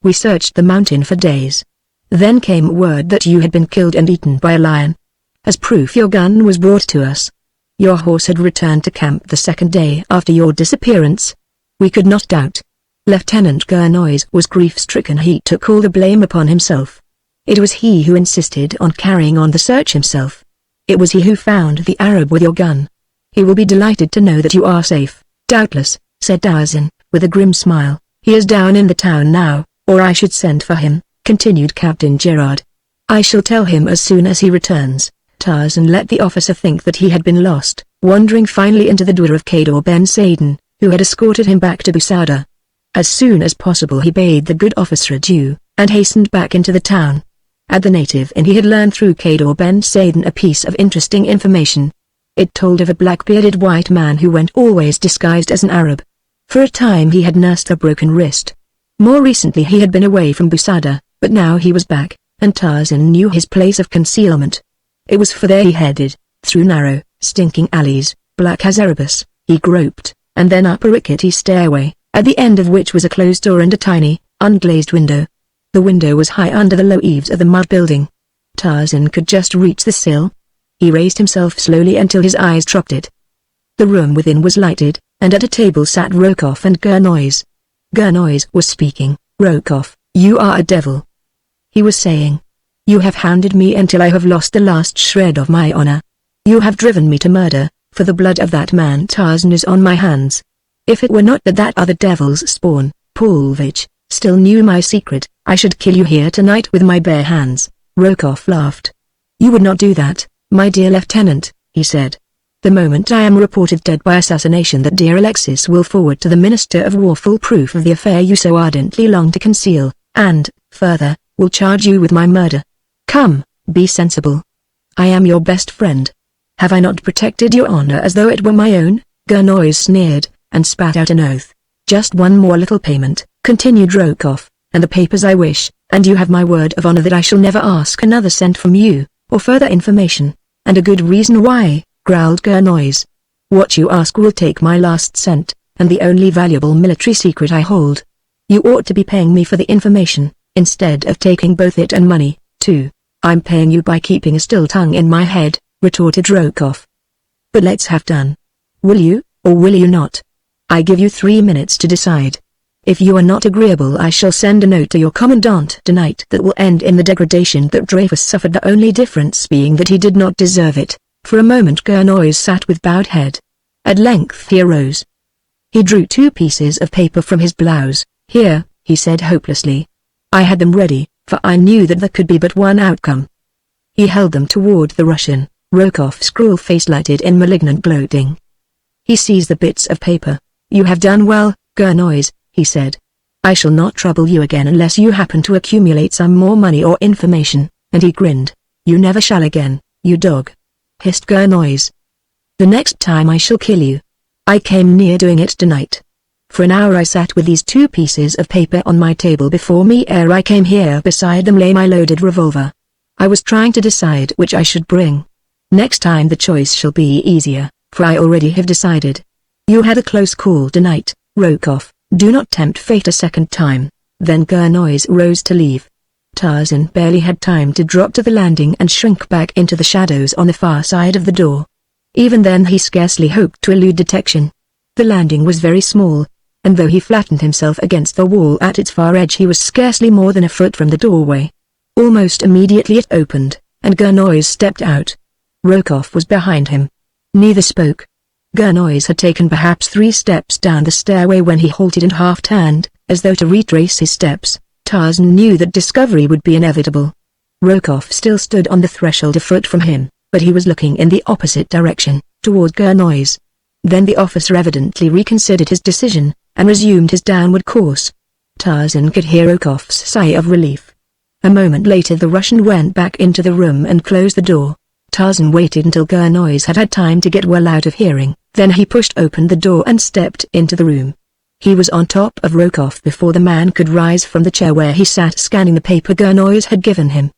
We searched the mountain for days. Then came word that you had been killed and eaten by a lion. As proof your gun was brought to us. Your horse had returned to camp the second day after your disappearance. We could not doubt." Lieutenant Gurnois was grief-stricken. He took all the blame upon himself. It was he who insisted on carrying on the search himself. It was he who found the Arab with your gun. He will be delighted to know that you are safe, doubtless, said Tarzan, with a grim smile. He is down in the town now, or I should send for him, continued Captain Gerard. I shall tell him as soon as he returns. Tarzan let the officer think that he had been lost, wandering finally into the door of Kador Ben Saden, who had escorted him back to Busada. As soon as possible he bade the good officer adieu, and hastened back into the town. At the native inn he had learned through Kador Ben Saden a piece of interesting information. It told of a black-bearded white man who went always disguised as an Arab. For a time he had nursed a broken wrist. More recently he had been away from Busada, but now he was back, and Tarzan knew his place of concealment. It was for there he headed, through narrow, stinking alleys, black as Erebus, he groped, and then up a rickety stairway, at the end of which was a closed door and a tiny, unglazed window. The window was high under the low eaves of the mud building. Tarzan could just reach the sill. He raised himself slowly until his eyes tracked it. The room within was lighted, and at a table sat Rokoff and Gurnois. Gurnois was speaking. Rokoff, you are a devil. He was saying. You have hounded me until I have lost the last shred of my honor. You have driven me to murder, for the blood of that man Tarzan is on my hands. If it were not that that other devil's spawn, Pulvich, still knew my secret, I should kill you here tonight with my bare hands. Rokoff laughed. You would not do that, my dear lieutenant, he said. The moment I am reported dead by assassination that dear Alexis will forward to the Minister of War full proof of the affair you so ardently long to conceal, and, further, will charge you with my murder. Come, be sensible. I am your best friend. Have I not protected your honor as though it were my own? Gurnois sneered, and spat out an oath. Just one more little payment, continued Rokoff, and the papers I wish, and you have my word of honor that I shall never ask another cent from you, or further information, and a good reason why, growled Gurnois. What you ask will take my last cent, and the only valuable military secret I hold. You ought to be paying me for the information, instead of taking both it and money, too. I'm paying you by keeping a still tongue in my head, retorted Rokoff. But let's have done. Will you, or will you not? I give you 3 minutes to decide. If you are not agreeable I shall send a note to your commandant tonight that will end in the degradation that Dreyfus suffered, the only difference being that he did not deserve it. For a moment Gurnois sat with bowed head. At length he arose. He drew 2 pieces of paper from his blouse. Here, he said hopelessly. I had them ready, for I knew that there could be but one outcome. He held them toward the Russian. Rokoff's cruel face lighted in malignant gloating. He seized the bits of paper. You have done well, Gurnois, he said. I shall not trouble you again unless you happen to accumulate some more money or information, and he grinned. You never shall again, you dog, hissed Gurnois. The next time I shall kill you. I came near doing it tonight. For an hour I sat with these 2 pieces of paper on my table before me ere I came here. Beside them lay my loaded revolver. I was trying to decide which I should bring. Next time the choice shall be easier, for I already have decided. You had a close call tonight, Rokoff. Do not tempt fate a second time. Then Gurnois rose to leave. Tarzan barely had time to drop to the landing and shrink back into the shadows on the far side of the door. Even then he scarcely hoped to elude detection. The landing was very small, and though he flattened himself against the wall at its far edge he was scarcely more than a foot from the doorway. Almost immediately it opened, and Gurnois stepped out. Rokoff was behind him. Neither spoke. Gurnois had taken perhaps 3 steps down the stairway when he halted and half-turned, as though to retrace his steps. Tarzan knew that discovery would be inevitable. Rokoff still stood on the threshold a foot from him, but he was looking in the opposite direction, toward Gurnois. Then the officer evidently reconsidered his decision, and resumed his downward course. Tarzan could hear Rokoff's sigh of relief. A moment later the Russian went back into the room and closed the door. Tarzan waited until Gurnois had had time to get well out of hearing, then he pushed open the door and stepped into the room. He was on top of Rokoff before the man could rise from the chair where he sat scanning the paper Gurnois had given him.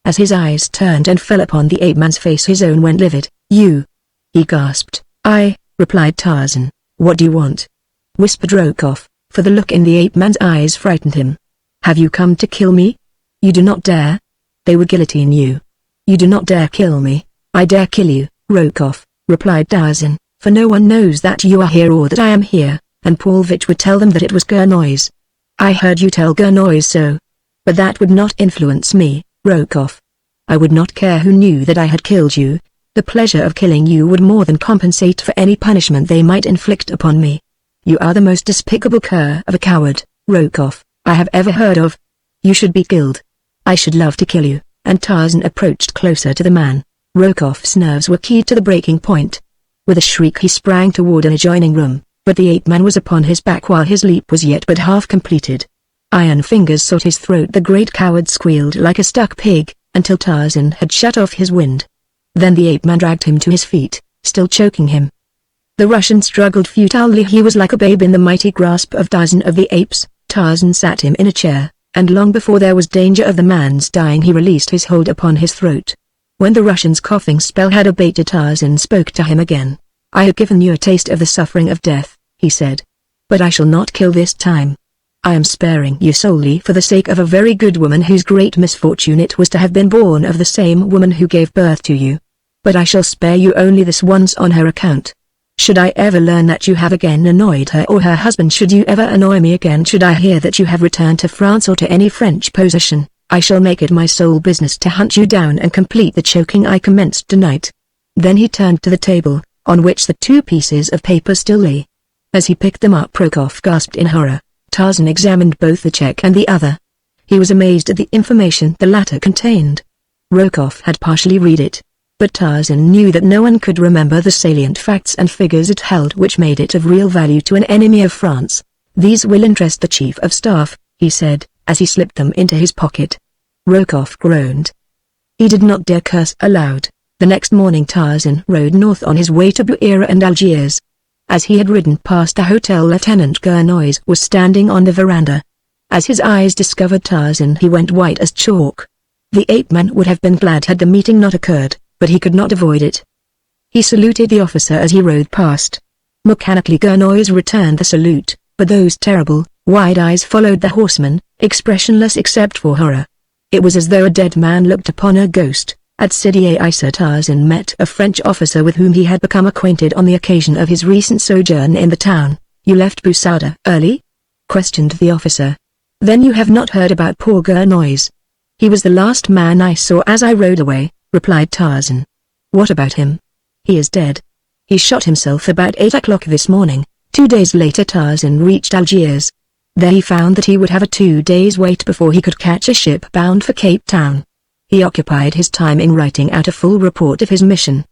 As his eyes turned and fell upon the ape-man's face his own went livid. You! He gasped. I, replied Tarzan. What do you want? Whispered Rokoff, for the look in the ape-man's eyes frightened him. Have you come to kill me? You do not dare. They would guillotine you. You do not dare kill me. I dare kill you, Rokoff, replied Tarzan, for no one knows that you are here or that I am here, and Pulvich would tell them that it was Gurnois. I heard you tell Gurnois so. But that would not influence me. broke off. I would not care who knew that I had killed you. The pleasure of killing you would more than compensate for any punishment they might inflict upon me. You are the most despicable cur of a coward, Rokoff, I have ever heard of. You should be killed. I should love to kill you, and Tarzan approached closer to the man. Rokoff's nerves were keyed to the breaking point. With a shriek he sprang toward an adjoining room, but the ape-man was upon his back while his leap was yet but half completed. Iron fingers sought his throat. The great coward squealed like a stuck pig, until Tarzan had shut off his wind. Then the ape-man dragged him to his feet, still choking him. The Russian struggled futilely. He was like a babe in the mighty grasp of Tarzan of the apes. Tarzan sat him in a chair, and long before there was danger of the man's dying he released his hold upon his throat. When the Russian's coughing spell had abated, Tarzan spoke to him again. I have given you a taste of the suffering of death, he said. But I shall not kill this time. I am sparing you solely for the sake of a very good woman whose great misfortune it was to have been born of the same woman who gave birth to you. But I shall spare you only this once on her account. Should I ever learn that you have again annoyed her or her husband, should you ever annoy me again, should I hear that you have returned to France or to any French possession, I shall make it my sole business to hunt you down and complete the choking I commenced tonight. Then he turned to the table, on which the 2 pieces of paper still lay. As he picked them up, Rokoff gasped in horror. Tarzan examined both the check and the other. He was amazed at the information the latter contained. Rokoff had partially read it, but Tarzan knew that no one could remember the salient facts and figures it held, which made it of real value to an enemy of France. These will interest the Chief of Staff, he said, as he slipped them into his pocket. Rokoff groaned. He did not dare curse aloud. The next morning Tarzan rode north on his way to Buera and Algiers. As he had ridden past the hotel, Lieutenant Gurnois was standing on the veranda. As his eyes discovered Tarzan, he went white as chalk. The ape-man would have been glad had the meeting not occurred, but he could not avoid it. He saluted the officer as he rode past. Mechanically Gurnois returned the salute, but those terrible, wide eyes followed the horseman, expressionless except for horror. It was as though a dead man looked upon a ghost. At Sidi Aissa, Tarzan met a French officer with whom he had become acquainted on the occasion of his recent sojourn in the town. You left Busada early? Questioned the officer. Then you have not heard about poor Gurnois? He was the last man I saw as I rode away, replied Tarzan. What about him? He is dead. He shot himself about 8 o'clock this morning. 2 days later Tarzan reached Algiers. There he found that he would have a 2 days wait before he could catch a ship bound for Cape Town. He occupied his time in writing out a full report of his mission.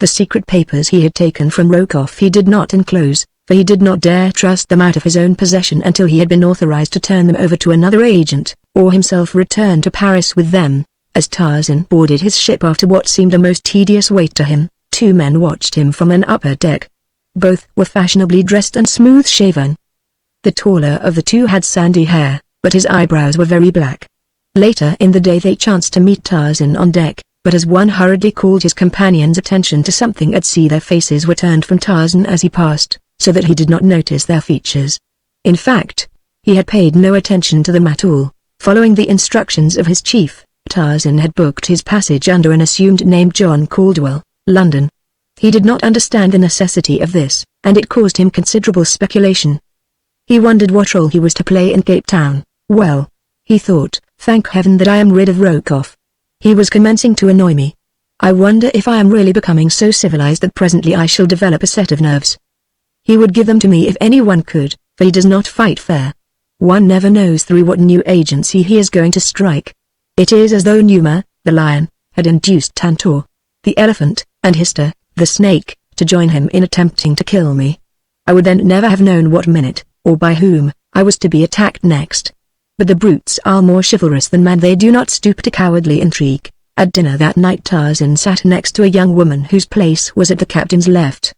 The secret papers he had taken from Rokoff he did not enclose, for he did not dare trust them out of his own possession until he had been authorized to turn them over to another agent, or himself return to Paris with them. As Tarzan boarded his ship after what seemed a most tedious wait to him, 2 men watched him from an upper deck. Both were fashionably dressed and smooth-shaven. The taller of the 2 had sandy hair, but his eyebrows were very black. Later in the day they chanced to meet Tarzan on deck, but as one hurriedly called his companion's attention to something at sea, their faces were turned from Tarzan as he passed, so that he did not notice their features. In fact, he had paid no attention to them at all. Following the instructions of his chief, Tarzan had booked his passage under an assumed name, John Caldwell, London. He did not understand the necessity of this, and it caused him considerable speculation. He wondered what role he was to play in Cape Town. Well, he thought, thank heaven that I am rid of Rokoff. He was commencing to annoy me. I wonder if I am really becoming so civilized that presently I shall develop a set of nerves. He would give them to me if anyone could, for he does not fight fair. One never knows through what new agency he is going to strike. It is as though Numa, the lion, had induced Tantor, the elephant, and Hister, the snake, to join him in attempting to kill me. I would then never have known what minute, or by whom, I was to be attacked next. But the brutes are more chivalrous than man, they do not stoop to cowardly intrigue. At dinner that night Tarzan sat next to a young woman whose place was at the captain's left.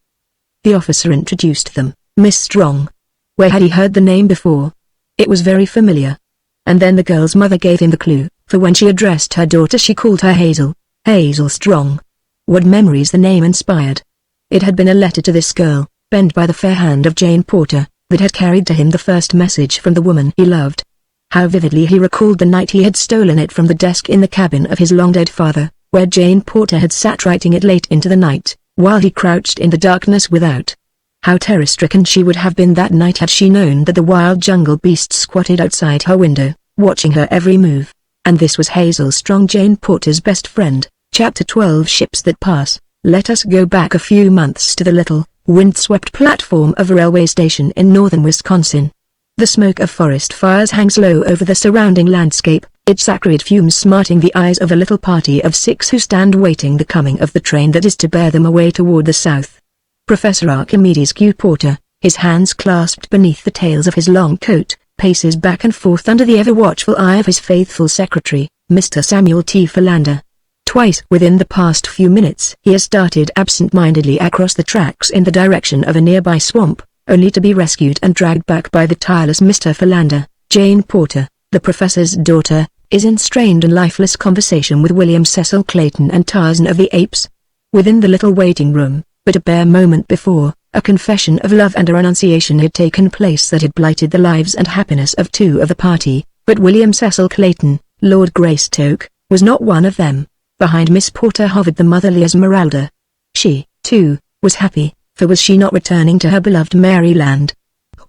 The officer introduced them, Miss Strong. Where had he heard the name before? It was very familiar. And then the girl's mother gave him the clue, for when she addressed her daughter she called her Hazel, Hazel Strong. What memories the name inspired! It had been a letter to this girl, penned by the fair hand of Jane Porter, that had carried to him the first message from the woman he loved. How vividly he recalled the night he had stolen it from the desk in the cabin of his long-dead father, where Jane Porter had sat writing it late into the night, while he crouched in the darkness without. How terror-stricken she would have been that night had she known that the wild jungle beast squatted outside her window, watching her every move. And this was Hazel Strong, Jane Porter's best friend. Chapter 12. Ships That Pass. Let us go back a few months to the little, windswept platform of a railway station in northern Wisconsin. The smoke of forest fires hangs low over the surrounding landscape, its acrid fumes smarting the eyes of a little party of 6 who stand waiting the coming of the train that is to bear them away toward the south. Professor Archimedes Q. Porter, his hands clasped beneath the tails of his long coat, paces back and forth under the ever-watchful eye of his faithful secretary, Mr. Samuel T. Philander. Twice within the past few minutes he has started absent-mindedly across the tracks in the direction of a nearby swamp, only to be rescued and dragged back by the tireless Mr. Philander. Jane Porter, the professor's daughter, is in strained and lifeless conversation with William Cecil Clayton and Tarzan of the Apes. Within the little waiting room, but a bare moment before, a confession of love and a renunciation had taken place that had blighted the lives and happiness of 2 of the party, but William Cecil Clayton, Lord Greystoke, was not one of them. Behind Miss Porter hovered the motherly Esmeralda. She, too, was happy, for was she not returning to her beloved Maryland?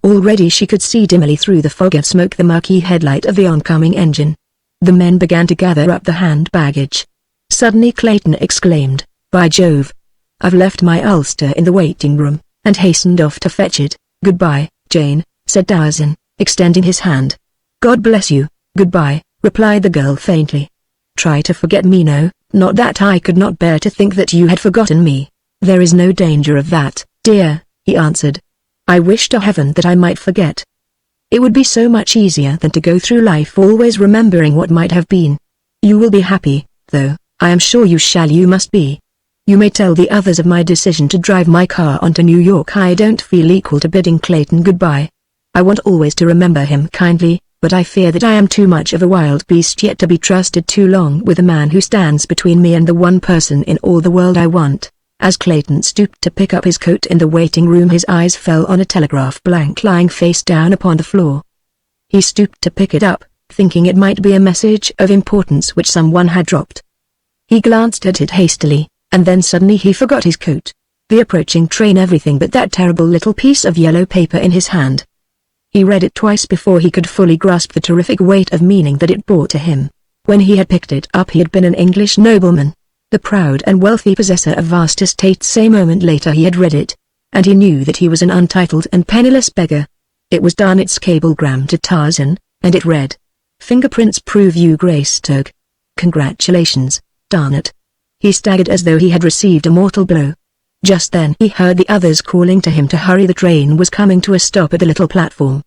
Already she could see dimly through the fog of smoke the murky headlight of the oncoming engine. The men began to gather up the hand baggage. Suddenly Clayton exclaimed, "By Jove! I've left my ulster in the waiting room," and hastened off to fetch it. "Goodbye, Jane," said Tarzan, extending his hand. "God bless you, goodbye," replied the girl faintly. "Try to forget me. No, not that. I could not bear to think that you had forgotten me." "There is no danger of that, dear," he answered. "I wish to heaven that I might forget. It would be so much easier than to go through life always remembering what might have been. You will be happy, though, I am sure you shall. You must be. You may tell the others of my decision to drive my car on to New York. I don't feel equal to bidding Clayton goodbye. I want always to remember him kindly, but I fear that I am too much of a wild beast yet to be trusted too long with a man who stands between me and the one person in all the world I want." As Clayton stooped to pick up his coat in the waiting room, his eyes fell on a telegraph blank lying face down upon the floor. He stooped to pick it up, thinking it might be a message of importance which someone had dropped. He glanced at it hastily, and then suddenly he forgot his coat, the approaching train, everything but that terrible little piece of yellow paper in his hand. He read it twice before he could fully grasp the terrific weight of meaning that it brought to him. When he had picked it up he had been an English nobleman, the proud and wealthy possessor of vast estates. A moment later he had read it, and he knew that he was an untitled and penniless beggar. It was Darnett's cablegram to Tarzan, and it read, "Fingerprints prove you Greystoke. Congratulations, Darnett." He staggered as though he had received a mortal blow. Just then he heard the others calling to him to hurry. The train was coming to a stop at the little platform.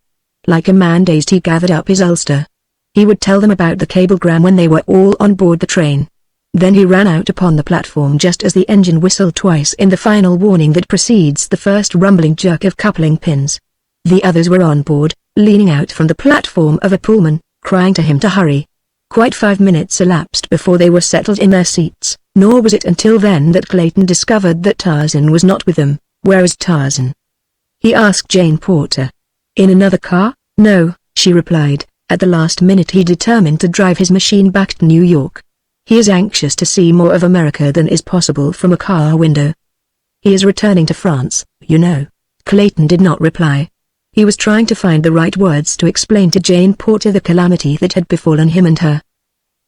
Like a man dazed he gathered up his ulster. He would tell them about the cablegram when they were all on board the train. Then he ran out upon the platform just as the engine whistled twice in the final warning that precedes the first rumbling jerk of coupling pins. The others were on board, leaning out from the platform of a Pullman, crying to him to hurry. Quite 5 minutes elapsed before they were settled in their seats, nor was it until then that Clayton discovered that Tarzan was not with them. "Where is Tarzan?" he asked Jane Porter. "In another car?" "No," she replied. "At the last minute he determined to drive his machine back to New York. He is anxious to see more of America than is possible from a car window. He is returning to France, you know." Clayton did not reply. He was trying to find the right words to explain to Jane Porter the calamity that had befallen him and her.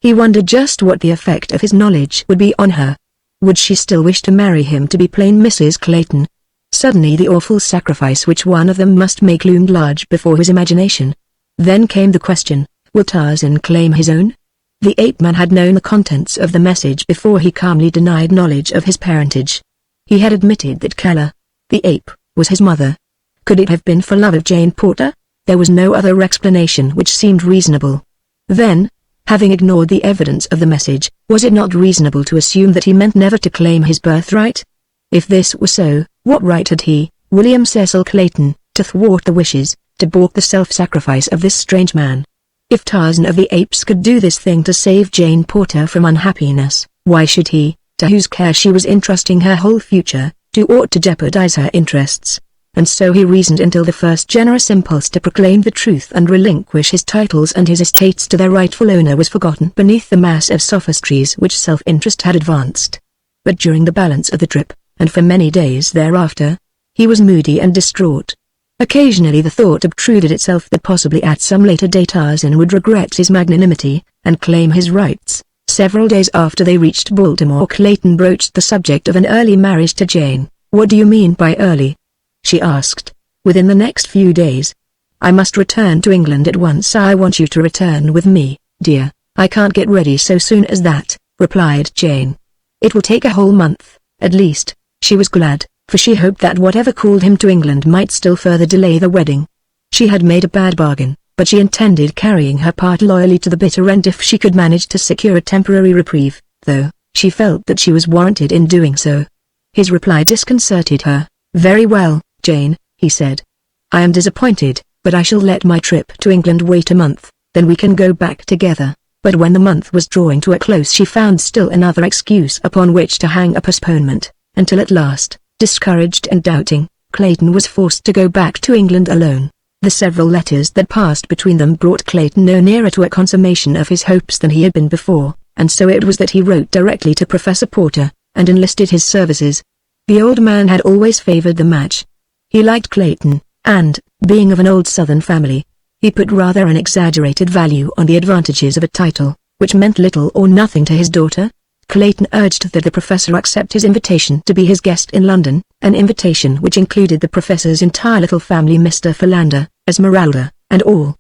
He wondered just what the effect of his knowledge would be on her. Would she still wish to marry him to be plain Mrs. Clayton? Suddenly the awful sacrifice which one of them must make loomed large before his imagination. Then came the question, will Tarzan claim his own? The ape-man had known the contents of the message before he calmly denied knowledge of his parentage. He had admitted that Keller, the ape, was his mother. Could it have been for love of Jane Porter? There was no other explanation which seemed reasonable. Then, having ignored the evidence of the message, was it not reasonable to assume that he meant never to claim his birthright? If this were so, what right had he, William Cecil Clayton, to thwart the wishes, to balk the self-sacrifice of this strange man? If Tarzan of the Apes could do this thing to save Jane Porter from unhappiness, why should he, to whose care she was entrusting her whole future, do aught to jeopardize her interests? And so he reasoned until the first generous impulse to proclaim the truth and relinquish his titles and his estates to their rightful owner was forgotten beneath the mass of sophistries which self-interest had advanced. But during the balance of the trip, and for many days thereafter, he was moody and distraught. Occasionally the thought obtruded itself that possibly at some later day Tarzan would regret his magnanimity, and claim his rights. Several days after they reached Baltimore, Clayton broached the subject of an early marriage to Jane. "What do you mean by early?" she asked. "Within the next few days. I must return to England at once." "I want you to return with me, dear. I can't get ready so soon as that," replied Jane. "It will take a whole month, at least." She was glad, for she hoped that whatever called him to England might still further delay the wedding. She had made a bad bargain, but she intended carrying her part loyally to the bitter end if she could manage to secure a temporary reprieve, though she felt that she was warranted in doing so. His reply disconcerted her. "Very well, Jane," he said. "I am disappointed, but I shall let my trip to England wait a month, then we can go back together." But when the month was drawing to a close she found still another excuse upon which to hang a postponement, until at last, discouraged and doubting, Clayton was forced to go back to England alone. The several letters that passed between them brought Clayton no nearer to a consummation of his hopes than he had been before, and so it was that he wrote directly to Professor Porter, and enlisted his services. The old man had always favored the match. He liked Clayton, and, being of an old Southern family, he put rather an exaggerated value on the advantages of a title, which meant little or nothing to his daughter. Clayton urged that the professor accept his invitation to be his guest in London, an invitation which included the professor's entire little family, Mr. Philander, Esmeralda, and all.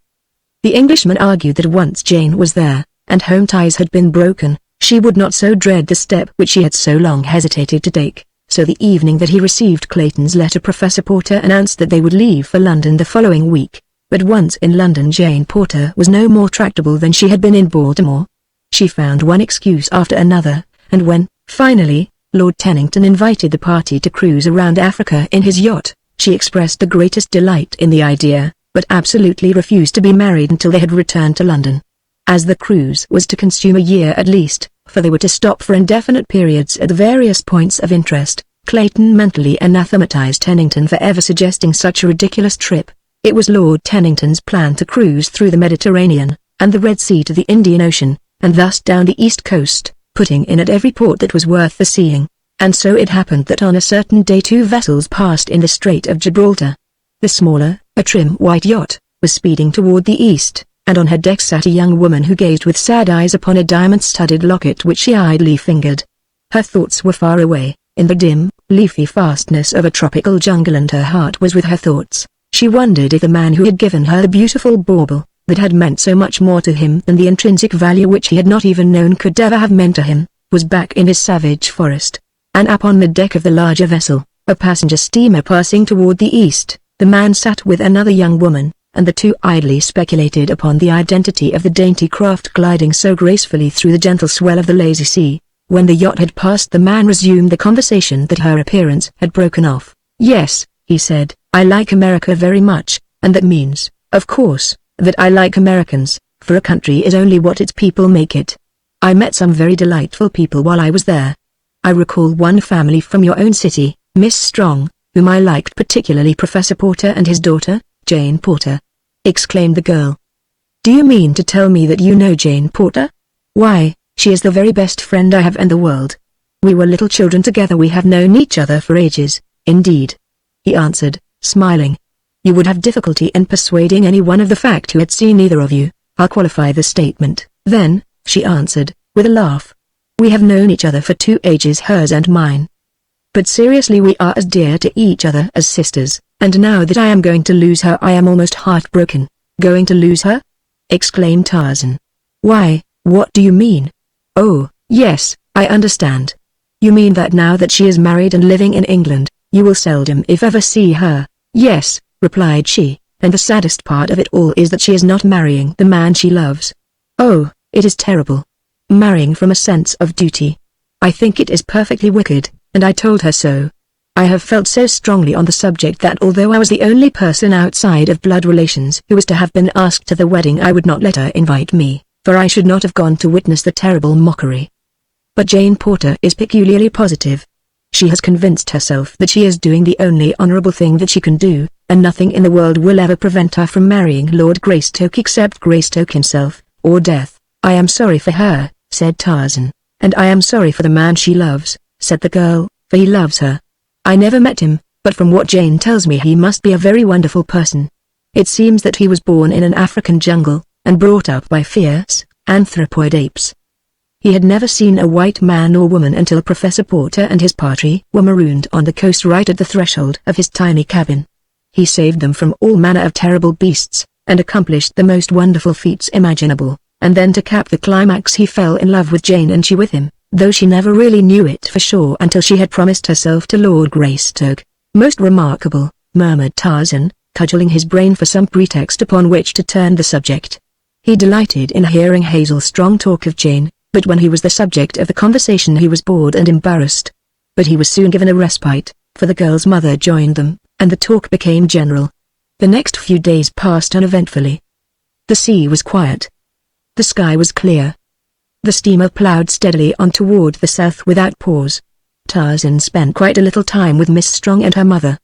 The Englishman argued that once Jane was there, and home ties had been broken, she would not so dread the step which she had so long hesitated to take. So the evening that he received Clayton's letter, Professor Porter announced that they would leave for London the following week. But once in London Jane Porter was no more tractable than she had been in Baltimore. She found one excuse after another, and when, finally, Lord Tennington invited the party to cruise around Africa in his yacht, she expressed the greatest delight in the idea, but absolutely refused to be married until they had returned to London. As the cruise was to consume a year at least, for they were to stop for indefinite periods at the various points of interest, Clayton mentally anathematized Tennington for ever suggesting such a ridiculous trip. It was Lord Tennington's plan to cruise through the Mediterranean, and the Red Sea to the Indian Ocean, and thus down the east coast, putting in at every port that was worth the seeing. And so it happened that on a certain day two vessels passed in the Strait of Gibraltar. The smaller, a trim white yacht, was speeding toward the east, and on her deck sat a young woman who gazed with sad eyes upon a diamond-studded locket which she idly fingered. Her thoughts were far away, in the dim, leafy fastness of a tropical jungle, and her heart was with her thoughts. She wondered if the man who had given her the beautiful bauble, that had meant so much more to him than the intrinsic value which he had not even known could ever have meant to him, was back in his savage forest. And up on the deck of the larger vessel, a passenger steamer passing toward the east, the man sat with another young woman, and the two idly speculated upon the identity of the dainty craft gliding so gracefully through the gentle swell of the lazy sea. When the yacht had passed, the man resumed the conversation that her appearance had broken off. "Yes," he said, "I like America very much, and that means, of course, that I like Americans, for a country is only what its people make it. I met some very delightful people while I was there. I recall one family from your own city, Miss Strong, whom I liked particularly. Professor Porter and his daughter, Jane Porter," exclaimed the girl. "Do you mean to tell me that you know Jane Porter? Why, she is the very best friend I have in the world. We were little children together. We have known each other for ages, indeed," he answered, smiling. "You would have difficulty in persuading anyone of the fact who had seen either of you. I'll qualify the statement, then," she answered, with a laugh. "We have known each other for 2 ages, hers and mine. But seriously, we are as dear to each other as sisters, and now that I am going to lose her I am almost heartbroken." "Going to lose her?" exclaimed Tarzan. "Why, what do you mean?" "Oh, yes, I understand. You mean that now that she is married and living in England, you will seldom if ever see her." "Yes," replied she, "and the saddest part of it all is that she is not marrying the man she loves. Oh, it is terrible. Marrying from a sense of duty. I think it is perfectly wicked, and I told her so. I have felt so strongly on the subject that although I was the only person outside of blood relations who was to have been asked to the wedding, I would not let her invite me, for I should not have gone to witness the terrible mockery. But Jane Porter is peculiarly positive. She has convinced herself that she is doing the only honorable thing that she can do, and nothing in the world will ever prevent her from marrying Lord Greystoke except Greystoke himself, or death." "I am sorry for her," said Tarzan. "And I am sorry for the man she loves," said the girl, "for he loves her. I never met him, but from what Jane tells me he must be a very wonderful person. It seems that he was born in an African jungle, and brought up by fierce, anthropoid apes. He had never seen a white man or woman until Professor Porter and his party were marooned on the coast right at the threshold of his tiny cabin. He saved them from all manner of terrible beasts, and accomplished the most wonderful feats imaginable, and then to cap the climax he fell in love with Jane and she with him, though she never really knew it for sure until she had promised herself to Lord Greystoke. Most remarkable, murmured Tarzan, cudgelling his brain for some pretext upon which to turn the subject. He delighted in hearing Hazel's strong talk of Jane, but when he was the subject of the conversation he was bored and embarrassed. But he was soon given a respite, for the girl's mother joined them, and the talk became general. The next few days passed uneventfully. The sea was quiet. The sky was clear. The steamer ploughed steadily on toward the south without pause. Tarzan spent quite a little time with Miss Strong and her mother.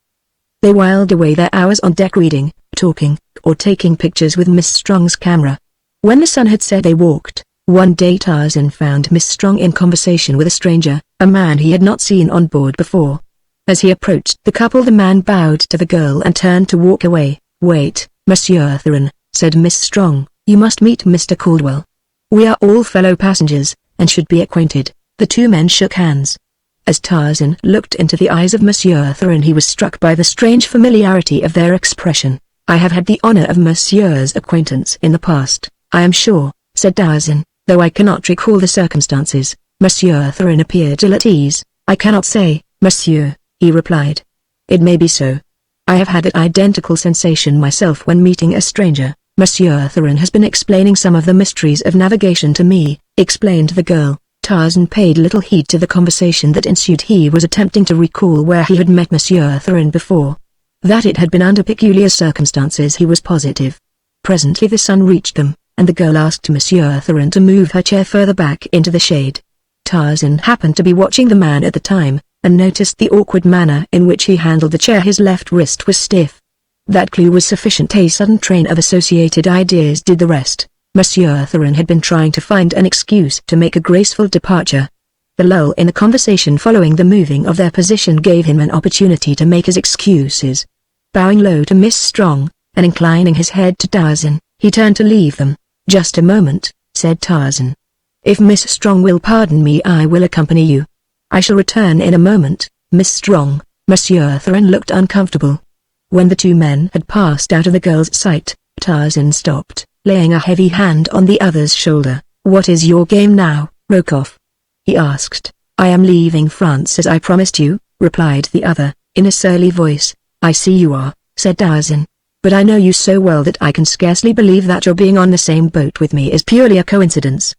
They whiled away their hours on deck reading, talking, or taking pictures with Miss Strong's camera. When the sun had set they walked. One day Tarzan found Miss Strong in conversation with a stranger, a man he had not seen on board before. As he approached the couple the man bowed to the girl and turned to walk away. "Wait, Monsieur Theron," said Miss Strong, "you must meet Mr. Caldwell. We are all fellow passengers, and should be acquainted." The two men shook hands. As Tarzan looked into the eyes of Monsieur Theron he was struck by the strange familiarity of their expression. "I have had the honor of Monsieur's acquaintance in the past, I am sure," said Tarzan, "though I cannot recall the circumstances." Monsieur Theron appeared ill at ease. "I cannot say, Monsieur," he replied. "It may be so. I have had that identical sensation myself when meeting a stranger. Monsieur Theron has been explaining some of the mysteries of navigation to me," explained the girl. Tarzan paid little heed to the conversation that ensued. He was attempting to recall where he had met Monsieur Theron before. That it had been under peculiar circumstances he was positive. Presently the sun reached them, and the girl asked Monsieur Theron to move her chair further back into the shade. Tarzan happened to be watching the man at the time, and noticed the awkward manner in which he handled the chair. His left wrist was stiff. That clue was sufficient. A sudden train of associated ideas did the rest. Monsieur Theron had been trying to find an excuse to make a graceful departure. The lull in the conversation following the moving of their position gave him an opportunity to make his excuses. Bowing low to Miss Strong, and inclining his head to Tarzan, he turned to leave them. "Just a moment," said Tarzan. "If Miss Strong will pardon me I will accompany you. I shall return in a moment, Miss Strong." Monsieur Theron looked uncomfortable. When the two men had passed out of the girl's sight, Tarzan stopped, laying a heavy hand on the other's shoulder. "What is your game now, Rokoff?" he asked. "I am leaving France as I promised you," replied the other, in a surly voice. "I see you are," said Tarzan. "But I know you so well that I can scarcely believe that your being on the same boat with me is purely a coincidence.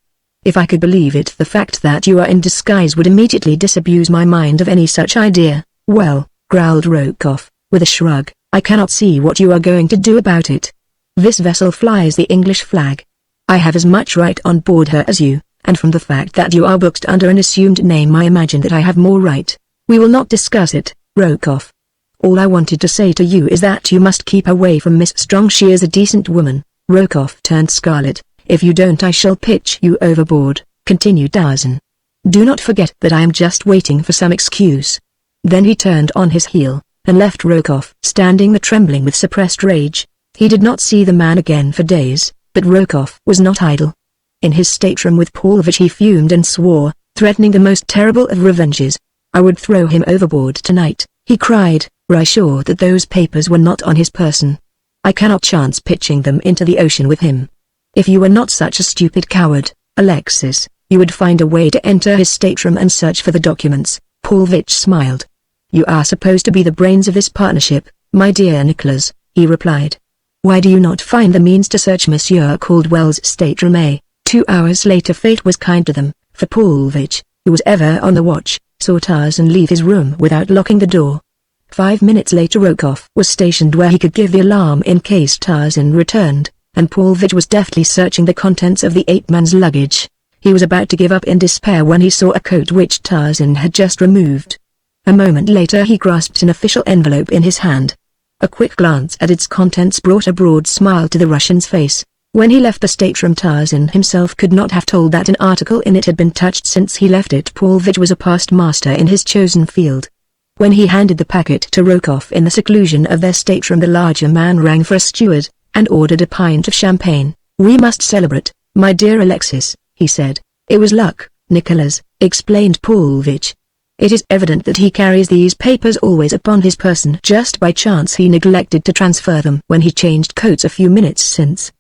If I could believe it, the fact that you are in disguise would immediately disabuse my mind of any such idea." "Well," growled Rokoff, with a shrug, "I cannot see what you are going to do about it. This vessel flies the English flag. I have as much right on board her as you, and from the fact that you are booked under an assumed name I imagine that I have more right. We will not discuss it, Rokoff. All I wanted to say to you is that you must keep away from Miss Strong. She is a decent woman." Rokoff turned scarlet. "If you don't I shall pitch you overboard," continued Tarzan. "Do not forget that I am just waiting for some excuse." Then he turned on his heel, and left Rokoff standing there trembling with suppressed rage. He did not see the man again for days, but Rokoff was not idle. In his stateroom with Paulvitch he fumed and swore, threatening the most terrible of revenges. "I would throw him overboard tonight," he cried, "were I sure that those papers were not on his person. I cannot chance pitching them into the ocean with him. If you were not such a stupid coward, Alexis, you would find a way to enter his stateroom and search for the documents." Paulvitch smiled. "You are supposed to be the brains of this partnership, my dear Nicholas," he replied. "Why do you not find the means to search Monsieur Caldwell's stateroom?" 2 hours later fate was kind to them, for Paulvitch, who was ever on the watch, saw Tarzan leave his room without locking the door. 5 minutes later Rokoff was stationed where he could give the alarm in case Tarzan returned, and Paulvitch was deftly searching the contents of the ape-man's luggage. He was about to give up in despair when he saw a coat which Tarzan had just removed. A moment later he grasped an official envelope in his hand. A quick glance at its contents brought a broad smile to the Russian's face. When he left the stateroom Tarzan himself could not have told that an article in it had been touched since he left it. Paulvitch was a past master in his chosen field. When he handed the packet to Rokoff in the seclusion of their stateroom, the larger man rang for a steward, and ordered a pint of champagne. "We must celebrate, my dear Alexis," he said. "It was luck, Nicholas," explained Paulvitch. "It is evident that he carries these papers always upon his person. Just by chance he neglected to transfer them when he changed coats a few minutes since.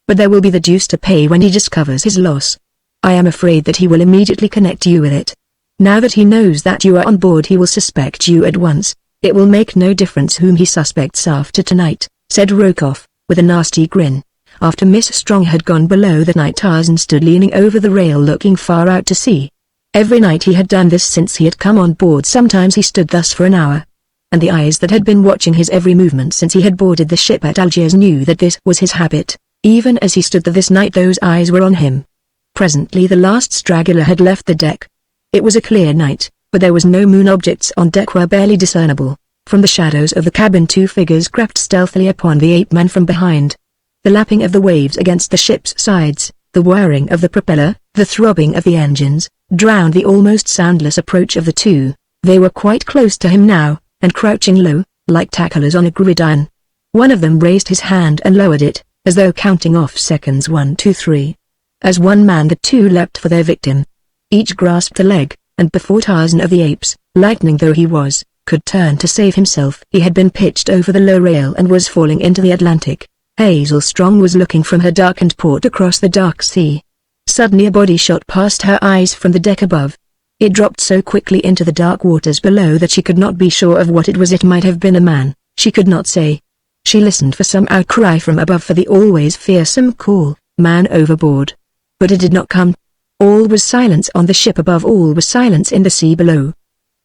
But there will be the deuce to pay when he discovers his loss. I am afraid that he will immediately connect you with it. Now that he knows that you are on board, he will suspect you at once. It will make no difference whom he suspects after tonight," said Rokoff, with a nasty grin. After Miss Strong had gone below that night, Tarzan stood leaning over the rail looking far out to sea. Every night he had done this since he had come on board. Sometimes he stood thus for an hour, and the eyes that had been watching his every movement since he had boarded the ship at Algiers knew that this was his habit. Even as he stood there this night, those eyes were on him. Presently the last straggler had left the deck. It was a clear night, but there was no moon. Objects on deck were barely discernible. From the shadows of the cabin 2 figures crept stealthily upon the ape-man from behind. The lapping of the waves against the ship's sides, the whirring of the propeller, the throbbing of the engines, drowned the almost soundless approach of the two. They were quite close to him now, and crouching low, like tacklers on a gridiron. One of them raised his hand and lowered it, as though counting off seconds 1, 2, 3. As one man the two leapt for their victim. Each grasped a leg, and before Tarzan of the Apes, lightning though he was, could turn to save himself, he had been pitched over the low rail and was falling into the Atlantic. Hazel Strong was looking from her darkened port across the dark sea. Suddenly a body shot past her eyes from the deck above. It dropped so quickly into the dark waters below that she could not be sure of what it was. It might have been a man, she could not say. She listened for some outcry from above, for the always fearsome call, "Man overboard." But it did not come. All was silence on the ship above, all was silence in the sea below.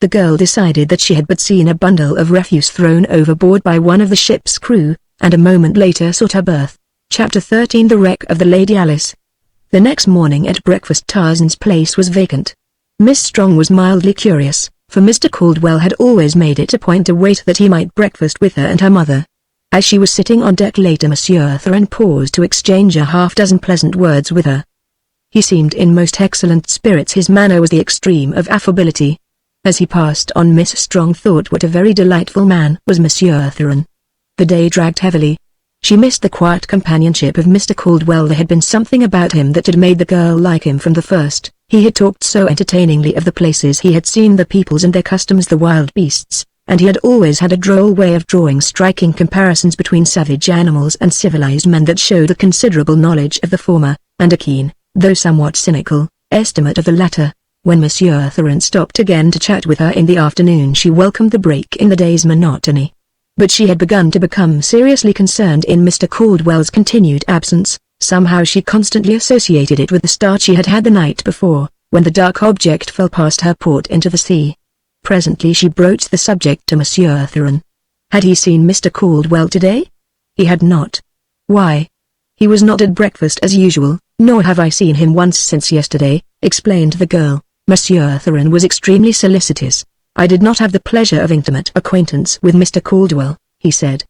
The girl decided that she had but seen a bundle of refuse thrown overboard by one of the ship's crew, and a moment later sought her berth. Chapter 13 The Wreck of the Lady Alice. The next morning at breakfast Tarzan's place was vacant. Miss Strong was mildly curious, for Mr. Caldwell had always made it a point to wait that he might breakfast with her and her mother. As she was sitting on deck later, Monsieur Tarzan paused to exchange a half-dozen pleasant words with her. He seemed in most excellent spirits. His manner was the extreme of affability. As he passed on, Miss Strong thought what a very delightful man was Monsieur Tarzan. The day dragged heavily. She missed the quiet companionship of Mr. Caldwell. There had been something about him that had made the girl like him from the first. He had talked so entertainingly of the places he had seen, the peoples and their customs, the wild beasts, and he had always had a droll way of drawing striking comparisons between savage animals and civilized men that showed a considerable knowledge of the former, and a keen, though somewhat cynical, estimate of the latter. When Monsieur Tarzan stopped again to chat with her in the afternoon, she welcomed the break in the day's monotony. But she had begun to become seriously concerned in Mr. Caldwell's continued absence. Somehow she constantly associated it with the start she had had the night before, when the dark object fell past her port into the sea. Presently she broached the subject to Monsieur Tarzan. Had he seen Mr. Caldwell today? He had not. Why? He was not at breakfast as usual. "Nor have I seen him once since yesterday," explained the girl. Monsieur Tarzan was extremely solicitous. "I did not have the pleasure of intimate acquaintance with Mr. Caldwell," he said.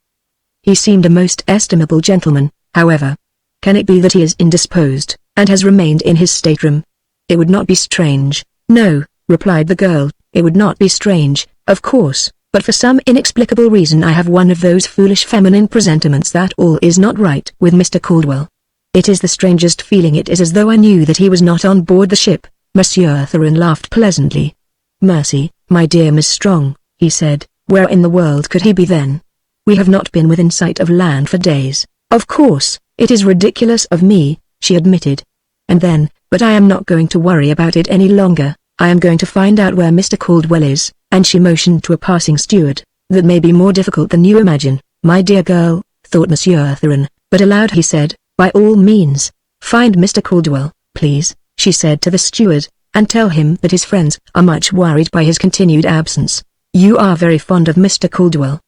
"He seemed a most estimable gentleman, however. Can it be that he is indisposed, and has remained in his stateroom?" "It would not be strange." "No," replied the girl, "it would not be strange, of course, but for some inexplicable reason I have one of those foolish feminine presentiments that all is not right with Mr. Caldwell. It is the strangest feeling. It is as though I knew that he was not on board the ship." Monsieur Tarzan laughed pleasantly. "Mercy, my dear Miss Strong," he said, "where in the world could he be then? We have not been within sight of land for days." "Of course, it is ridiculous of me," she admitted. And then, "But I am not going to worry about it any longer. I am going to find out where Mr. Caldwell is," and she motioned to a passing steward. "That may be more difficult than you imagine, my dear girl," thought Monsieur Tarzan, but aloud he said, "By all means, find Mr. Caldwell, please," she said to the steward, "and tell him that his friends are much worried by his continued absence." "You are very fond of Mr. Caldwell,"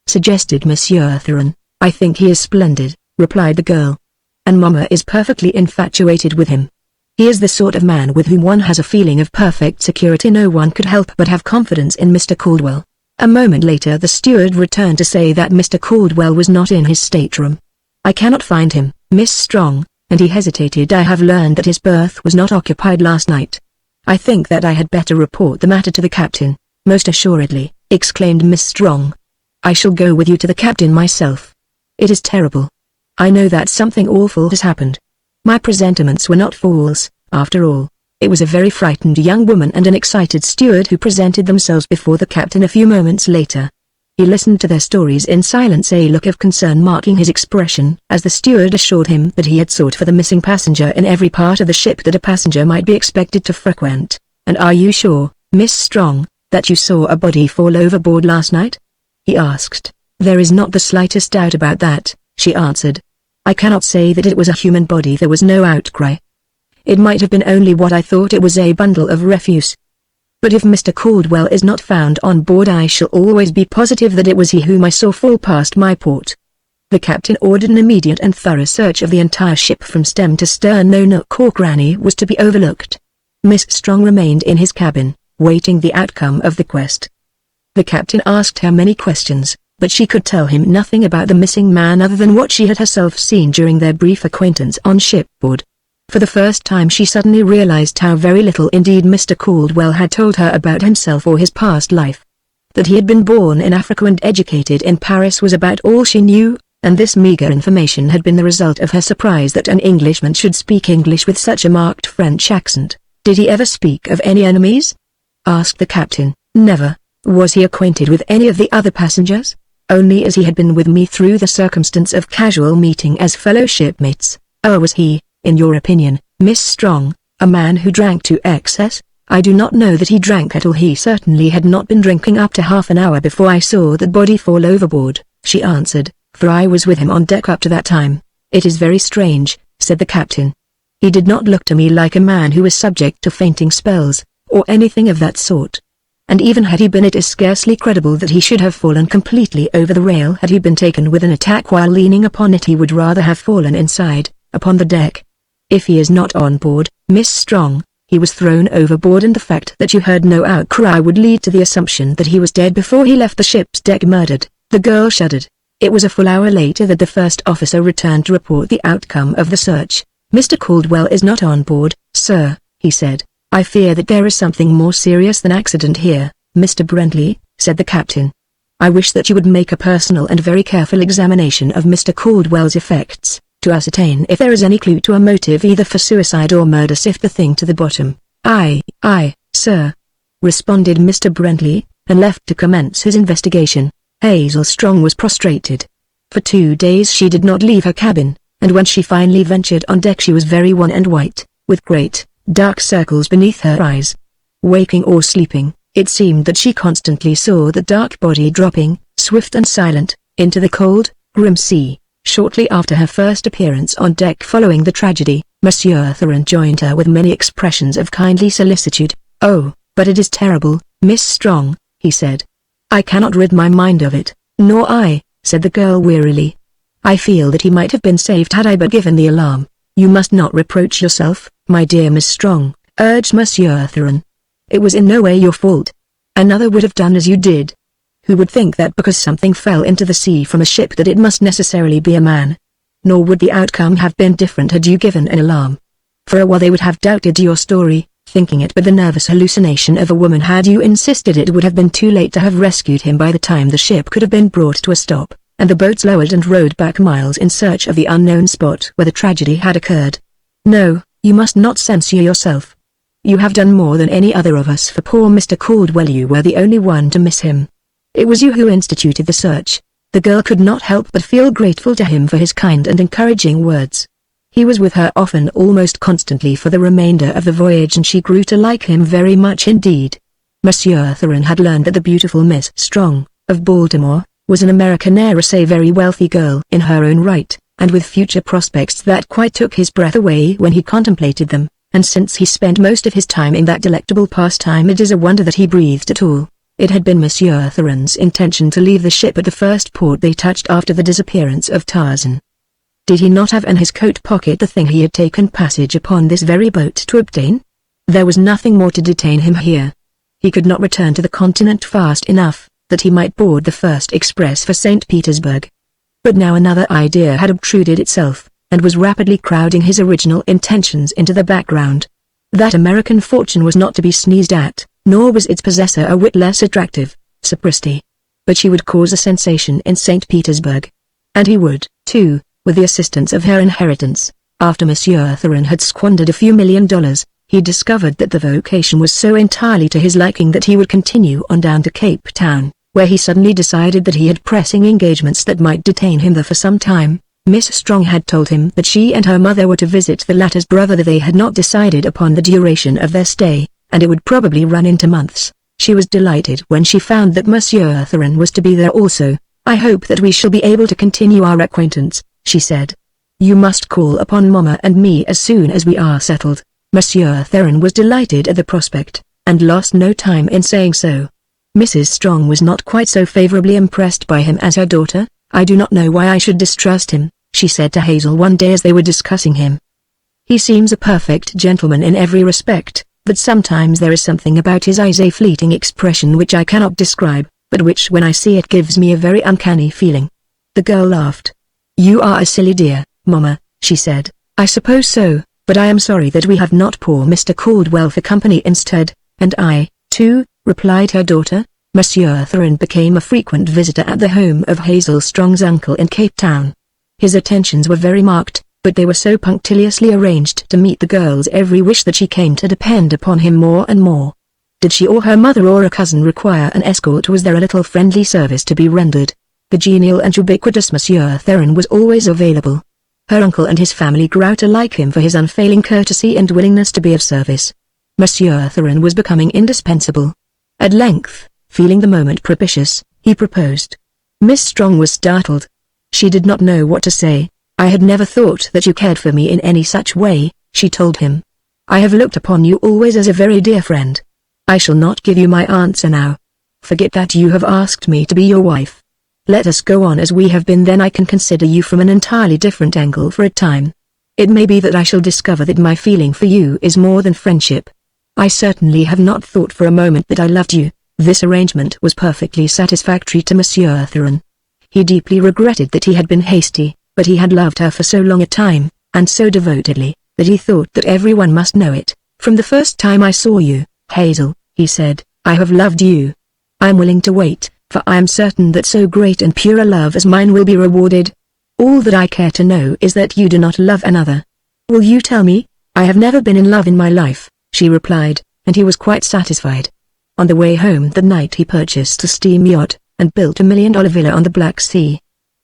suggested Monsieur Tarzan. "I think he is splendid," replied the girl. "And Mamma is perfectly infatuated with him. He is the sort of man with whom one has a feeling of perfect security. No one could help but have confidence in Mr. Caldwell." A moment later the steward returned to say that Mr. Caldwell was not in his stateroom. "I cannot find him, Miss Strong," and he hesitated. "I have learned that his berth was not occupied last night. I think that I had better report the matter to the captain." "Most assuredly," exclaimed Miss Strong. "I shall go with you to the captain myself. It is terrible. I know that something awful has happened. My presentiments were not false, after all." It was a very frightened young woman and an excited steward who presented themselves before the captain a few moments later. He listened to their stories in silence, a look of concern marking his expression as the steward assured him that he had sought for the missing passenger in every part of the ship that a passenger might be expected to frequent. "And are you sure, Miss Strong, that you saw a body fall overboard last night?" he asked. "There is not the slightest doubt about that," she answered. "I cannot say that it was a human body. There was no outcry. It might have been only what I thought it was, a bundle of refuse. But if Mr. Caldwell is not found on board, I shall always be positive that it was he whom I saw fall past my port." The captain ordered an immediate and thorough search of the entire ship from stem to stern. No nook or cranny was to be overlooked. Miss Strong remained in his cabin, waiting the outcome of the quest. The captain asked her many questions, but she could tell him nothing about the missing man other than what she had herself seen during their brief acquaintance on shipboard. For the first time she suddenly realized how very little indeed Mr. Caldwell had told her about himself or his past life. That he had been born in Africa and educated in Paris was about all she knew, and this meager information had been the result of her surprise that an Englishman should speak English with such a marked French accent. "Did he ever speak of any enemies?" asked the captain. "Never." "Was he acquainted with any of the other passengers?" "Only as he had been with me through the circumstance of casual meeting as fellow shipmates." "Oh, was he, in your opinion, Miss Strong, a man who drank to excess?" "I do not know that he drank at all. He certainly had not been drinking up to half an hour before I saw that body fall overboard," she answered, "for I was with him on deck up to that time." "It is very strange," said the captain. "He did not look to me like a man who was subject to fainting spells, or anything of that sort. And even had he been, it is scarcely credible that he should have fallen completely over the rail. Had he been taken with an attack while leaning upon it, he would rather have fallen inside, upon the deck. If he is not on board, Miss Strong, he was thrown overboard, and the fact that you heard no outcry would lead to the assumption that he was dead before he left the ship's deck, murdered." The girl shuddered. It was a full hour later that the first officer returned to report the outcome of the search. "Mr. Caldwell is not on board, sir," he said. "I fear that there is something more serious than accident here, Mr. Brently," said the captain. "I wish that you would make a personal and very careful examination of Mr. Caldwell's effects, to ascertain if there is any clue to a motive either for suicide or murder. Sift the thing to the bottom." Aye, sir," responded Mr. Brently, and left to commence his investigation. Hazel Strong was prostrated. For 2 days she did not leave her cabin, and when she finally ventured on deck she was very wan and white, with great, dark circles beneath her eyes. Waking or sleeping, it seemed that she constantly saw the dark body dropping, swift and silent, into the cold, grim sea. Shortly after her first appearance on deck following the tragedy, Monsieur Tarzan joined her with many expressions of kindly solicitude. "Oh, but it is terrible, Miss Strong," he said. "I cannot rid my mind of it." "Nor I," said the girl wearily. "I feel that he might have been saved had I but given the alarm." "You must not reproach yourself, my dear Miss Strong," urged Monsieur Tarzan. "It was in no way your fault. Another would have done as you did. Who would think that because something fell into the sea from a ship that it must necessarily be a man? Nor would the outcome have been different had you given an alarm. For a while they would have doubted your story, thinking it but the nervous hallucination of a woman. Had you insisted, it would have been too late to have rescued him by the time the ship could have been brought to a stop, and the boats lowered and rowed back miles in search of the unknown spot where the tragedy had occurred. No, you must not censure yourself. You have done more than any other of us for poor Mr. Caldwell. You were the only one to miss him. It was you who instituted the search." The girl could not help but feel grateful to him for his kind and encouraging words. He was with her often, almost constantly, for the remainder of the voyage, and she grew to like him very much indeed. Monsieur Tarzan had learned that the beautiful Miss Strong, of Baltimore, was an American heiress, a very wealthy girl in her own right, and with future prospects that quite took his breath away when he contemplated them, and since he spent most of his time in that delectable pastime, it is a wonder that he breathed at all. It had been Monsieur Tarzan's intention to leave the ship at the first port they touched after the disappearance of Tarzan. Did he not have in his coat pocket the thing he had taken passage upon this very boat to obtain? There was nothing more to detain him here. He could not return to the continent fast enough, that he might board the first express for St. Petersburg. But now another idea had obtruded itself, and was rapidly crowding his original intentions into the background. That American fortune was not to be sneezed at, nor was its possessor a whit less attractive. sapristi. But she would cause a sensation in St. Petersburg. And he would, too, with the assistance of her inheritance. After Monsieur Tarzan had squandered a few $1,000,000, he discovered that the vocation was so entirely to his liking that he would continue on down to Cape Town, where he suddenly decided that he had pressing engagements that might detain him there for some time. Miss Strong had told him that she and her mother were to visit the latter's brother, that they had not decided upon the duration of their stay, and it would probably run into months. She was delighted when she found that Monsieur Tarzan was to be there also. "I hope that we shall be able to continue our acquaintance," she said. "You must call upon Mama and me as soon as we are settled." Monsieur Tarzan was delighted at the prospect, and lost no time in saying so. Mrs. Strong was not quite so favorably impressed by him as her daughter. "I do not know why I should distrust him," she said to Hazel one day as they were discussing him. "He seems a perfect gentleman in every respect, but sometimes there is something about his eyes, a fleeting expression which I cannot describe, but which when I see it gives me a very uncanny feeling." The girl laughed. "You are a silly dear, Mama," she said. "I suppose so, but I am sorry that we have not poor Mr. Caldwell for company instead." "And I, too," replied her daughter. Monsieur Tarzan became a frequent visitor at the home of Hazel Strong's uncle in Cape Town. His attentions were very marked, but they were so punctiliously arranged to meet the girl's every wish that she came to depend upon him more and more. Did she or her mother or a cousin require an escort, was there a little friendly service to be rendered, the genial and ubiquitous Monsieur Tarzan was always available. Her uncle and his family grew to like him for his unfailing courtesy and willingness to be of service. Monsieur Tarzan was becoming indispensable. At length, feeling the moment propitious, he proposed. Miss Strong was startled. She did not know what to say. "I had never thought that you cared for me in any such way," she told him. "I have looked upon you always as a very dear friend. I shall not give you my answer now. Forget that you have asked me to be your wife. Let us go on as we have been, then I can consider you from an entirely different angle for a time. It may be that I shall discover that my feeling for you is more than friendship. I certainly have not thought for a moment that I loved you." This arrangement was perfectly satisfactory to Monsieur Tarzan. He deeply regretted that he had been hasty, but he had loved her for so long a time, and so devotedly, that he thought that everyone must know it. "From the first time I saw you, Hazel," he said, "I have loved you. I am willing to wait, for I am certain that so great and pure a love as mine will be rewarded. All that I care to know is that you do not love another." "Will you tell me?" "I have never been in love in my life," she replied, and he was quite satisfied. On the way home that night he purchased a steam yacht, and built a $1,000,000 villa on the Black Sea.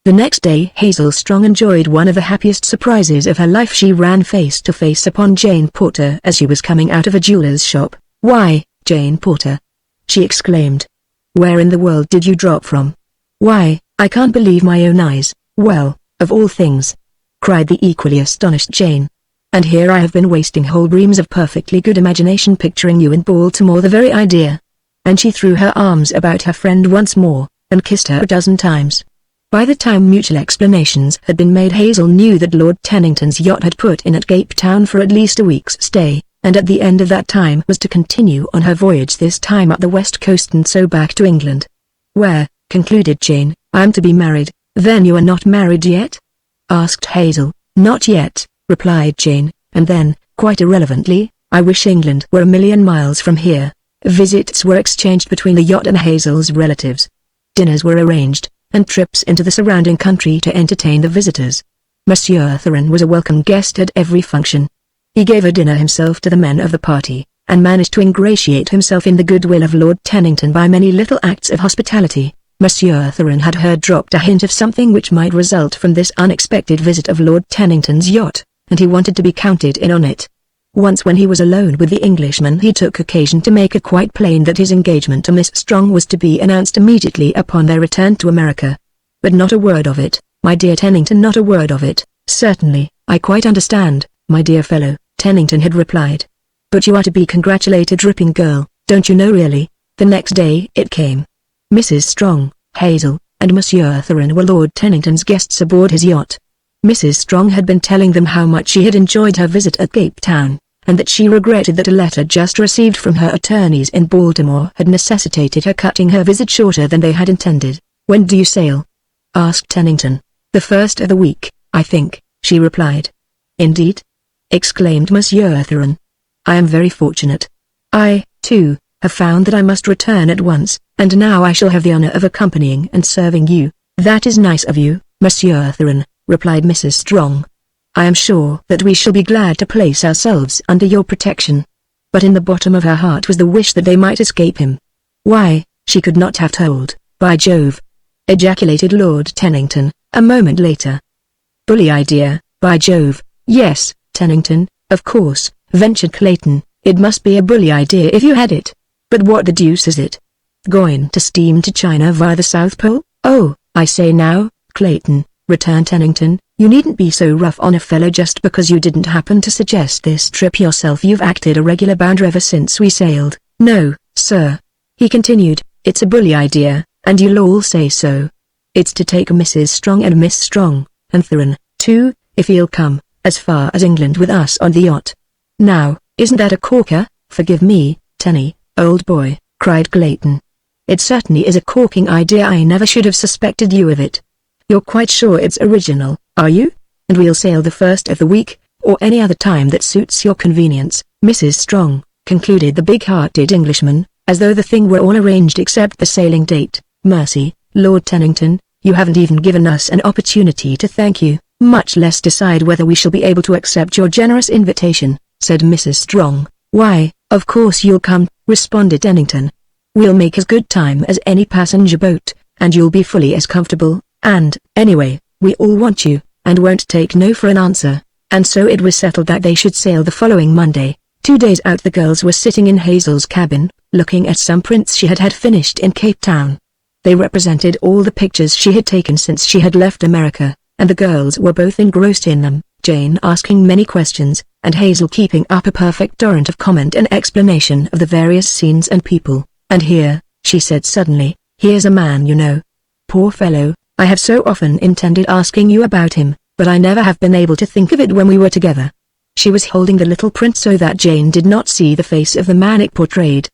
The next day Hazel Strong enjoyed one of the happiest surprises of her life. She ran face to face upon Jane Porter as she was coming out of a jeweler's shop. "Why, Jane Porter!" she exclaimed. "Where in the world did you drop from? Why, I can't believe my own eyes." "Well, of all things!" cried the equally astonished Jane. "And here I have been wasting whole reams of perfectly good imagination picturing you in Baltimore, the very idea." And she threw her arms about her friend once more, and kissed her a dozen times. By the time mutual explanations had been made, Hazel knew that Lord Tennington's yacht had put in at Cape Town for at least a week's stay, and at the end of that time was to continue on her voyage, this time up the west coast and so back to England. "Where," concluded Jane, "I am to be married." "Then you are not married yet?" asked Hazel. "Not yet," replied Jane, and then, quite irrelevantly, "I wish England were a million miles from here." Visits were exchanged between the yacht and Hazel's relatives. Dinners were arranged, and trips into the surrounding country to entertain the visitors. Monsieur Tarzan was a welcome guest at every function. He gave a dinner himself to the men of the party, and managed to ingratiate himself in the goodwill of Lord Tennington by many little acts of hospitality. Monsieur Tarzan had heard dropped a hint of something which might result from this unexpected visit of Lord Tennington's yacht, and he wanted to be counted in on it. Once when he was alone with the Englishman he took occasion to make it quite plain that his engagement to Miss Strong was to be announced immediately upon their return to America. "But not a word of it, my dear Tennington, not a word of it." "Certainly, I quite understand, my dear fellow," Tennington had replied. "But you are to be congratulated, ripping girl, don't you know really?" The next day it came. Mrs. Strong, Hazel, and Monsieur Tarzan were Lord Tennington's guests aboard his yacht. Mrs. Strong had been telling them how much she had enjoyed her visit at Cape Town, and that she regretted that a letter just received from her attorneys in Baltimore had necessitated her cutting her visit shorter than they had intended. "When do you sail?" asked Tennington. "The first of the week, I think," she replied. "Indeed?" exclaimed Monsieur Tarzan. "I am very fortunate. I, too, have found that I must return at once, and now I shall have the honor of accompanying and serving you." "That is nice of you, Monsieur Tarzan," replied Mrs. Strong. "I am sure that we shall be glad to place ourselves under your protection." But in the bottom of her heart was the wish that they might escape him. Why, she could not have told. "By Jove!" ejaculated Lord Tennington, a moment later. "Bully idea, by Jove, yes, Tennington, of course," ventured Clayton. "It must be a bully idea if you had it. But what the deuce is it? Going to steam to China via the South Pole?" "Oh, I say now, Clayton," returned Tennington, "you needn't be so rough on a fellow just because you didn't happen to suggest this trip yourself. You've acted a regular bounder ever since we sailed." "No, sir," he continued, "it's a bully idea, and you'll all say so. It's to take Mrs. Strong and Miss Strong, and Tarzan, too, if he'll come, as far as England with us on the yacht." "Now, isn't that a corker?" "Forgive me, Tenny, old boy," cried Clayton. "It certainly is a corking idea. I never should have suspected you of it. You're quite sure it's original, are you? And we'll sail the first of the week, or any other time that suits your convenience, Mrs. Strong," concluded the big-hearted Englishman, as though the thing were all arranged except the sailing date. "Mercy, Lord Tennington, you haven't even given us an opportunity to thank you, much less decide whether we shall be able to accept your generous invitation," said Mrs. Strong. "Why, of course you'll come," responded Tennington. "We'll make as good time as any passenger boat, and you'll be fully as comfortable, and, anyway, we all want you, and won't take no for an answer." And so it was settled that they should sail the following Monday. 2 days out the girls were sitting in Hazel's cabin, looking at some prints she had had finished in Cape Town. They represented all the pictures she had taken since she had left America, and the girls were both engrossed in them, Jane asking many questions, and Hazel keeping up a perfect torrent of comment and explanation of the various scenes and people. "And here," she said suddenly, "here's a man you know. Poor fellow, I have so often intended asking you about him, but I never have been able to think of it when we were together." She was holding the little print so that Jane did not see the face of the man it portrayed.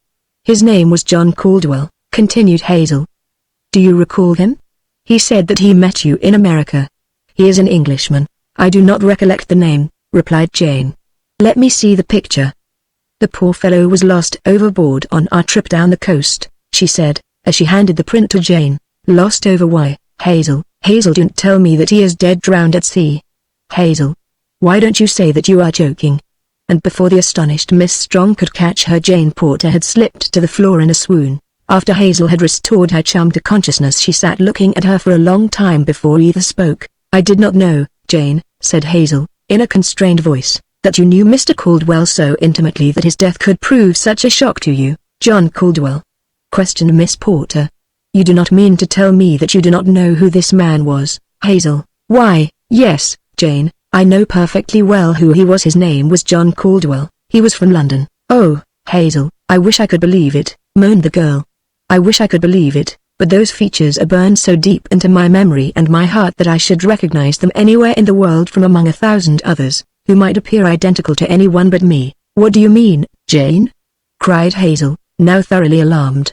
"His name was John Caldwell," continued Hazel. "Do you recall him? He said that he met you in America." "He is an Englishman. I do not recollect the name," replied Jane. "Let me see the picture." "The poor fellow was lost overboard on our trip down the coast," she said, as she handed the print to Jane. "Lost over why, Hazel? Hazel, don't tell me that he is dead, drowned at sea." "Hazel, why don't you say that you are joking?" And before the astonished Miss Strong could catch her, Jane Porter had slipped to the floor in a swoon. After Hazel had restored her chum to consciousness, she sat looking at her for a long time before either spoke. "I did not know, Jane," said Hazel, in a constrained voice, "that you knew Mr. Caldwell so intimately that his death could prove such a shock to you." "John Caldwell?" questioned Miss Porter. "You do not mean to tell me that you do not know who this man was, Hazel?" "Why, yes, Jane, I know perfectly well who he was. His name was John Caldwell. He was from London." "Oh, Hazel, I wish I could believe it," moaned the girl. "I wish I could believe it, but those features are burned so deep into my memory and my heart that I should recognize them anywhere in the world from among 1,000 others, who might appear identical to anyone but me." "What do you mean, Jane?" cried Hazel, now thoroughly alarmed.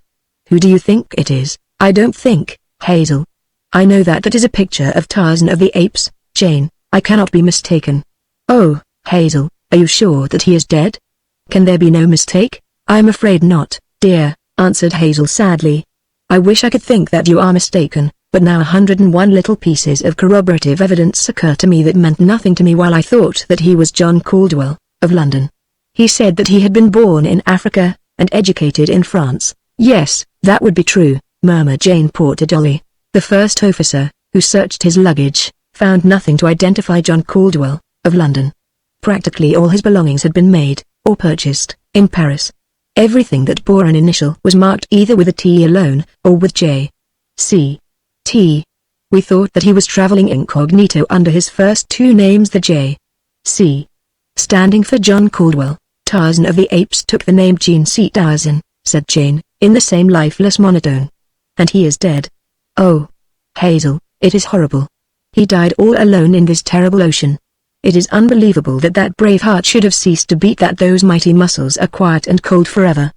"Who do you think it is?" "I don't think, Hazel. I know that is a picture of Tarzan of the Apes, Jane. I cannot be mistaken." "Oh, Hazel, are you sure that he is dead? Can there be no mistake?" "I'm afraid not, dear," answered Hazel sadly. "I wish I could think that you are mistaken, but now 101 little pieces of corroborative evidence occur to me that meant nothing to me while I thought that he was John Caldwell, of London. He said that he had been born in Africa, and educated in France." "Yes, that would be true," murmured Jane Porter dully. "The first officer, who searched his luggage, found nothing to identify John Caldwell, of London. Practically all his belongings had been made, or purchased, in Paris. Everything that bore an initial was marked either with a T alone, or with J. C. T. We thought that he was traveling incognito under his first 2 names, the J. C. standing for John Caldwell. Tarzan of the Apes took the name Jean C. Tarzan," said Jane, in the same lifeless monotone. "And he is dead. Oh, Hazel, it is horrible. He died all alone in this terrible ocean. It is unbelievable that that brave heart should have ceased to beat, that those mighty muscles are quiet and cold forever.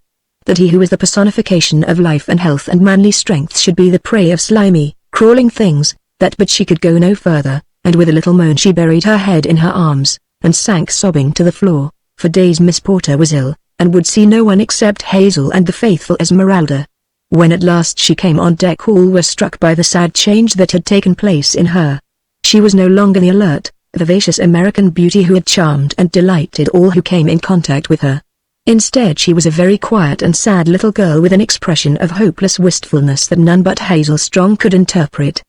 That he who is the personification of life and health and manly strength should be the prey of slimy, crawling things, that." But she could go no further, and with a little moan she buried her head in her arms, and sank sobbing to the floor. For days Miss Porter was ill, and would see no one except Hazel and the faithful Esmeralda. When at last she came on deck, all were struck by the sad change that had taken place in her. She was no longer the alert, vivacious American beauty who had charmed and delighted all who came in contact with her. Instead, she was a very quiet and sad little girl with an expression of hopeless wistfulness that none but Hazel Strong could interpret.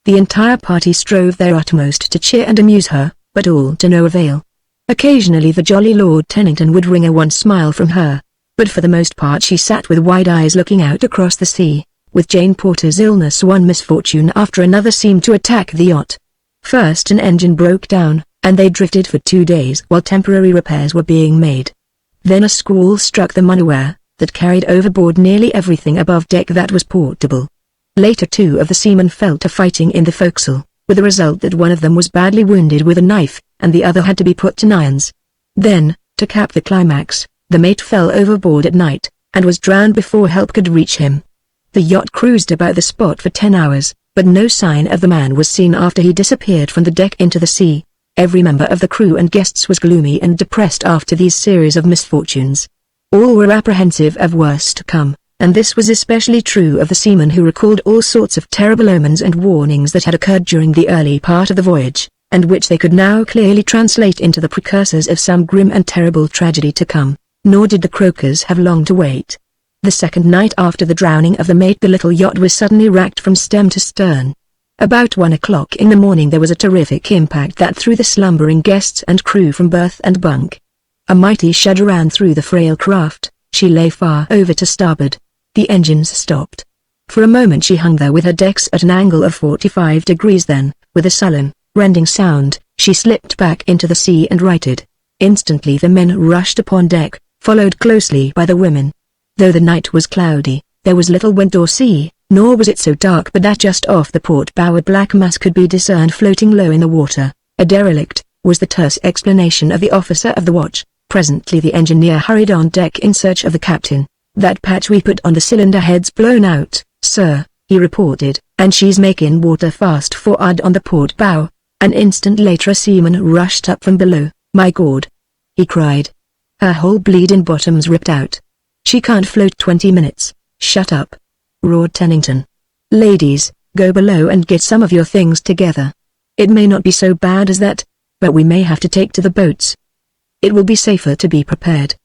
The entire party strove their utmost to cheer and amuse her, but all to no avail. Occasionally the jolly Lord Tennington would wring a wan smile from her, but for the most part she sat with wide eyes looking out across the sea. With Jane Porter's illness, one misfortune after another seemed to attack the yacht. First an engine broke down, and they drifted for 2 days while temporary repairs were being made. Then a squall struck them unaware, that carried overboard nearly everything above deck that was portable. Later 2 of the seamen fell to fighting in the forecastle, with the result that one of them was badly wounded with a knife, and the other had to be put to irons. Then, to cap the climax, the mate fell overboard at night, and was drowned before help could reach him. The yacht cruised about the spot for 10 hours, but no sign of the man was seen after he disappeared from the deck into the sea. Every member of the crew and guests was gloomy and depressed after these series of misfortunes. All were apprehensive of worse to come, and this was especially true of the seamen who recalled all sorts of terrible omens and warnings that had occurred during the early part of the voyage, and which they could now clearly translate into the precursors of some grim and terrible tragedy to come. Nor did the croakers have long to wait. The second night after the drowning of the mate, the little yacht was suddenly racked from stem to stern. About 1 o'clock in the morning there was a terrific impact that threw the slumbering guests and crew from berth and bunk. A mighty shudder ran through the frail craft. She lay far over to starboard. The engines stopped. For a moment she hung there with her decks at an angle of 45 degrees, then, with a sullen, rending sound, she slipped back into the sea and righted. Instantly the men rushed upon deck, followed closely by the women. Though the night was cloudy, there was little wind or sea, nor was it so dark but that just off the port bow a black mass could be discerned floating low in the water. A derelict, was the terse explanation of the officer of the watch. Presently the engineer hurried on deck in search of the captain. "That patch we put on the cylinder head's blown out, sir," he reported, "and she's making water fast for'ard on the port bow." An instant later a seaman rushed up from below. "My God!" he cried. "Her whole bleeding bottom's ripped out. She can't float 20 minutes. "Shut up!" roared Tennington. "Ladies, go below and get some of your things together. It may not be so bad as that, but we may have to take to the boats. It will be safer to be prepared.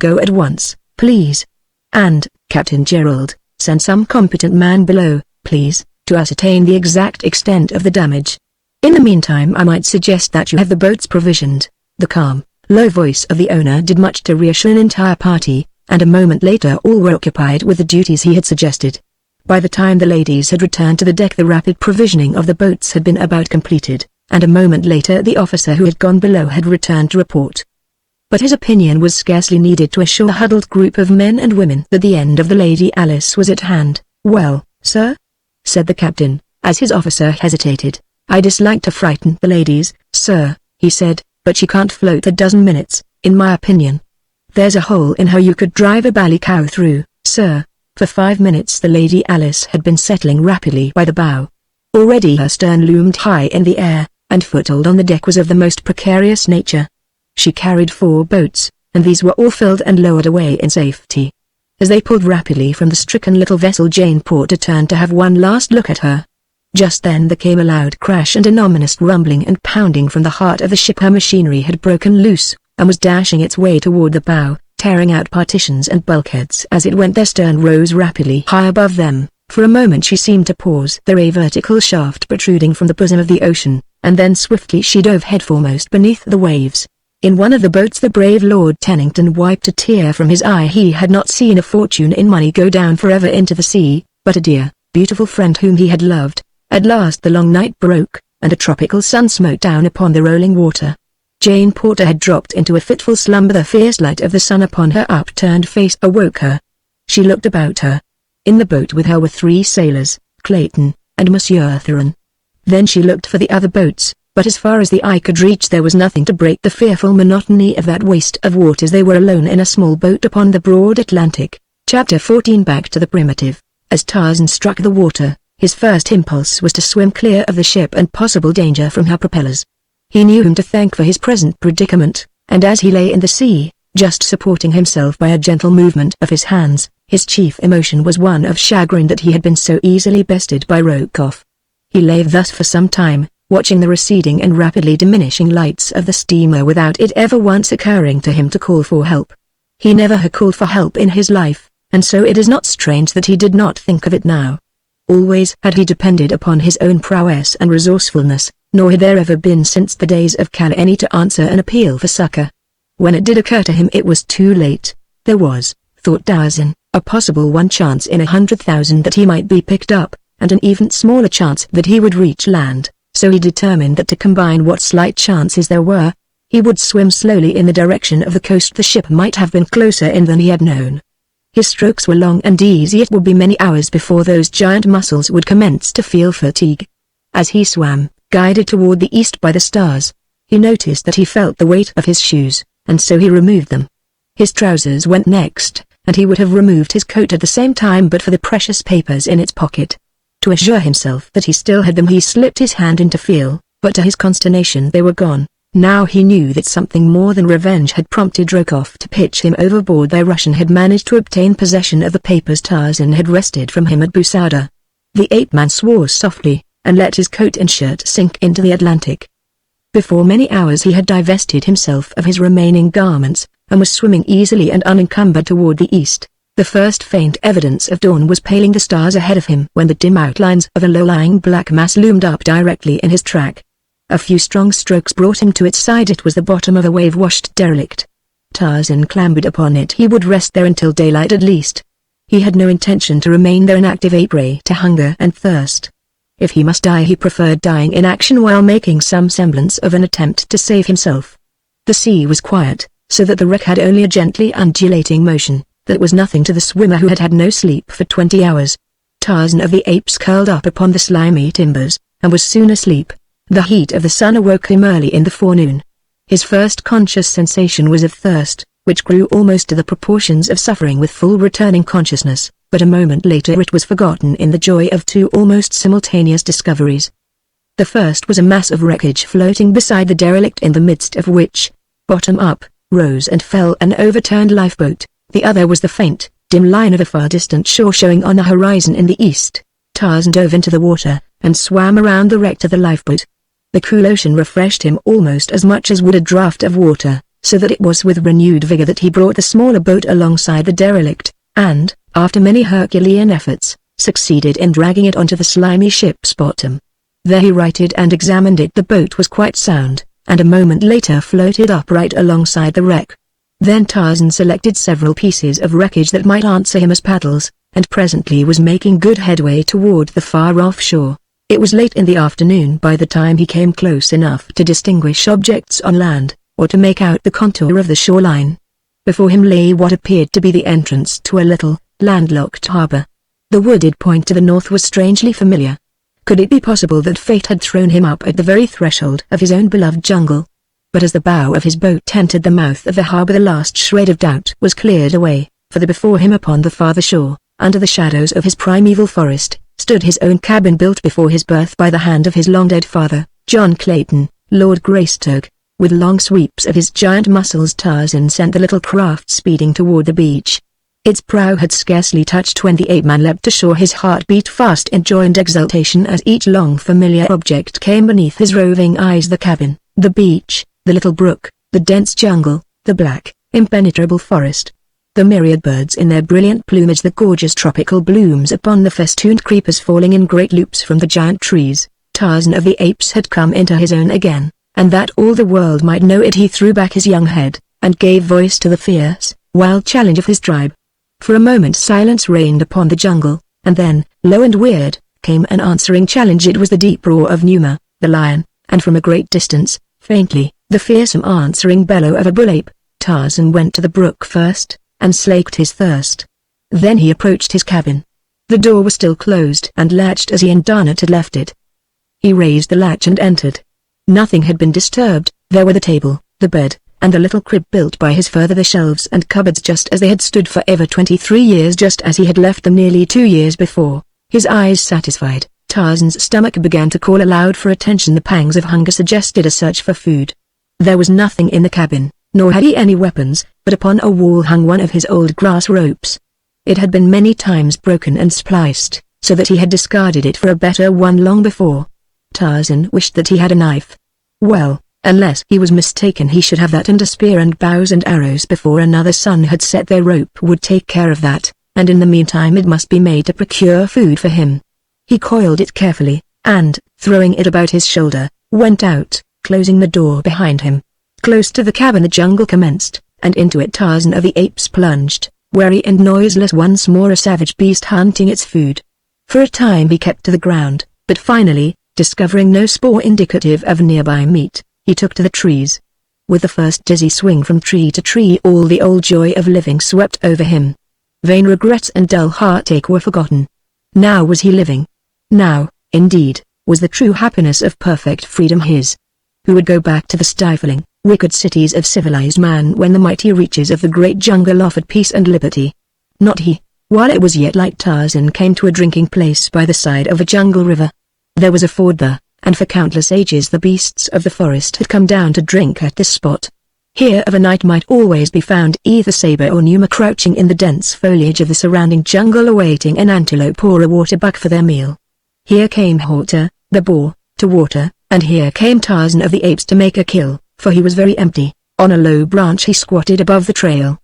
Go at once, please. And, Captain Gerald, send some competent man below, please, to ascertain the exact extent of the damage. In the meantime I might suggest that you have the boats provisioned." The calm, low voice of the owner did much to reassure an entire party, and a moment later all were occupied with the duties he had suggested. By the time the ladies had returned to the deck the rapid provisioning of the boats had been about completed, and a moment later the officer who had gone below had returned to report. But his opinion was scarcely needed to assure a huddled group of men and women that the end of the Lady Alice was at hand. "Well, sir?" said the captain, as his officer hesitated. "I dislike to frighten the ladies, sir," he said, "but she can't float a dozen minutes, in my opinion. There's a hole in her you could drive a bally cow through, sir." For 5 minutes the Lady Alice had been settling rapidly by the bow. Already her stern loomed high in the air, and foothold on the deck was of the most precarious nature. She carried 4 boats, and these were all filled and lowered away in safety. As they pulled rapidly from the stricken little vessel Jane Porter turned to have one last look at her. Just then there came a loud crash and an ominous rumbling and pounding from the heart of the ship. Her machinery had broken loose, and was dashing its way toward the bow, tearing out partitions and bulkheads as it went. Their stern rose rapidly high above them. For a moment she seemed to pause, there a vertical shaft protruding from the bosom of the ocean, and then swiftly she dove headforemost beneath the waves. In one of the boats the brave Lord Tennington wiped a tear from his eye. He had not seen a fortune in money go down forever into the sea, but a dear, beautiful friend whom he had loved. At last the long night broke, and a tropical sun smote down upon the rolling water. Jane Porter had dropped into a fitful slumber. The fierce light of the sun upon her upturned face awoke her. She looked about her. In the boat with her were 3 sailors, Clayton, and Monsieur Theron. Then she looked for the other boats, but as far as the eye could reach there was nothing to break the fearful monotony of that waste of waters. They were alone in a small boat upon the broad Atlantic. Chapter 14. Back to the primitive. As Tarzan struck the water, his first impulse was to swim clear of the ship and possible danger from her propellers. He knew whom to thank for his present predicament, and as he lay in the sea, just supporting himself by a gentle movement of his hands. His chief emotion was one of chagrin that he had been so easily bested by Rokoff. He lay thus for some time, watching the receding and rapidly diminishing lights of the steamer without it ever once occurring to him to call for help. He never had called for help in his life, and so it is not strange that he did not think of it now. Always had he depended upon his own prowess and resourcefulness, nor had there ever been since the days of Cal any to answer an appeal for succor. When it did occur to him it was too late. There was, thought Tarzan, a possible 1 chance in 100,000 that he might be picked up, and an even smaller chance that he would reach land, so he determined that to combine what slight chances there were, he would swim slowly in the direction of the coast. The ship might have been closer in than he had known. His strokes were long and easy. It would be many hours before those giant muscles would commence to feel fatigue. As he swam, guided toward the east by the stars, he noticed that he felt the weight of his shoes, and so he removed them. His trousers went next, and he would have removed his coat at the same time but for the precious papers in its pocket. To assure himself that he still had them he slipped his hand in to feel, but to his consternation they were gone. Now he knew that something more than revenge had prompted Rokoff to pitch him overboard. The Russian had managed to obtain possession of the papers Tarzan had wrested from him at Busada. The ape-man swore softly, and let his coat and shirt sink into the Atlantic. Before many hours he had divested himself of his remaining garments, and was swimming easily and unencumbered toward the east. The first faint evidence of dawn was paling the stars ahead of him when the dim outlines of a low-lying black mass loomed up directly in his track. A few strong strokes brought him to its side. It was the bottom of a wave-washed derelict. Tarzan clambered upon it. He would rest there until daylight at least. He had no intention to remain there inactive, a prey to hunger and thirst. If he must die he preferred dying in action while making some semblance of an attempt to save himself. The sea was quiet, so that the wreck had only a gently undulating motion, that was nothing to the swimmer who had had no sleep for 20 hours. Tarzan of the Apes curled up upon the slimy timbers, and was soon asleep. The heat of the sun awoke him early in the forenoon. His first conscious sensation was of thirst, which grew almost to the proportions of suffering with full returning consciousness, but a moment later it was forgotten in the joy of 2 almost simultaneous discoveries. The first was a mass of wreckage floating beside the derelict, in the midst of which, bottom up, rose and fell an overturned lifeboat. The other was the faint, dim line of a far distant shore showing on the horizon in the east. Tarzan dove into the water, and swam around the wreck to the lifeboat. The cool ocean refreshed him almost as much as would a draught of water, so that it was with renewed vigor that he brought the smaller boat alongside the derelict, and, after many Herculean efforts, succeeded in dragging it onto the slimy ship's bottom. There he righted and examined it. The boat was quite sound, and a moment later floated upright alongside the wreck. Then Tarzan selected several pieces of wreckage that might answer him as paddles, and presently was making good headway toward the far-off shore. It was late in the afternoon by the time he came close enough to distinguish objects on land, or to make out the contour of the shoreline. Before him lay what appeared to be the entrance to a little, landlocked harbor. The wooded point to the north was strangely familiar. Could it be possible that fate had thrown him up at the very threshold of his own beloved jungle? But as the bow of his boat entered the mouth of the harbor the last shred of doubt was cleared away, for before him upon the farther shore, under the shadows of his primeval forest, stood his own cabin built before his birth by the hand of his long-dead father, John Clayton, Lord Greystoke. With long sweeps of his giant muscles Tarzan sent the little craft speeding toward the beach. Its prow had scarcely touched when the ape-man leapt ashore. His heart beat fast in joy and exultation as each long familiar object came beneath his roving eyes: the cabin, the beach, the little brook, the dense jungle, the black, impenetrable forest. The myriad birds in their brilliant plumage, the gorgeous tropical blooms upon the festooned creepers falling in great loops from the giant trees. Tarzan of the Apes had come into his own again, and that all the world might know it he threw back his young head, and gave voice to the fierce, wild challenge of his tribe. For a moment silence reigned upon the jungle, and then, low and weird, came an answering challenge. It was the deep roar of Numa, the lion, and from a great distance, faintly, the fearsome answering bellow of a bull ape. Tarzan went to the brook first, and slaked his thirst. Then he approached his cabin. The door was still closed and latched as he and Darnat had left it. He raised the latch and entered. Nothing had been disturbed. There were the table, the bed, and the little crib built by his father, the shelves and cupboards just as they had stood for ever 23 years, just as he had left them nearly 2 years before. His eyes satisfied, Tarzan's stomach began to call aloud for attention. The pangs of hunger suggested a search for food. There was nothing in the cabin, nor had he any weapons, but upon a wall hung one of his old grass ropes. It had been many times broken and spliced, so that he had discarded it for a better one long before. Tarzan wished that he had a knife. Well, unless he was mistaken, he should have that, and a spear and bows and arrows before another sun had set. Their rope would take care of that, and in the meantime it must be made to procure food for him. He coiled it carefully, and, throwing it about his shoulder, went out, closing the door behind him. Close to the cabin the jungle commenced, and into it Tarzan of the Apes plunged, wary and noiseless, once more a savage beast hunting its food. For a time he kept to the ground, but finally, discovering no spoor indicative of nearby meat, he took to the trees. With the first dizzy swing from tree to tree, all the old joy of living swept over him. Vain regrets and dull heartache were forgotten. Now was he living. Now, indeed, was the true happiness of perfect freedom his. Who would go back to the stifling, wicked cities of civilized man when the mighty reaches of the great jungle offered peace and liberty? Not he. While it was yet light, Tarzan came to a drinking place by the side of a jungle river. There was a ford there, and for countless ages the beasts of the forest had come down to drink at this spot. Here of a night might always be found either saber or Numa crouching in the dense foliage of the surrounding jungle, awaiting an antelope or a waterbuck for their meal. Here came Horta, the boar, to water, and here came Tarzan of the Apes to make a kill, for he was very empty. On a low branch he squatted above the trail.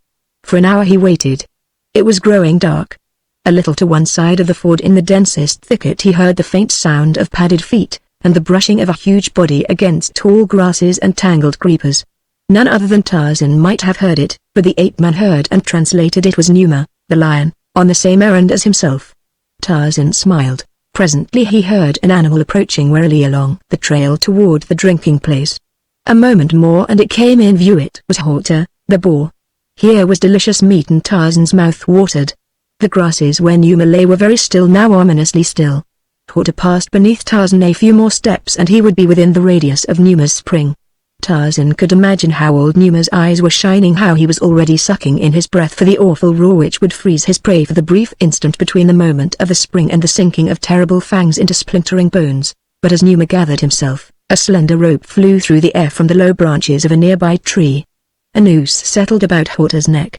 For an hour he waited. It was growing dark. A little to one side of the ford in the densest thicket he heard the faint sound of padded feet, and the brushing of a huge body against tall grasses and tangled creepers. None other than Tarzan might have heard it, but the ape-man heard and translated. It was Numa, the lion, on the same errand as himself. Tarzan smiled. Presently he heard an animal approaching warily along the trail toward the drinking place. A moment more and it came in view. It was Horta, the boar. Here was delicious meat and Tarzan's mouth watered. The grasses where Numa lay were very still now, ominously still. Horta passed beneath Tarzan a few more steps and he would be within the radius of Numa's spring. Tarzan could imagine how old Numa's eyes were shining, how he was already sucking in his breath for the awful roar which would freeze his prey for the brief instant between the moment of the spring and the sinking of terrible fangs into splintering bones. But as Numa gathered himself, a slender rope flew through the air from the low branches of a nearby tree. A noose settled about Horta's neck.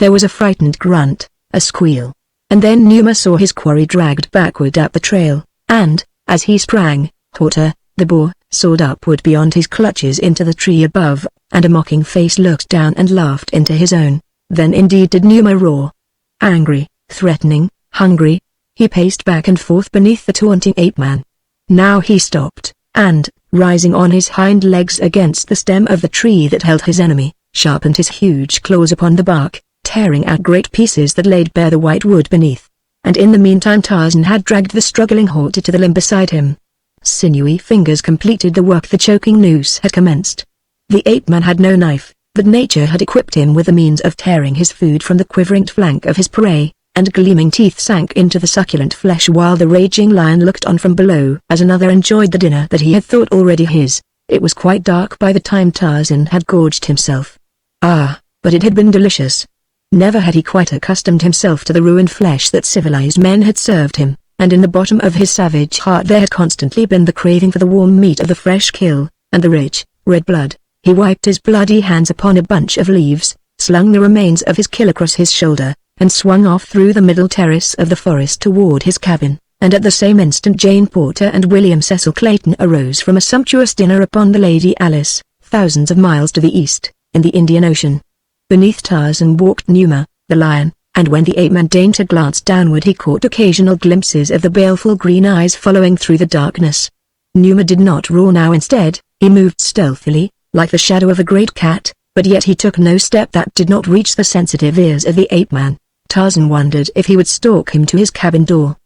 There was a frightened grunt, a squeal, and then Numa saw his quarry dragged backward up the trail, and, as he sprang, Horta, the boar, soared upward beyond his clutches into the tree above, and a mocking face looked down and laughed into his own. Then indeed did Numa roar. Angry, threatening, hungry, he paced back and forth beneath the taunting ape-man. Now he stopped, and, rising on his hind legs against the stem of the tree that held his enemy, sharpened his huge claws upon the bark, tearing out great pieces that laid bare the white wood beneath. And in the meantime Tarzan had dragged the struggling Horta to the limb beside him. Sinewy fingers completed the work the choking noose had commenced. The ape-man had no knife, but nature had equipped him with the means of tearing his food from the quivering flank of his prey, and gleaming teeth sank into the succulent flesh while the raging lion looked on from below as another enjoyed the dinner that he had thought already his. It was quite dark by the time Tarzan had gorged himself. Ah, but it had been delicious. Never had he quite accustomed himself to the ruined flesh that civilized men had served him, and in the bottom of his savage heart there had constantly been the craving for the warm meat of the fresh kill, and the rich, red blood. He wiped his bloody hands upon a bunch of leaves, slung the remains of his kill across his shoulder, and swung off through the middle terrace of the forest toward his cabin, and at the same instant Jane Porter and William Cecil Clayton arose from a sumptuous dinner upon the Lady Alice, thousands of miles to the east, in the Indian Ocean. Beneath Tarzan walked Numa, the lion, and when the ape-man deigned to glance downward he caught occasional glimpses of the baleful green eyes following through the darkness. Numa did not roar now. Instead, he moved stealthily, like the shadow of a great cat, but yet he took no step that did not reach the sensitive ears of the ape-man. Tarzan wondered if he would stalk him to his cabin door.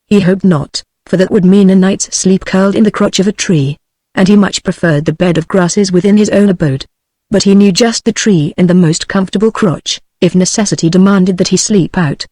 He hoped not, for that would mean a night's sleep curled in the crotch of a tree, and he much preferred the bed of grasses within his own abode. But he knew just the tree and the most comfortable crotch, if necessity demanded that he sleep out.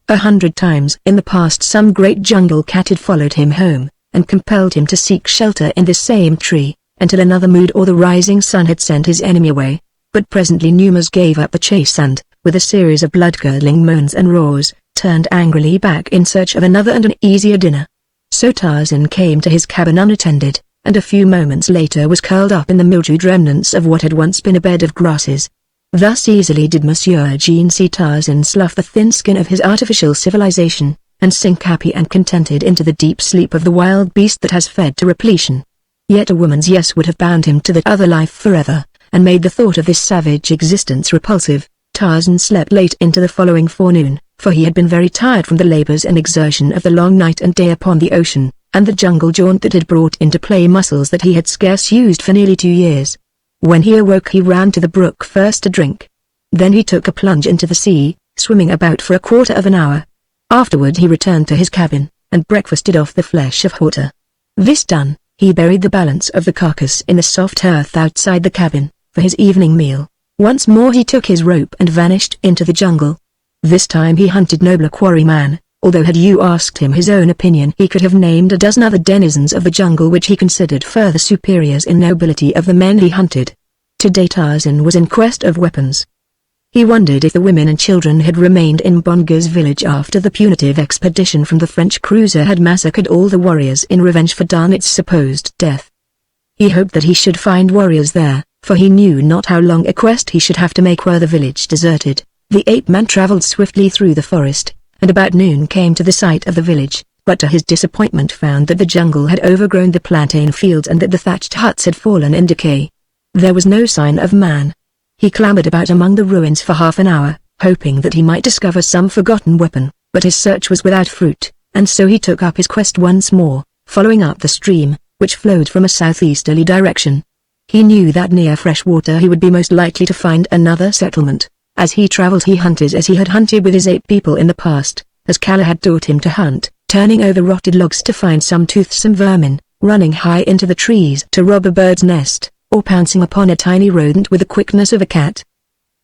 100 times in the past some great jungle cat had followed him home, and compelled him to seek shelter in this same tree, until another mood or the rising sun had sent his enemy away. But presently Numas gave up the chase and, with a series of blood-curdling moans and roars, turned angrily back in search of another and an easier dinner. So Tarzan came to his cabin unattended, and a few moments later was curled up in the mildewed remnants of what had once been a bed of grasses. Thus easily did Monsieur Jean see Tarzan slough the thin skin of his artificial civilization, and sink happy and contented into the deep sleep of the wild beast that has fed to repletion. Yet a woman's yes would have bound him to the other life forever, and made the thought of this savage existence repulsive. Tarzan slept late into the following forenoon, for he had been very tired from the labors and exertion of the long night and day upon the ocean, and the jungle jaunt that had brought into play muscles that he had scarce used for nearly 2 years. When he awoke he ran to the brook first to drink. Then he took a plunge into the sea, swimming about for a quarter of an hour. Afterward he returned to his cabin, and breakfasted off the flesh of water. This done, he buried the balance of the carcass in the soft earth outside the cabin, for his evening meal. Once more he took his rope and vanished into the jungle. This time he hunted nobler quarryman, although had you asked him his own opinion he could have named a dozen other denizens of the jungle which he considered further superiors in nobility of the men he hunted. Today Tarzan was in quest of weapons. He wondered if the women and children had remained in Bonga's village after the punitive expedition from the French cruiser had massacred all the warriors in revenge for Darnet's supposed death. He hoped that he should find warriors there, for he knew not how long a quest he should have to make were the village deserted. The ape-man traveled swiftly through the forest, and about noon came to the site of the village, but to his disappointment found that the jungle had overgrown the plantain fields and that the thatched huts had fallen in decay. There was no sign of man. He clambered about among the ruins for half an hour, hoping that he might discover some forgotten weapon, but his search was without fruit, and so he took up his quest once more, following up the stream, which flowed from a southeasterly direction. He knew that near fresh water he would be most likely to find another settlement. As he traveled he hunted as he had hunted with his ape people in the past, as Kala had taught him to hunt, turning over rotted logs to find some toothsome vermin, running high into the trees to rob a bird's nest, or pouncing upon a tiny rodent with the quickness of a cat.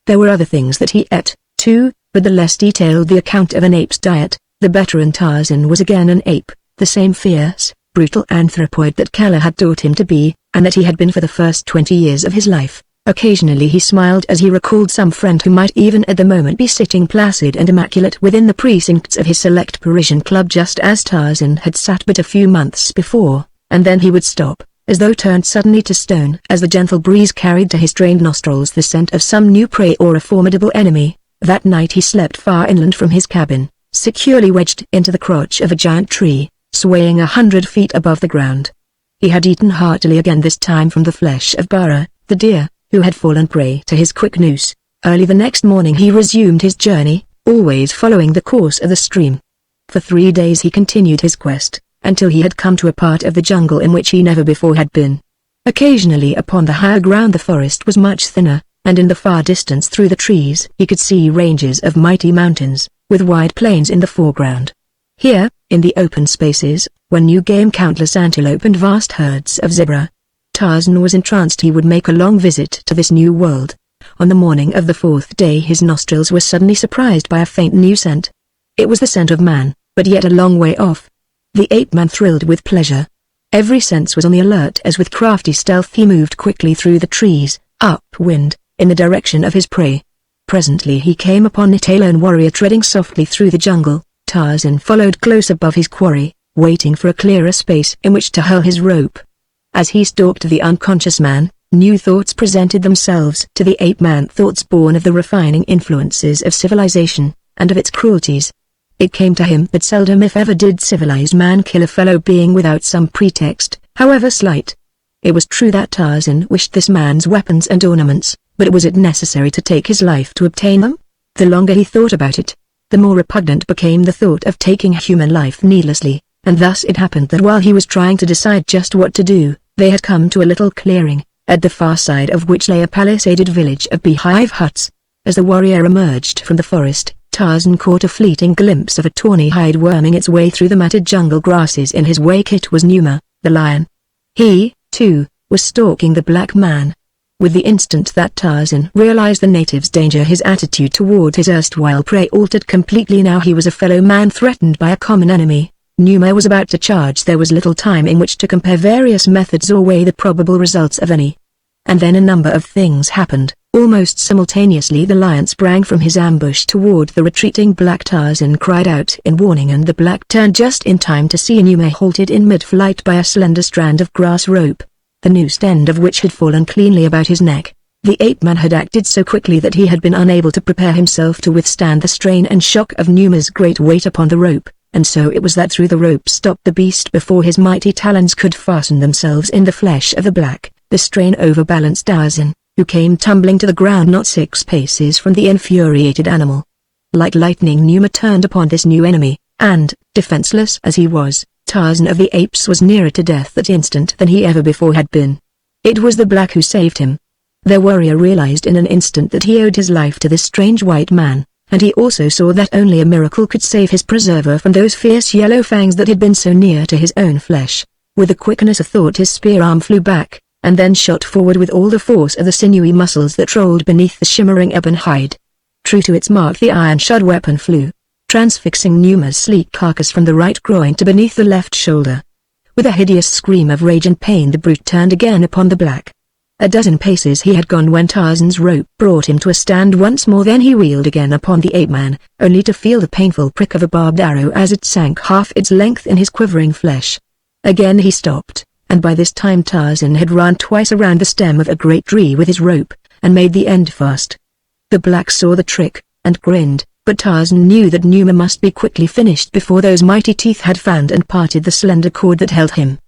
There were other things that he ate, too, but the less detailed the account of an ape's diet, the better, and Tarzan was again an ape, the same fierce, brutal anthropoid that Kala had taught him to be, and that he had been for the first 20 years of his life. Occasionally he smiled as he recalled some friend who might even at the moment be sitting placid and immaculate within the precincts of his select Parisian club just as Tarzan had sat but a few months before, and then he would stop, as though turned suddenly to stone as the gentle breeze carried to his trained nostrils the scent of some new prey or a formidable enemy. That night he slept far inland from his cabin, securely wedged into the crotch of a giant tree, swaying 100 feet above the ground. He had eaten heartily again, this time from the flesh of Bara, the deer, who had fallen prey to his quick noose. Early the next morning he resumed his journey, always following the course of the stream. For 3 days he continued his quest, until he had come to a part of the jungle in which he never before had been. Occasionally upon the higher ground the forest was much thinner, and in the far distance through the trees he could see ranges of mighty mountains, with wide plains in the foreground. Here, in the open spaces, were new game, countless antelope and vast herds of zebra. Tarzan was entranced he would make a long visit to this new world. On the morning of the 4th day his nostrils were suddenly surprised by a faint new scent. It was the scent of man, but yet a long way off. The ape-man thrilled with pleasure. Every sense was on the alert as with crafty stealth he moved quickly through the trees, upwind, in the direction of his prey. Presently he came upon a lone warrior treading softly through the jungle. Tarzan followed close above his quarry, waiting for a clearer space in which to hurl his rope. As he stalked the unconscious man, new thoughts presented themselves to the ape-man, thoughts born of the refining influences of civilization, and of its cruelties. It came to him that seldom if ever did civilized man kill a fellow being without some pretext, however slight. It was true that Tarzan wished this man's weapons and ornaments, but was it necessary to take his life to obtain them? The longer he thought about it, the more repugnant became the thought of taking human life needlessly. And thus it happened that while he was trying to decide just what to do, they had come to a little clearing, at the far side of which lay a palisaded village of beehive huts. As the warrior emerged from the forest, Tarzan caught a fleeting glimpse of a tawny hide worming its way through the matted jungle grasses. In his wake it was Numa, the lion. He, too, was stalking the black man. With the instant that Tarzan realized the native's danger his attitude toward his erstwhile prey altered completely. Now he was a fellow man threatened by a common enemy. Numa was about to charge. There was little time in which to compare various methods or weigh the probable results of any. And then a number of things happened. Almost simultaneously the lion sprang from his ambush toward the retreating black. Tarzan cried out in warning, and the black turned just in time to see Numa halted in mid-flight by a slender strand of grass rope, the noosed end of which had fallen cleanly about his neck. The ape-man had acted so quickly that he had been unable to prepare himself to withstand the strain and shock of Numa's great weight upon the rope, and so it was that through the rope stopped the beast before his mighty talons could fasten themselves in the flesh of the black. The strain overbalanced Tarzan, who came tumbling to the ground not 6 paces from the infuriated animal. Like lightning Numa turned upon this new enemy, and, defenseless as he was, Tarzan of the Apes was nearer to death that instant than he ever before had been. It was the black who saved him. The warrior realized in an instant that he owed his life to this strange white man, and he also saw that only a miracle could save his preserver from those fierce yellow fangs that had been so near to his own flesh. With the quickness of thought his spear arm flew back, and then shot forward with all the force of the sinewy muscles that rolled beneath the shimmering ebon hide. True to its mark the iron-shod weapon flew, transfixing Numa's sleek carcass from the right groin to beneath the left shoulder. With a hideous scream of rage and pain the brute turned again upon the black. A dozen paces he had gone when Tarzan's rope brought him to a stand once more. Then he wheeled again upon the ape-man, only to feel the painful prick of a barbed arrow as it sank half its length in his quivering flesh. Again he stopped, and by this time Tarzan had run twice around the stem of a great tree with his rope, and made the end fast. The black saw the trick, and grinned, but Tarzan knew that Numa must be quickly finished before those mighty teeth had fanned and parted the slender cord that held him.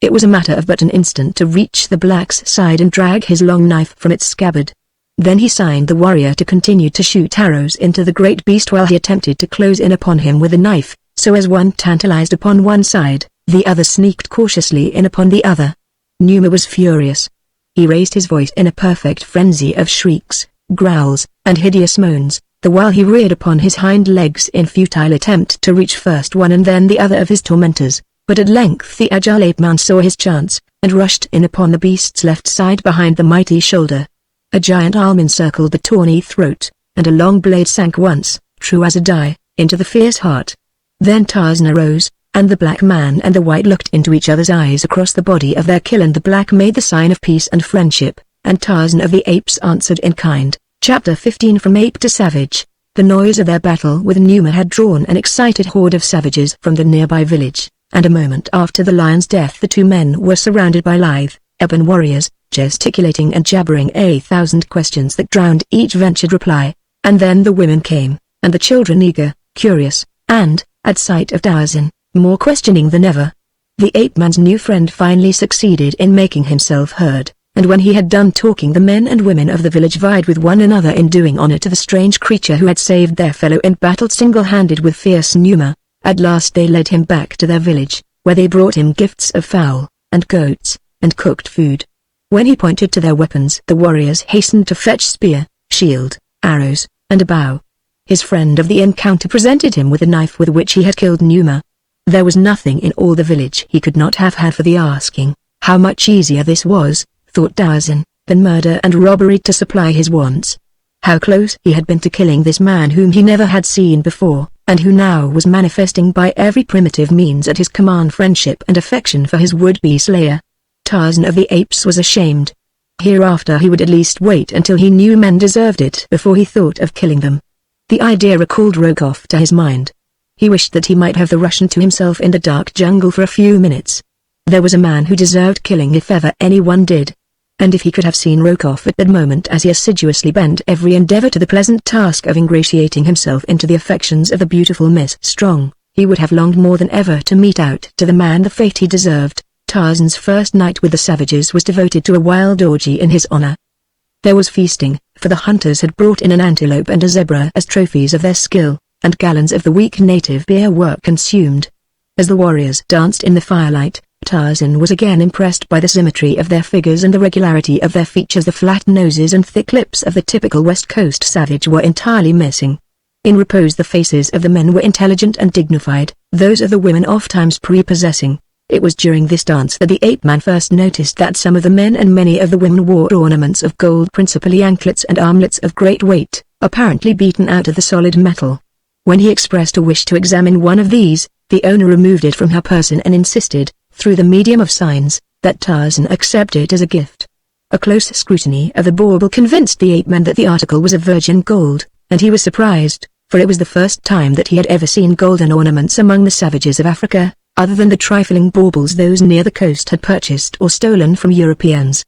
It was a matter of but an instant to reach the black's side and drag his long knife from its scabbard. Then he signed the warrior to continue to shoot arrows into the great beast while he attempted to close in upon him with a knife, so as one tantalized upon one side, the other sneaked cautiously in upon the other. Numa was furious. He raised his voice in a perfect frenzy of shrieks, growls, and hideous moans, the while he reared upon his hind legs in futile attempt to reach first one and then the other of his tormentors. But at length the agile ape-man saw his chance, and rushed in upon the beast's left side behind the mighty shoulder. A giant arm encircled the tawny throat, and a long blade sank once, true as a die, into the fierce heart. Then Tarzan arose, and the black man and the white looked into each other's eyes across the body of their kill, and the black made the sign of peace and friendship, and Tarzan of the Apes answered in kind. Chapter 15. From Ape to Savage. The noise of their battle with Numa had drawn an excited horde of savages from the nearby village, and a moment after the lion's death the two men were surrounded by lithe, ebon warriors, gesticulating and jabbering 1,000 questions that drowned each ventured reply. And then the women came, and the children eager, curious, and, at sight of Tarzan, more questioning than ever. The ape-man's new friend finally succeeded in making himself heard, and when he had done talking the men and women of the village vied with one another in doing honor to the strange creature who had saved their fellow and battled single-handed with fierce Numa. At last they led him back to their village, where they brought him gifts of fowl, and goats, and cooked food. When he pointed to their weapons the warriors hastened to fetch spear, shield, arrows, and a bow. His friend of the encounter presented him with a knife with which he had killed Numa. There was nothing in all the village he could not have had for the asking. How much easier this was, thought Tarzan, than murder and robbery to supply his wants. How close he had been to killing this man whom he never had seen before, and who now was manifesting by every primitive means at his command friendship and affection for his would-be slayer. Tarzan of the Apes was ashamed. Hereafter he would at least wait until he knew men deserved it before he thought of killing them. The idea recalled Rokoff to his mind. He wished that he might have the Russian to himself in the dark jungle for a few minutes. There was a man who deserved killing if ever anyone did. And if he could have seen Rokoff at that moment as he assiduously bent every endeavor to the pleasant task of ingratiating himself into the affections of the beautiful Miss Strong, he would have longed more than ever to mete out to the man the fate he deserved. Tarzan's first night with the savages was devoted to a wild orgy in his honor. There was feasting, for the hunters had brought in an antelope and a zebra as trophies of their skill, and gallons of the weak native beer were consumed. As the warriors danced in the firelight, Tarzan was again impressed by the symmetry of their figures and the regularity of their features. The flat noses and thick lips of the typical West Coast savage were entirely missing. In repose the faces of the men were intelligent and dignified, those of the women ofttimes prepossessing. It was during this dance that the ape-man first noticed that some of the men and many of the women wore ornaments of gold, principally anklets and armlets of great weight, apparently beaten out of the solid metal. When he expressed a wish to examine one of these, the owner removed it from her person and insisted, through the medium of signs, that Tarzan accept it as a gift. A close scrutiny of the bauble convinced the ape-man that the article was of virgin gold, and he was surprised, for it was the first time that he had ever seen golden ornaments among the savages of Africa, other than the trifling baubles those near the coast had purchased or stolen from Europeans.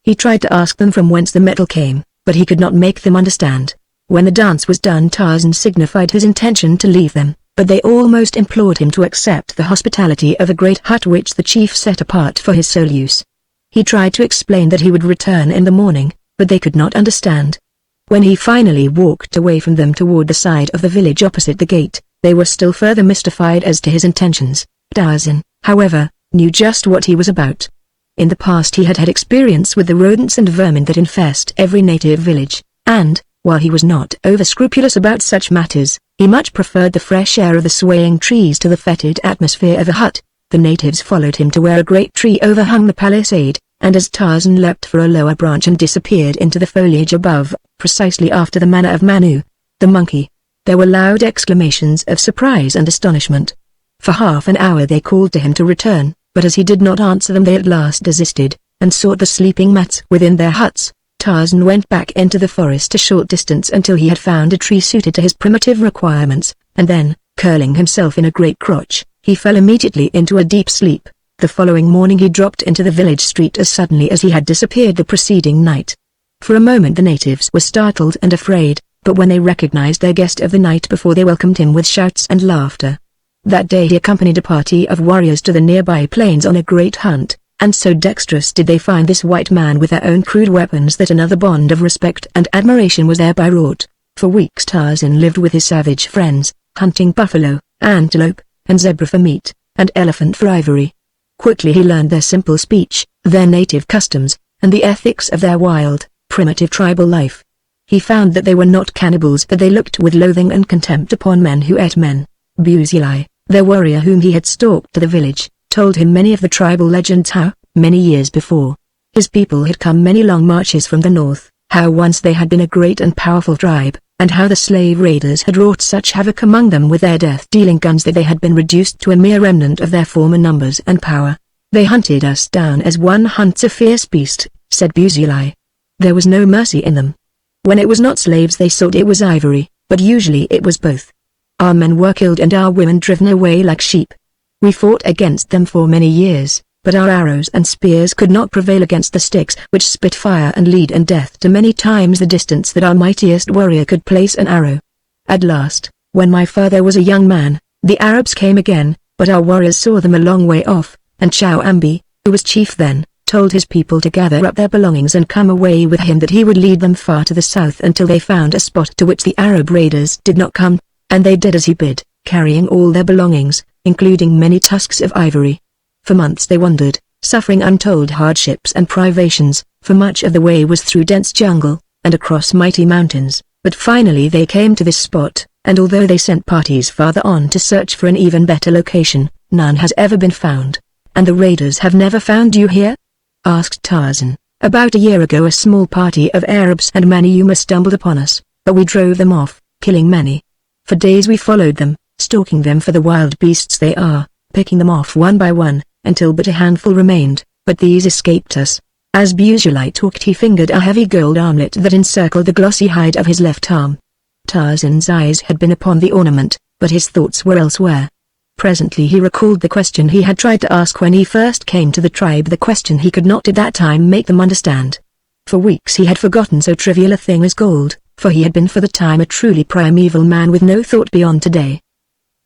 He tried to ask them from whence the metal came, but he could not make them understand. When the dance was done, Tarzan signified his intention to leave them, but they almost implored him to accept the hospitality of a great hut which the chief set apart for his sole use. He tried to explain that he would return in the morning, but they could not understand. When he finally walked away from them toward the side of the village opposite the gate, they were still further mystified as to his intentions. Tarzan, however, knew just what he was about. In the past he had had experience with the rodents and vermin that infest every native village, and, while he was not over-scrupulous about such matters, he much preferred the fresh air of the swaying trees to the fetid atmosphere of a hut. The natives followed him to where a great tree overhung the palisade, and as Tarzan leapt for a lower branch and disappeared into the foliage above, precisely after the manner of Manu, the monkey, there were loud exclamations of surprise and astonishment. For half an hour they called to him to return, but as he did not answer them they at last desisted, and sought the sleeping mats within their huts. Tarzan went back into the forest a short distance until he had found a tree suited to his primitive requirements, and then, curling himself in a great crotch, he fell immediately into a deep sleep. The following morning he dropped into the village street as suddenly as he had disappeared the preceding night. For a moment the natives were startled and afraid, but when they recognized their guest of the night before they welcomed him with shouts and laughter. That day he accompanied a party of warriors to the nearby plains on a great hunt, and so dexterous did they find this white man with their own crude weapons that another bond of respect and admiration was thereby wrought. For weeks Tarzan lived with his savage friends, hunting buffalo, antelope, and zebra for meat, and elephant for ivory. Quickly he learned their simple speech, their native customs, and the ethics of their wild, primitive tribal life. He found that they were not cannibals, that they looked with loathing and contempt upon men who ate men. Busuli, their warrior whom he had stalked to the village, told him many of the tribal legends how, many years before, his people had come many long marches from the north, how once they had been a great and powerful tribe, and how the slave raiders had wrought such havoc among them with their death-dealing guns that they had been reduced to a mere remnant of their former numbers and power. "They hunted us down as one hunts a fierce beast," said Busuli. "There was no mercy in them. When it was not slaves they sought, it was ivory, but usually it was both. Our men were killed and our women driven away like sheep. We fought against them for many years, but our arrows and spears could not prevail against the sticks which spit fire and lead and death to many times the distance that our mightiest warrior could place an arrow. At last, when my father was a young man, the Arabs came again, but our warriors saw them a long way off, and Chowambi, who was chief then, told his people to gather up their belongings and come away with him, that he would lead them far to the south until they found a spot to which the Arab raiders did not come, and they did as he bid, carrying all their belongings, including many tusks of ivory. For months they wandered, suffering untold hardships and privations, for much of the way was through dense jungle, and across mighty mountains, but finally they came to this spot, and although they sent parties farther on to search for an even better location, none has ever been found." "And the raiders have never found you here?" asked Tarzan. "About a year ago a small party of Arabs and Maniuma stumbled upon us, but we drove them off, killing many. For days we followed them, stalking them for the wild beasts they are, picking them off one by one, until but a handful remained, but these escaped us." As Busuli talked he fingered a heavy gold armlet that encircled the glossy hide of his left arm. Tarzan's eyes had been upon the ornament, but his thoughts were elsewhere. Presently he recalled the question he had tried to ask when he first came to the tribe, the question he could not at that time make them understand. For weeks he had forgotten so trivial a thing as gold, for he had been for the time a truly primeval man with no thought beyond today.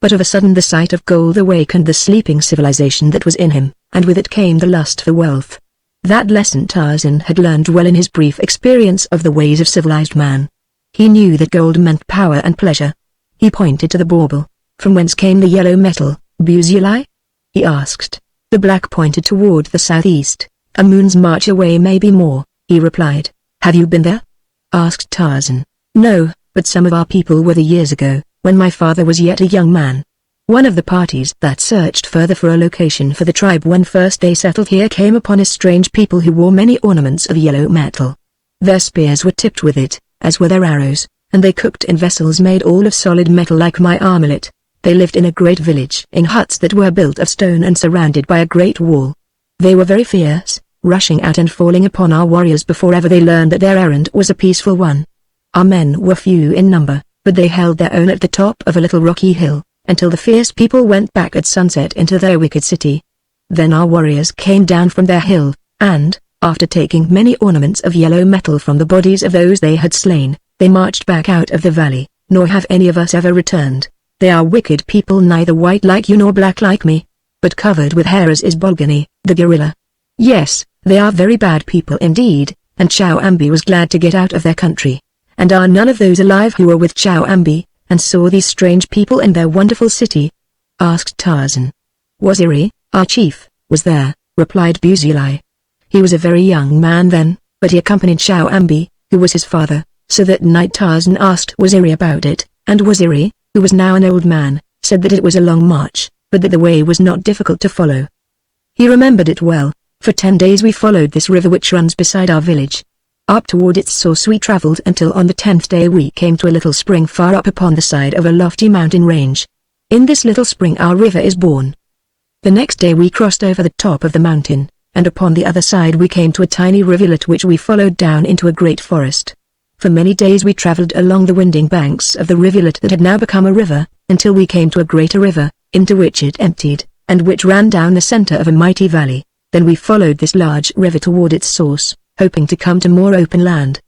But of a sudden the sight of gold awakened the sleeping civilization that was in him, and with it came the lust for wealth. That lesson Tarzan had learned well in his brief experience of the ways of civilized man. He knew that gold meant power and pleasure. He pointed to the bauble. "From whence came the yellow metal, Busuli?" he asked. The black pointed toward the southeast. "A moon's march away, maybe more," he replied. "Have you been there?" asked Tarzan. "No, but some of our people were there years ago, when my father was yet a young man. One of the parties that searched further for a location for the tribe when first they settled here came upon a strange people who wore many ornaments of yellow metal. Their spears were tipped with it, as were their arrows, and they cooked in vessels made all of solid metal like my armlet. They lived in a great village in huts that were built of stone and surrounded by a great wall. They were very fierce, rushing out and falling upon our warriors before ever they learned that their errand was a peaceful one. Our men were few in number, but they held their own at the top of a little rocky hill, until the fierce people went back at sunset into their wicked city. Then our warriors came down from their hill, and, after taking many ornaments of yellow metal from the bodies of those they had slain, they marched back out of the valley, nor have any of us ever returned. They are wicked people, neither white like you nor black like me, but covered with hair as is Bolgani, the gorilla. Yes, they are very bad people indeed, and Chow Ambi was glad to get out of their country. And are none of those alive who were with Chow Ambi, and saw these strange people in their wonderful city? Asked Tarzan. Waziri, our chief, was there, replied Buzuli. He was a very young man then, but he accompanied Chow Ambi, who was his father, so that night Tarzan asked Waziri about it, and Waziri, who was now an old man, said that it was a long march, but that the way was not difficult to follow. He remembered it well. For 10 days we followed this river which runs beside our village. Up toward its source we traveled until on the 10th day we came to a little spring far up upon the side of a lofty mountain range. In this little spring our river is born. The next day we crossed over the top of the mountain, and upon the other side we came to a tiny rivulet which we followed down into a great forest. For many days we traveled along the winding banks of the rivulet that had now become a river, until we came to a greater river, into which it emptied, and which ran down the center of a mighty valley. Then we followed this large river toward its source, hoping to come to more open land.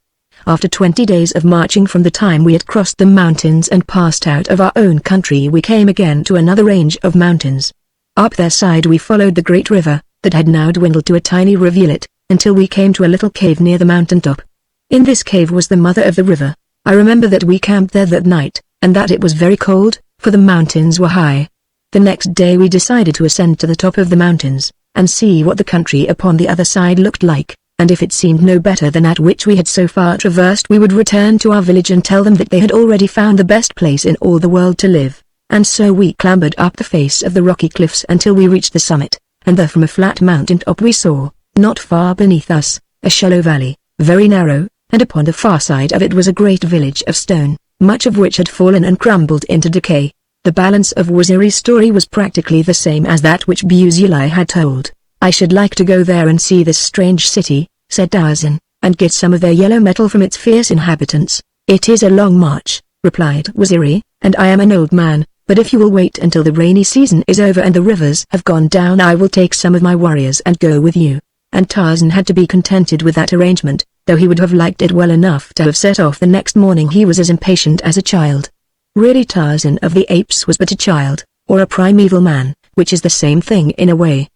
After 20 days of marching from the time we had crossed the mountains and passed out of our own country we came again to another range of mountains. Up their side we followed the great river, that had now dwindled to a tiny rivulet, until we came to a little cave near the mountain top. In this cave was the mother of the river. I remember that we camped there that night, and that it was very cold, for the mountains were high. The next day we decided to ascend to the top of the mountains, and see what the country upon the other side looked like, and if it seemed no better than that which we had so far traversed we would return to our village and tell them that they had already found the best place in all the world to live. And so we clambered up the face of the rocky cliffs until we reached the summit, and there from a flat mountain top we saw, not far beneath us, a shallow valley, very narrow, and upon the far side of it was a great village of stone, much of which had fallen and crumbled into decay. The balance of Waziri's story was practically the same as that which Buzuli had told. I should like to go there and see this strange city, said Tarzan, and get some of their yellow metal from its fierce inhabitants. It is a long march, replied Waziri, and I am an old man, but if you will wait until the rainy season is over and the rivers have gone down I will take some of my warriors and go with you. And Tarzan had to be contented with that arrangement, though he would have liked it well enough to have set off the next morning. He was as impatient as a child. Really Tarzan of the Apes was but a child, or a primeval man, which is the same thing in a way.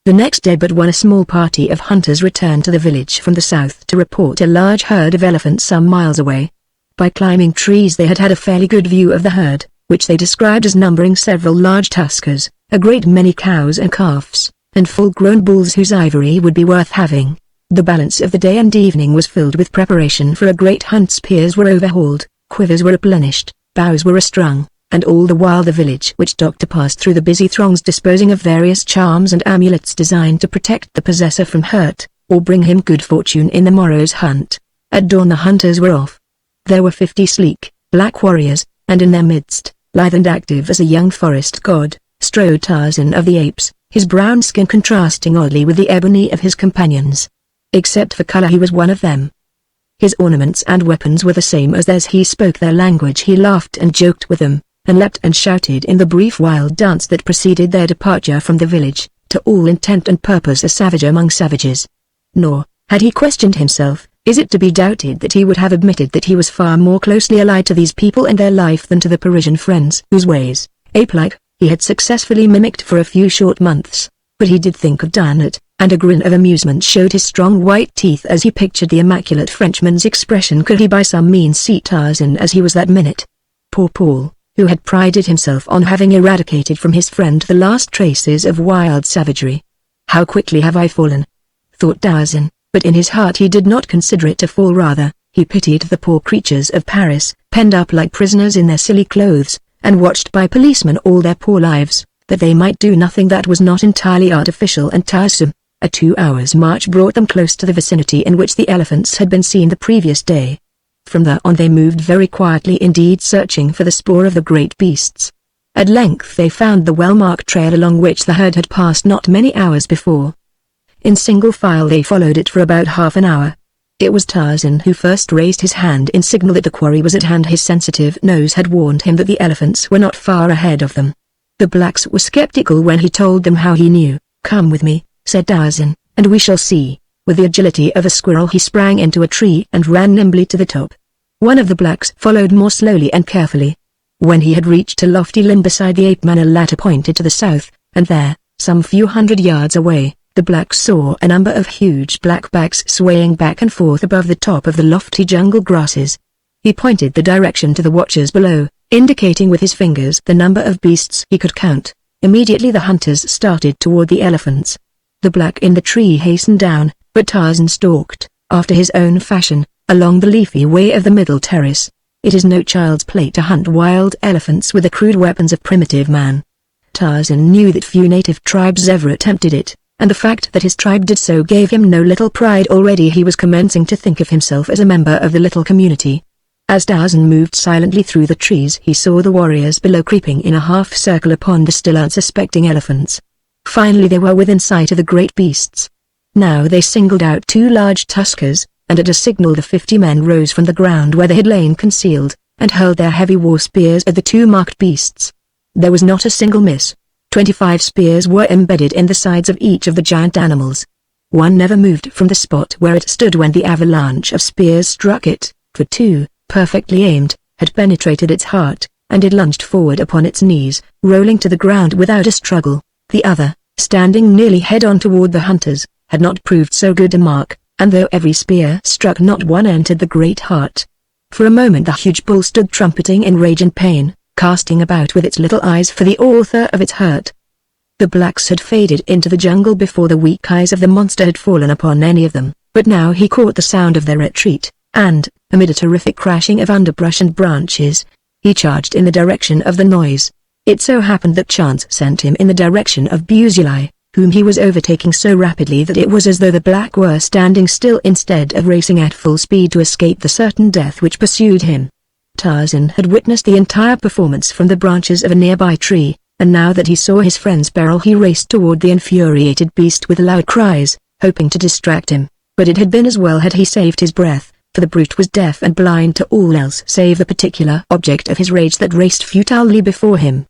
The next day but one a small party of hunters returned to the village from the south to report a large herd of elephants some miles away. By climbing trees they had had a fairly good view of the herd, which they described as numbering several large tuskers, a great many cows and calves, and full-grown bulls whose ivory would be worth having. The balance of the day and evening was filled with preparation for a great hunt. Spears were overhauled, quivers were replenished, bows were restrung, and all the while the village witch doctor passed through the busy throngs disposing of various charms and amulets designed to protect the possessor from hurt, or bring him good fortune in the morrow's hunt. At dawn the hunters were off. There were 50 sleek, black warriors, and in their midst, lithe and active as a young forest god, strode Tarzan of the Apes, his brown skin contrasting oddly with the ebony of his companions. Except for color he was one of them. His ornaments and weapons were the same as theirs. He spoke their language. He laughed and joked with them, and leapt and shouted in the brief wild dance that preceded their departure from the village, to all intent and purpose a savage among savages. Nor, had he questioned himself, is it to be doubted that he would have admitted that he was far more closely allied to these people and their life than to the Parisian friends whose ways, ape-like, he had successfully mimicked for a few short months. But he did think of done it, and a grin of amusement showed his strong white teeth as he pictured the immaculate Frenchman's expression could he by some means see Tarzan as he was that minute. Poor Paul, who had prided himself on having eradicated from his friend the last traces of wild savagery. How quickly have I fallen, thought Tarzan, but in his heart he did not consider it a fall. Rather, he pitied the poor creatures of Paris, penned up like prisoners in their silly clothes, and watched by policemen all their poor lives, that they might do nothing that was not entirely artificial and tiresome. A 2 hours' march brought them close to the vicinity in which the elephants had been seen the previous day. From there on they moved very quietly indeed, searching for the spoor of the great beasts. At length they found the well-marked trail along which the herd had passed not many hours before. In single file they followed it for about half an hour. It was Tarzan who first raised his hand in signal that the quarry was at hand. His sensitive nose had warned him that the elephants were not far ahead of them. The blacks were skeptical when he told them how he knew. "Come with me," said Tarzan, "and we shall see." With the agility of a squirrel he sprang into a tree and ran nimbly to the top. One of the blacks followed more slowly and carefully. When he had reached a lofty limb beside the ape man, a latter pointed to the south, and there, some few hundred yards away, the blacks saw a number of huge black backs swaying back and forth above the top of the lofty jungle grasses. He pointed the direction to the watchers below, indicating with his fingers the number of beasts he could count. Immediately the hunters started toward the elephants. The black in the tree hastened down, but Tarzan stalked, after his own fashion, along the leafy way of the middle terrace. It is no child's play to hunt wild elephants with the crude weapons of primitive man. Tarzan knew that few native tribes ever attempted it, and the fact that his tribe did so gave him no little pride. Already he was commencing to think of himself as a member of the little community. As Tarzan moved silently through the trees, he saw the warriors below creeping in a half-circle upon the still unsuspecting elephants. Finally they were within sight of the great beasts. Now they singled out 2 large tuskers, and at a signal the 50 men rose from the ground where they had lain concealed, and hurled their heavy war spears at the 2 marked beasts. There was not a single miss. 25 spears were embedded in the sides of each of the giant animals. One never moved from the spot where it stood when the avalanche of spears struck it, for 2, perfectly aimed, had penetrated its heart, and it lunged forward upon its knees, rolling to the ground without a struggle. The other, standing nearly head-on toward the hunters, had not proved so good a mark, and though every spear struck, not one entered the great heart. For a moment the huge bull stood trumpeting in rage and pain, casting about with its little eyes for the author of its hurt. The blacks had faded into the jungle before the weak eyes of the monster had fallen upon any of them, but now he caught the sound of their retreat, and, amid a terrific crashing of underbrush and branches, he charged in the direction of the noise. It so happened that chance sent him in the direction of Busuli, whom he was overtaking so rapidly that it was as though the black were standing still instead of racing at full speed to escape the certain death which pursued him. Tarzan had witnessed the entire performance from the branches of a nearby tree, and now that he saw his friend's peril he raced toward the infuriated beast with loud cries, hoping to distract him, but it had been as well had he saved his breath, for the brute was deaf and blind to all else save the particular object of his rage that raced futilely before him.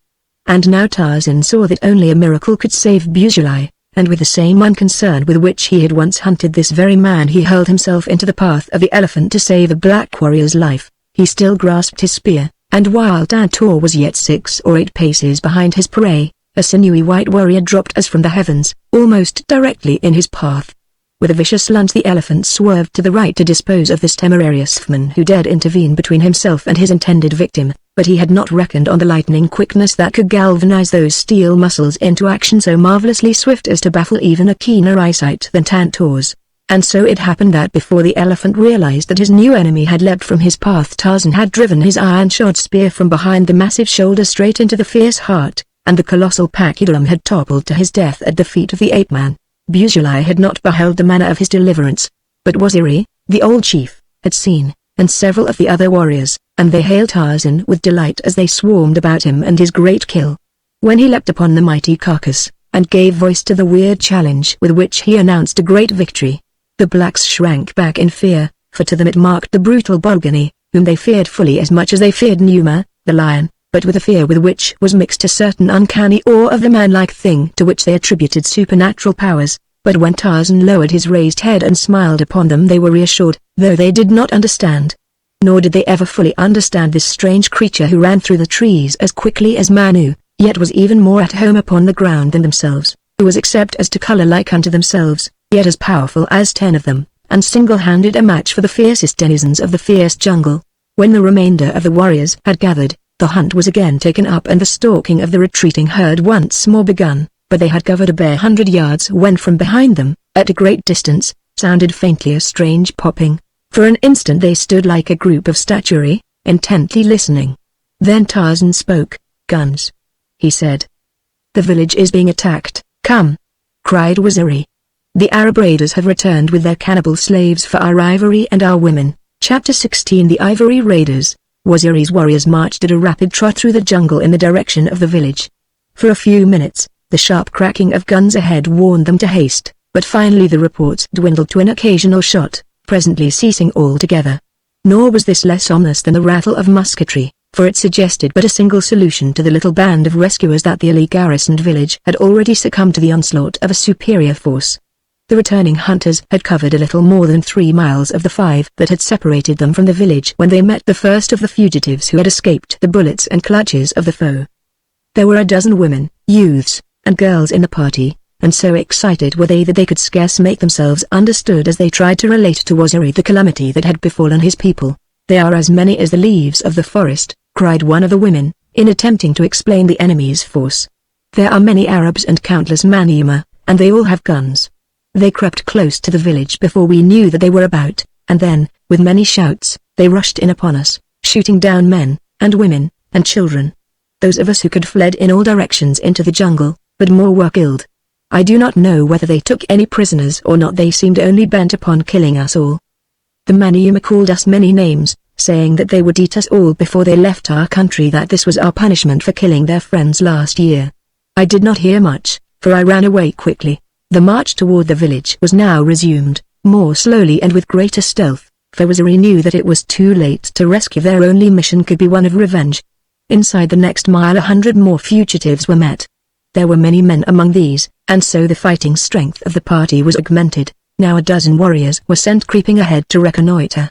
And now Tarzan saw that only a miracle could save Busuli, and with the same unconcern with which he had once hunted this very man he hurled himself into the path of the elephant to save a black warrior's life. He still grasped his spear, and while Tantor was yet 6 or 8 paces behind his prey, a sinewy white warrior dropped as from the heavens, almost directly in his path. With a vicious lunge the elephant swerved to the right to dispose of this temerarious foeman who dared intervene between himself and his intended victim, but he had not reckoned on the lightning quickness that could galvanize those steel muscles into action so marvelously swift as to baffle even a keener eyesight than Tantor's. And so it happened that before the elephant realized that his new enemy had leapt from his path, Tarzan had driven his iron-shod spear from behind the massive shoulder straight into the fierce heart, and the colossal pachyderm had toppled to his death at the feet of the ape-man. Busuli had not beheld the manner of his deliverance, but Waziri, the old chief, had seen, and several of the other warriors, and they hailed Tarzan with delight as they swarmed about him and his great kill. When he leapt upon the mighty carcass, and gave voice to the weird challenge with which he announced a great victory, the blacks shrank back in fear, for to them it marked the brutal Bulgari, whom they feared fully as much as they feared Numa, the lion, but with a fear with which was mixed a certain uncanny awe of the man-like thing to which they attributed supernatural powers. But when Tarzan lowered his raised head and smiled upon them they were reassured, though they did not understand. Nor did they ever fully understand this strange creature who ran through the trees as quickly as Manu, yet was even more at home upon the ground than themselves, who was except as to color like unto themselves, yet as powerful as 10 of them, and single-handed a match for the fiercest denizens of the fierce jungle. When the remainder of the warriors had gathered, the hunt was again taken up and the stalking of the retreating herd once more begun, but they had covered a bare 100 yards when from behind them, at a great distance, sounded faintly a strange popping. For an instant they stood like a group of statuary, intently listening. Then Tarzan spoke. "Guns," he said. "The village is being attacked." "Come!" cried Waziri. "The Arab raiders have returned with their cannibal slaves for our ivory and our women." Chapter 16 The Ivory Raiders. Waziri's warriors marched at a rapid trot through the jungle in the direction of the village. For a few minutes, the sharp cracking of guns ahead warned them to haste, but finally the reports dwindled to an occasional shot, presently ceasing altogether. Nor was this less ominous than the rattle of musketry, for it suggested but a single solution to the little band of rescuers that the illy garrisoned village had already succumbed to the onslaught of a superior force. The returning hunters had covered a little more than 3 miles of the 5 that had separated them from the village when they met the first of the fugitives who had escaped the bullets and clutches of the foe. There were a dozen women, youths, and girls in the party, and so excited were they that they could scarce make themselves understood as they tried to relate to Waziri the calamity that had befallen his people. "They are as many as the leaves of the forest," cried one of the women, in attempting to explain the enemy's force. "There are many Arabs and countless Maniuma, and they all have guns. They crept close to the village before we knew that they were about, and then, with many shouts, they rushed in upon us, shooting down men, and women, and children. Those of us who could fled in all directions into the jungle, but more were killed. I do not know whether they took any prisoners or not. They seemed only bent upon killing us all. The Maniuma called us many names, saying that they would eat us all before they left our country, that this was our punishment for killing their friends last year. I did not hear much, for I ran away quickly." The march toward the village was now resumed, more slowly and with greater stealth, for Waziri knew that it was too late to rescue. Their only mission could be one of revenge. Inside the next mile 100 more fugitives were met. There were many men among these, and so the fighting strength of the party was augmented. Now a dozen warriors were sent creeping ahead to reconnoiter.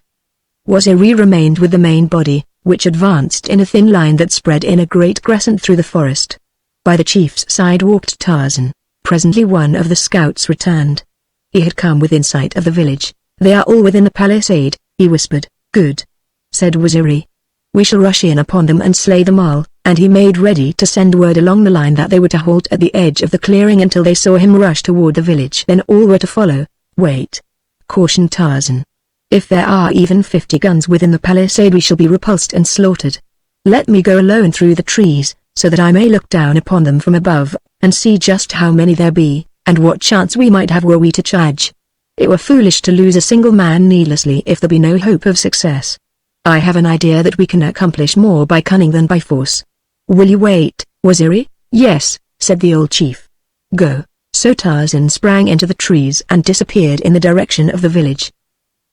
Waziri remained with the main body, which advanced in a thin line that spread in a great crescent through the forest. By the chief's side walked Tarzan. Presently one of the scouts returned. He had come within sight of the village. "They are all within the palisade," he whispered. "Good," said Waziri. "We shall rush in upon them and slay them all," and he made ready to send word along the line that they were to halt at the edge of the clearing until they saw him rush toward the village. Then all were to follow. "Wait," cautioned Tarzan. "If there are even 50 guns within the palisade we shall be repulsed and slaughtered. Let me go alone through the trees, so that I may look down upon them from above, and see just how many there be, and what chance we might have were we to charge. It were foolish to lose a single man needlessly if there be no hope of success. I have an idea that we can accomplish more by cunning than by force. Will you wait, Waziri?" "Yes," said the old chief. "Go." So Tarzan sprang into the trees and disappeared in the direction of the village.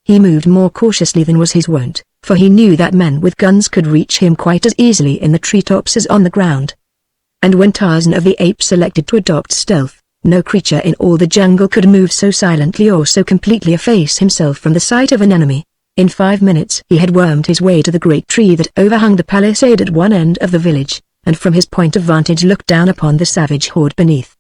He moved more cautiously than was his wont, for he knew that men with guns could reach him quite as easily in the treetops as on the ground. And when Tarzan of the Apes elected to adopt stealth, no creature in all the jungle could move so silently or so completely efface himself from the sight of an enemy. In 5 minutes he had wormed his way to the great tree that overhung the palisade at one end of the village, and from his point of vantage looked down upon the savage horde beneath.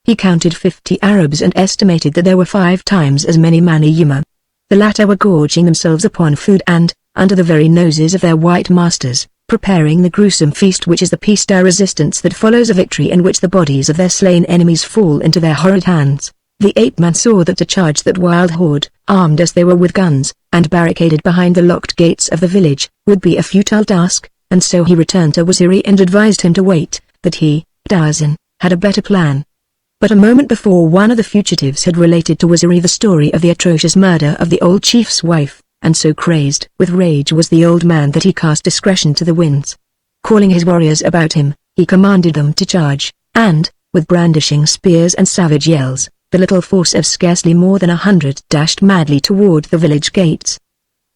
He counted 50 Arabs and estimated that there were 5 times as many Maniuma. The latter were gorging themselves upon food and, under the very noses of their white masters, preparing the gruesome feast which is the piece de resistance that follows a victory in which the bodies of their slain enemies fall into their horrid hands. The ape-man saw that to charge that wild horde, armed as they were with guns, and barricaded behind the locked gates of the village, would be a futile task, and so he returned to Waziri and advised him to wait, that he, Tarzan, had a better plan. But a moment before one of the fugitives had related to Waziri the story of the atrocious murder of the old chief's wife, and so crazed with rage was the old man that he cast discretion to the winds. Calling his warriors about him, he commanded them to charge, and, with brandishing spears and savage yells, the little force of scarcely more than 100 dashed madly toward the village gates.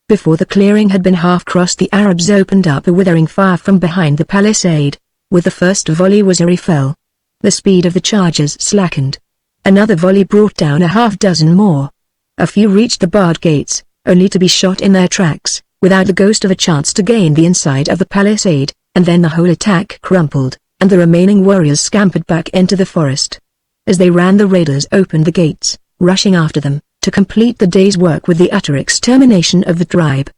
Before the clearing had been half crossed the Arabs opened up a withering fire from behind the palisade. With the first volley Waziri fell. The speed of the chargers slackened. Another volley brought down a half-dozen more. A few reached the barred gates, only to be shot in their tracks, without the ghost of a chance to gain the inside of the palisade, and then the whole attack crumpled, and the remaining warriors scampered back into the forest. As they ran the raiders opened the gates, rushing after them, to complete the day's work with the utter extermination of the tribe.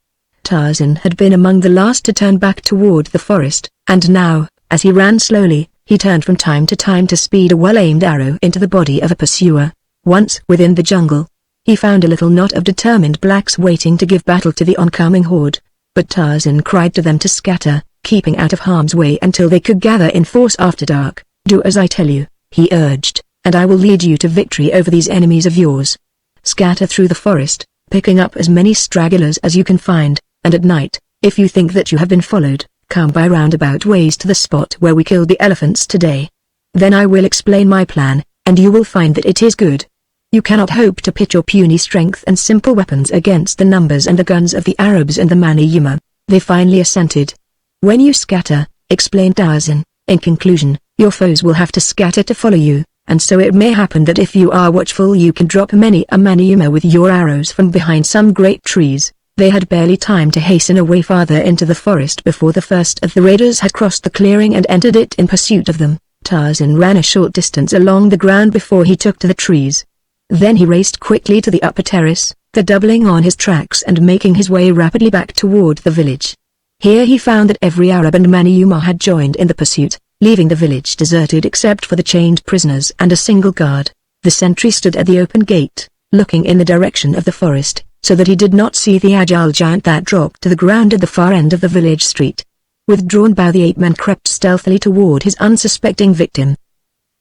Tarzan had been among the last to turn back toward the forest, and now, as he ran slowly, he turned from time to time to speed a well-aimed arrow into the body of a pursuer. Once within the jungle, he found a little knot of determined blacks waiting to give battle to the oncoming horde, but Tarzan cried to them to scatter, keeping out of harm's way until they could gather in force after dark. "Do as I tell you," he urged, "and I will lead you to victory over these enemies of yours. Scatter through the forest, picking up as many stragglers as you can find, and at night, if you think that you have been followed, come by roundabout ways to the spot where we killed the elephants today. Then I will explain my plan, and you will find that it is good. You cannot hope to pit your puny strength and simple weapons against the numbers and the guns of the Arabs and the Maniuma. They finally assented. When you scatter, explained Tarzan, in conclusion, your foes will have to scatter to follow you, and so it may happen that if you are watchful you can drop many a Maniuma with your arrows from behind some great trees. They had barely time to hasten away farther into the forest before the first of the raiders had crossed the clearing and entered it in pursuit of them. Tarzan ran a short distance along the ground before he took to the trees. Then he raced quickly to the upper terrace, doubling on his tracks and making his way rapidly back toward the village. Here he found that every Arab and Maniuma had joined in the pursuit, leaving the village deserted except for the chained prisoners and a single guard. The sentry stood at the open gate, looking in the direction of the forest, so that he did not see the agile giant that dropped to the ground at the far end of the village street. With drawn bow the ape-man crept stealthily toward his unsuspecting victim.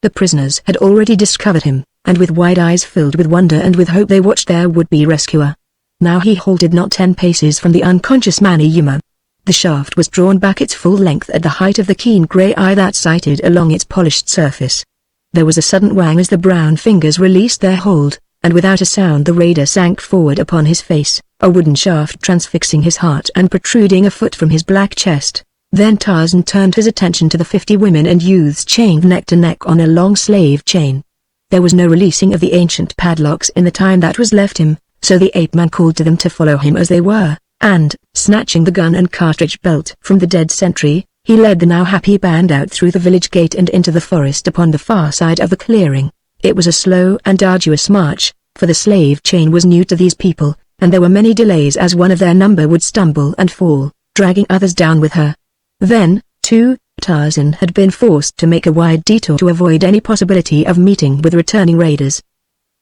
The prisoners had already discovered him, and with wide eyes filled with wonder and with hope they watched their would-be rescuer. Now he halted not 10 paces from the unconscious Maniuma. The shaft was drawn back its full length at the height of the keen grey eye that sighted along its polished surface. There was a sudden wang as the brown fingers released their hold, and without a sound the raider sank forward upon his face, a wooden shaft transfixing his heart and protruding a foot from his black chest. Then Tarzan turned his attention to the 50 women and youths chained neck to neck on a long slave chain. There was no releasing of the ancient padlocks in the time that was left him, so the ape-man called to them to follow him as they were, and, snatching the gun and cartridge belt from the dead sentry, he led the now happy band out through the village gate and into the forest upon the far side of the clearing. It was a slow and arduous march, for the slave chain was new to these people, and there were many delays as one of their number would stumble and fall, dragging others down with her. Then, too, Tarzan had been forced to make a wide detour to avoid any possibility of meeting with returning raiders.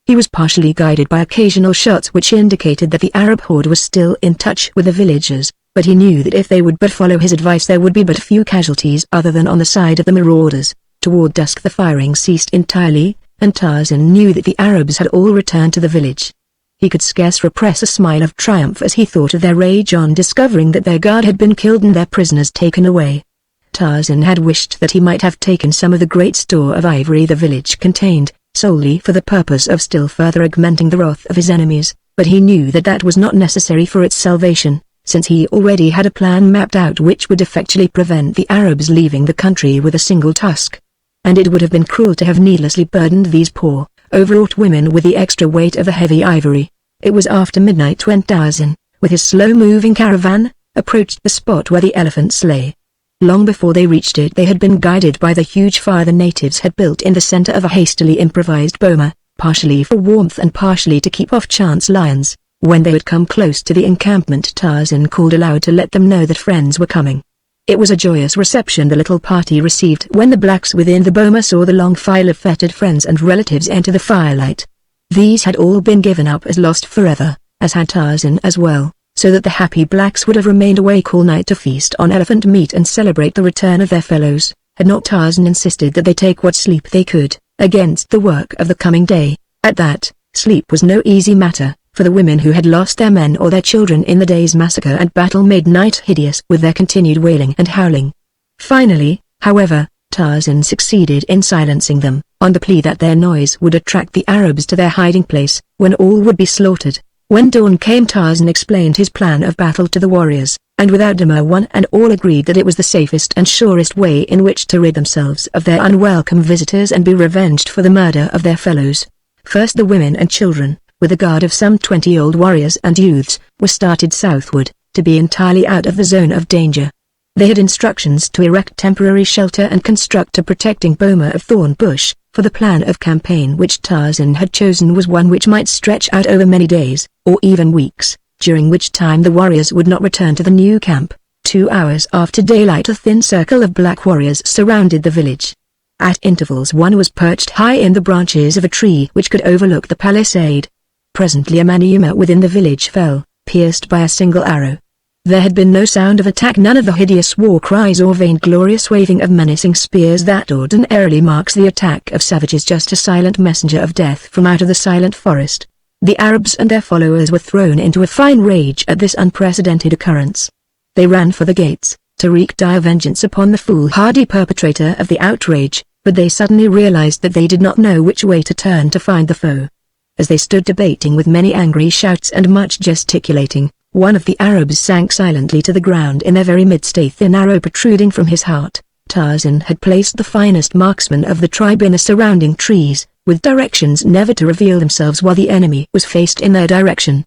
He was partially guided by occasional shots which indicated that the Arab horde was still in touch with the villagers, but he knew that if they would but follow his advice there would be but few casualties other than on the side of the marauders. Toward dusk the firing ceased entirely, and Tarzan knew that the Arabs had all returned to the village. He could scarce repress a smile of triumph as he thought of their rage on discovering that their guard had been killed and their prisoners taken away. Tarzan had wished that he might have taken some of the great store of ivory the village contained, solely for the purpose of still further augmenting the wrath of his enemies, but he knew that that was not necessary for its salvation, since he already had a plan mapped out which would effectually prevent the Arabs leaving the country with a single tusk. And it would have been cruel to have needlessly burdened these poor, overwrought women with the extra weight of the heavy ivory. It was after midnight when Tarzan, with his slow-moving caravan, approached the spot where the elephants lay. Long before they reached it they had been guided by the huge fire the natives had built in the center of a hastily improvised boma, partially for warmth and partially to keep off chance lions. When they had come close to the encampment Tarzan called aloud to let them know that friends were coming. It was a joyous reception the little party received when the blacks within the boma saw the long file of fettered friends and relatives enter the firelight. These had all been given up as lost forever, as had Tarzan as well, so that the happy blacks would have remained awake all night to feast on elephant meat and celebrate the return of their fellows, had not Tarzan insisted that they take what sleep they could, against the work of the coming day. At that, sleep was no easy matter, for the women who had lost their men or their children in the day's massacre and battle made night hideous with their continued wailing and howling. Finally, however, Tarzan succeeded in silencing them, on the plea that their noise would attract the Arabs to their hiding place, when all would be slaughtered. When dawn came Tarzan explained his plan of battle to the warriors, and without demur one and all agreed that it was the safest and surest way in which to rid themselves of their unwelcome visitors and be revenged for the murder of their fellows. First the women and children, with a guard of some 20 old warriors and youths, were started southward, to be entirely out of the zone of danger. They had instructions to erect temporary shelter and construct a protecting boma of thorn bush, for the plan of campaign which Tarzan had chosen was one which might stretch out over many days, or even weeks, during which time the warriors would not return to the new camp. 2 hours after daylight a thin circle of black warriors surrounded the village. At intervals one was perched high in the branches of a tree which could overlook the palisade. Presently a Maniuma within the village fell, pierced by a single arrow. There had been no sound of attack, none of the hideous war cries or vainglorious waving of menacing spears that ordinarily marks the attack of savages, just a silent messenger of death from out of the silent forest. The Arabs and their followers were thrown into a fine rage at this unprecedented occurrence. They ran for the gates, to wreak dire vengeance upon the foolhardy perpetrator of the outrage, but they suddenly realized that they did not know which way to turn to find the foe. As they stood debating with many angry shouts and much gesticulating, one of the Arabs sank silently to the ground in their very midst, a thin arrow protruding from his heart. Tarzan had placed the finest marksmen of the tribe in the surrounding trees, with directions never to reveal themselves while the enemy was faced in their direction.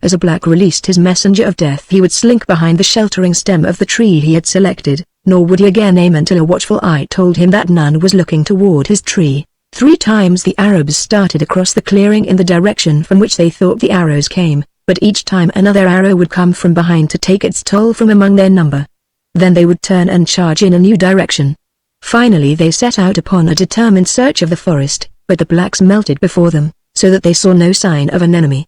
As a black released his messenger of death, he would slink behind the sheltering stem of the tree he had selected, nor would he again aim until a watchful eye told him that none was looking toward his tree. 3 times the Arabs started across the clearing in the direction from which they thought the arrows came, but each time another arrow would come from behind to take its toll from among their number. Then they would turn and charge in a new direction. Finally they set out upon a determined search of the forest, but the blacks melted before them, so that they saw no sign of an enemy.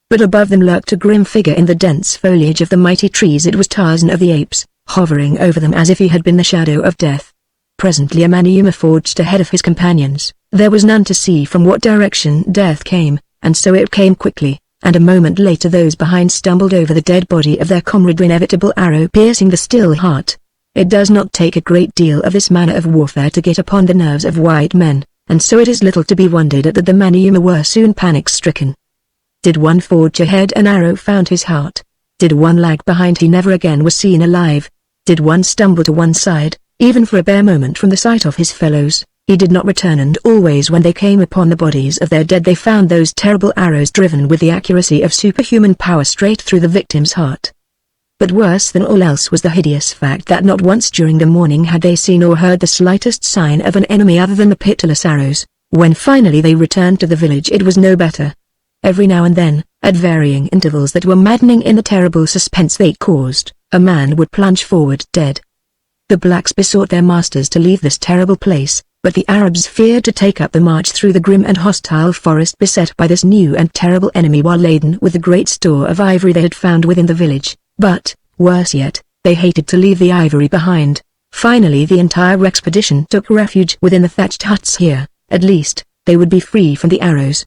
But above them lurked a grim figure in the dense foliage of the mighty trees. It was Tarzan of the Apes, hovering over them as if he had been the shadow of death. Presently a Magneon forged ahead of his companions. There was none to see from what direction death came, and so it came quickly, and a moment later those behind stumbled over the dead body of their comrade, inevitable arrow piercing the still heart. It does not take a great deal of this manner of warfare to get upon the nerves of white men, and so it is little to be wondered at that the Magneon were soon panic-stricken. Did one forge ahead, an arrow found his heart. Did one lag behind, he never again was seen alive. Did one stumble to one side, even for a bare moment from the sight of his fellows, he did not return, and always when they came upon the bodies of their dead they found those terrible arrows driven with the accuracy of superhuman power straight through the victim's heart. But worse than all else was the hideous fact that not once during the morning had they seen or heard the slightest sign of an enemy other than the pitiless arrows. When finally they returned to the village it was no better. Every now and then, at varying intervals that were maddening in the terrible suspense they caused, a man would plunge forward dead. The blacks besought their masters to leave this terrible place, but the Arabs feared to take up the march through the grim and hostile forest beset by this new and terrible enemy while laden with the great store of ivory they had found within the village. But, worse yet, they hated to leave the ivory behind. Finally the entire expedition took refuge within the thatched huts. Here, at least, they would be free from the arrows.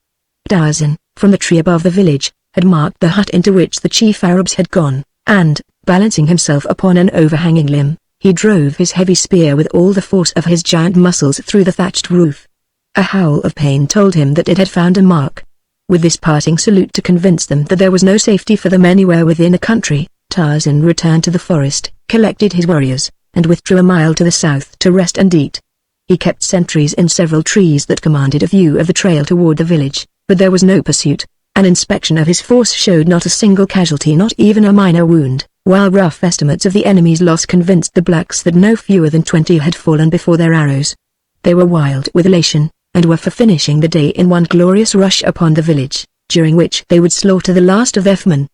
Tarzan, from the tree above the village, had marked the hut into which the chief Arabs had gone, and, balancing himself upon an overhanging limb, he drove his heavy spear with all the force of his giant muscles through the thatched roof. A howl of pain told him that it had found a mark. With this parting salute to convince them that there was no safety for them anywhere within the country, Tarzan returned to the forest, collected his warriors, and withdrew a mile to the south to rest and eat. He kept sentries in several trees that commanded a view of the trail toward the village, but there was no pursuit. An inspection of his force showed not a single casualty, not even a minor wound, while rough estimates of the enemy's loss convinced the blacks that no fewer than 20 had fallen before their arrows. They were wild with elation, and were for finishing the day in one glorious rush upon the village, during which they would slaughter the last of their foemen.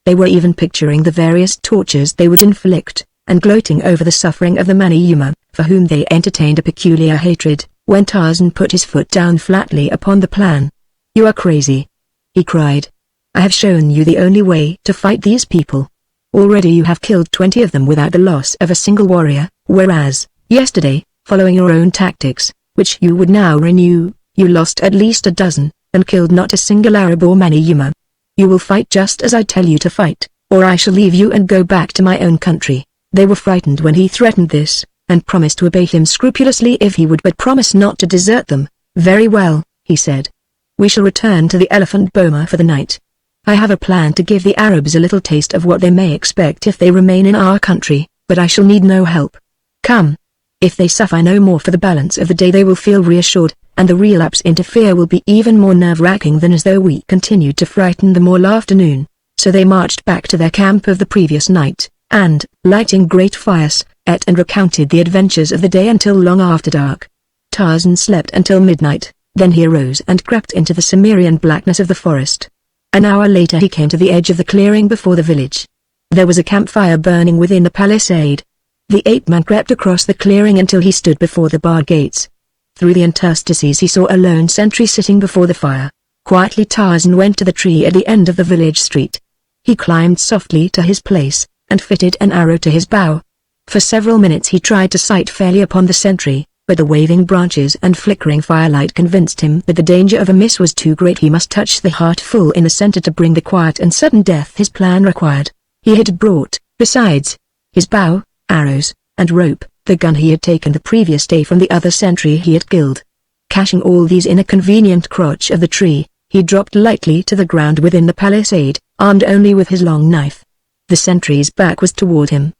They were even picturing the various tortures they would inflict, and gloating over the suffering of the Magneon, for whom they entertained a peculiar hatred, when Tarzan put his foot down flatly upon the plan. "You are crazy," he cried. "I have shown you the only way to fight these people. Already you have killed 20 of them without the loss of a single warrior, whereas, yesterday, following your own tactics, which you would now renew, you lost at least a dozen, and killed not a single Arab or Magneon. You will fight just as I tell you to fight, or I shall leave you and go back to my own country." They were frightened when he threatened this, and promised to obey him scrupulously if he would but promise not to desert them. "Very well," he said. "We shall return to the elephant boma for the night. I have a plan to give the Arabs a little taste of what they may expect if they remain in our country, but I shall need no help. Come. If they suffer no more for the balance of the day they will feel reassured, and the relapse into fear will be even more nerve-wracking than as though we continued to frighten them all afternoon." So they marched back to their camp of the previous night, and, lighting great fires, ate and recounted the adventures of the day until long after dark. Tarzan slept until midnight, then he arose and crept into the Cimmerian blackness of the forest. An hour later he came to the edge of the clearing before the village. There was a campfire burning within the palisade. The ape-man crept across the clearing until he stood before the barred gates. Through the interstices he saw a lone sentry sitting before the fire. Quietly Tarzan went to the tree at the end of the village street. He climbed softly to his place, and fitted an arrow to his bow. For several minutes he tried to sight fairly upon the sentry, but the waving branches and flickering firelight convinced him that the danger of a miss was too great. He must touch the heart full in the center to bring the quiet and sudden death his plan required. He had brought, besides, his bow, arrows, and rope, the gun he had taken the previous day from the other sentry he had killed. Caching all these in a convenient crotch of the tree, He dropped lightly to the ground within the palisade, armed only with his long knife. The sentry's back was toward him.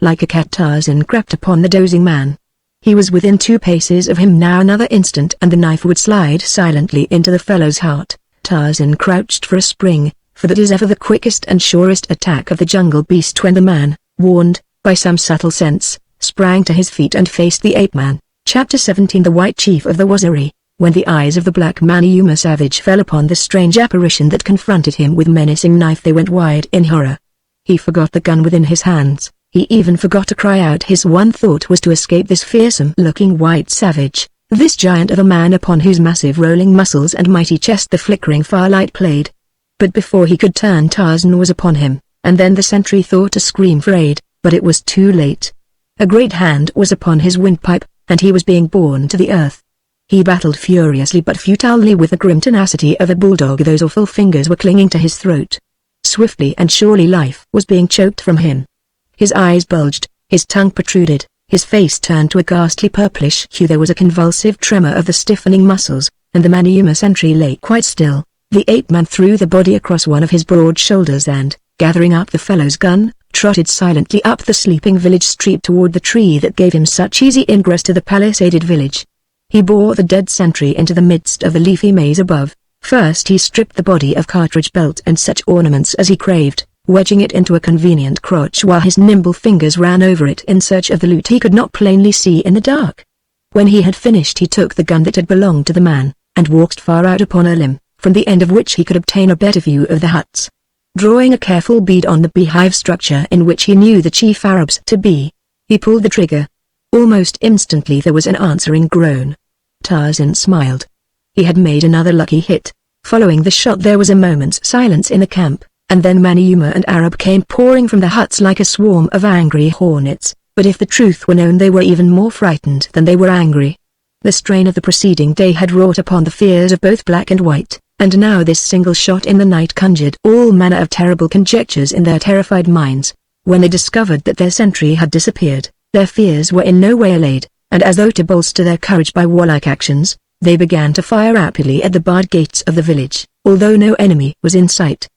Like a cat, Tarzan crept upon the dozing man. He was within 2 paces of him now. Another instant and the knife would slide silently into the fellow's heart. Tarzan crouched for a spring, for that is ever the quickest and surest attack of the jungle beast when the man, warned, by some subtle sense, sprang to his feet and faced the ape-man. Chapter 17. The White Chief of the Waziri. When the eyes of the black Maniuma savage fell upon the strange apparition that confronted him with menacing knife, they went wide in horror. He forgot the gun within his hands. He even forgot to cry out. His one thought was to escape this fearsome-looking white savage, this giant of a man upon whose massive rolling muscles and mighty chest the flickering firelight played. But before he could turn, Tarzan was upon him, and then the sentry thought to scream for aid, but it was too late. A great hand was upon his windpipe, and he was being borne to the earth. He battled furiously but futilely with the grim tenacity of a bulldog. Those awful fingers were clinging to his throat. Swiftly and surely life was being choked from him. His eyes bulged, his tongue protruded, his face turned to a ghastly purplish hue. There was a convulsive tremor of the stiffening muscles, and the Maniuma sentry lay quite still. The ape-man threw the body across one of his broad shoulders and, gathering up the fellow's gun, trotted silently up the sleeping village street toward the tree that gave him such easy ingress to the palisaded village. He bore the dead sentry into the midst of the leafy maze above. First he stripped the body of cartridge belt and such ornaments as he craved, wedging it into a convenient crotch while his nimble fingers ran over it in search of the loot he could not plainly see in the dark. When he had finished, he took the gun that had belonged to the man, and walked far out upon a limb, from the end of which he could obtain a better view of the huts. Drawing a careful bead on the beehive structure in which he knew the chief Arabs to be, he pulled the trigger. Almost instantly there was an answering groan. Tarzan smiled. He had made another lucky hit. Following the shot there was a moment's silence in the camp, and then Maniuma and Arab came pouring from the huts like a swarm of angry hornets, but if the truth were known they were even more frightened than they were angry. The strain of the preceding day had wrought upon the fears of both black and white, and now this single shot in the night conjured all manner of terrible conjectures in their terrified minds. When they discovered that their sentry had disappeared, their fears were in no way allayed, and as though to bolster their courage by warlike actions, they began to fire rapidly at the barred gates of the village, although no enemy was in sight.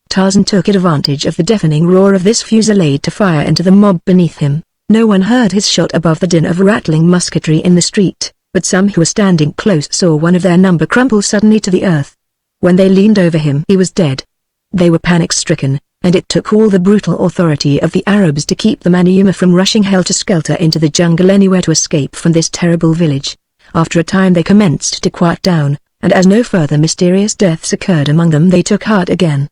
Tarzan took advantage of the deafening roar of this fusillade to fire into the mob beneath him. No one heard his shot above the din of rattling musketry in the street, but some who were standing close saw one of their number crumple suddenly to the earth. When they leaned over him, he was dead. They were panic-stricken, and it took all the brutal authority of the Arabs to keep the Maniuma from rushing helter-skelter into the jungle anywhere to escape from this terrible village. After a time they commenced to quiet down, and as no further mysterious deaths occurred among them they took heart again.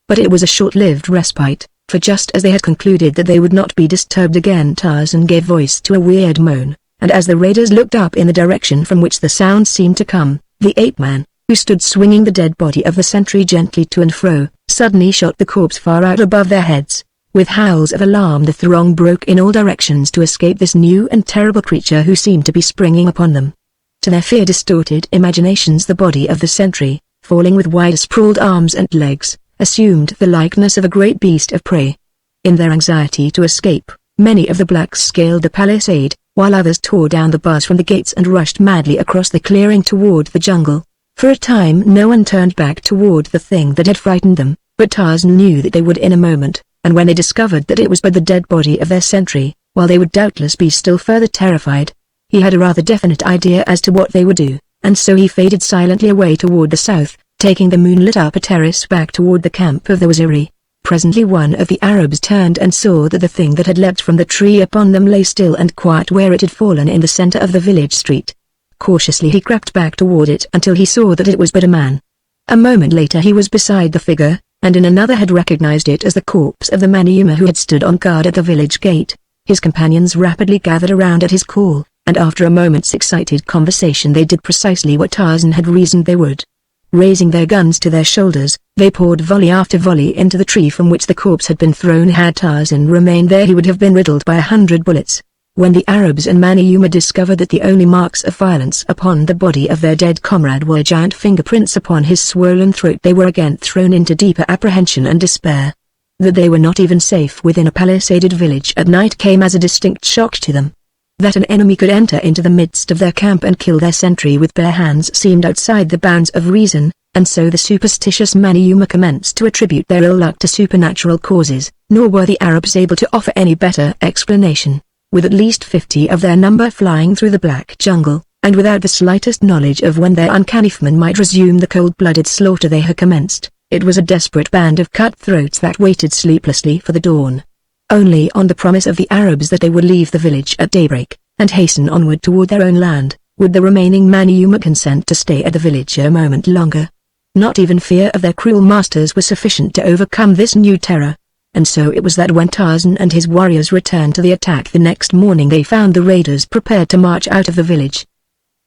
But it was a short-lived respite, for just as they had concluded that they would not be disturbed again, Tarzan gave voice to a weird moan, and as the raiders looked up in the direction from which the sound seemed to come, the ape-man, who stood swinging the dead body of the sentry gently to and fro, suddenly shot the corpse far out above their heads. With howls of alarm the throng broke in all directions to escape this new and terrible creature who seemed to be springing upon them. To their fear-distorted imaginations the body of the sentry, falling with wide-sprawled arms and legs, assumed the likeness of a great beast of prey. In their anxiety to escape, many of the blacks scaled the palisade, while others tore down the bars from the gates and rushed madly across the clearing toward the jungle. For a time no one turned back toward the thing that had frightened them, but Tarzan knew that they would in a moment, and when they discovered that it was but the dead body of their sentry, while they would doubtless be still further terrified, he had a rather definite idea as to what they would do, and so he faded silently away toward the south, taking the moonlit upper terrace back toward the camp of the Waziri. Presently one of the Arabs turned and saw that the thing that had leapt from the tree upon them lay still and quiet where it had fallen in the center of the village street. Cautiously he crept back toward it until he saw that it was but a man. A moment later he was beside the figure, and in another had recognized it as the corpse of the Maniuma who had stood on guard at the village gate. His companions rapidly gathered around at his call, and after a moment's excited conversation they did precisely what Tarzan had reasoned they would. Raising their guns to their shoulders, they poured volley after volley into the tree from which the corpse had been thrown. Had Tarzan remained there he would have been riddled by 100 bullets. When the Arabs and Maniuma discovered that the only marks of violence upon the body of their dead comrade were giant fingerprints upon his swollen throat, they were again thrown into deeper apprehension and despair. That they were not even safe within a palisaded village at night came as a distinct shock to them. That an enemy could enter into the midst of their camp and kill their sentry with bare hands seemed outside the bounds of reason, and so the superstitious Magneon commenced to attribute their ill luck to supernatural causes, nor were the Arabs able to offer any better explanation. With at least 50 of their number flying through the black jungle, and without the slightest knowledge of when their uncanny foemen might resume the cold-blooded slaughter they had commenced, it was a desperate band of cutthroats that waited sleeplessly for the dawn. Only on the promise of the Arabs that they would leave the village at daybreak, and hasten onward toward their own land, would the remaining Magneon consent to stay at the village a moment longer. Not even fear of their cruel masters was sufficient to overcome this new terror. And so it was that when Tarzan and his warriors returned to the attack the next morning they found the raiders prepared to march out of the village.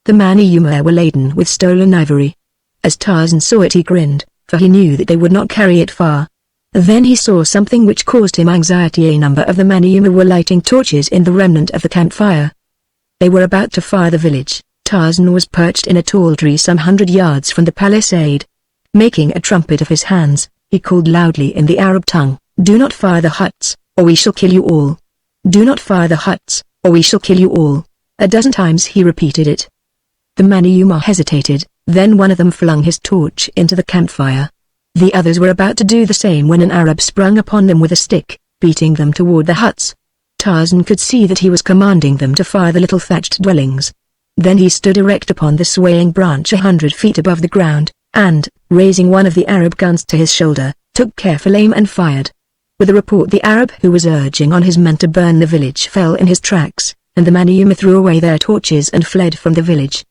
The Magneon were laden with stolen ivory. As Tarzan saw it he grinned, for he knew that they would not carry it far. Then he saw something which caused him anxiety. A number of the Magneon were lighting torches in the remnant of the campfire. They were about to fire the village. Tarzan was perched in a tall tree some 100 yards from the palisade. Making a trumpet of his hands, he called loudly in the Arab tongue, "Do not fire the huts, or we shall kill you all. Do not fire the huts, or we shall kill you all." A dozen times he repeated it. The Magneon hesitated, then one of them flung his torch into the campfire. The others were about to do the same when an Arab sprung upon them with a stick, beating them toward the huts. Tarzan could see that he was commanding them to fire the little thatched dwellings. Then he stood erect upon the swaying branch 100 feet above the ground, and, raising one of the Arab guns to his shoulder, took careful aim and fired. With a report the Arab who was urging on his men to burn the village fell in his tracks, and the Magneon threw away their torches and fled from the village.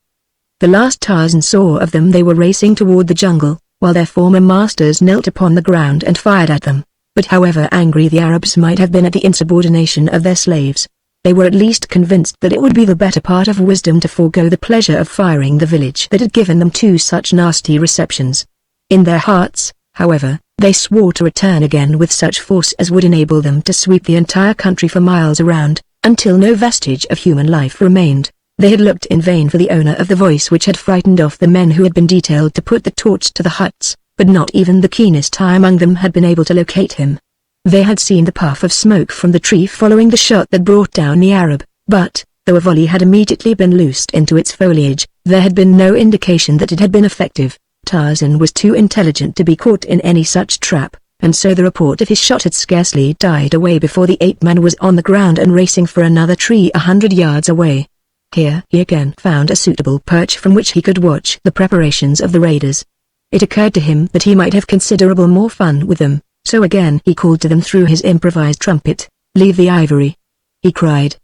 The last Tarzan saw of them they were racing toward the jungle, while their former masters knelt upon the ground and fired at them. But however angry the Arabs might have been at the insubordination of their slaves, they were at least convinced that it would be the better part of wisdom to forego the pleasure of firing the village that had given them two such nasty receptions. In their hearts, however, they swore to return again with such force as would enable them to sweep the entire country for miles around, until no vestige of human life remained. They had looked in vain for the owner of the voice which had frightened off the men who had been detailed to put the torch to the huts, but not even the keenest eye among them had been able to locate him. They had seen the puff of smoke from the tree following the shot that brought down the Arab, but, though a volley had immediately been loosed into its foliage, there had been no indication that it had been effective. Tarzan was too intelligent to be caught in any such trap, and so the report of his shot had scarcely died away before the ape-man was on the ground and racing for another tree 100 yards away. Here he again found a suitable perch from which he could watch the preparations of the raiders. It occurred to him that he might have considerable more fun with them, so again he called to them through his improvised trumpet, "Leave the ivory," he cried.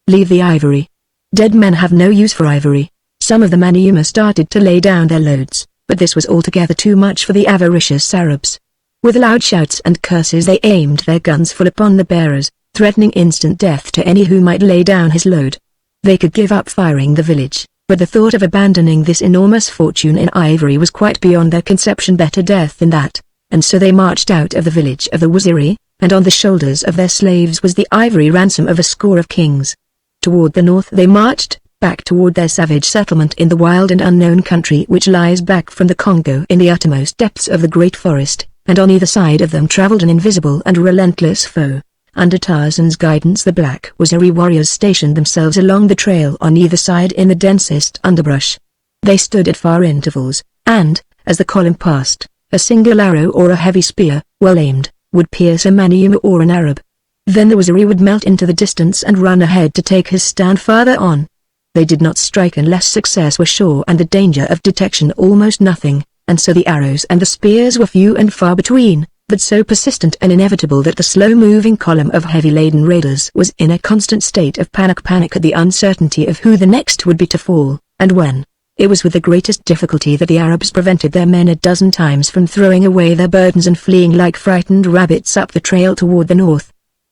"Leave the ivory. Dead men have no use for ivory." Some of the Magneon started to lay down their loads, but this was altogether too much for the avaricious Arabs. With loud shouts and curses they aimed their guns full upon the bearers, threatening instant death to any who might lay down his load. They could give up firing the village, but the thought of abandoning this enormous fortune in ivory was quite beyond their conception. Better death than that, and so they marched out of the village of the Waziri, and on the shoulders of their slaves was the ivory ransom of a score of kings. Toward the north they marched, back toward their savage settlement in the wild and unknown country which lies back from the Congo in the uttermost depths of the great forest, and on either side of them traveled an invisible and relentless foe. Under Tarzan's guidance the Black Waziri warriors stationed themselves along the trail on either side in the densest underbrush. They stood at far intervals, and, as the column passed, a single arrow or a heavy spear, well aimed, would pierce a Magneon or an Arab. Then the Waziri would melt into the distance and run ahead to take his stand farther on. They did not strike unless success were sure and the danger of detection almost nothing, and so the arrows and the spears were few and far between, but so persistent and inevitable that the slow-moving column of heavy-laden raiders was in a constant state of panic at the uncertainty of who the next would be to fall, and when. It was with the greatest difficulty that the Arabs prevented their men a dozen times from throwing away their burdens and fleeing like frightened rabbits up the trail toward the north.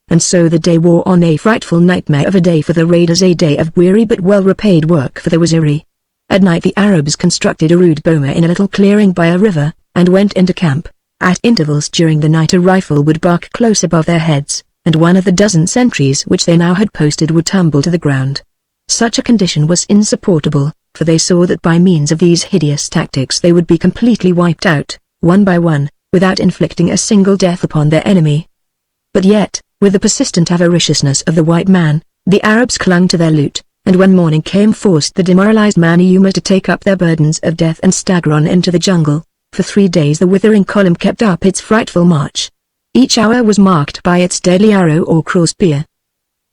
And so the day wore on, a frightful nightmare of a day for the raiders, a day of weary but well-repaid work for the Waziri. At night the Arabs constructed a rude boma in a little clearing by a river, and went into camp. At intervals during the night a rifle would bark close above their heads, and one of the dozen sentries which they now had posted would tumble to the ground. Such a condition was insupportable, for they saw that by means of these hideous tactics they would be completely wiped out, one by one, without inflicting a single death upon their enemy. But yet, with the persistent avariciousness of the white man, the Arabs clung to their loot, and when morning came forced the demoralized Magneon to take up their burdens of death and stagger on into the jungle. For 3 days the withering column kept up its frightful march. Each hour was marked by its deadly arrow or cruel spear.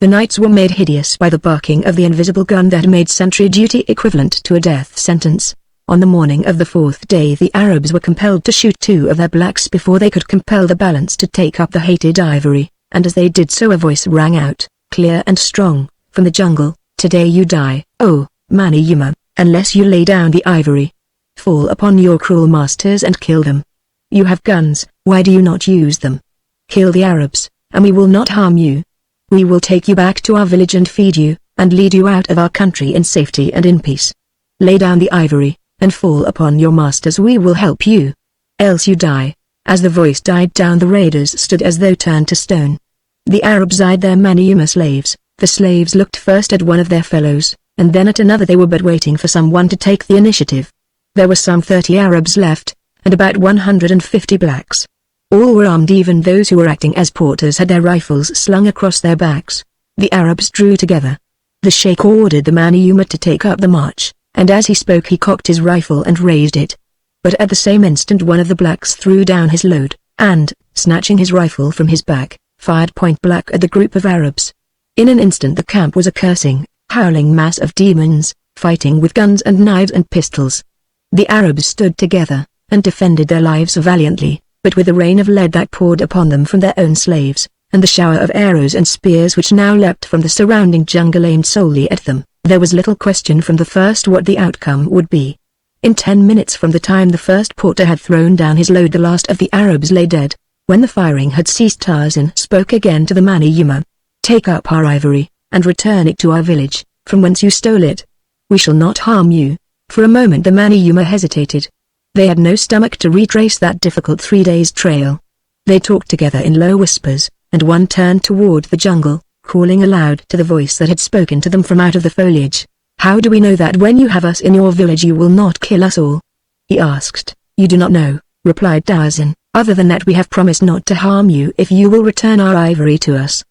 The nights were made hideous by the barking of the invisible gun that made sentry duty equivalent to a death sentence. On the morning of the 4th day the Arabs were compelled to shoot 2 of their blacks before they could compel the balance to take up the hated ivory, and as they did so a voice rang out, clear and strong, from the jungle, "Today you die, oh, Mani-Yuma, unless you lay down the ivory. Fall upon your cruel masters and kill them. You have guns, why do you not use them? Kill the Arabs, and we will not harm you. We will take you back to our village and feed you, and lead you out of our country in safety and in peace. Lay down the ivory, and fall upon your masters, we will help you. Else you die." As the voice died down the raiders stood as though turned to stone. The Arabs eyed their Mani-Yuma slaves. The slaves looked first at one of their fellows, and then at another. They were but waiting for someone to take the initiative. There were some 30 Arabs left, and about 150 blacks. All were armed, even those who were acting as porters had their rifles slung across their backs. The Arabs drew together. The Sheikh ordered the Mani-Yuma to take up the march, and as he spoke he cocked his rifle and raised it. But at the same instant one of the blacks threw down his load, and, snatching his rifle from his back, fired point blank at the group of Arabs. In an instant the camp was a cursing, howling mass of demons, fighting with guns and knives and pistols. The Arabs stood together, and defended their lives valiantly, but with the rain of lead that poured upon them from their own slaves, and the shower of arrows and spears which now leapt from the surrounding jungle aimed solely at them, there was little question from the first what the outcome would be. In 10 minutes from the time the first porter had thrown down his load the last of the Arabs lay dead. When the firing had ceased Tarzan spoke again to the Mani-Yuma. "Take up our ivory, and return it to our village, from whence you stole it. We shall not harm you." For a moment the Mani-Yuma hesitated. They had no stomach to retrace that difficult 3 days' trail. They talked together in low whispers, and one turned toward the jungle, calling aloud to the voice that had spoken to them from out of the foliage. "How do we know that when you have us in your village you will not kill us all?" he asked. "You do not know," replied Tarzan, "other than that we have promised not to harm you if you will return our ivory to us.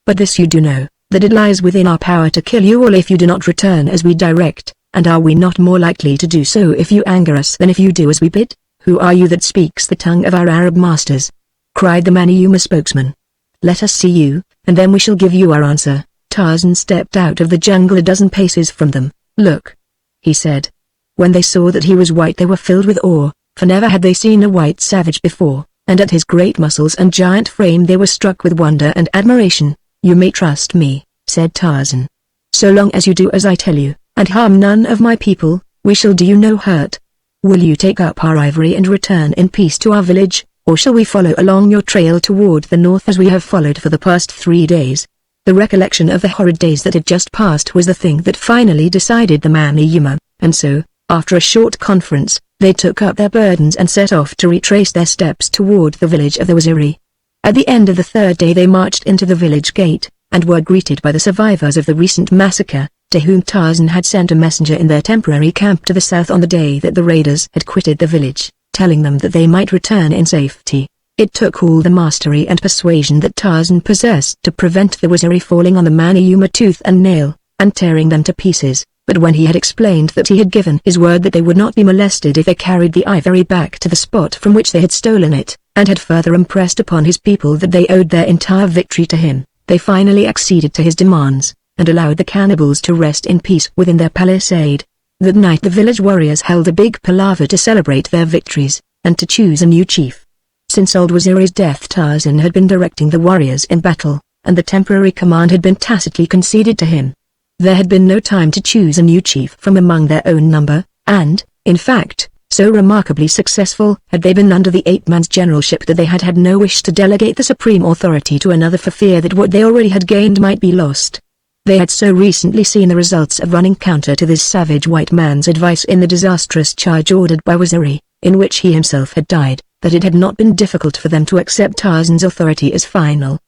But this you do know, that it lies within our power to kill you all if you do not return as we direct, and are we not more likely to do so if you anger us than if you do as we bid? Who are you that speaks the tongue of our Arab masters?" cried the Mani-Yuma spokesman. "Let us see you, and then we shall give you our answer." Tarzan stepped out of the jungle a dozen paces from them. "Look," he said. When they saw that he was white they were filled with awe, for never had they seen a white savage before, and at his great muscles and giant frame they were struck with wonder and admiration. "You may trust me," said Tarzan. "So long as you do as I tell you, and harm none of my people, we shall do you no hurt. Will you take up our ivory and return in peace to our village, or shall we follow along your trail toward the north as we have followed for the past 3 days?" The recollection of the horrid days that had just passed was the thing that finally decided the Mani-Yuma, and so, after a short conference, they took up their burdens and set off to retrace their steps toward the village of the Waziri. At the end of the 3rd day they marched into the village gate, and were greeted by the survivors of the recent massacre, to whom Tarzan had sent a messenger in their temporary camp to the south on the day that the raiders had quitted the village, telling them that they might return in safety. It took all the mastery and persuasion that Tarzan possessed to prevent the Waziri falling on the Mani-Yuma tooth and nail, and tearing them to pieces, but when he had explained that he had given his word that they would not be molested if they carried the ivory back to the spot from which they had stolen it, and had further impressed upon his people that they owed their entire victory to him, they finally acceded to his demands, and allowed the cannibals to rest in peace within their palisade. That night the village warriors held a big palaver to celebrate their victories, and to choose a new chief. Since old Waziri's death Tarzan had been directing the warriors in battle, and the temporary command had been tacitly conceded to him. There had been no time to choose a new chief from among their own number, and, in fact, so remarkably successful had they been under the ape-man's generalship that they had had no wish to delegate the supreme authority to another for fear that what they already had gained might be lost. They had so recently seen the results of running counter to this savage white man's advice in the disastrous charge ordered by Waziri, in which he himself had died, that it had not been difficult for them to accept Tarzan's authority as final.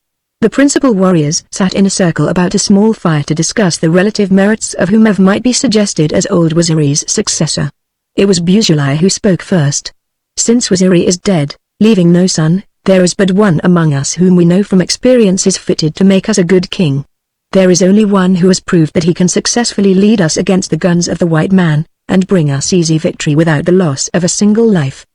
The principal warriors sat in a circle about a small fire to discuss the relative merits of whomever might be suggested as old Waziri's successor. It was Buzuli who spoke first. "Since Waziri is dead, leaving no son, there is but one among us whom we know from experience is fitted to make us a good king. There is only one who has proved that he can successfully lead us against the guns of the white man, and bring us easy victory without the loss of a single life.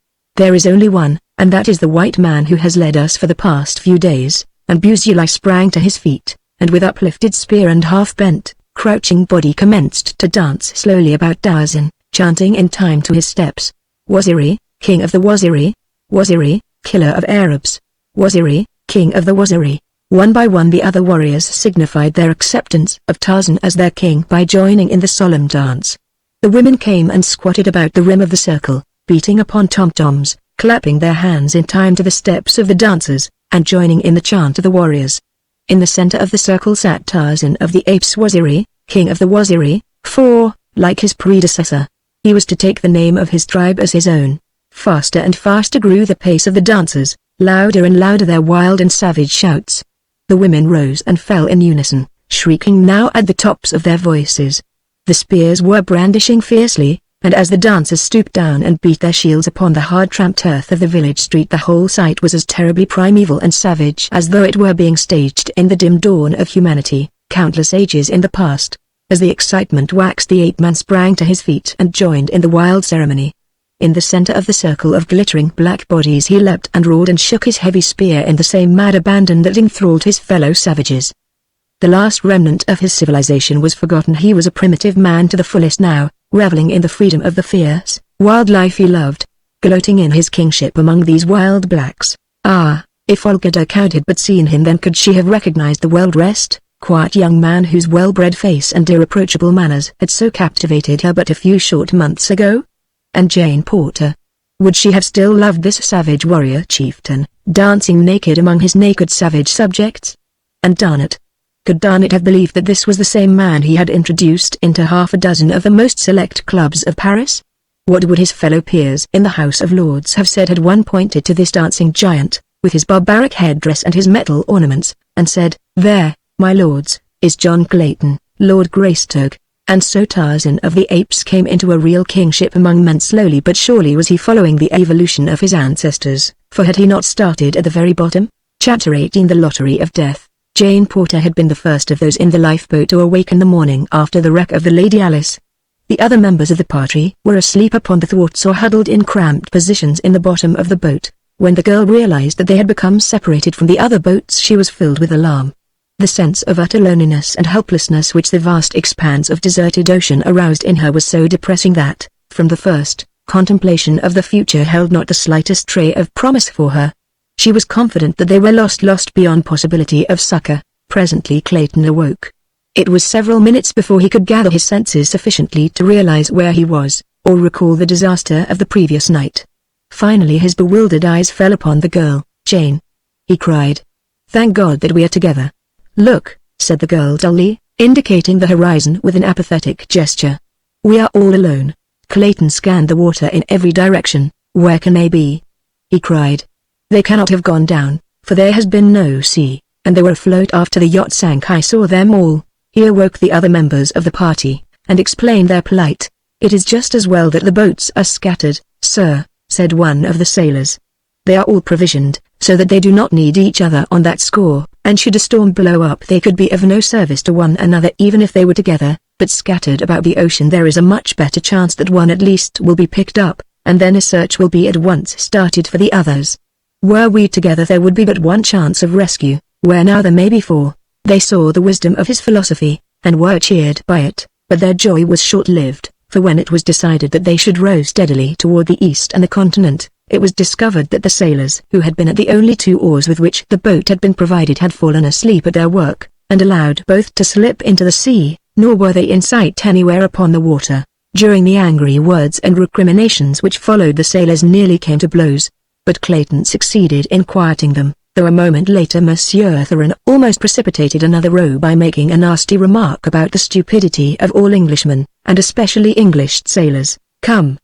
There is only one, and that is the white man who has led us for the past few days." And Busuli sprang to his feet, and with uplifted spear and half-bent, crouching body commenced to dance slowly about Tarzan, chanting in time to his steps. "Waziri, king of the Waziri. Waziri, killer of Arabs. Waziri, king of the Waziri." One by one the other warriors signified their acceptance of Tarzan as their king by joining in the solemn dance. The women came and squatted about the rim of the circle, beating upon tom-toms, clapping their hands in time to the steps of the dancers, and joining in the chant of the warriors. In the center of the circle sat Tarzan of the Apes Waziri, king of the Waziri, for, like his predecessor, he was to take the name of his tribe as his own. Faster and faster grew the pace of the dancers, louder and louder their wild and savage shouts. The women rose and fell in unison, shrieking now at the tops of their voices. The spears were brandishing fiercely, and as the dancers stooped down and beat their shields upon the hard-tramped earth of the village street, the whole sight was as terribly primeval and savage as though it were being staged in the dim dawn of humanity, countless ages in the past. As the excitement waxed, the ape-man sprang to his feet and joined in the wild ceremony. In the center of the circle of glittering black bodies he leapt and roared and shook his heavy spear in the same mad abandon that enthralled his fellow savages. The last remnant of his civilization was forgotten. He was a primitive man to the fullest now, reveling in the freedom of the fierce, wild life he loved, gloating in his kingship among these wild blacks. Ah, if Olga Ducoud had but seen him, then could she have recognized the well-dressed, quiet young man whose well-bred face and irreproachable manners had so captivated her but a few short months ago? And Jane Porter? Would she have still loved this savage warrior chieftain, dancing naked among his naked savage subjects? And darn it! Could Darnett have believed that this was the same man he had introduced into half a dozen of the most select clubs of Paris? What would his fellow peers in the House of Lords have said had one pointed to this dancing giant, with his barbaric headdress and his metal ornaments, and said, "There, my lords, is John Clayton, Lord Greystoke"? And so Tarzan of the Apes came into a real kingship among men. Slowly but surely was he following the evolution of his ancestors, for had he not started at the very bottom? Chapter 18 The Lottery of Death. Jane Porter had been the first of those in the lifeboat to awaken the morning after the wreck of the Lady Alice. The other members of the party were asleep upon the thwarts or huddled in cramped positions in the bottom of the boat. When the girl realized that they had become separated from the other boats, she was filled with alarm. The sense of utter loneliness and helplessness which the vast expanse of deserted ocean aroused in her was so depressing that, from the first, contemplation of the future held not the slightest ray of promise for her. She was confident that they were lost beyond possibility of succor. Presently Clayton awoke. It was several minutes before he could gather his senses sufficiently to realize where he was, or recall the disaster of the previous night. Finally his bewildered eyes fell upon the girl. "Jane," he cried. "Thank God that we are together." "Look," said the girl dully, indicating the horizon with an apathetic gesture. "We are all alone." Clayton scanned the water in every direction. "Where can they be?" he cried. "They cannot have gone down, for there has been no sea, and they were afloat after the yacht sank. I saw them all." He awoke the other members of the party, and explained their plight. "It is just as well that the boats are scattered, sir," said one of the sailors. "They are all provisioned, so that they do not need each other on that score, and should a storm blow up they could be of no service to one another even if they were together, but scattered about the ocean there is a much better chance that one at least will be picked up, and then a search will be at once started for the others. Were we together there would be but one chance of rescue, where now there may be four." They saw the wisdom of his philosophy, and were cheered by it, but their joy was short-lived, for when it was decided that they should row steadily toward the east and the continent, it was discovered that the sailors who had been at the only two oars with which the boat had been provided had fallen asleep at their work, and allowed both to slip into the sea, nor were they in sight anywhere upon the water. During the angry words and recriminations which followed the sailors nearly came to blows, but Clayton succeeded in quieting them, though a moment later Monsieur Theron almost precipitated another row by making a nasty remark about the stupidity of all Englishmen, and especially English sailors. Come,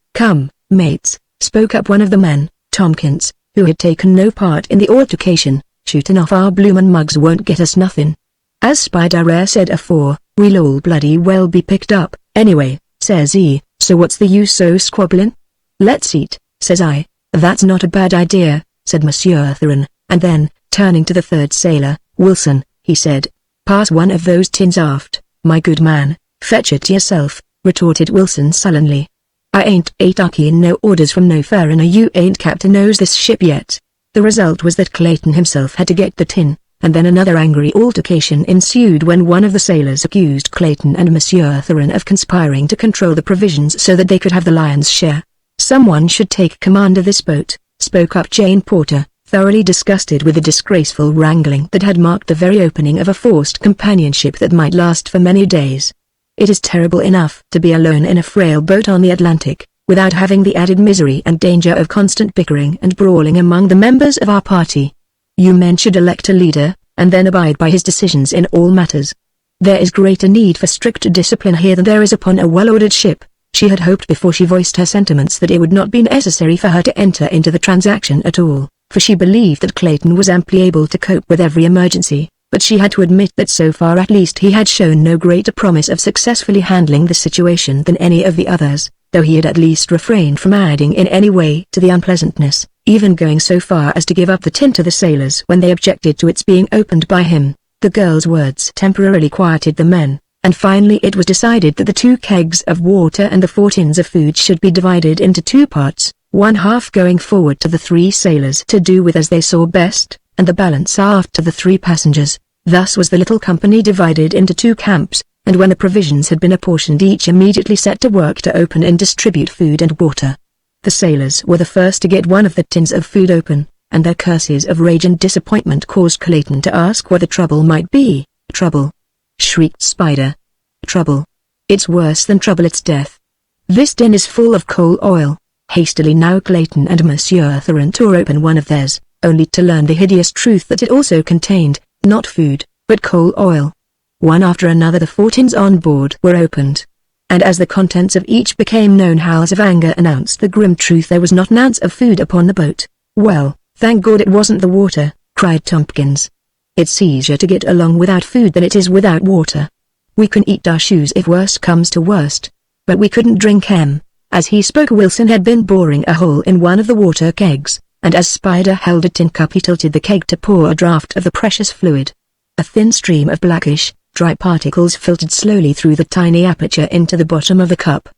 mates," spoke up one of the men, Tompkins, who had taken no part in the altercation. "Shootin' off our bloomin' mugs won't get us nothin'. As Spider said afore, we'll all bloody well be picked up, anyway," says he, "so what's the use o' squabblin'? Let's eat," says I. "That's not a bad idea," said Monsieur Theron, and then, turning to the third sailor, "Wilson," he said, "pass one of those tins aft, my good man." "Fetch it yourself," retorted Wilson sullenly. I ain't a tucking no orders from no foreigner. You ain't captain knows this ship yet. The result was that Clayton himself had to get the tin, and then another angry altercation ensued when one of the sailors accused Clayton and Monsieur Theron of conspiring to control the provisions so that they could have the lion's share. Someone should take command of this boat, spoke up Jane Porter, thoroughly disgusted with the disgraceful wrangling that had marked the very opening of a forced companionship that might last for many days. It is terrible enough to be alone in a frail boat on the Atlantic, without having the added misery and danger of constant bickering and brawling among the members of our party. You men should elect a leader, and then abide by his decisions in all matters. There is greater need for strict discipline here than there is upon a well-ordered ship. She had hoped before she voiced her sentiments that it would not be necessary for her to enter into the transaction at all, for she believed that Clayton was amply able to cope with every emergency, but she had to admit that so far at least he had shown no greater promise of successfully handling the situation than any of the others, though he had at least refrained from adding in any way to the unpleasantness, even going so far as to give up the tin to the sailors when they objected to its being opened by him. The girl's words temporarily quieted the men, and finally it was decided that the 2 kegs of water and the 4 tins of food should be divided into 2 parts, one half going forward to the 3 sailors to do with as they saw best, and the balance aft to the 3 passengers. Thus was the little company divided into 2 camps, and when the provisions had been apportioned each immediately set to work to open and distribute food and water. The sailors were the first to get one of the tins of food open, and their curses of rage and disappointment caused Clayton to ask what the trouble might be. "Trouble?" shrieked Spider. "Trouble? It's worse than trouble, it's death. This tin is full of coal oil." Hastily now Clayton and Monsieur Theron tore open one of theirs, only to learn the hideous truth that it also contained, not food, but coal oil. One after another the 4 tins on board were opened. And as the contents of each became known, howls of anger announced the grim truth: there was not an ounce of food upon the boat. "Well, thank God it wasn't the water," cried Tompkins. "It's easier to get along without food than it is without water. We can eat our shoes if worst comes to worst. But we couldn't drink 'em." As he spoke Wilson had been boring a hole in one of the water kegs, and as Spider held a tin cup he tilted the keg to pour a draught of the precious fluid. A thin stream of blackish, dry particles filtered slowly through the tiny aperture into the bottom of the cup.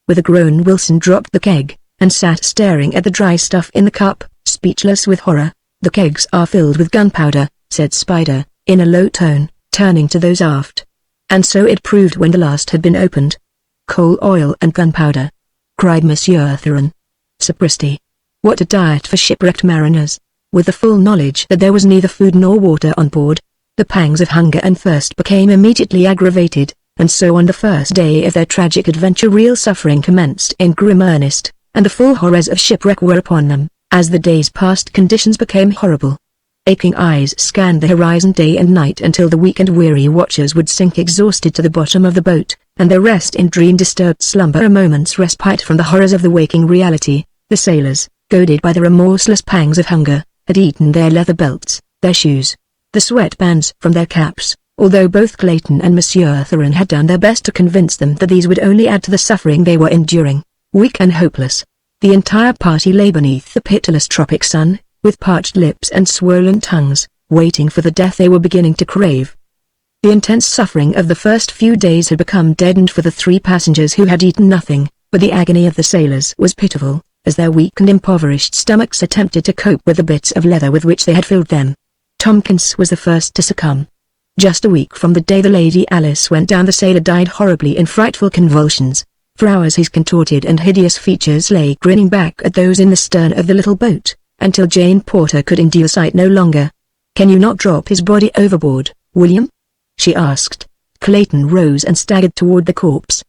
With a groan Wilson dropped the keg, and sat staring at the dry stuff in the cup, speechless with horror. "The kegs are filled with gunpowder," said Spider, in a low tone, turning to those aft. And so it proved when the last had been opened. "Coal oil and gunpowder!" cried Monsieur Theron. "Sapristi! What a diet for shipwrecked mariners!" With the full knowledge that there was neither food nor water on board, the pangs of hunger and thirst became immediately aggravated, and so on the first day of their tragic adventure real suffering commenced in grim earnest, and the full horrors of shipwreck were upon them. As the days passed conditions became horrible. Aching eyes scanned the horizon day and night until the weak and weary watchers would sink exhausted to the bottom of the boat, and their rest in dream-disturbed slumber a moment's respite from the horrors of the waking reality. The sailors, goaded by the remorseless pangs of hunger, had eaten their leather belts, their shoes, the sweatbands from their caps, although both Clayton and Monsieur Theron had done their best to convince them that these would only add to the suffering they were enduring. Weak and hopeless, the entire party lay beneath the pitiless tropic sun, with parched lips and swollen tongues, waiting for the death they were beginning to crave. The intense suffering of the first few days had become deadened for the 3 passengers who had eaten nothing, but the agony of the sailors was pitiful, as their weak and impoverished stomachs attempted to cope with the bits of leather with which they had filled them. Tompkins was the first to succumb. Just a week from the day the Lady Alice went down the sailor died horribly in frightful convulsions. For hours his contorted and hideous features lay grinning back at those in the stern of the little boat, until Jane Porter could endure sight no longer. "Can you not drop his body overboard, William?" she asked. Clayton rose and staggered toward the corpse.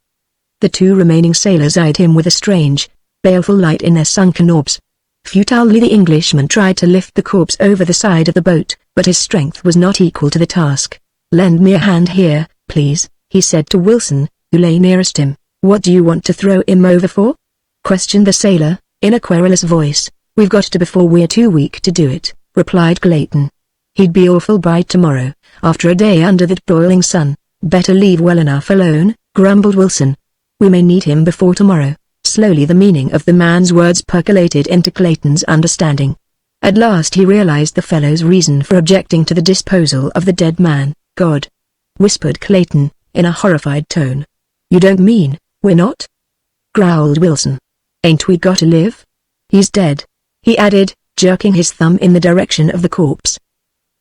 The 2 remaining sailors eyed him with a strange, baleful light in their sunken orbs. Futilely the Englishman tried to lift the corpse over the side of the boat, but his strength was not equal to the task. "Lend me a hand here, please," he said to Wilson, who lay nearest him. "What do you want to throw him over for?" questioned the sailor, in a querulous voice. "We've got to before we're too weak to do it," replied Clayton. "He'd be awful by tomorrow, after a day under that broiling sun." "Better leave well enough alone," grumbled Wilson. "We may need him before tomorrow." Slowly the meaning of the man's words percolated into Clayton's understanding. At last he realized the fellow's reason for objecting to the disposal of the dead man. "God!" whispered Clayton, in a horrified tone. "You don't mean, we're not?" growled Wilson. Ain't we gotta live? He's dead," he added, jerking his thumb in the direction of the corpse.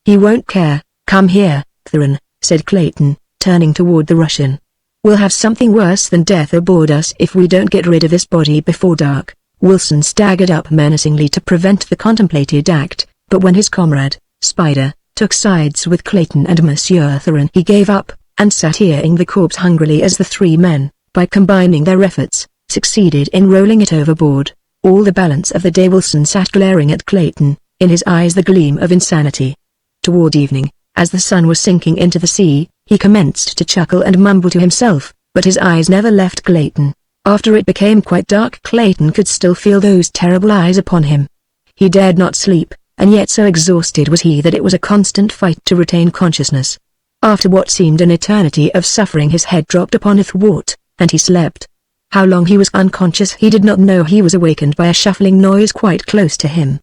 "He won't care. Come here, Tarzan," said Clayton, turning toward the Russian. "We'll have something worse than death aboard us if we don't get rid of this body before dark." Wilson staggered up menacingly to prevent the contemplated act, but when his comrade, Spider, took sides with Clayton and Monsieur Tarzan, he gave up, and sat eyeing the corpse hungrily as the three men, by combining their efforts, succeeded in rolling it overboard. All the balance of the day Wilson sat glaring at Clayton, in his eyes the gleam of insanity. Toward evening, as the sun was sinking into the sea, he commenced to chuckle and mumble to himself, but his eyes never left Clayton. After it became quite dark, Clayton could still feel those terrible eyes upon him. He dared not sleep, and yet so exhausted was he that it was a constant fight to retain consciousness. After what seemed an eternity of suffering, his head dropped upon a thwart, and he slept. How long he was unconscious he did not know. He was awakened by a shuffling noise quite close to him.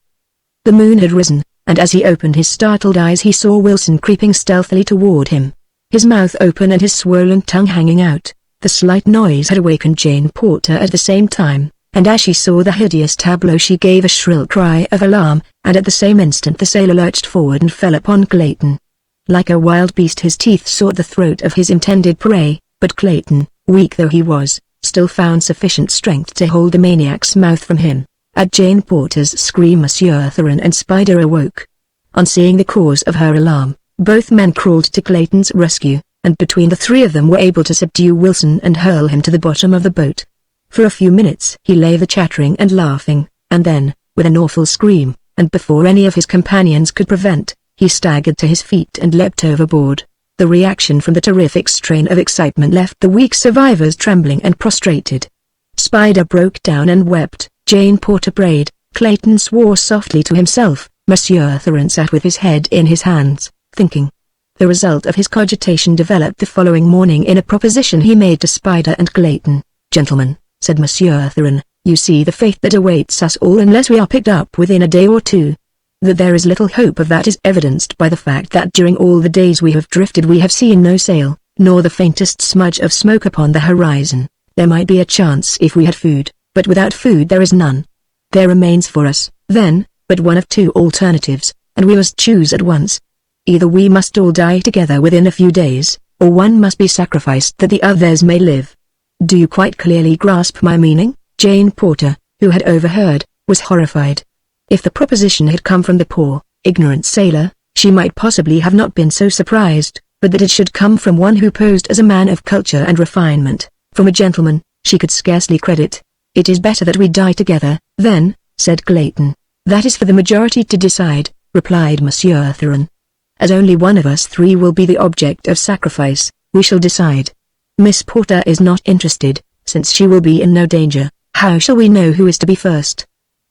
The moon had risen, and as he opened his startled eyes he saw Wilson creeping stealthily toward him. His mouth open and his swollen tongue hanging out. The slight noise had awakened Jane Porter at the same time, and as she saw the hideous tableau she gave a shrill cry of alarm, and at the same instant the sailor lurched forward and fell upon Clayton. Like a wild beast his teeth sought the throat of his intended prey, but Clayton, weak though he was, still found sufficient strength to hold the maniac's mouth from him. At Jane Porter's scream Monsieur Tarzan and Spider awoke. On seeing the cause of her alarm, both men crawled to Clayton's rescue, and between the three of them were able to subdue Wilson and hurl him to the bottom of the boat. For a few minutes he lay there chattering and laughing, and then, with an awful scream, and before any of his companions could prevent, he staggered to his feet and leapt overboard. The reaction from the terrific strain of excitement left the weak survivors trembling and prostrated. Spider broke down and wept, Jane Porter prayed, Clayton swore softly to himself, Monsieur Tarzan sat with his head in his hands, thinking. The result of his cogitation developed the following morning in a proposition he made to Spider and Clayton. "Gentlemen," said Monsieur Tarzan, "you see the fate that awaits us all unless we are picked up within a day or two. That there is little hope of that is evidenced by the fact that during all the days we have drifted we have seen no sail, nor the faintest smudge of smoke upon the horizon. There might be a chance if we had food, but without food there is none. There remains for us, then, but one of two alternatives, and we must choose at once. Either we must all die together within a few days, or one must be sacrificed that the others may live. Do you quite clearly grasp my meaning?" Jane Porter, who had overheard, was horrified. If the proposition had come from the poor, ignorant sailor, she might possibly have not been so surprised, but that it should come from one who posed as a man of culture and refinement, from a gentleman, she could scarcely credit. "It is better that we die together, then," said Clayton. "That is for the majority to decide," replied Monsieur Tarzan. "As only one of us three will be the object of sacrifice, we shall decide. Miss Porter is not interested, since she will be in no danger. How shall we know who is to be first?"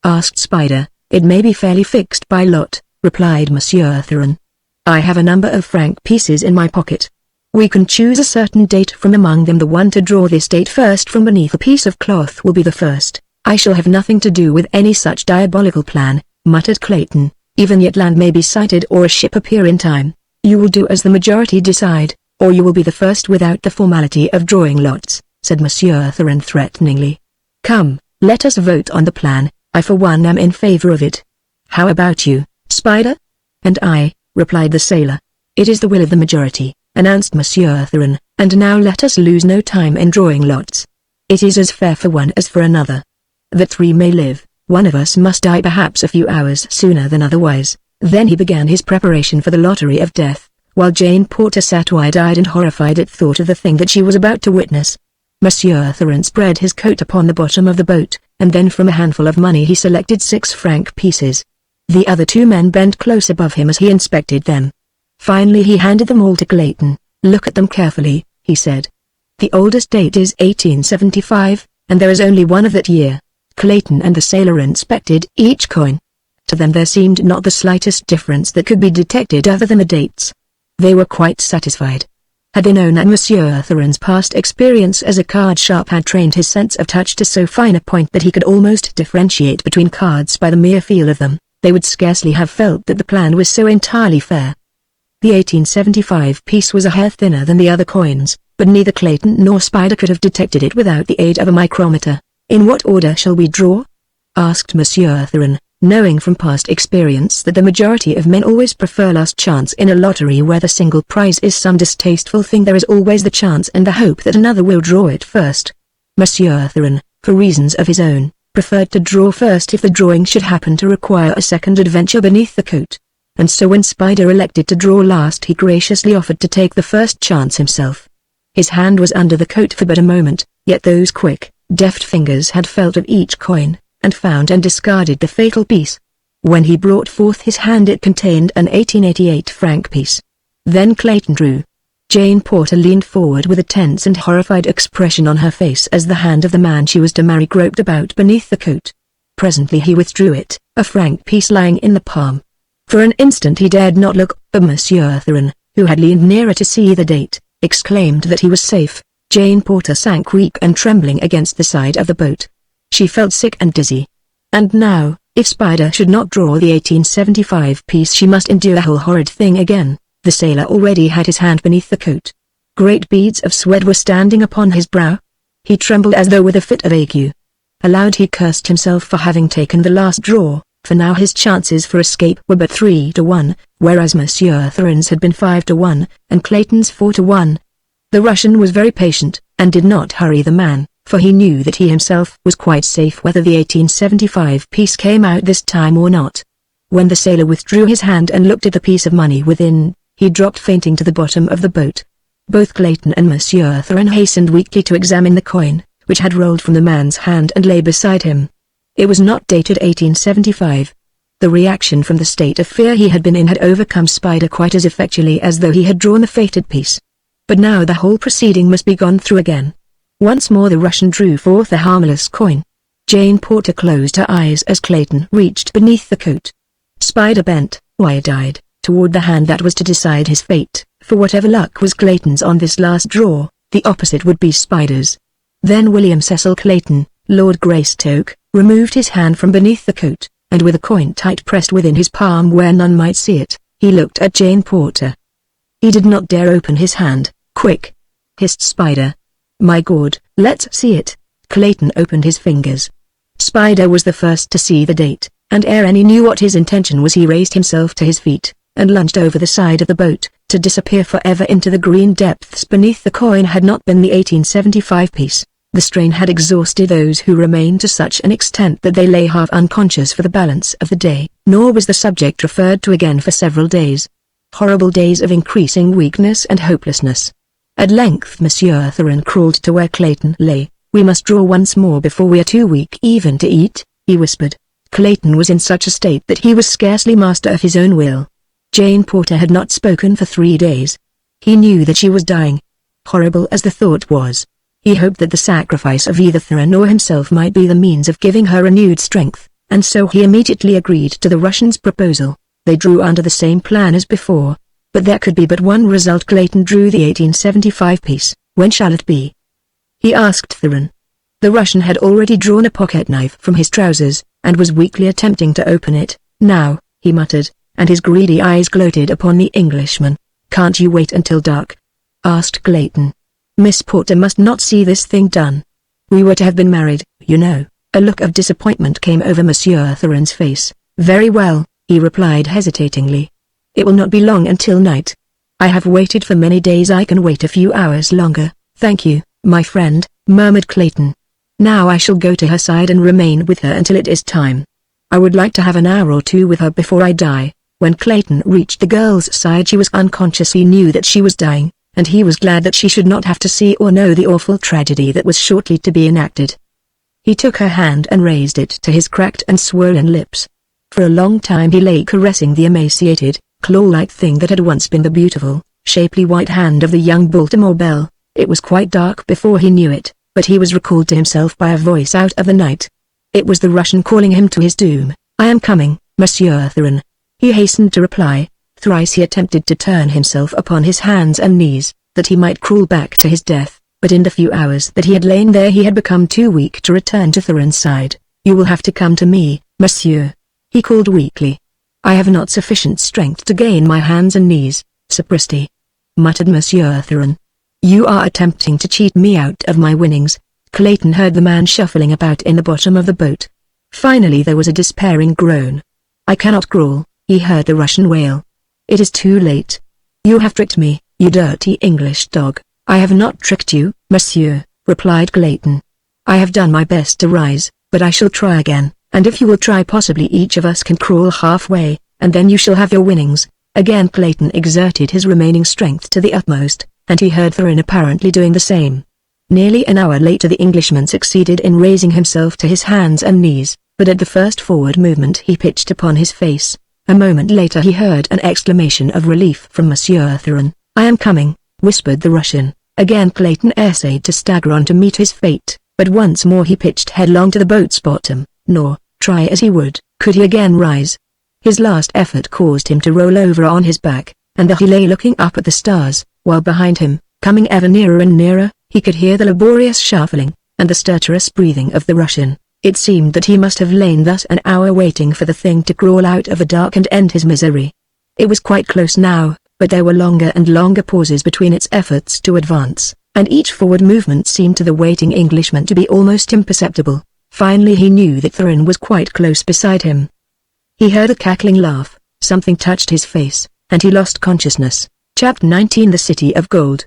asked Spider. "It may be fairly fixed by lot," replied Monsieur Tarzan. "I have a number of franc pieces in my pocket. We can choose a certain date from among them. The one to draw this date first from beneath a piece of cloth will be the first." "I shall have nothing to do with any such diabolical plan," muttered Clayton. "Even yet land may be sighted or a ship appear in time. You will do as the majority decide, or you will be the first without the formality of drawing lots," said Monsieur Tarzan threateningly. "Come, let us vote on the plan. I for one am in favor of it. How about you, Spider?" "And I," replied the sailor. "It is the will of the majority," announced Monsieur Tarzan, "and now let us lose no time in drawing lots. It is as fair for one as for another. That three may live, one of us must die perhaps a few hours sooner than otherwise." Then he began his preparation for the lottery of death, while Jane Porter sat wide-eyed and horrified at thought of the thing that she was about to witness. Monsieur Tarzan spread his coat upon the bottom of the boat, and then from a handful of money he selected 6 franc pieces. The other two men bent close above him as he inspected them. Finally he handed them all to Clayton. "Look at them carefully," he said. "The oldest date is 1875, and there is only one of that year." Clayton and the sailor inspected each coin. To them there seemed not the slightest difference that could be detected other than the dates. They were quite satisfied. Had they known that Monsieur Tarzan's past experience as a card sharp had trained his sense of touch to so fine a point that he could almost differentiate between cards by the mere feel of them, they would scarcely have felt that the plan was so entirely fair. The 1875 piece was a hair thinner than the other coins, but neither Clayton nor Spider could have detected it without the aid of a micrometer. "In what order shall we draw?" asked Monsieur Theron, knowing from past experience that the majority of men always prefer last chance in a lottery where the single prize is some distasteful thing. There is always the chance and the hope that another will draw it first. Monsieur Theron, for reasons of his own, preferred to draw first if the drawing should happen to require a second adventure beneath the coat. And so when Spider elected to draw last, he graciously offered to take the first chance himself. His hand was under the coat for but a moment, yet those quick, deft fingers had felt of each coin, and found and discarded the fatal piece. When he brought forth his hand it contained an 1888 franc piece. Then Clayton drew. Jane Porter leaned forward with a tense and horrified expression on her face as the hand of the man she was to marry groped about beneath the coat. Presently he withdrew it, a franc piece lying in the palm. For an instant he dared not look, but Monsieur Theron, who had leaned nearer to see the date, exclaimed that he was safe. Jane Porter sank weak and trembling against the side of the boat. She felt sick and dizzy. And now, if Spider should not draw the 1875 piece, she must endure the whole horrid thing again. The sailor already had his hand beneath the coat. Great beads of sweat were standing upon his brow. He trembled as though with a fit of ague. Aloud he cursed himself for having taken the last draw, for now his chances for escape were but 3-1, whereas Monsieur Theron's had been 5-1, and Clayton's 4-1. The Russian was very patient, and did not hurry the man, for he knew that he himself was quite safe whether the 1875 piece came out this time or not. When the sailor withdrew his hand and looked at the piece of money within, he dropped fainting to the bottom of the boat. Both Clayton and Monsieur Theron hastened weakly to examine the coin, which had rolled from the man's hand and lay beside him. It was not dated 1875. The reaction from the state of fear he had been in had overcome Spider quite as effectually as though he had drawn the fated piece. But now the whole proceeding must be gone through again. Once more the Russian drew forth a harmless coin. Jane Porter closed her eyes as Clayton reached beneath the coat. Spider bent, wide-eyed, toward the hand that was to decide his fate. For whatever luck was Clayton's on this last draw, the opposite would be Spider's. Then William Cecil Clayton, Lord Greystoke, removed his hand from beneath the coat, and with a coin tight pressed within his palm where none might see it, he looked at Jane Porter. He did not dare open his hand. "Quick!" hissed Spider. "My God, let's see it." Clayton opened his fingers. Spider was the first to see the date, and ere any knew what his intention was he raised himself to his feet, and lunged over the side of the boat, to disappear forever into the green depths beneath. The coin had not been the 1875 piece. The strain had exhausted those who remained to such an extent that they lay half unconscious for the balance of the day, nor was the subject referred to again for several days. Horrible days of increasing weakness and hopelessness. At length Monsieur Theron crawled to where Clayton lay. "We must draw once more before we are too weak even to eat," he whispered. Clayton was in such a state that he was scarcely master of his own will. Jane Porter had not spoken for 3 days. He knew that she was dying. Horrible as the thought was, he hoped that the sacrifice of either Theron or himself might be the means of giving her renewed strength, and so he immediately agreed to the Russian's proposal. They drew under the same plan as before. But there could be but one result. Clayton drew the 1875 piece. "When shall it be?" he asked Theron. The Russian had already drawn a pocket knife from his trousers, and was weakly attempting to open it. "Now," he muttered, and his greedy eyes gloated upon the Englishman. "Can't you wait until dark?" asked Clayton. "Miss Porter must not see this thing done. We were to have been married, you know." A look of disappointment came over Monsieur Theron's face. "Very well," he replied hesitatingly. "It will not be long until night. I have waited for many days. I can wait a few hours longer." "Thank you, my friend," murmured Clayton. "Now I shall go to her side and remain with her until it is time. I would like to have an hour or two with her before I die." When Clayton reached the girl's side she was unconscious. He knew that she was dying, and he was glad that she should not have to see or know the awful tragedy that was shortly to be enacted. He took her hand and raised it to his cracked and swollen lips. For a long time he lay caressing the emaciated, claw-like thing that had once been the beautiful, shapely white hand of the young Baltimore belle. It was quite dark before he knew it, but he was recalled to himself by a voice out of the night. It was the Russian calling him to his doom. "I am coming, Monsieur Theron," he hastened to reply. Thrice he attempted to turn himself upon his hands and knees, that he might crawl back to his death, but in the few hours that he had lain there he had become too weak to return to Theron's side. "You will have to come to me, monsieur," he called weakly. "I have not sufficient strength to gain my hands and knees, sapristi," muttered Monsieur Theron. "You are attempting to cheat me out of my winnings. Clayton heard the man shuffling about in the bottom of the boat. Finally there was a despairing groan. "I cannot crawl," he heard the Russian wail. "It is too late. You have tricked me, you dirty English dog." "I have not tricked you, monsieur," replied Clayton. "I have done my best to rise, but I shall try again, and if you will try possibly each of us can crawl halfway, and then you shall have your winnings." Again Clayton exerted his remaining strength to the utmost, and he heard Tarzan apparently doing the same. Nearly an hour later the Englishman succeeded in raising himself to his hands and knees, but at the first forward movement he pitched upon his face. A moment later he heard an exclamation of relief from Monsieur Tarzan. "I am coming," whispered the Russian. Again Clayton essayed to stagger on to meet his fate, but once more he pitched headlong to the boat's bottom, nor, try as he would, could he again rise. His last effort caused him to roll over on his back, and there he lay looking up at the stars, while behind him, coming ever nearer and nearer, he could hear the laborious shuffling, and the stertorous breathing of the Russian. It seemed that he must have lain thus an hour waiting for the thing to crawl out of the dark and end his misery. It was quite close now, but there were longer and longer pauses between its efforts to advance, and each forward movement seemed to the waiting Englishman to be almost imperceptible. Finally he knew that Tarzan was quite close beside him. He heard a cackling laugh, something touched his face, and he lost consciousness. Chapter 19 The City of Gold.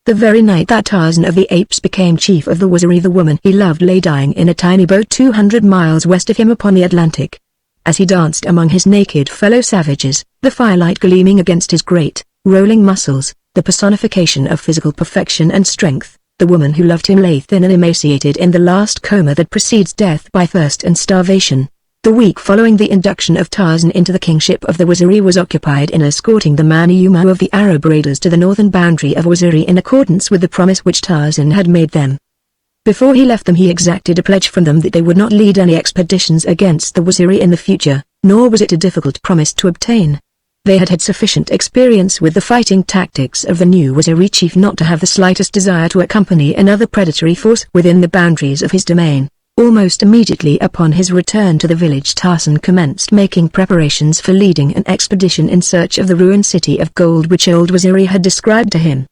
The very night that Tarzan of the Apes became chief of the wizardry, the woman he loved lay dying in a tiny boat 200 miles west of him upon the Atlantic. As he danced among his naked fellow savages, the firelight gleaming against his great, rolling muscles, the personification of physical perfection and strength, the woman who loved him lay thin and emaciated in the last coma that precedes death by thirst and starvation. The week following the induction of Tarzan into the kingship of the wizardry was occupied in escorting the Mani-Umo of the Arab raiders to the northern boundary of wizardry in accordance with the promise which Tarzan had made them. Before he left them he exacted a pledge from them that they would not lead any expeditions against the wizardry in the future, nor was it a difficult promise to obtain. They had had sufficient experience with the fighting tactics of the new wizardry chief not to have the slightest desire to accompany another predatory force within the boundaries of his domain. Almost immediately upon his return to the village Tarzan commenced making preparations for leading an expedition in search of the ruined city of gold which old Waziri had described to him.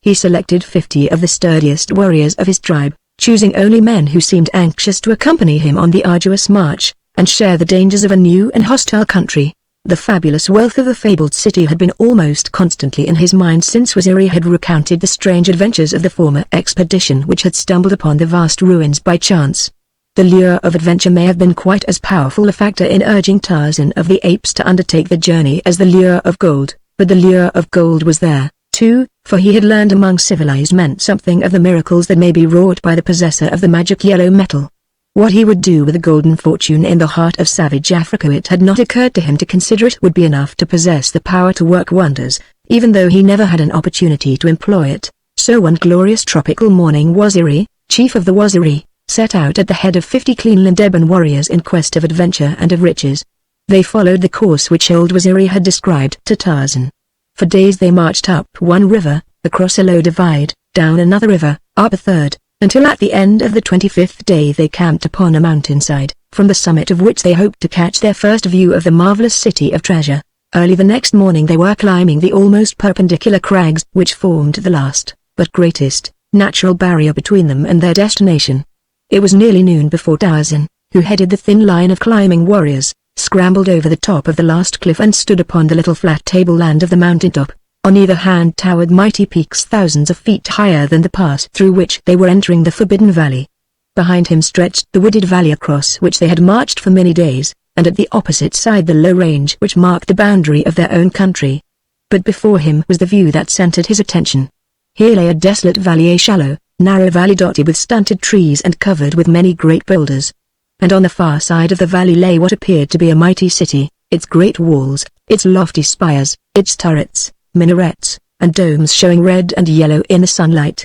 He selected 50 of the sturdiest warriors of his tribe, choosing only men who seemed anxious to accompany him on the arduous march, and share the dangers of a new and hostile country. The fabulous wealth of the fabled city had been almost constantly in his mind since Waziri had recounted the strange adventures of the former expedition which had stumbled upon the vast ruins by chance. The lure of adventure may have been quite as powerful a factor in urging Tarzan of the Apes to undertake the journey as the lure of gold, but the lure of gold was there, too, for he had learned among civilized men something of the miracles that may be wrought by the possessor of the magic yellow metal. What he would do with a golden fortune in the heart of savage Africa it had not occurred to him to consider it would be enough to possess the power to work wonders, even though he never had an opportunity to employ it. So one glorious tropical morning Waziri, chief of the wizardry, set out at the head of 50 clean-limbed ebon warriors in quest of adventure and of riches. They followed the course which old Waziri had described to Tarzan. For days they marched up one river, across a low divide, down another river, up a third, until at the end of the 25th day they camped upon a mountainside, from the summit of which they hoped to catch their first view of the marvelous city of treasure. Early the next morning they were climbing the almost perpendicular crags which formed the last, but greatest, natural barrier between them and their destination. It was nearly noon before Tarzan, who headed the thin line of climbing warriors, scrambled over the top of the last cliff and stood upon the little flat tableland of the mountaintop. On either hand towered mighty peaks thousands of feet higher than the pass through which they were entering the Forbidden Valley. Behind him stretched the wooded valley across which they had marched for many days, and at the opposite side the low range which marked the boundary of their own country. But before him was the view that centered his attention. Here lay a desolate valley, a shallow, narrow valley dotted with stunted trees and covered with many great boulders. And on the far side of the valley lay what appeared to be a mighty city, its great walls, its lofty spires, its turrets, minarets, and domes showing red and yellow in the sunlight.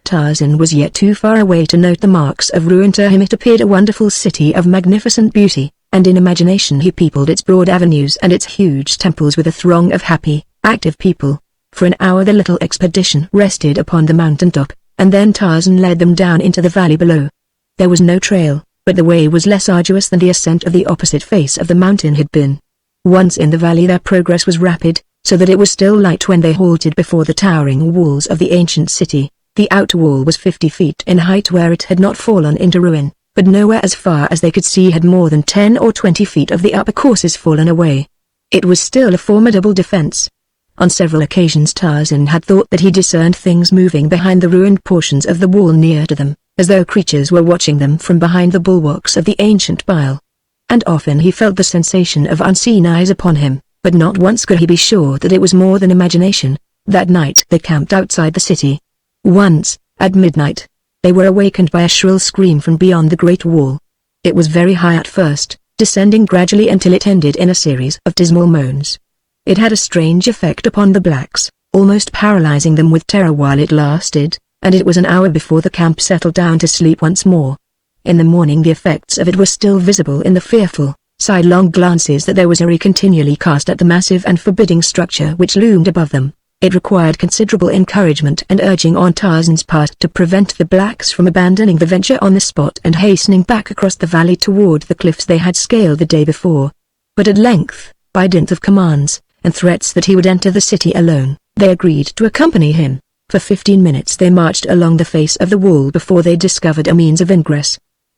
Tarzan was yet too far away to note the marks of ruin. To him it appeared a wonderful city of magnificent beauty, and in imagination he peopled its broad avenues and its huge temples with a throng of happy, active people. For an hour the little expedition rested upon the mountaintop, and then Tarzan led them down into the valley below. There was no trail, but the way was less arduous than the ascent of the opposite face of the mountain had been. Once in the valley their progress was rapid, so that it was still light when they halted before the towering walls of the ancient city. The outer wall was 50 feet in height where it had not fallen into ruin, but nowhere as far as they could see had more than 10 or 20 feet of the upper courses fallen away. It was still a formidable defense. On several occasions Tarzan had thought that he discerned things moving behind the ruined portions of the wall near to them, as though creatures were watching them from behind the bulwarks of the ancient pile. And often he felt the sensation of unseen eyes upon him, but not once could he be sure that it was more than imagination. That night they camped outside the city. Once, at midnight, they were awakened by a shrill scream from beyond the great wall. It was very high at first, descending gradually until it ended in a series of dismal moans. It had a strange effect upon the blacks, almost paralyzing them with terror while it lasted, and it was an hour before the camp settled down to sleep once more. In the morning the effects of it were still visible in the fearful, sidelong glances that their wizardry continually cast at the massive and forbidding structure which loomed above them. It required considerable encouragement and urging on Tarzan's part to prevent the blacks from abandoning the venture on the spot and hastening back across the valley toward the cliffs they had scaled the day before. But at length, by dint of commands, and threats that he would enter the city alone, they agreed to accompany him. For 15 minutes they marched along the face of the wall before they discovered a means of ingress.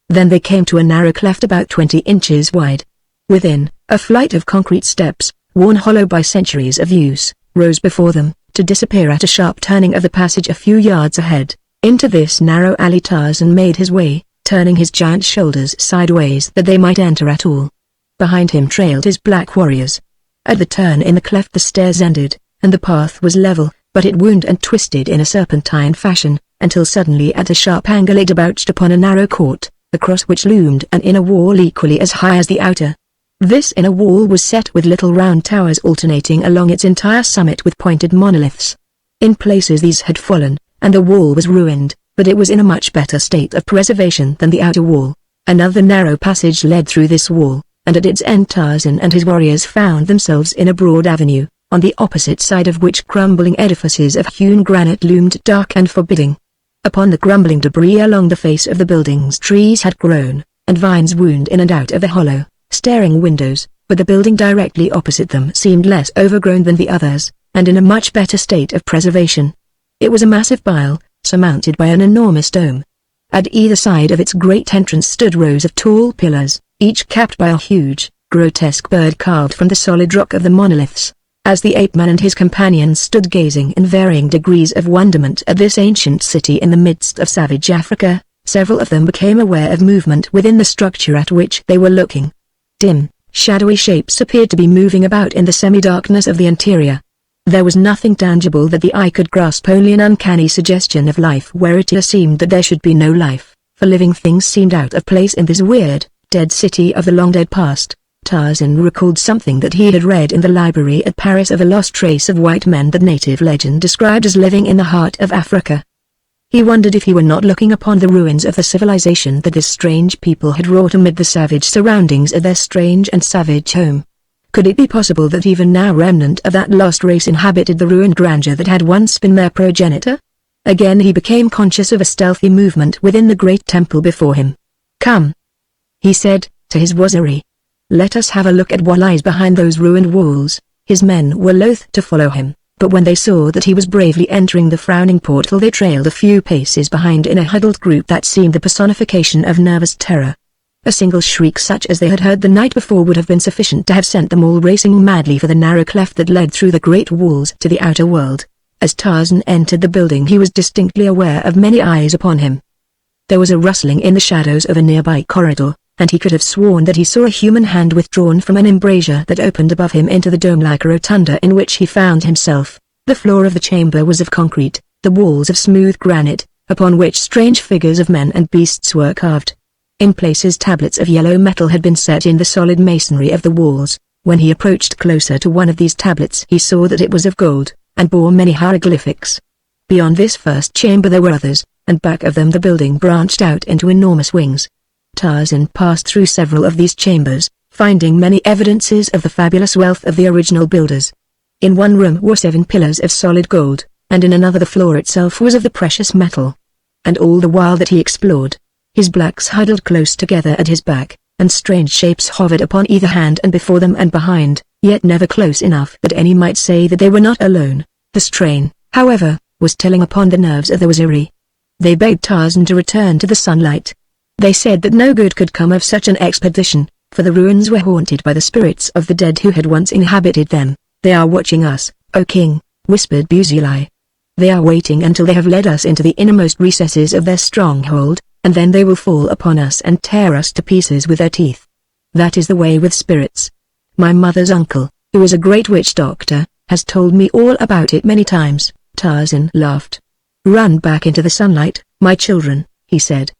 Then they came to a narrow cleft about 20 inches wide. Within, a flight of concrete steps, worn hollow by centuries of use, rose before them, to disappear at a sharp turning of the passage a few yards ahead. Into this narrow alley Tarzan made his way, turning his giant shoulders sideways that they might enter at all. Behind him trailed his black warriors. At the turn in the cleft the stairs ended, and the path was level, but it wound and twisted in a serpentine fashion, until suddenly at a sharp angle it debouched upon a narrow court, across which loomed an inner wall equally as high as the outer. This inner wall was set with little round towers alternating along its entire summit with pointed monoliths. In places these had fallen, and the wall was ruined, but it was in a much better state of preservation than the outer wall. Another narrow passage led through this wall, and at its end Tarzan and his warriors found themselves in a broad avenue, on the opposite side of which crumbling edifices of hewn granite loomed dark and forbidding. Upon the crumbling debris along the face of the buildings trees had grown, and vines wound in and out of the hollow, staring windows, but the building directly opposite them seemed less overgrown than the others, and in a much better state of preservation. It was a massive pile, surmounted by an enormous dome. At either side of its great entrance stood rows of tall pillars, each capped by a huge, grotesque bird carved from the solid rock of the monoliths. As the ape-man and his companions stood gazing in varying degrees of wonderment at this ancient city in the midst of savage Africa, several of them became aware of movement within the structure at which they were looking. Dim, shadowy shapes appeared to be moving about in the semi-darkness of the interior. There was nothing tangible that the eye could grasp, only an uncanny suggestion of life where it seemed that there should be no life, for living things seemed out of place in this weird, dead city of the long-dead past. Tarzan recalled something that he had read in the library at Paris of a lost race of white men that native legend described as living in the heart of Africa. He wondered if he were not looking upon the ruins of the civilization that this strange people had wrought amid the savage surroundings of their strange and savage home. Could it be possible that even now remnant of that lost race inhabited the ruined grandeur that had once been their progenitor? Again he became conscious of a stealthy movement within the great temple before him. "Come," he said, to his waziri. "Let us have a look at what lies behind those ruined walls." His men were loath to follow him, but when they saw that he was bravely entering the frowning portal they trailed a few paces behind in a huddled group that seemed the personification of nervous terror. A single shriek such as they had heard the night before would have been sufficient to have sent them all racing madly for the narrow cleft that led through the great walls to the outer world. As Tarzan entered the building he was distinctly aware of many eyes upon him. There was a rustling in the shadows of a nearby corridor, and he could have sworn that he saw a human hand withdrawn from an embrasure that opened above him into the dome-like rotunda in which he found himself. The floor of the chamber was of concrete, the walls of smooth granite, upon which strange figures of men and beasts were carved. In places tablets of yellow metal had been set in the solid masonry of the walls. When he approached closer to one of these tablets he saw that it was of gold, and bore many hieroglyphics. Beyond this first chamber there were others, and back of them the building branched out into enormous wings. Tarzan passed through several of these chambers, finding many evidences of the fabulous wealth of the original builders. In one room were 7 pillars of solid gold, and in another the floor itself was of the precious metal. And all the while that he explored, his blacks huddled close together at his back, and strange shapes hovered upon either hand and before them and behind, yet never close enough that any might say that they were not alone. The strain, however, was telling upon the nerves of the Waziri. They begged Tarzan to return to the sunlight. They said that no good could come of such an expedition, for the ruins were haunted by the spirits of the dead who had once inhabited them. "They are watching us, O king," whispered Buzuli. "They are waiting until they have led us into the innermost recesses of their stronghold, and then they will fall upon us and tear us to pieces with their teeth. That is the way with spirits. My mother's uncle, who is a great witch doctor, has told me all about it many times." Tarzan laughed. "Run back into the sunlight, my children," he said.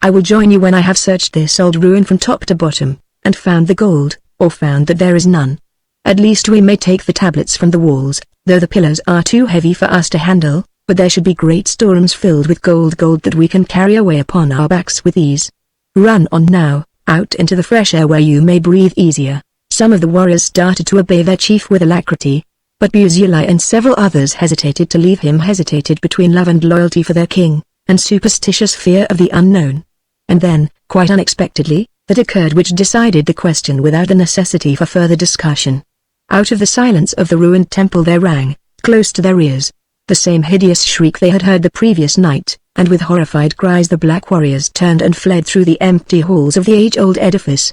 "I will join you when I have searched this old ruin from top to bottom, and found the gold, or found that there is none. At least we may take the tablets from the walls, though the pillars are too heavy for us to handle, but there should be great storerooms filled with gold that we can carry away upon our backs with ease. Run on now, out into the fresh air where you may breathe easier." Some of the warriors started to obey their chief with alacrity, but Buzuli and several others hesitated to leave him, hesitated between love and loyalty for their king, and superstitious fear of the unknown. And then, quite unexpectedly, that occurred which decided the question without the necessity for further discussion. Out of the silence of the ruined temple there rang, close to their ears, the same hideous shriek they had heard the previous night, and with horrified cries the black warriors turned and fled through the empty halls of the age-old edifice.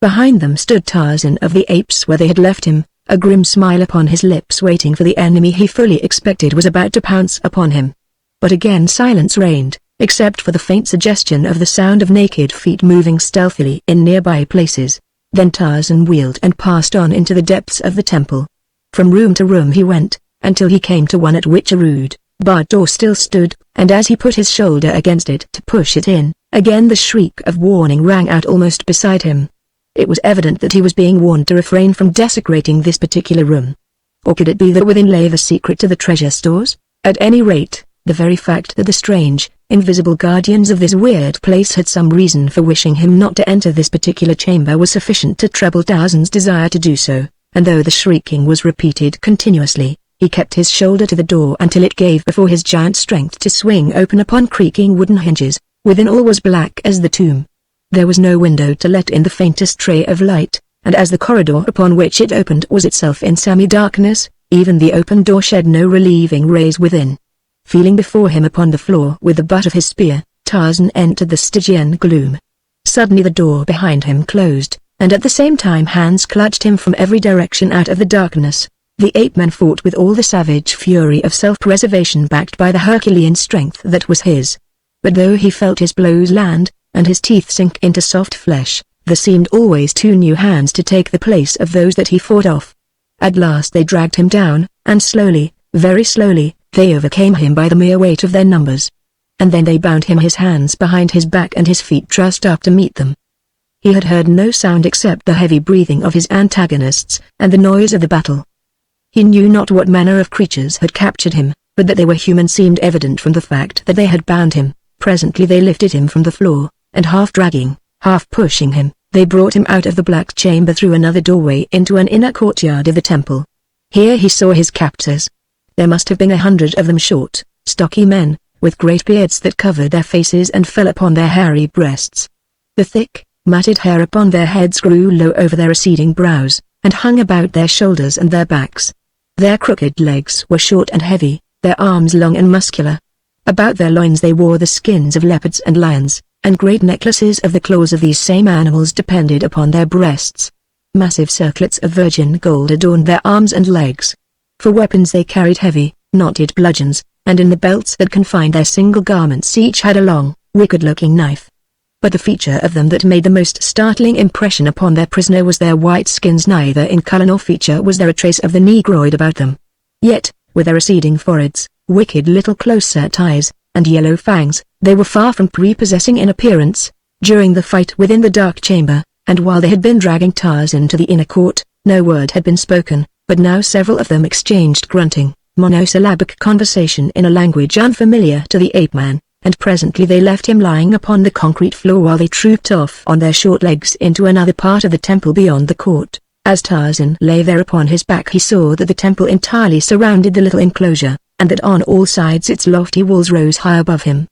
Behind them stood Tarzan of the Apes where they had left him, a grim smile upon his lips, waiting for the enemy he fully expected was about to pounce upon him. But again silence reigned, except for the faint suggestion of the sound of naked feet moving stealthily in nearby places. Then Tarzan wheeled and passed on into the depths of the temple. From room to room he went, until he came to one at which a rude, barred door still stood, and as he put his shoulder against it to push it in, again the shriek of warning rang out almost beside him. It was evident that he was being warned to refrain from desecrating this particular room. Or could it be that within lay the secret to the treasure stores? At any rate, the very fact that the strange, invisible guardians of this weird place had some reason for wishing him not to enter this particular chamber was sufficient to treble Tarzan's desire to do so, and though the shrieking was repeated continuously, he kept his shoulder to the door until it gave before his giant strength to swing open upon creaking wooden hinges. Within all was black as the tomb. There was no window to let in the faintest ray of light, and as the corridor upon which it opened was itself in semi-darkness, even the open door shed no relieving rays within. Feeling before him upon the floor with the butt of his spear, Tarzan entered the Stygian gloom. Suddenly the door behind him closed, and at the same time hands clutched him from every direction out of the darkness. The ape-man fought with all the savage fury of self-preservation backed by the Herculean strength that was his. But though he felt his blows land, and his teeth sink into soft flesh, there seemed always two new hands to take the place of those that he fought off. At last they dragged him down, and slowly, very slowly, they overcame him by the mere weight of their numbers. And then they bound him, his hands behind his back and his feet trussed up to meet them. He had heard no sound except the heavy breathing of his antagonists, and the noise of the battle. He knew not what manner of creatures had captured him, but that they were human seemed evident from the fact that they had bound him. Presently they lifted him from the floor, and half dragging, half pushing him, they brought him out of the black chamber through another doorway into an inner courtyard of the temple. Here he saw his captors. There must have been 100 of them, short, stocky men, with great beards that covered their faces and fell upon their hairy breasts. The thick, matted hair upon their heads grew low over their receding brows, and hung about their shoulders and their backs. Their crooked legs were short and heavy, their arms long and muscular. About their loins they wore the skins of leopards and lions, and great necklaces of the claws of these same animals depended upon their breasts. Massive circlets of virgin gold adorned their arms and legs. For weapons they carried heavy, knotted bludgeons, and in the belts that confined their single garments each had a long, wicked-looking knife. But the feature of them that made the most startling impression upon their prisoner was their white skins. Neither in color nor feature was there a trace of the negroid about them. Yet, with their receding foreheads, wicked little close-set eyes, and yellow fangs, they were far from prepossessing in appearance. During the fight within the dark chamber, and while they had been dragging Tarzan to the inner court, no word had been spoken, but now several of them exchanged grunting, monosyllabic conversation in a language unfamiliar to the ape-man, and presently they left him lying upon the concrete floor while they trooped off on their short legs into another part of the temple beyond the court. As Tarzan lay there upon his back he saw that the temple entirely surrounded the little enclosure, and that on all sides its lofty walls rose high above him.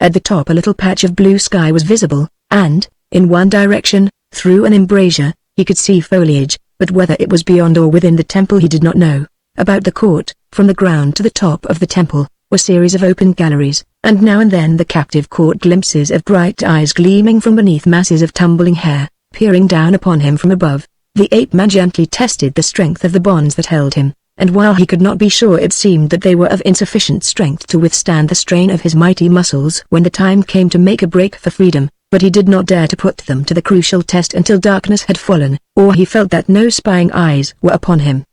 At the top a little patch of blue sky was visible, and, in one direction, through an embrasure, he could see foliage, but whether it was beyond or within the temple he did not know. About the court, from the ground to the top of the temple, were series of open galleries, and now and then the captive caught glimpses of bright eyes gleaming from beneath masses of tumbling hair, peering down upon him from above. The ape-man gently tested the strength of the bonds that held him, and while he could not be sure, it seemed that they were of insufficient strength to withstand the strain of his mighty muscles when the time came to make a break for freedom. But he did not dare to put them to the crucial test until darkness had fallen, or he felt that no spying eyes were upon him.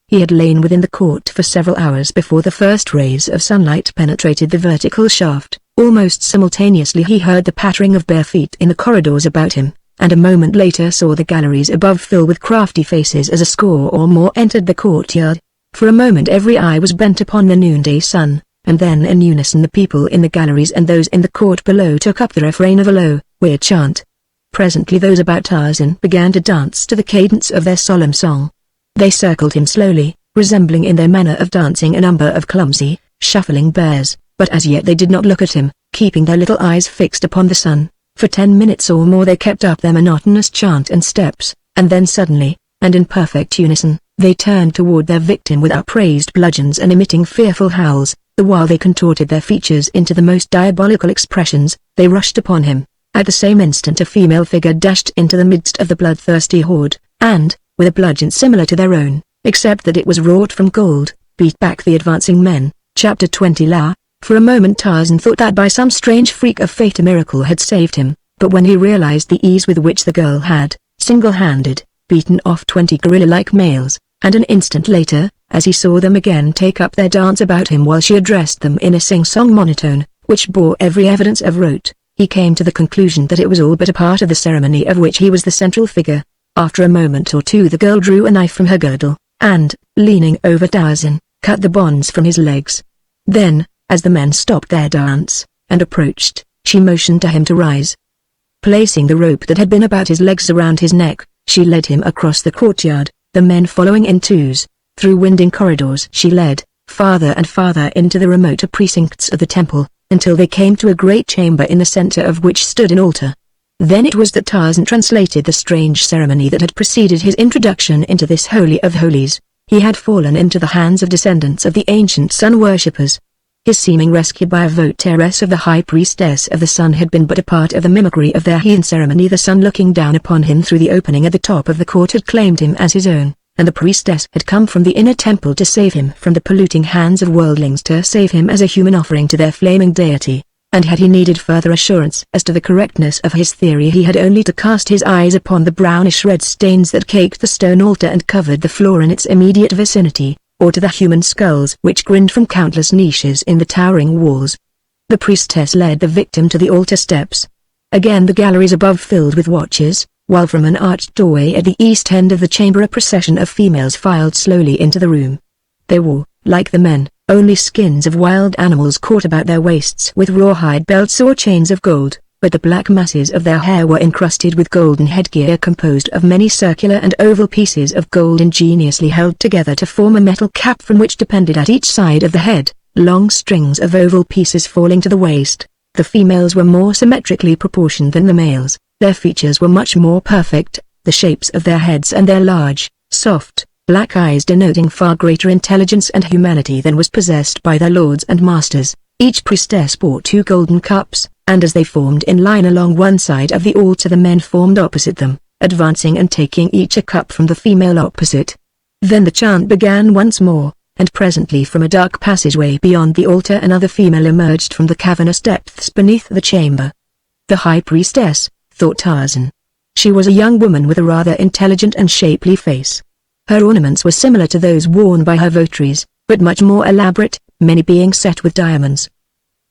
He had lain within the court for several hours before the first rays of sunlight penetrated the vertical shaft. Almost simultaneously he heard the pattering of bare feet in the corridors about him, and a moment later saw the galleries above fill with crafty faces as a score or more entered the courtyard. For a moment every eye was bent upon the noonday sun, and then in unison the people in the galleries and those in the court below took up the refrain of a low, weird chant. Presently those about Tarzan began to dance to the cadence of their solemn song. They circled him slowly, resembling in their manner of dancing a number of clumsy, shuffling bears, but as yet they did not look at him, keeping their little eyes fixed upon the sun. For 10 minutes or more they kept up their monotonous chant and steps, and then suddenly, and in perfect unison, they turned toward their victim with upraised bludgeons and emitting fearful howls. The while they contorted their features into the most diabolical expressions, they rushed upon him. At the same instant a female figure dashed into the midst of the bloodthirsty horde, and, with a bludgeon similar to their own, except that it was wrought from gold, beat back the advancing men. Chapter 20. For a moment Tarzan thought that by some strange freak of fate a miracle had saved him, but when he realized the ease with which the girl had, single-handed, beaten off 20 gorilla-like males, and an instant later, as he saw them again take up their dance about him while she addressed them in a sing-song monotone, which bore every evidence of rote, he came to the conclusion that it was all but a part of the ceremony of which he was the central figure. After a moment or two the girl drew a knife from her girdle, and, leaning over Tarzan, cut the bonds from his legs. Then, as the men stopped their dance, and approached, she motioned to him to rise. Placing the rope that had been about his legs around his neck, she led him across the courtyard, the men following in twos. Through winding corridors she led, farther and farther into the remoter precincts of the temple, until they came to a great chamber in the center of which stood an altar. Then it was that Tarzan translated the strange ceremony that had preceded his introduction into this holy of holies. He had fallen into the hands of descendants of the ancient sun worshippers. His seeming rescue by a votaress of the high priestess of the sun had been but a part of the mimicry of their heathen ceremony. The sun looking down upon him through the opening at the top of the court had claimed him as his own, and the priestess had come from the inner temple to save him from the polluting hands of worldlings, to save him as a human offering to their flaming deity. And had he needed further assurance as to the correctness of his theory, he had only to cast his eyes upon the brownish red stains that caked the stone altar and covered the floor in its immediate vicinity, or to the human skulls which grinned from countless niches in the towering walls. The priestess led the victim to the altar steps. Again the galleries above filled with watchers, while from an arched doorway at the east end of the chamber a procession of females filed slowly into the room. They wore, like the men, only skins of wild animals caught about their waists with rawhide belts or chains of gold, but the black masses of their hair were encrusted with golden headgear composed of many circular and oval pieces of gold ingeniously held together to form a metal cap from which depended at each side of the head, long strings of oval pieces falling to the waist. The females were more symmetrically proportioned than the males, their features were much more perfect, the shapes of their heads and their large, soft, black eyes denoting far greater intelligence and humanity than was possessed by their lords and masters. Each priestess bore 2 golden cups, and as they formed in line along one side of the altar the men formed opposite them, advancing and taking each a cup from the female opposite. Then the chant began once more, and presently from a dark passageway beyond the altar another female emerged from the cavernous depths beneath the chamber. The high priestess, thought Tarzan. She was a young woman with a rather intelligent and shapely face. Her ornaments were similar to those worn by her votaries, but much more elaborate, many being set with diamonds.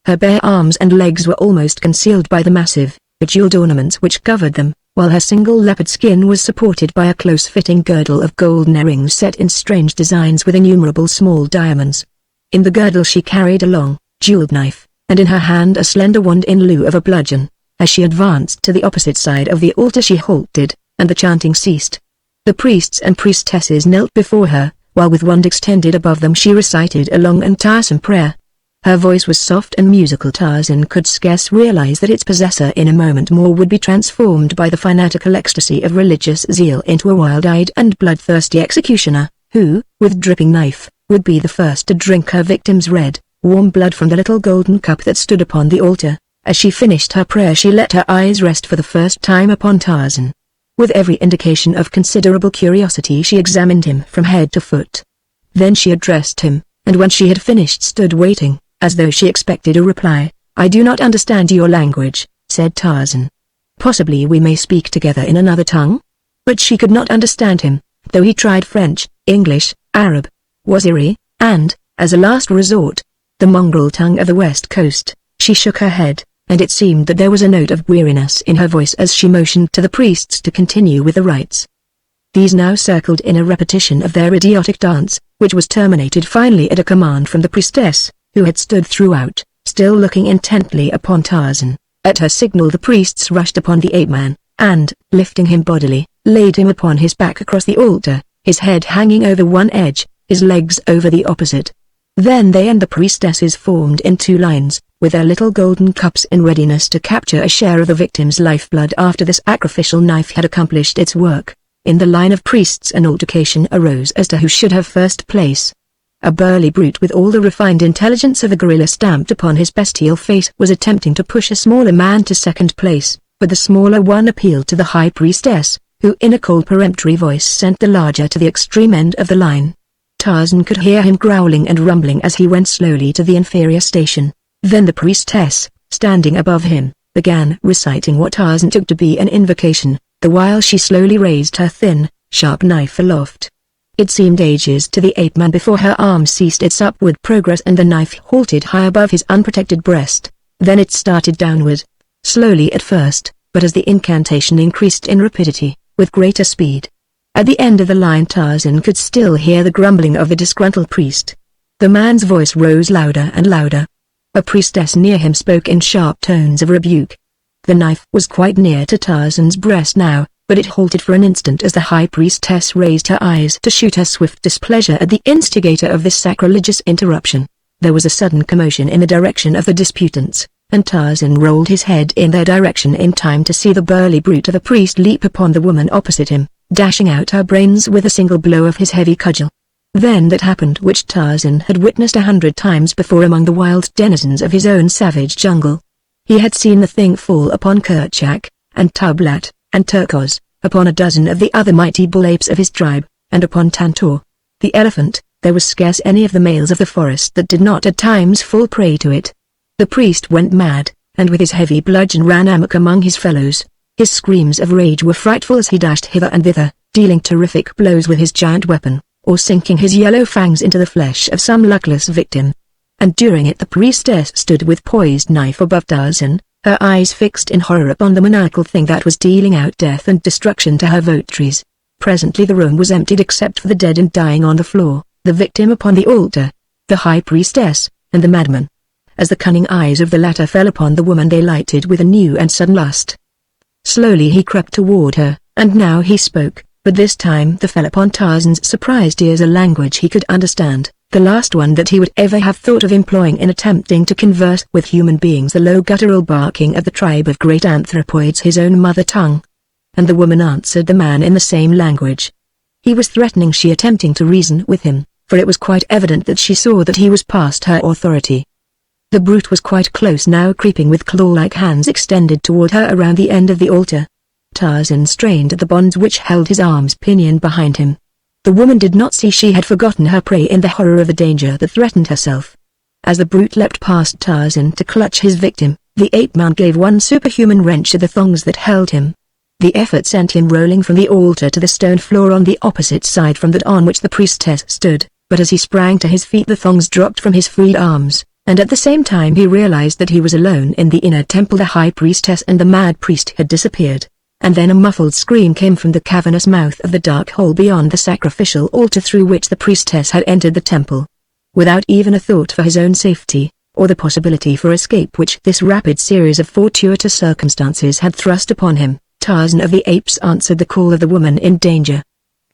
Her bare arms and legs were almost concealed by the massive, bejeweled ornaments which covered them, while her single leopard skin was supported by a close-fitting girdle of golden earrings set in strange designs with innumerable small diamonds. In the girdle she carried a long, jeweled knife, and in her hand a slender wand in lieu of a bludgeon. As she advanced to the opposite side of the altar she halted, and the chanting ceased. The priests and priestesses knelt before her, while with wand extended above them she recited a long and tiresome prayer. Her voice was soft and musical. Tarzan could scarce realize that its possessor in a moment more would be transformed by the fanatical ecstasy of religious zeal into a wild-eyed and bloodthirsty executioner, who, with dripping knife, would be the first to drink her victim's red, warm blood from the little golden cup that stood upon the altar. As she finished her prayer she let her eyes rest for the first time upon Tarzan. With every indication of considerable curiosity she examined him from head to foot. Then she addressed him, and when she had finished stood waiting, as though she expected a reply. "I do not understand your language," said Tarzan. "Possibly we may speak together in another tongue?" But she could not understand him, though he tried French, English, Arab, Waziri, and, as a last resort, the mongrel tongue of the West Coast. She shook her head, and it seemed that there was a note of weariness in her voice as she motioned to the priests to continue with the rites. These now circled in a repetition of their idiotic dance, which was terminated finally at a command from the priestess, who had stood throughout, still looking intently upon Tarzan. At her signal the priests rushed upon the ape-man, and, lifting him bodily, laid him upon his back across the altar, his head hanging over one edge, his legs over the opposite. Then they and the priestesses formed in two lines, with their little golden cups in readiness to capture a share of the victim's lifeblood after the sacrificial knife had accomplished its work. In the line of priests an altercation arose as to who should have first place. A burly brute with all the refined intelligence of a gorilla stamped upon his bestial face was attempting to push a smaller man to second place, but the smaller one appealed to the high priestess, who in a cold peremptory voice sent the larger to the extreme end of the line. Tarzan could hear him growling and rumbling as he went slowly to the inferior station. Then the priestess, standing above him, began reciting what Tarzan took to be an invocation, the while she slowly raised her thin, sharp knife aloft. It seemed ages to the ape-man before her arm ceased its upward progress and the knife halted high above his unprotected breast. Then it started downward, slowly at first, but as the incantation increased in rapidity, with greater speed. At the end of the line Tarzan could still hear the grumbling of the disgruntled priest. The man's voice rose louder and louder. A priestess near him spoke in sharp tones of rebuke. The knife was quite near to Tarzan's breast now, but it halted for an instant as the high priestess raised her eyes to shoot her swift displeasure at the instigator of this sacrilegious interruption. There was a sudden commotion in the direction of the disputants, and Tarzan rolled his head in their direction in time to see the burly brute of a priest leap upon the woman opposite him, dashing out her brains with a single blow of his heavy cudgel. Then that happened which Tarzan had witnessed 100 times before among the wild denizens of his own savage jungle. He had seen the thing fall upon Kerchak, and Tublat, and Turkos, upon a dozen of the other mighty bull apes of his tribe, and upon Tantor, the elephant. There was scarce any of the males of the forest that did not at times fall prey to it. The priest went mad, and with his heavy bludgeon ran amok among his fellows. His screams of rage were frightful as he dashed hither and thither, dealing terrific blows with his giant weapon, or sinking his yellow fangs into the flesh of some luckless victim. And during it the priestess stood with poised knife above Tarzan, her eyes fixed in horror upon the maniacal thing that was dealing out death and destruction to her votaries. Presently the room was emptied except for the dead and dying on the floor, the victim upon the altar, the high priestess, and the madman. As the cunning eyes of the latter fell upon the woman they lighted with a new and sudden lust. Slowly he crept toward her, and now he spoke, but this time there fell upon Tarzan's surprised ears a language he could understand, the last one that he would ever have thought of employing in attempting to converse with human beings, the low guttural barking of the tribe of great anthropoids, his own mother tongue. And the woman answered the man in the same language. He was threatening, she attempting to reason with him, for it was quite evident that she saw that he was past her authority. The brute was quite close now, creeping with claw-like hands extended toward her around the end of the altar. Tarzan strained at the bonds which held his arms pinioned behind him. The woman did not see she had forgotten her prey in the horror of the danger that threatened herself. As the brute leapt past Tarzan to clutch his victim, the ape-man gave one superhuman wrench at the thongs that held him. The effort sent him rolling from the altar to the stone floor on the opposite side from that on which the priestess stood, but as he sprang to his feet the thongs dropped from his freed arms, and at the same time he realized that he was alone in the inner temple. The high priestess and the mad priest had disappeared, and then a muffled scream came from the cavernous mouth of the dark hole beyond the sacrificial altar through which the priestess had entered the temple. Without even a thought for his own safety, or the possibility for escape which this rapid series of fortuitous circumstances had thrust upon him, Tarzan of the Apes answered the call of the woman in danger.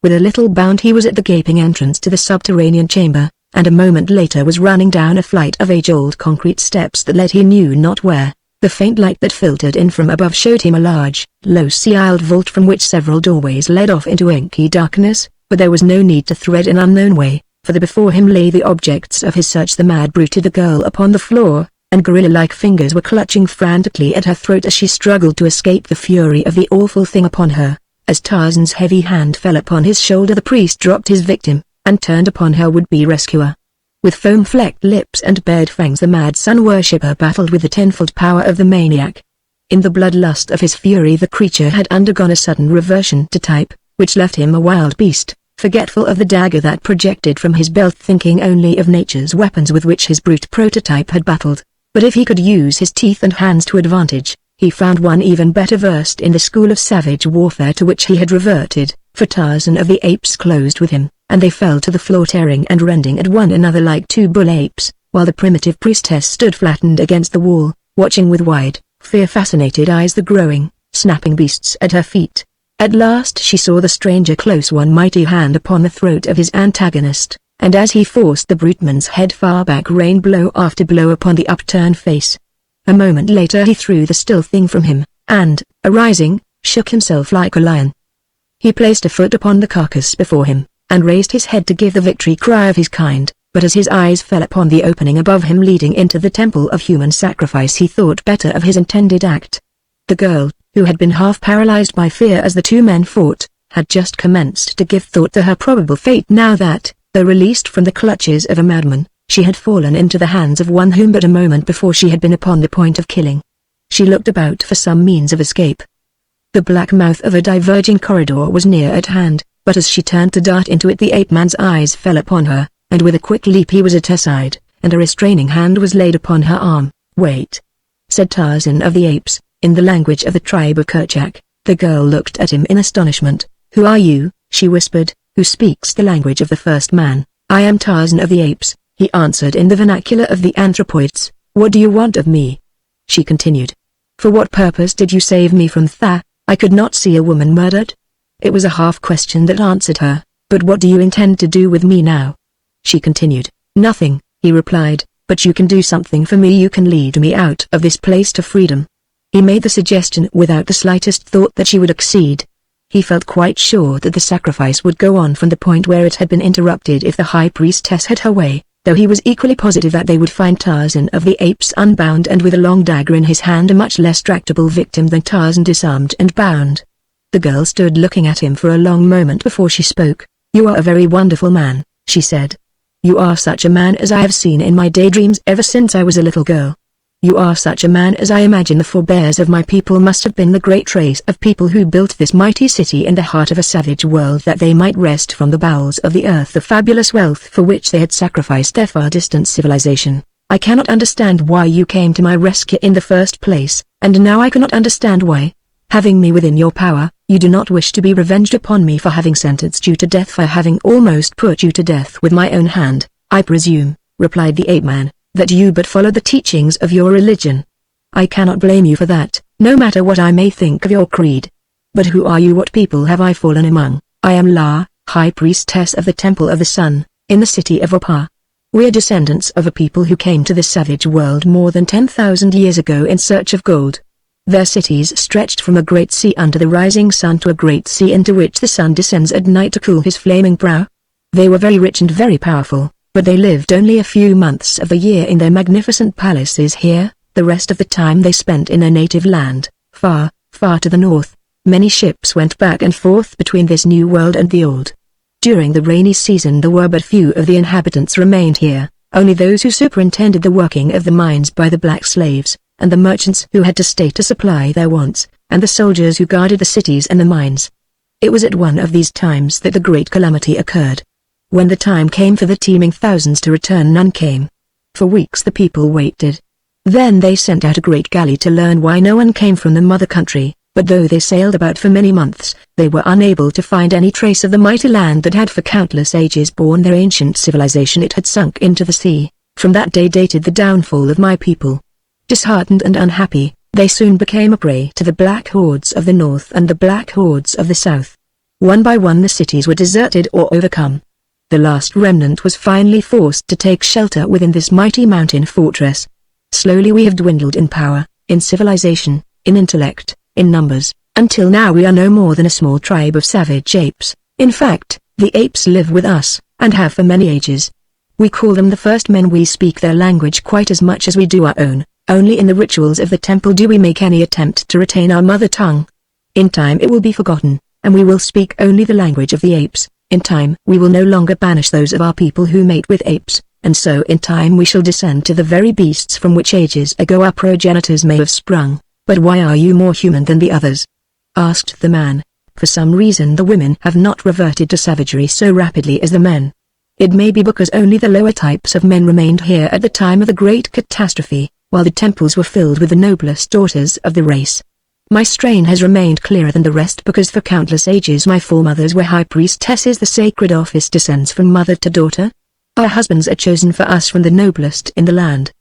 With a little bound he was at the gaping entrance to the subterranean chamber, and a moment later was running down a flight of age-old concrete steps that led he knew not where. The faint light that filtered in from above showed him a large, low-ceiled vault from which several doorways led off into inky darkness, but there was no need to thread an unknown way, For before him lay the objects of his search. The mad brute, the girl upon the floor, and gorilla-like fingers were clutching frantically at her throat as she struggled to escape the fury of the awful thing upon her. As Tarzan's heavy hand fell upon his shoulder, the priest dropped his victim, and turned upon her would-be rescuer. With foam-flecked lips and bared fangs, the mad sun-worshipper battled with the tenfold power of the maniac. In the bloodlust of his fury, the creature had undergone a sudden reversion to type, which left him a wild beast, forgetful of the dagger that projected from his belt, thinking only of nature's weapons with which his brute prototype had battled. But if he could use his teeth and hands to advantage, he found one even better versed in the school of savage warfare to which he had reverted, for Tarzan of the Apes closed with him, and they fell to the floor, tearing and rending at one another like two bull apes, while the primitive priestess stood flattened against the wall, watching with wide, fear-fascinated eyes the growing, snapping beasts at her feet. At last she saw the stranger close one mighty hand upon the throat of his antagonist, and as he forced the bruteman's head far back, rained blow after blow upon the upturned face. A moment later he threw the still thing from him, and, arising, shook himself like a lion. He placed a foot upon the carcass before him, and raised his head to give the victory cry of his kind, but as his eyes fell upon the opening above him leading into the temple of human sacrifice, he thought better of his intended act. The girl, who had been half paralyzed by fear as the two men fought, had just commenced to give thought to her probable fate now that, though released from the clutches of a madman, she had fallen into the hands of one whom but a moment before she had been upon the point of killing. She looked about for some means of escape. The black mouth of a diverging corridor was near at hand, but as she turned to dart into it, the ape-man's eyes fell upon her, and with a quick leap he was at her side, and a restraining hand was laid upon her arm. "Wait," said Tarzan of the Apes, in the language of the tribe of Kerchak. The girl looked at him in astonishment. "Who are you?" she whispered. "Who speaks the language of the first man?" "I am Tarzan of the Apes," he answered in the vernacular of the anthropoids. "What do you want of me?" she continued. "For what purpose did you save me from Tha? I could not see a woman murdered." It was a half-question that answered her. "But what do you intend to do with me now?" she continued. "Nothing," he replied, "but you can do something for me. You can lead me out of this place to freedom." He made the suggestion without the slightest thought that she would accede. He felt quite sure that the sacrifice would go on from the point where it had been interrupted if the high priestess had her way, though he was equally positive that they would find Tarzan of the Apes unbound and with a long dagger in his hand, a much less tractable victim than Tarzan disarmed and bound. The girl stood looking at him for a long moment before she spoke. "You are a very wonderful man," she said. "You are such a man as I have seen in my daydreams ever since I was a little girl. You are such a man as I imagine the forebears of my people must have been, the great race of people who built this mighty city in the heart of a savage world that they might wrest from the bowels of the earth the fabulous wealth for which they had sacrificed their far-distant civilization. I cannot understand why you came to my rescue in the first place, and now I cannot understand why, having me within your power, you do not wish to be revenged upon me for having sentenced you to death, for having almost put you to death with my own hand." "I presume," replied the ape-man, "that you but follow the teachings of your religion. I cannot blame you for that, no matter what I may think of your creed. But who are you? What people have I fallen among?" "I am La, High Priestess of the Temple of the Sun, in the city of Opar. We are descendants of a people who came to this savage world more than 10,000 years ago in search of gold. Their cities stretched from a great sea under the rising sun to a great sea into which the sun descends at night to cool his flaming brow. They were very rich and very powerful, but they lived only a few months of the year in their magnificent palaces here. The rest of the time they spent in their native land, far, far to the north. Many ships went back and forth between this new world and the old. During the rainy season there were but few of the inhabitants remained here, only those who superintended the working of the mines by the black slaves, and the merchants who had to stay to supply their wants, and the soldiers who guarded the cities and the mines. It was at one of these times that the great calamity occurred. When the time came for the teeming thousands to return, none came. For weeks the people waited. Then they sent out a great galley to learn why no one came from the mother country, but though they sailed about for many months, they were unable to find any trace of the mighty land that had for countless ages borne their ancient civilization. It had sunk into the sea. From that day dated the downfall of my people. Disheartened and unhappy, they soon became a prey to the black hordes of the north and the black hordes of the south. One by one the cities were deserted or overcome. The last remnant was finally forced to take shelter within this mighty mountain fortress. Slowly we have dwindled in power, in civilization, in intellect, in numbers, until now we are no more than a small tribe of savage apes. In fact, the apes live with us, and have for many ages. We call them the first men. We speak their language quite as much as we do our own. Only in the rituals of the temple do we make any attempt to retain our mother tongue. In time it will be forgotten, and we will speak only the language of the apes. In time we will no longer banish those of our people who mate with apes, and so in time we shall descend to the very beasts from which ages ago our progenitors may have sprung. But why are you more human than the others? Asked the man. For some reason the women have not reverted to savagery so rapidly as the men. It may be because only the lower types of men remained here at the time of the great catastrophe, while the temples were filled with the noblest daughters of the race. My strain has remained clearer than the rest because for countless ages my foremothers were high priestesses. The sacred office descends from mother to daughter. Our husbands are chosen for us from the noblest in the land.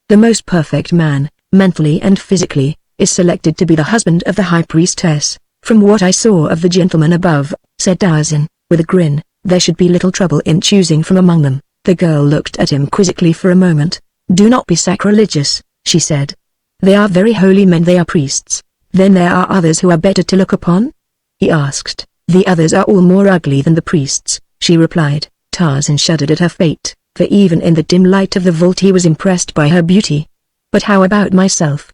The most perfect man, mentally and physically, is selected to be the husband of the high priestess. From what I saw of the gentlemen above, said Tarzan, with a grin, there should be little trouble in choosing from among them. The girl looked at him quizzically for a moment. Do not be sacrilegious, she said. They are very holy men. They are priests. Then there are others who are better to look upon? He asked. The others are all more ugly than the priests, she replied. Tarzan shuddered at her fate, for even in the dim light of the vault he was impressed by her beauty. But how about myself?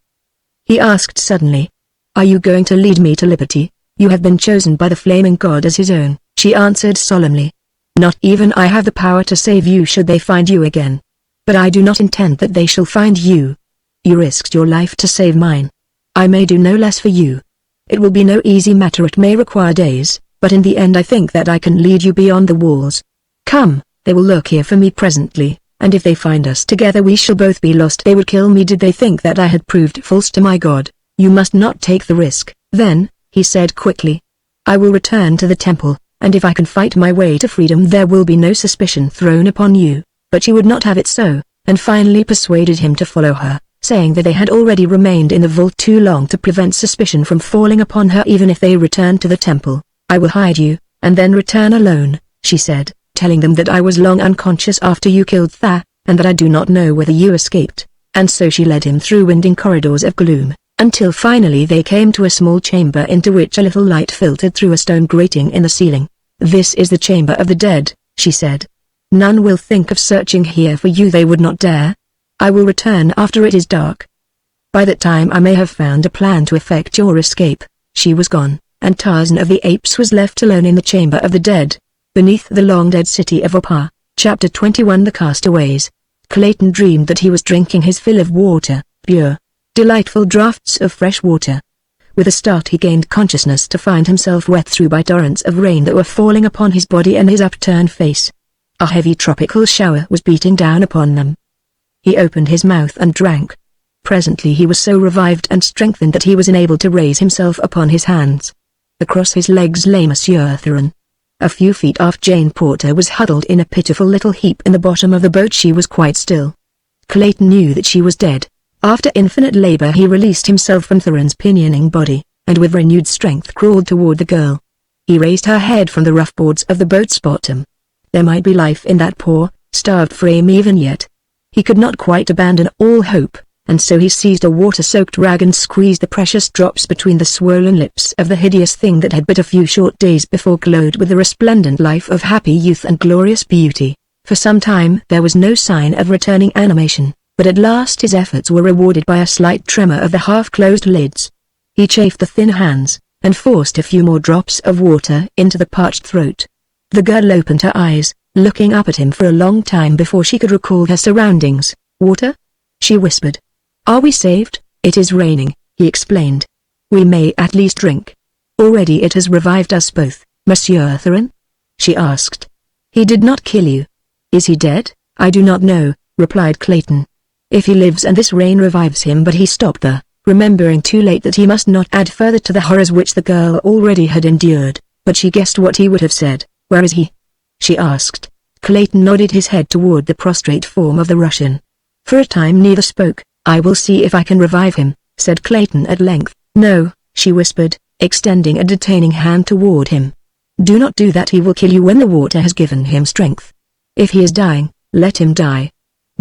He asked suddenly. Are you going to lead me to liberty? You have been chosen by the flaming god as his own, she answered solemnly. Not even I have the power to save you should they find you again. But I do not intend that they shall find you. You risked your life to save mine. I may do no less for you. It will be no easy matter. It may require days, but in the end I think that I can lead you beyond the walls. Come, they will look here for me presently, and if they find us together we shall both be lost. They would kill me did they think that I had proved false to my god. You must not take the risk. Then, he said quickly, I will return to the temple, and if I can fight my way to freedom there will be no suspicion thrown upon you. But she would not have it so, and finally persuaded him to follow her, saying that they had already remained in the vault too long to prevent suspicion from falling upon her even if they returned to the temple. I will hide you, and then return alone, she said, telling them that I was long unconscious after you killed Tha, and that I do not know whether you escaped. And so she led him through winding corridors of gloom, until finally they came to a small chamber into which a little light filtered through a stone grating in the ceiling. This is the chamber of the dead, she said. None will think of searching here for you. They would not dare. I will return after it is dark. By that time I may have found a plan to effect your escape. She was gone, and Tarzan of the Apes was left alone in the chamber of the dead, beneath the long-dead city of Opar. Chapter 21 The Castaways. Clayton dreamed that he was drinking his fill of water, pure, delightful draughts of fresh water. With a start he gained consciousness to find himself wet through by torrents of rain that were falling upon his body and his upturned face. A heavy tropical shower was beating down upon them. He opened his mouth and drank. Presently he was so revived and strengthened that he was enabled to raise himself upon his hands. Across his legs lay Monsieur Theron. A few feet off Jane Porter was huddled in a pitiful little heap in the bottom of the boat. She was quite still. Clayton knew that she was dead. After infinite labor he released himself from Theron's pinioning body, and with renewed strength crawled toward the girl. He raised her head from the rough boards of the boat's bottom. There might be life in that poor, starved frame even yet. He could not quite abandon all hope, and so he seized a water-soaked rag and squeezed the precious drops between the swollen lips of the hideous thing that had but a few short days before glowed with the resplendent life of happy youth and glorious beauty. For some time there was no sign of returning animation, but at last his efforts were rewarded by a slight tremor of the half-closed lids. He chafed the thin hands, and forced a few more drops of water into the parched throat. The girl opened her eyes, looking up at him for a long time before she could recall her surroundings. Water? She whispered. Are we saved? It is raining, he explained. We may at least drink. Already it has revived us both, Monsieur Theron? She asked. He did not kill you. Is he dead? I do not know, replied Clayton. If he lives and this rain revives him. But he stopped there, remembering too late that he must not add further to the horrors which the girl already had endured, but she guessed what he would have said. Where is he? She asked. Clayton nodded his head toward the prostrate form of the Russian. For a time neither spoke. I will see if I can revive him, said Clayton at length. No, she whispered, extending a detaining hand toward him. Do not do that. He will kill you when the water has given him strength. If he is dying, let him die.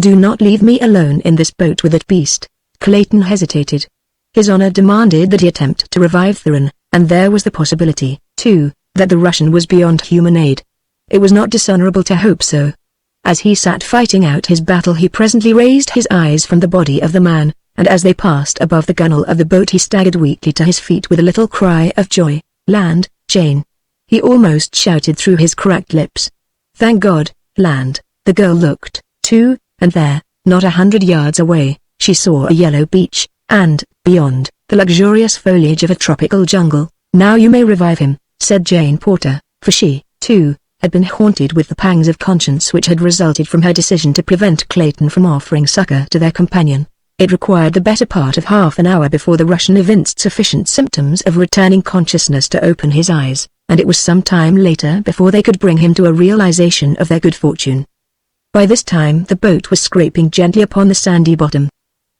Do not leave me alone in this boat with that beast. Clayton hesitated. His honor demanded that he attempt to revive Theron, and there was the possibility, too, that the Russian was beyond human aid. it was not dishonorable to hope so. As he sat fighting out his battle, he presently raised his eyes from the body of the man, and as they passed above the gunwale of the boat he staggered weakly to his feet with a little cry of joy. "Land, Jane!" he almost shouted through his cracked lips. "Thank God, land!" The girl looked, too, and there, not 100 yards away, she saw a yellow beach, and, beyond, the luxurious foliage of a tropical jungle. "Now you may revive him," said Jane Porter, for she, too, had been haunted with the pangs of conscience which had resulted from her decision to prevent Clayton from offering succor to their companion. It required the better part of half an hour before the Russian evinced sufficient symptoms of returning consciousness to open his eyes, and it was some time later before they could bring him to a realization of their good fortune. By this time the boat was scraping gently upon the sandy bottom.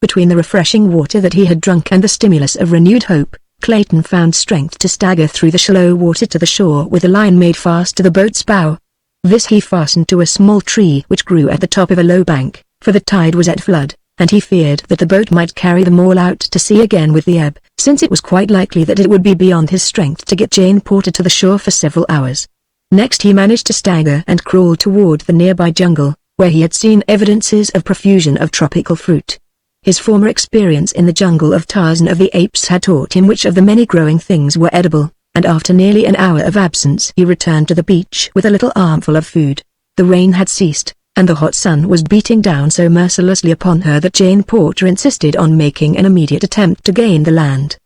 Between the refreshing water that he had drunk and the stimulus of renewed hope, Clayton found strength to stagger through the shallow water to the shore with a line made fast to the boat's bow. This he fastened to a small tree which grew at the top of a low bank, for the tide was at flood, and he feared that the boat might carry the Maule out to sea again with the ebb, since it was quite likely that it would be beyond his strength to get Jane Porter to the shore for several hours. Next he managed to stagger and crawl toward the nearby jungle, where he had seen evidences of profusion of tropical fruit. His former experience in the jungle of Tarzan of the Apes had taught him which of the many growing things were edible, and after nearly an hour of absence he returned to the beach with a little armful of food. The rain had ceased, and the hot sun was beating down so mercilessly upon her that Jane Porter insisted on making an immediate attempt to gain the land.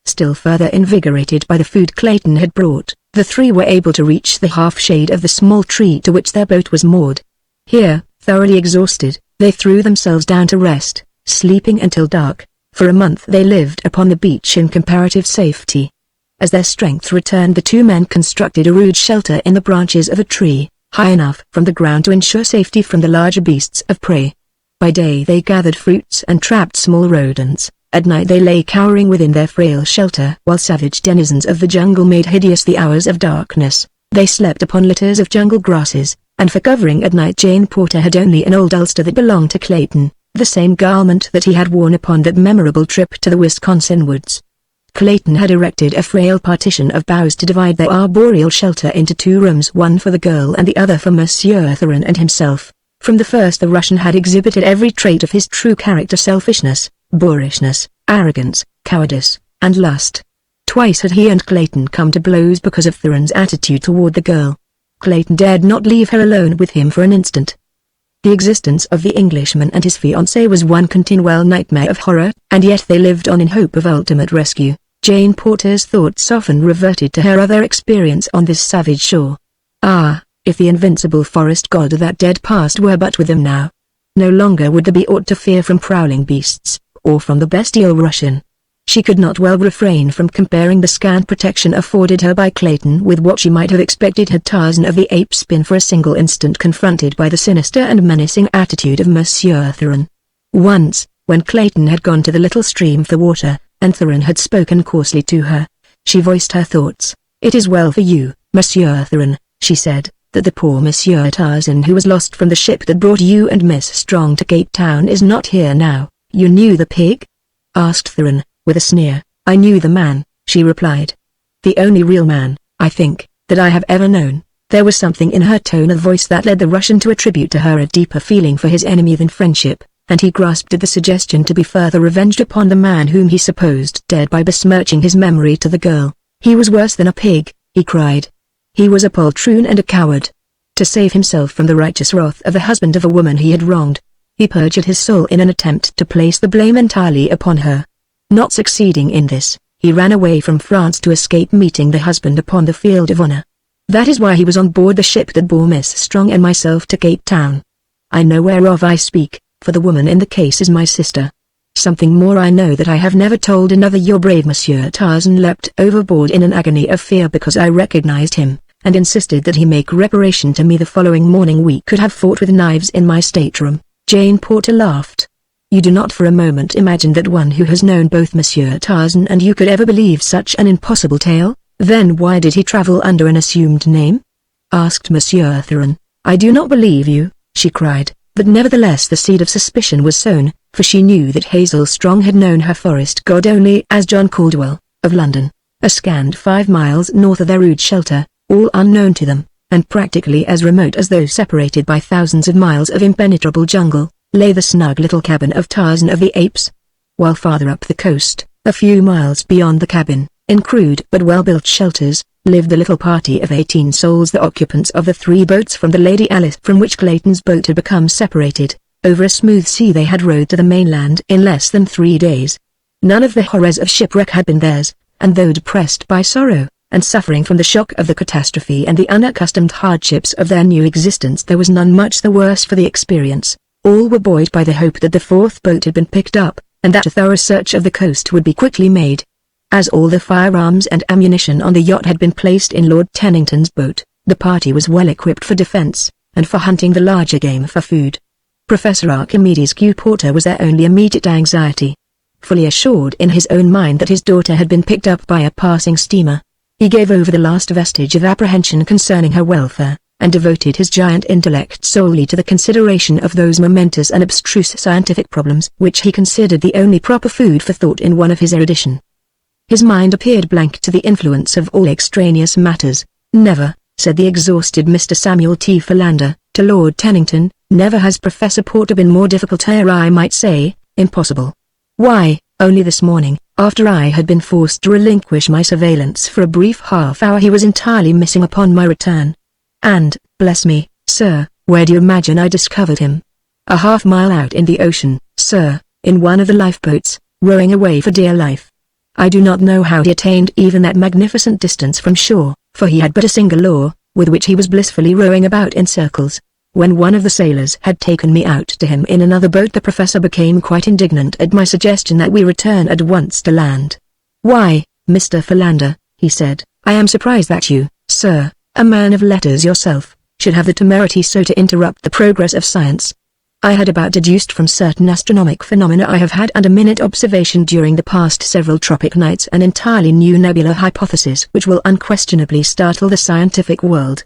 Still further invigorated by the food Clayton had brought, the three were able to reach the half-shade of the small tree to which their boat was moored. Here, thoroughly exhausted, they threw themselves down to rest, sleeping until dark. For a month they lived upon the beach in comparative safety. As their strength returned, the two men constructed a rude shelter in the branches of a tree, high enough from the ground to ensure safety from the larger beasts of prey. By day they gathered fruits and trapped small rodents. At night they lay cowering within their frail shelter while savage denizens of the jungle made hideous the hours of darkness. They slept upon litters of jungle grasses, and for covering at night Jane Porter had only an old ulster that belonged to Clayton, the same garment that he had worn upon that memorable trip to the Wisconsin woods. Clayton had erected a frail partition of boughs to divide their arboreal shelter into two rooms, one for the girl and the other for Monsieur Tarzan and himself. From the first the Russian had exhibited every trait of his true character: selfishness, boorishness, arrogance, cowardice, and lust. Twice had he and Clayton come to blows because of Tarzan's attitude toward the girl. Clayton dared not leave her alone with him for an instant. The existence of the Englishman and his fiancée was one continual nightmare of horror, and yet they lived on in hope of ultimate rescue. Jane Porter's thoughts often reverted to her other experience on this savage shore. Ah, if the invincible forest god of that dead past were but with them now! No longer would there be aught to fear from prowling beasts, or from the bestial Russian. She could not well refrain from comparing the scant protection afforded her by Clayton with what she might have expected had Tarzan of the Apes been for a single instant confronted by the sinister and menacing attitude of Monsieur Tarzan. Once, when Clayton had gone to the little stream for water, and Tarzan had spoken coarsely to her, she voiced her thoughts. "It is well for you, Monsieur Tarzan," she said, "that the poor Monsieur Tarzan who was lost from the ship that brought you and Miss Strong to Cape Town is not here now." "You knew the pig?" asked Tarzan, with a sneer. "I knew the man," she replied. "The only real man, I think, that I have ever known." There was something in her tone of voice that led the Russian to attribute to her a deeper feeling for his enemy than friendship, and he grasped at the suggestion to be further revenged upon the man whom he supposed dead by besmirching his memory to the girl. "He was worse than a pig," he cried. "He was a poltroon and a coward. To save himself from the righteous wrath of the husband of a woman he had wronged, he perjured his soul in an attempt to place the blame entirely upon her. Not succeeding in this, he ran away from France to escape meeting the husband upon the field of honor. That is why he was on board the ship that bore Miss Strong and myself to Cape Town. I know whereof I speak, for the woman in the case is my sister. Something more I know that I have never told another. Your brave Monsieur Tarzan leapt overboard in an agony of fear because I recognized him, and insisted that he make reparation to me the following morning. We could have fought with knives in my stateroom." Jane Porter laughed. "You do not for a moment imagine that one who has known both Monsieur Tarzan and you could ever believe such an impossible tale? Then why did he travel under an assumed name?" asked Monsieur Tarzan. "I do not believe you," she cried, but nevertheless the seed of suspicion was sown, for she knew that Hazel Strong had known her forest god only as John Caldwell, of London, a scant 5 miles north of their rude shelter, all unknown to them, and practically as remote as though separated by thousands of miles of impenetrable jungle, lay the snug little cabin of Tarzan of the Apes. While farther up the coast, a few miles beyond the cabin, in crude but well-built shelters, lived the little party of 18 souls, the occupants of the 3 boats from the Lady Alice, from which Clayton's boat had become separated. Over a smooth sea they had rowed to the mainland in less than 3 days. None of the horrors of shipwreck had been theirs, and though depressed by sorrow, and suffering from the shock of the catastrophe and the unaccustomed hardships of their new existence, there was none much the worse for the experience. All were buoyed by the hope that the 4th boat had been picked up, and that a thorough search of the coast would be quickly made. As all the firearms and ammunition on the yacht had been placed in Lord Tennington's boat, the party was well equipped for defense, and for hunting the larger game for food. Professor Archimedes Q. Porter was their only immediate anxiety. Fully assured in his own mind that his daughter had been picked up by a passing steamer, he gave over the last vestige of apprehension concerning her welfare, and devoted his giant intellect solely to the consideration of those momentous and abstruse scientific problems which he considered the only proper food for thought in one of his erudition. His mind appeared blank to the influence of all extraneous matters. "Never," said the exhausted Mr. Samuel T. Philander, to Lord Tennington, "never has Professor Porter been more difficult, ere I might say, impossible. Why, only this morning, after I had been forced to relinquish my surveillance for a brief half-hour, he was entirely missing upon my return. And, bless me, sir, where do you imagine I discovered him? A half-mile out in the ocean, sir, in one of the lifeboats, rowing away for dear life. I do not know how he attained even that magnificent distance from shore, for he had but a single oar, with which he was blissfully rowing about in circles. When one of the sailors had taken me out to him in another boat, the professor became quite indignant at my suggestion that we return at once to land. 'Why, Mr. Philander,' he said, 'I am surprised that you, sir, a man of letters yourself, should have the temerity so to interrupt the progress of science. I had about deduced from certain astronomic phenomena I have had under minute observation during the past several tropic nights an entirely new nebular hypothesis which will unquestionably startle the scientific world.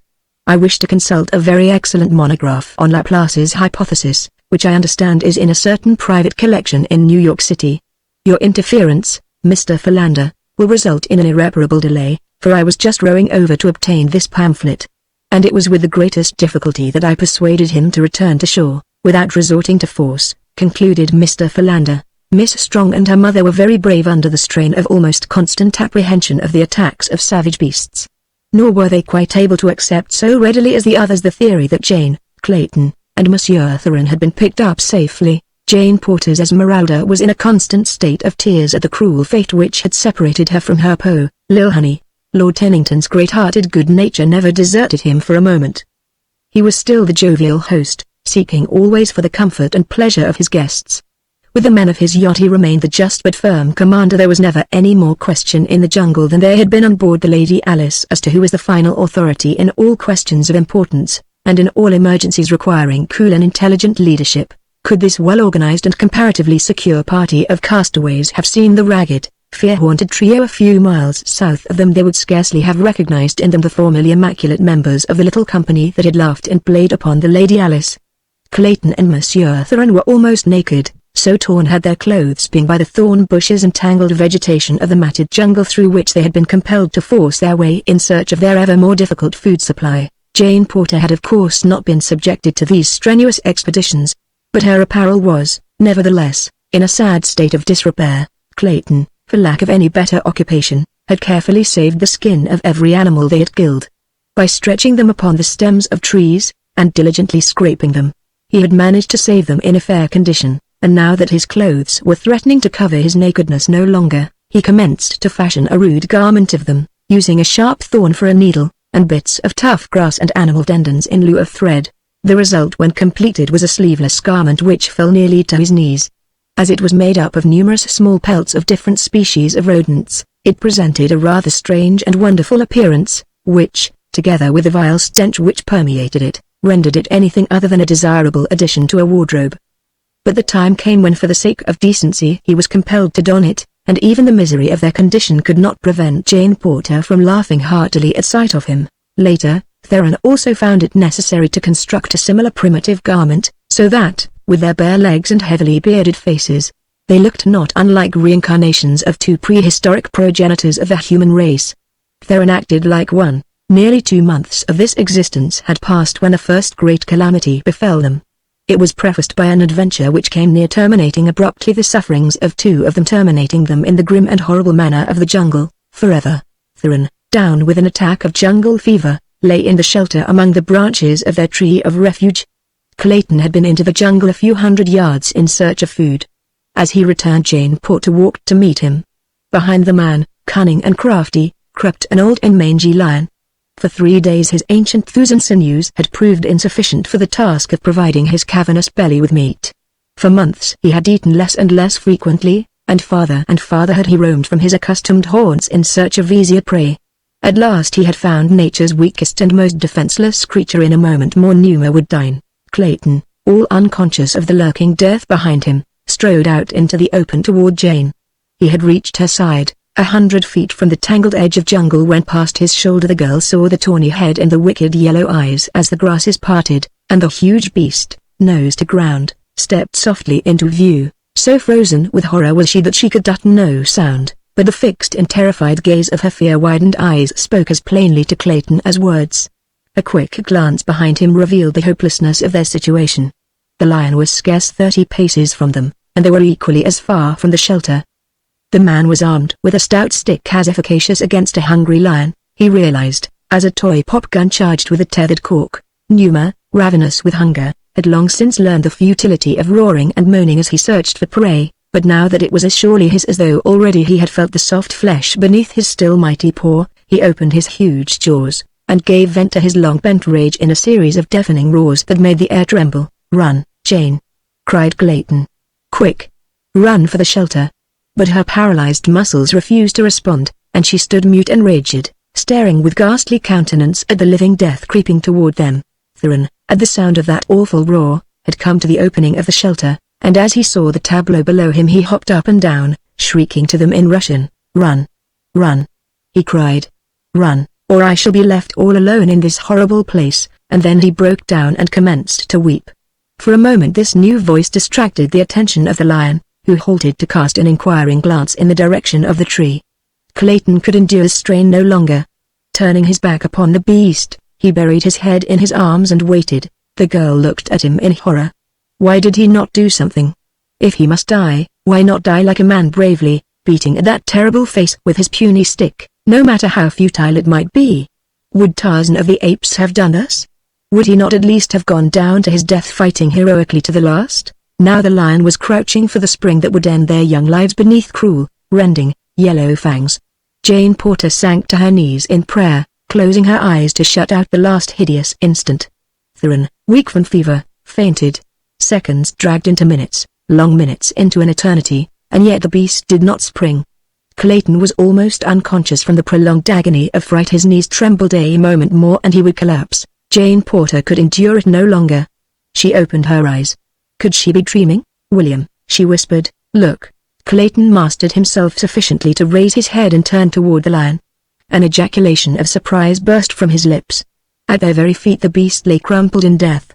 I wish to consult a very excellent monograph on Laplace's hypothesis, which I understand is in a certain private collection in New York City. Your interference, Mr. Philander, will result in an irreparable delay, for I was just rowing over to obtain this pamphlet. And it was with the greatest difficulty that I persuaded him to return to shore, without resorting to force,' concluded Mr. Philander. Miss Strong and her mother were very brave under the strain of almost constant apprehension of the attacks of savage beasts. Nor were they quite able to accept so readily as the others the theory that Jane, Clayton, and Monsieur Theron had been picked up safely. Jane Porter's Esmeralda was in a constant state of tears at the cruel fate which had separated her from her Poe, Lil Honey. Lord Tennington's great-hearted good nature never deserted him for a moment. He was still the jovial host, seeking always for the comfort and pleasure of his guests. With the men of his yacht he remained the just but firm commander. There was never any more question in the jungle than there had been on board the Lady Alice as to who was the final authority in all questions of importance, and in all emergencies requiring cool and intelligent leadership. Could this well-organized and comparatively secure party of castaways have seen the ragged, fear-haunted trio a few miles south of them, they would scarcely have recognized in them the formerly immaculate members of the little company that had laughed and played upon the Lady Alice. Clayton and Monsieur Theron were almost naked, so torn had their clothes been by the thorn bushes and tangled vegetation of the matted jungle through which they had been compelled to force their way in search of their ever more difficult food supply. Jane Porter had of course not been subjected to these strenuous expeditions, but her apparel was, nevertheless, in a sad state of disrepair. Clayton, for lack of any better occupation, had carefully saved the skin of every animal they had killed. By stretching them upon the stems of trees, and diligently scraping them, he had managed to save them in a fair condition. And now that his clothes were threatening to cover his nakedness no longer, he commenced to fashion a rude garment of them, using a sharp thorn for a needle, and bits of tough grass and animal tendons in lieu of thread. The result when completed was a sleeveless garment which fell nearly to his knees. As it was made up of numerous small pelts of different species of rodents, it presented a rather strange and wonderful appearance, which, together with the vile stench which permeated it, rendered it anything other than a desirable addition to a wardrobe. But the time came when for the sake of decency he was compelled to don it, and even the misery of their condition could not prevent Jane Porter from laughing heartily at sight of him. Later, Theron also found it necessary to construct a similar primitive garment, so that, with their bare legs and heavily bearded faces, they looked not unlike reincarnations of two prehistoric progenitors of the human race. Theron acted like one, Nearly 2 months of this existence had passed when the first great calamity befell them. It was prefaced by an adventure which came near terminating abruptly the sufferings of 2 of them, terminating them in the grim and horrible manner of the jungle, forever. Tarzan, down with an attack of jungle fever, lay in the shelter among the branches of their tree of refuge. Clayton had been into the jungle a few hundred yards in search of food. As he returned, Jane Porter walked to meet him. Behind the man, cunning and crafty, crept an old and mangy lion. For 3 days his ancient thews and sinews had proved insufficient for the task of providing his cavernous belly with meat. For months he had eaten less and less frequently, and farther had he roamed from his accustomed haunts in search of easier prey. At last he had found nature's weakest and most defenseless creature. In a moment more Numa would dine. Clayton, all unconscious of the lurking death behind him, strode out into the open toward Jane. He had reached her side. 100 feet from the tangled edge of jungle when past his shoulder the girl saw the tawny head and the wicked yellow eyes as the grasses parted, and the huge beast, nose to ground, stepped softly into view. So frozen with horror was she that she could utter no sound, but the fixed and terrified gaze of her fear-widened eyes spoke as plainly to Clayton as words. A quick glance behind him revealed the hopelessness of their situation. The lion was scarce 30 paces from them, and they were equally as far from the shelter. The man was armed with a stout stick as efficacious against a hungry lion, he realized, as a toy pop gun charged with a tethered cork. Numa, ravenous with hunger, had long since learned the futility of roaring and moaning as he searched for prey, but now that it was as surely his as though already he had felt the soft flesh beneath his still mighty paw, he opened his huge jaws, and gave vent to his long-pent rage in a series of deafening roars that made the air tremble. "Run, Jane!" cried Clayton. "Quick! Run for the shelter!" But her paralyzed muscles refused to respond, and she stood mute and rigid, staring with ghastly countenance at the living death creeping toward them. Tarzan, at the sound of that awful roar, had come to the opening of the shelter, and as he saw the tableau below him he hopped up and down, shrieking to them in Russian. "Run! Run!" he cried. "Run, or I shall be left all alone in this horrible place," and then he broke down and commenced to weep. For a moment this new voice distracted the attention of the lion, who halted to cast an inquiring glance in the direction of the tree. Clayton could endure the strain no longer. Turning his back upon the beast, he buried his head in his arms and waited. The girl looked at him in horror. Why did he not do something? If he must die, why not die like a man bravely, beating at that terrible face with his puny stick, no matter how futile it might be? Would Tarzan of the Apes have done this? Would he not at least have gone down to his death fighting heroically to the last? Now the lion was crouching for the spring that would end their young lives beneath cruel, rending, yellow fangs. Jane Porter sank to her knees in prayer, closing her eyes to shut out the last hideous instant. Tarzan, weak from fever, fainted. Seconds dragged into minutes, long minutes into an eternity, and yet the beast did not spring. Clayton was almost unconscious from the prolonged agony of fright. His knees trembled. A moment more and he would collapse. Jane Porter could endure it no longer. She opened her eyes. Could she be dreaming? "William," she whispered, "look." Clayton mastered himself sufficiently to raise his head and turn toward the lion. An ejaculation of surprise burst from his lips. At their very feet the beast lay crumpled in death.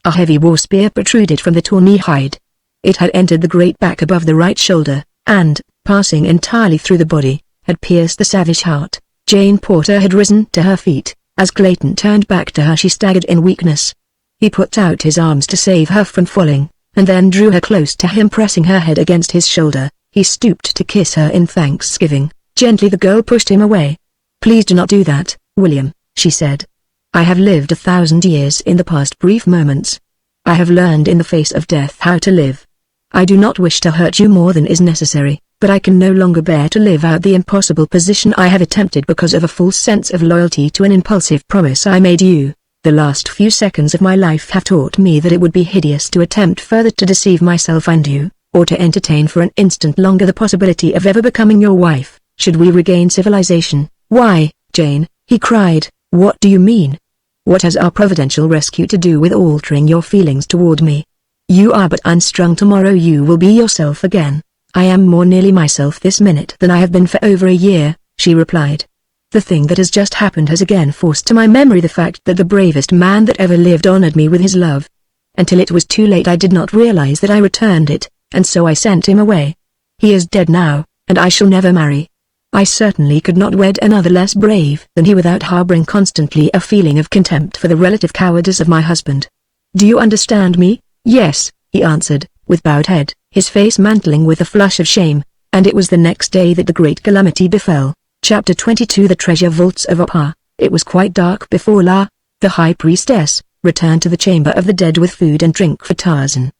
A heavy war spear protruded from the tawny hide. It had entered the great back above the right shoulder, and, passing entirely through the body, had pierced the savage heart. Jane Porter had risen to her feet. As Clayton turned back to her she staggered in weakness. He put out his arms to save her from falling, and then drew her close to him, pressing her head against his shoulder. He stooped to kiss her in thanksgiving. Gently the girl pushed him away. "Please do not do that, William," she said. "I have lived 1,000 years in the past brief moments. I have learned in the face of death how to live. I do not wish to hurt you more than is necessary, but I can no longer bear to live out the impossible position I have attempted because of a false sense of loyalty to an impulsive promise I made you. The last few seconds of my life have taught me that it would be hideous to attempt further to deceive myself and you, or to entertain for an instant longer the possibility of ever becoming your wife, should we regain civilization." "Why, Jane," he cried, "what do you mean? What has our providential rescue to do with altering your feelings toward me? You are but unstrung. Tomorrow you will be yourself again." "I am more nearly myself this minute than I have been for over a year," she replied. "The thing that has just happened has again forced to my memory the fact that the bravest man that ever lived honored me with his love. Until it was too late I did not realize that I returned it, and so I sent him away. He is dead now, and I shall never marry. I certainly could not wed another less brave than he without harboring constantly a feeling of contempt for the relative cowardice of my husband. Do you understand me? Yes, he answered, with bowed head, his face mantling with a flush of shame. And it was the next day that the great calamity befell. Chapter 22 The Treasure Vaults of Opar. It was quite dark before the high priestess, returned to the chamber of the dead with food and drink for Tarzan.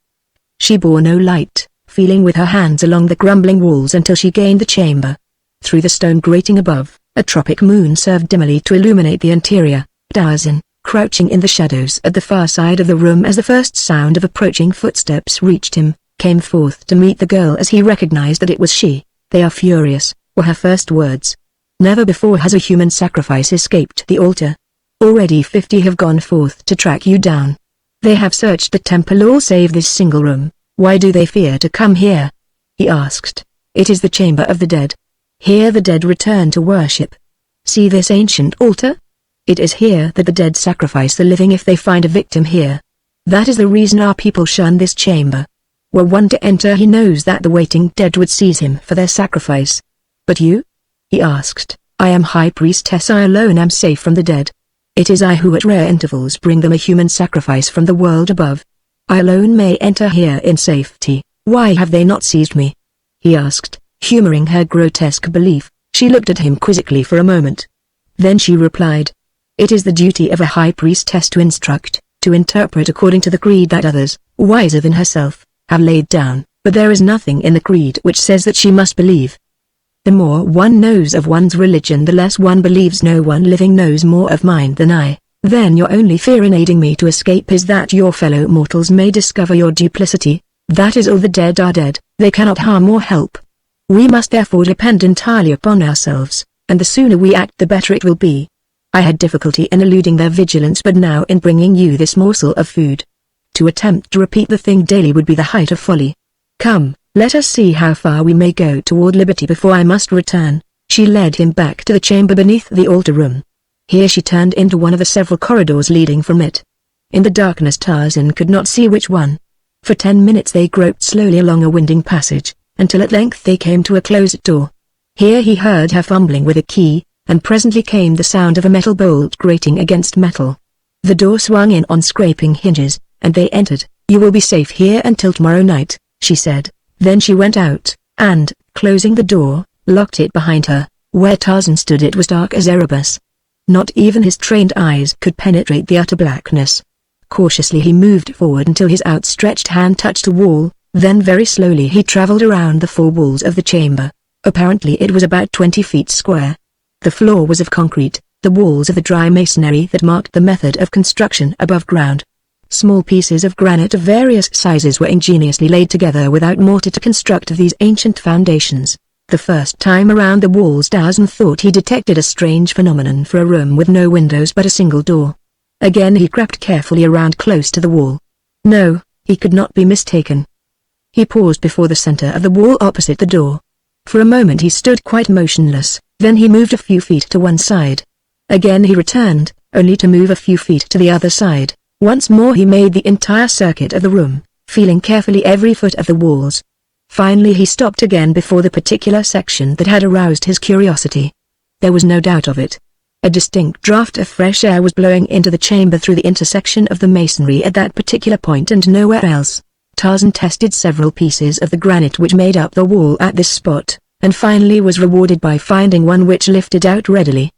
She bore no light, feeling with her hands along the crumbling walls until she gained the chamber. Through the stone grating above, a tropic moon served dimly to illuminate the interior. Tarzan, crouching in the shadows at the far side of the room as the first sound of approaching footsteps reached him, came forth to meet the girl as he recognized that it was she. "They are furious," were her first words. "Never before has a human sacrifice escaped the altar. Already 50 have gone forth to track you down. They have searched the temple all save this single room. Why do they fear to come here?" he asked. "It is the chamber of the dead. Here the dead return to worship. See this ancient altar? It is here that the dead sacrifice the living if they find a victim here. That is the reason our people shun this chamber. Were one to enter, he knows that the waiting dead would seize him for their sacrifice." "But you?" he asked. "I am High Priestess. I alone am safe from the dead. It is I who at rare intervals bring them a human sacrifice from the world above. I alone may enter here in safety. Why have they not seized me?" he asked, humoring her grotesque belief. She looked at him quizzically for a moment. Then she replied, "It is the duty of a high priestess to instruct, to interpret according to the creed that others, wiser than herself, have laid down, but there is nothing in the creed which says that she must believe. The more one knows of one's religion, the less one believes. No one living knows more of mine than I. Then your only fear in aiding me to escape is that your fellow mortals may discover your duplicity. That is all. The dead are dead, they cannot harm or help. We must therefore depend entirely upon ourselves, and the sooner we act the better it will be. I had difficulty in eluding their vigilance, but now in bringing you this morsel of food. To attempt to repeat the thing daily would be the height of folly. Come, let us see how far we may go toward liberty before I must return." She led him back to the chamber beneath the altar room. Here she turned into one of the several corridors leading from it. In the darkness Tarzan could not see which one. For 10 minutes they groped slowly along a winding passage, until at length they came to a closed door. Here he heard her fumbling with a key, and presently came the sound of a metal bolt grating against metal. The door swung in on scraping hinges, and they entered. "You will be safe here until tomorrow night," she said. Then she went out, and, closing the door, locked it behind her. Where Tarzan stood it was dark as Erebus. Not even his trained eyes could penetrate the utter blackness. Cautiously he moved forward until his outstretched hand touched a wall, then very slowly he traveled around the four walls of the chamber. Apparently it was about 20 feet square. The floor was of concrete, the walls of the dry masonry that marked the method of construction above ground. Small pieces of granite of various sizes were ingeniously laid together without mortar to construct these ancient foundations. The first time around the walls Tarzan thought he detected a strange phenomenon for a room with no windows but a single door. Again he crept carefully around close to the wall. No, he could not be mistaken. He paused before the center of the wall opposite the door. For a moment he stood quite motionless, then he moved a few feet to one side. Again he returned, only to move a few feet to the other side. Once more he made the entire circuit of the room, feeling carefully every foot of the walls. Finally he stopped again before the particular section that had aroused his curiosity. There was no doubt of it. A distinct draught of fresh air was blowing into the chamber through the intersection of the masonry at that particular point and nowhere else. Tarzan tested several pieces of the granite which made up the wall at this spot, and finally was rewarded by finding one which lifted out readily.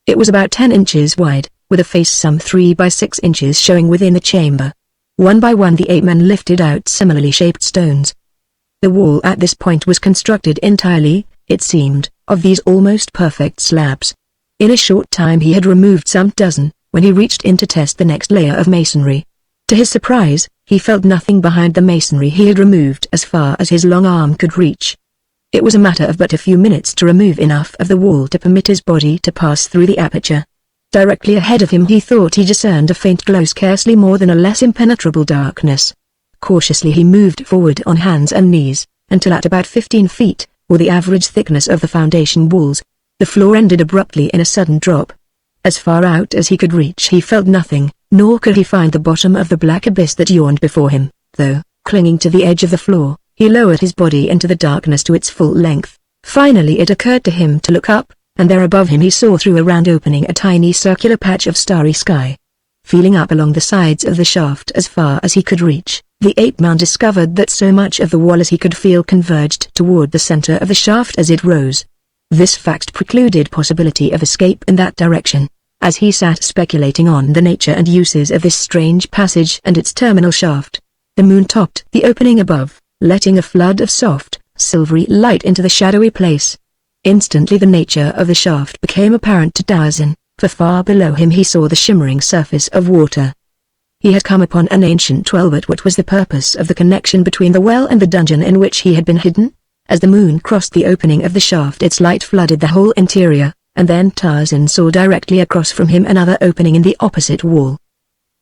It was about 10 inches wide, with a face some 3 by 6 inches showing within the chamber. One by one the 8 men lifted out similarly shaped stones. The wall at this point was constructed entirely, it seemed, of these almost perfect slabs. In a short time he had removed some dozen, when he reached in to test the next layer of masonry. To his surprise, he felt nothing behind the masonry he had removed as far as his long arm could reach. It was a matter of but a few minutes to remove enough of the wall to permit his body to pass through the aperture. Directly ahead of him he thought he discerned a faint glow scarcely more than a less impenetrable darkness. Cautiously he moved forward on hands and knees, until at about 15 feet, or the average thickness of the foundation walls, the floor ended abruptly in a sudden drop. As far out as he could reach he felt nothing, nor could he find the bottom of the black abyss that yawned before him, though, clinging to the edge of the floor, he lowered his body into the darkness to its full length, Finally it occurred to him to look up, and there above him he saw through a round opening a tiny circular patch of starry sky. Feeling up along the sides of the shaft as far as he could reach, the ape-man discovered that so much of the wall as he could feel converged toward the center of the shaft as it rose. This fact precluded possibility of escape in that direction. As he sat speculating on the nature and uses of this strange passage and its terminal shaft, the moon topped the opening above, letting a flood of soft, silvery light into the shadowy place. Instantly the nature of the shaft became apparent to Tarzan, for far below him he saw the shimmering surface of water. He had come upon an ancient well, but what was the purpose of the connection between the well and the dungeon in which he had been hidden? As the moon crossed the opening of the shaft its light flooded the whole interior, and then Tarzan saw directly across from him another opening in the opposite wall.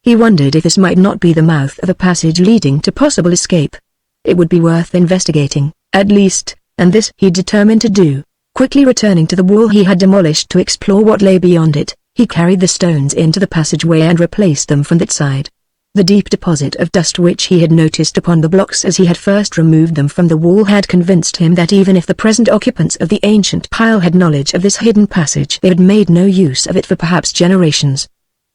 He wondered if this might not be the mouth of a passage leading to possible escape. It would be worth investigating, at least, and this he determined to do. Quickly returning to the wall he had demolished to explore what lay beyond it, he carried the stones into the passageway and replaced them from that side. The deep deposit of dust which he had noticed upon the blocks as he had first removed them from the wall had convinced him that even if the present occupants of the ancient pile had knowledge of this hidden passage they had made no use of it for perhaps generations.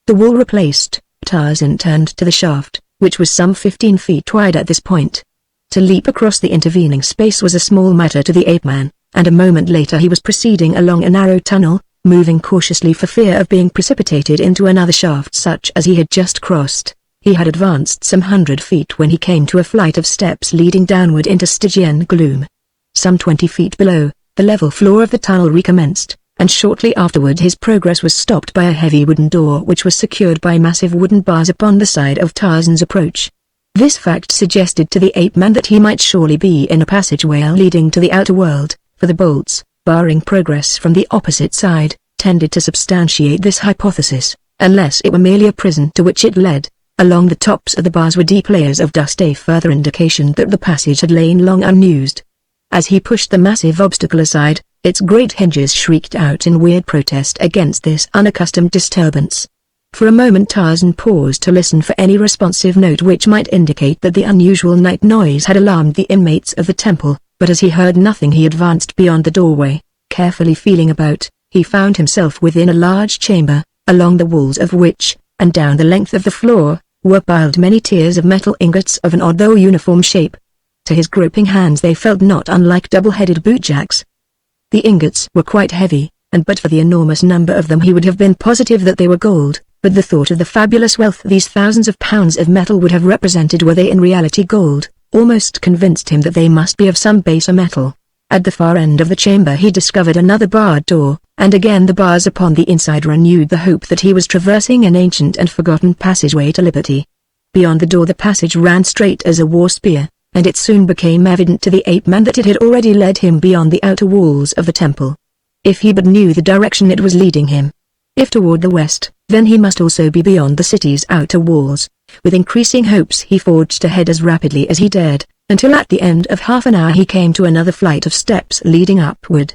The wall replaced, Tarzan turned to the shaft, which was some 15 feet wide at this point. To leap across the intervening space was a small matter to the ape-man, and a moment later he was proceeding along a narrow tunnel, moving cautiously for fear of being precipitated into another shaft such as he had just crossed. He had advanced some 100 feet when he came to a flight of steps leading downward into Stygian gloom. Some 20 feet below, the level floor of the tunnel recommenced, and shortly afterward his progress was stopped by a heavy wooden door which was secured by massive wooden bars upon the side of Tarzan's approach. This fact suggested to the ape-man that he might surely be in a passageway leading to the outer world, for the bolts, barring progress from the opposite side, tended to substantiate this hypothesis, unless it were merely a prison to which it led. Along the tops of the bars were deep layers of dust, a further indication that the passage had lain long unused. As he pushed the massive obstacle aside, its great hinges shrieked out in weird protest against this unaccustomed disturbance. For a moment Tarzan paused to listen for any responsive note which might indicate that the unusual night noise had alarmed the inmates of the temple, but as he heard nothing he advanced beyond the doorway. Carefully feeling about, he found himself within a large chamber, along the walls of which, and down the length of the floor, were piled many tiers of metal ingots of an odd though uniform shape. To his groping hands they felt not unlike double-headed bootjacks. The ingots were quite heavy, and but for the enormous number of them he would have been positive that they were gold, but the thought of the fabulous wealth these thousands of pounds of metal would have represented were they in reality gold, almost convinced him that they must be of some baser metal. At the far end of the chamber he discovered another barred door, and again the bars upon the inside renewed the hope that he was traversing an ancient and forgotten passageway to liberty. Beyond the door the passage ran straight as a war spear, and it soon became evident to the ape-man that it had already led him beyond the outer walls of the temple. If he but knew the direction it was leading him. If toward the west, then he must also be beyond the city's outer walls. With increasing hopes he forged ahead as rapidly as he dared, until at the end of half an hour he came to another flight of steps leading upward.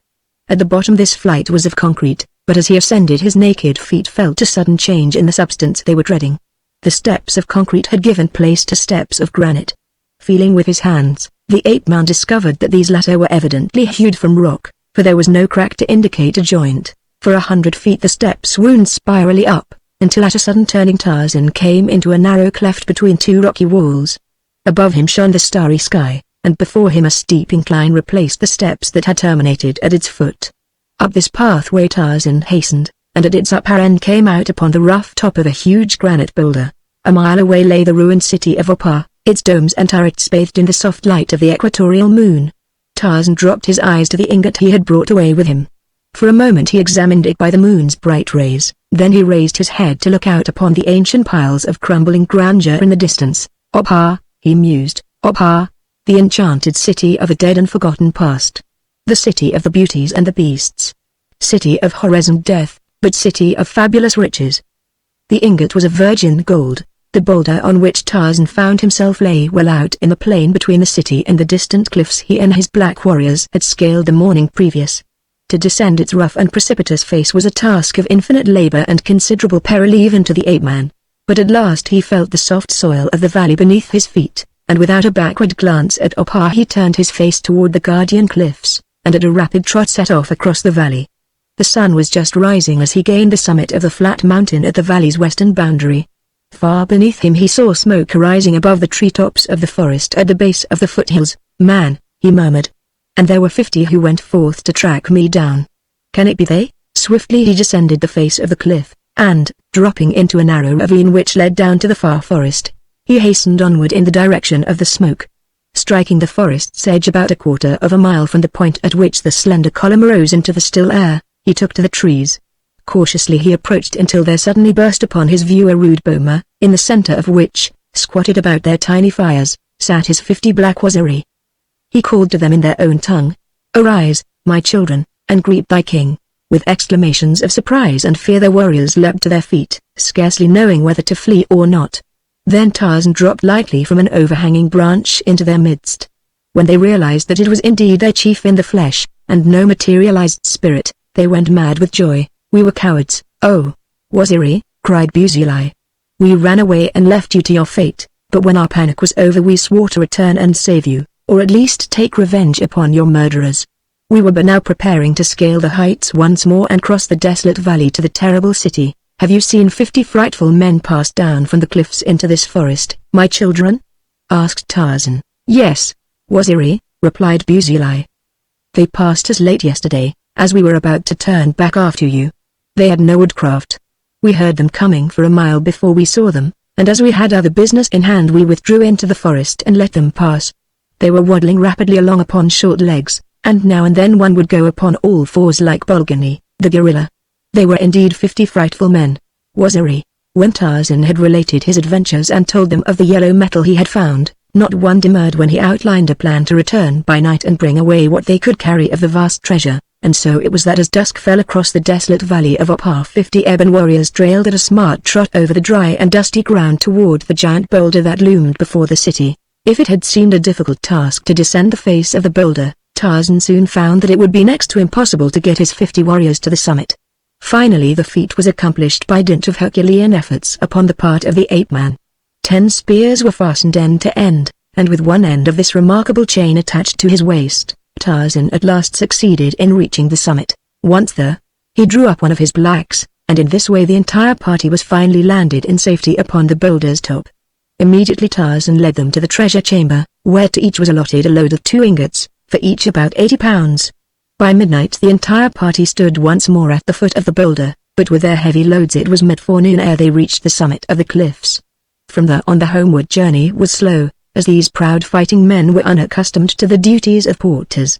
At the bottom this flight was of concrete, but as he ascended his naked feet felt a sudden change in the substance they were treading. The steps of concrete had given place to steps of granite. Feeling with his hands, the ape-man discovered that these latter were evidently hewed from rock, for there was no crack to indicate a joint. For 100 feet the steps wound spirally up, until at a sudden turning Tarzan came into a narrow cleft between two rocky walls. Above him shone the starry sky, and before him a steep incline replaced the steps that had terminated at its foot. Up this pathway Tarzan hastened, and at its upper end came out upon the rough top of a huge granite boulder. A mile away lay the ruined city of Opar, its domes and turrets bathed in the soft light of the equatorial moon. Tarzan dropped his eyes to the ingot he had brought away with him. For a moment he examined it by the moon's bright rays, then he raised his head to look out upon the ancient piles of crumbling grandeur in the distance. Opar, he mused, Opar, the enchanted city of a dead and forgotten past. The city of the beauties and the beasts. City of horrors and death, but city of fabulous riches. The ingot was of virgin gold. The boulder on which Tarzan found himself lay well out in the plain between the city and the distant cliffs he and his black warriors had scaled the morning previous. To descend its rough and precipitous face was a task of infinite labor and considerable peril even to the ape-man. But at last he felt the soft soil of the valley beneath his feet, and without a backward glance at Opar he turned his face toward the guardian cliffs. and at a rapid trot set off across the valley. The sun was just rising as he gained the summit of the flat mountain at the valley's western boundary. Far beneath him he saw smoke rising above the treetops of the forest at the base of the foothills. "Man," he murmured. "And there were 50 who went forth to track me down. Can it be they?" Swiftly he descended the face of the cliff, and, dropping into a narrow ravine which led down to the far forest, he hastened onward in the direction of the smoke. Striking the forest's edge about a quarter of a mile from the point at which the slender column rose into the still air, he took to the trees. Cautiously he approached until there suddenly burst upon his view a rude boma, in the center of which, squatted about their tiny fires, sat his 50 black waziri. He called to them in their own tongue, "Arise, my children, and greet thy king." With exclamations of surprise and fear the warriors leapt to their feet, scarcely knowing whether to flee or not. Then Tarzan dropped lightly from an overhanging branch into their midst. When they realized that it was indeed their chief in the flesh, and no materialized spirit, they went mad with joy. "We were cowards, oh, Waziri," cried Buzuli. "We ran away and left you to your fate, but when our panic was over we swore to return and save you, or at least take revenge upon your murderers. We were but now preparing to scale the heights once more and cross the desolate valley to the terrible city. Have you seen 50 frightful men pass down from the cliffs into this forest, my children?" asked Tarzan. "Yes, Waziri," replied Buzuli. "They passed us late yesterday, as we were about to turn back after you. They had no woodcraft. We heard them coming for a mile before we saw them, and as we had other business in hand we withdrew into the forest and let them pass. They were waddling rapidly along upon short legs, and now and then one would go upon all fours like Bulgani, the gorilla. They were indeed 50 frightful men, Waziri." When Tarzan had related his adventures and told them of the yellow metal he had found, not one demurred when he outlined a plan to return by night and bring away what they could carry of the vast treasure. And so it was that as dusk fell across the desolate valley of Opar 50 ebon warriors trailed at a smart trot over the dry and dusty ground toward the giant boulder that loomed before the city. If it had seemed a difficult task to descend the face of the boulder, Tarzan soon found that it would be next to impossible to get his 50 warriors to the summit. Finally the feat was accomplished by dint of Herculean efforts upon the part of the ape-man. 10 spears were fastened end to end, and with one end of this remarkable chain attached to his waist, Tarzan at last succeeded in reaching the summit. Once there, he drew up one of his blacks, and in this way the entire party was finally landed in safety upon the boulder's top. Immediately Tarzan led them to the treasure chamber, where to each was allotted a load of 2 ingots, for each about 80 pounds. By midnight the entire party stood once more at the foot of the boulder, but with their heavy loads it was mid-forenoon ere they reached the summit of the cliffs. From there on the homeward journey was slow, as these proud fighting men were unaccustomed to the duties of porters.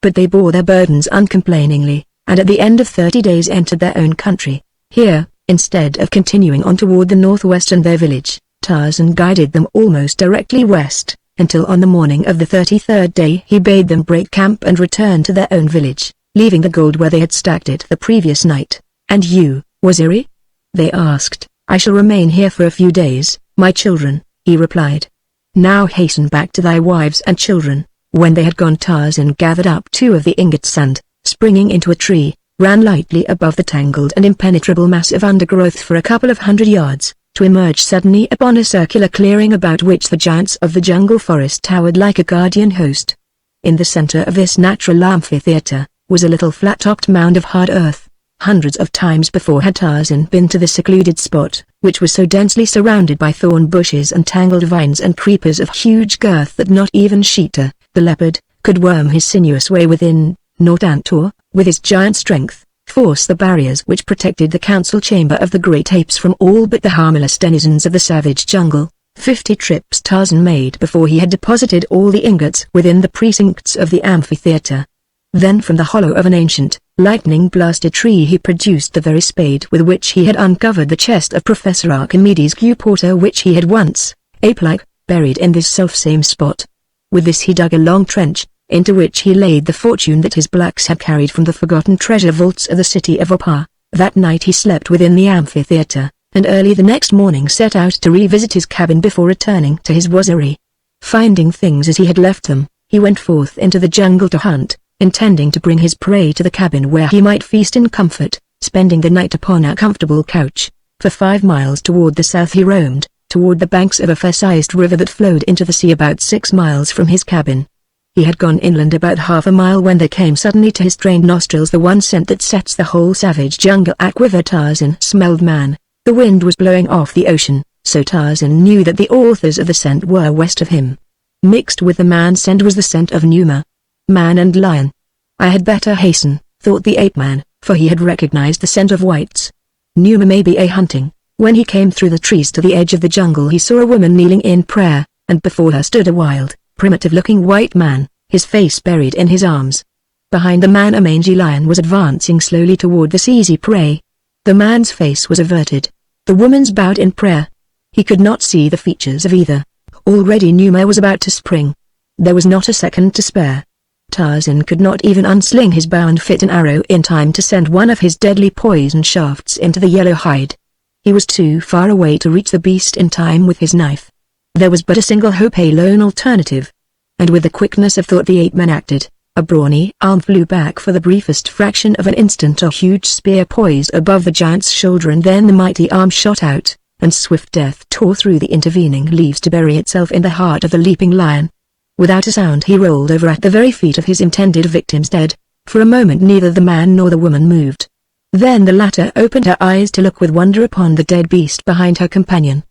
But they bore their burdens uncomplainingly, and at the end of 30 days entered their own country. Here, instead of continuing on toward the northwest and their village, Tarzan guided them almost directly west, until on the morning of the 33rd day he bade them break camp and return to their own village, leaving the gold where they had stacked it the previous night. "And you, Waziri?" they asked. "I shall remain here for a few days, my children," he replied. "Now hasten back to thy wives and children." When they had gone Tarzan gathered up 2 of the ingots and, springing into a tree, ran lightly above the tangled and impenetrable mass of undergrowth for a couple of 100 yards, to emerge suddenly upon a circular clearing about which the giants of the jungle forest towered like a guardian host. In the center of this natural amphitheater, was a little flat-topped mound of hard earth. Hundreds of times before had Tarzan been to this secluded spot, which was so densely surrounded by thorn bushes and tangled vines and creepers of huge girth that not even Sheeta, the leopard, could worm his sinuous way within, nor Tantor, with his giant strength, force the barriers which protected the council chamber of the great apes from all but the harmless denizens of the savage jungle. 50 trips Tarzan made before he had deposited all the ingots within the precincts of the amphitheater. Then from the hollow of an ancient, lightning-blasted tree he produced the very spade with which he had uncovered the chest of Professor Archimedes Q. Porter which he had once, ape-like, buried in this selfsame spot. With this he dug a long trench, into which he laid the fortune that his blacks had carried from the forgotten treasure vaults of the city of Opar. That night he slept within the amphitheater, and early the next morning set out to revisit his cabin before returning to his waziri. Finding things as he had left them, he went forth into the jungle to hunt, intending to bring his prey to the cabin where he might feast in comfort, spending the night upon a comfortable couch. For 5 miles toward the south he roamed, toward the banks of a fair-sized river that flowed into the sea about 6 miles from his cabin. He had gone inland about half a mile when there came suddenly to his trained nostrils the one scent that sets the whole savage jungle aquiver. Tarzan smelled man. The wind was blowing off the ocean, so Tarzan knew that the authors of the scent were west of him. Mixed with the man's scent was the scent of Numa. Man and lion. I had better hasten, thought the ape-man, for he had recognized the scent of whites. Numa may be hunting. When he came through the trees to the edge of the jungle he saw a woman kneeling in prayer, and before her stood a wild, primitive-looking white man, his face buried in his arms. Behind the man a mangy lion was advancing slowly toward this easy prey. The man's face was averted. The woman's bowed in prayer. He could not see the features of either. Already Numa was about to spring. There was not a second to spare. Tarzan could not even unsling his bow and fit an arrow in time to send one of his deadly poison shafts into the yellow hide. He was too far away to reach the beast in time with his knife. There was but a single hope, a lone alternative. And with the quickness of thought the ape-man acted. A brawny arm flew back for the briefest fraction of an instant. A huge spear poised above the giant's shoulder, and then the mighty arm shot out, and swift death tore through the intervening leaves to bury itself in the heart of the leaping lion. Without a sound he rolled over at the very feet of his intended victims dead. For a moment neither the man nor the woman moved. Then the latter opened her eyes to look with wonder upon the dead beast behind her companion.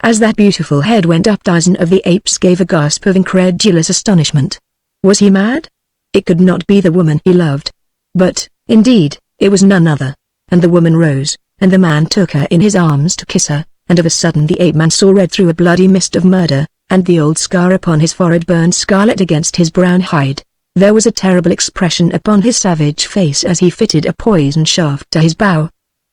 As that beautiful head went up, Tarzan of the Apes gave a gasp of incredulous astonishment. Was he mad? It could not be the woman he loved. But, indeed, it was none other. And the woman rose, and the man took her in his arms to kiss her, and of a sudden the ape-man saw red through a bloody mist of murder, and the old scar upon his forehead burned scarlet against his brown hide. There was a terrible expression upon his savage face as he fitted a poison shaft to his bow.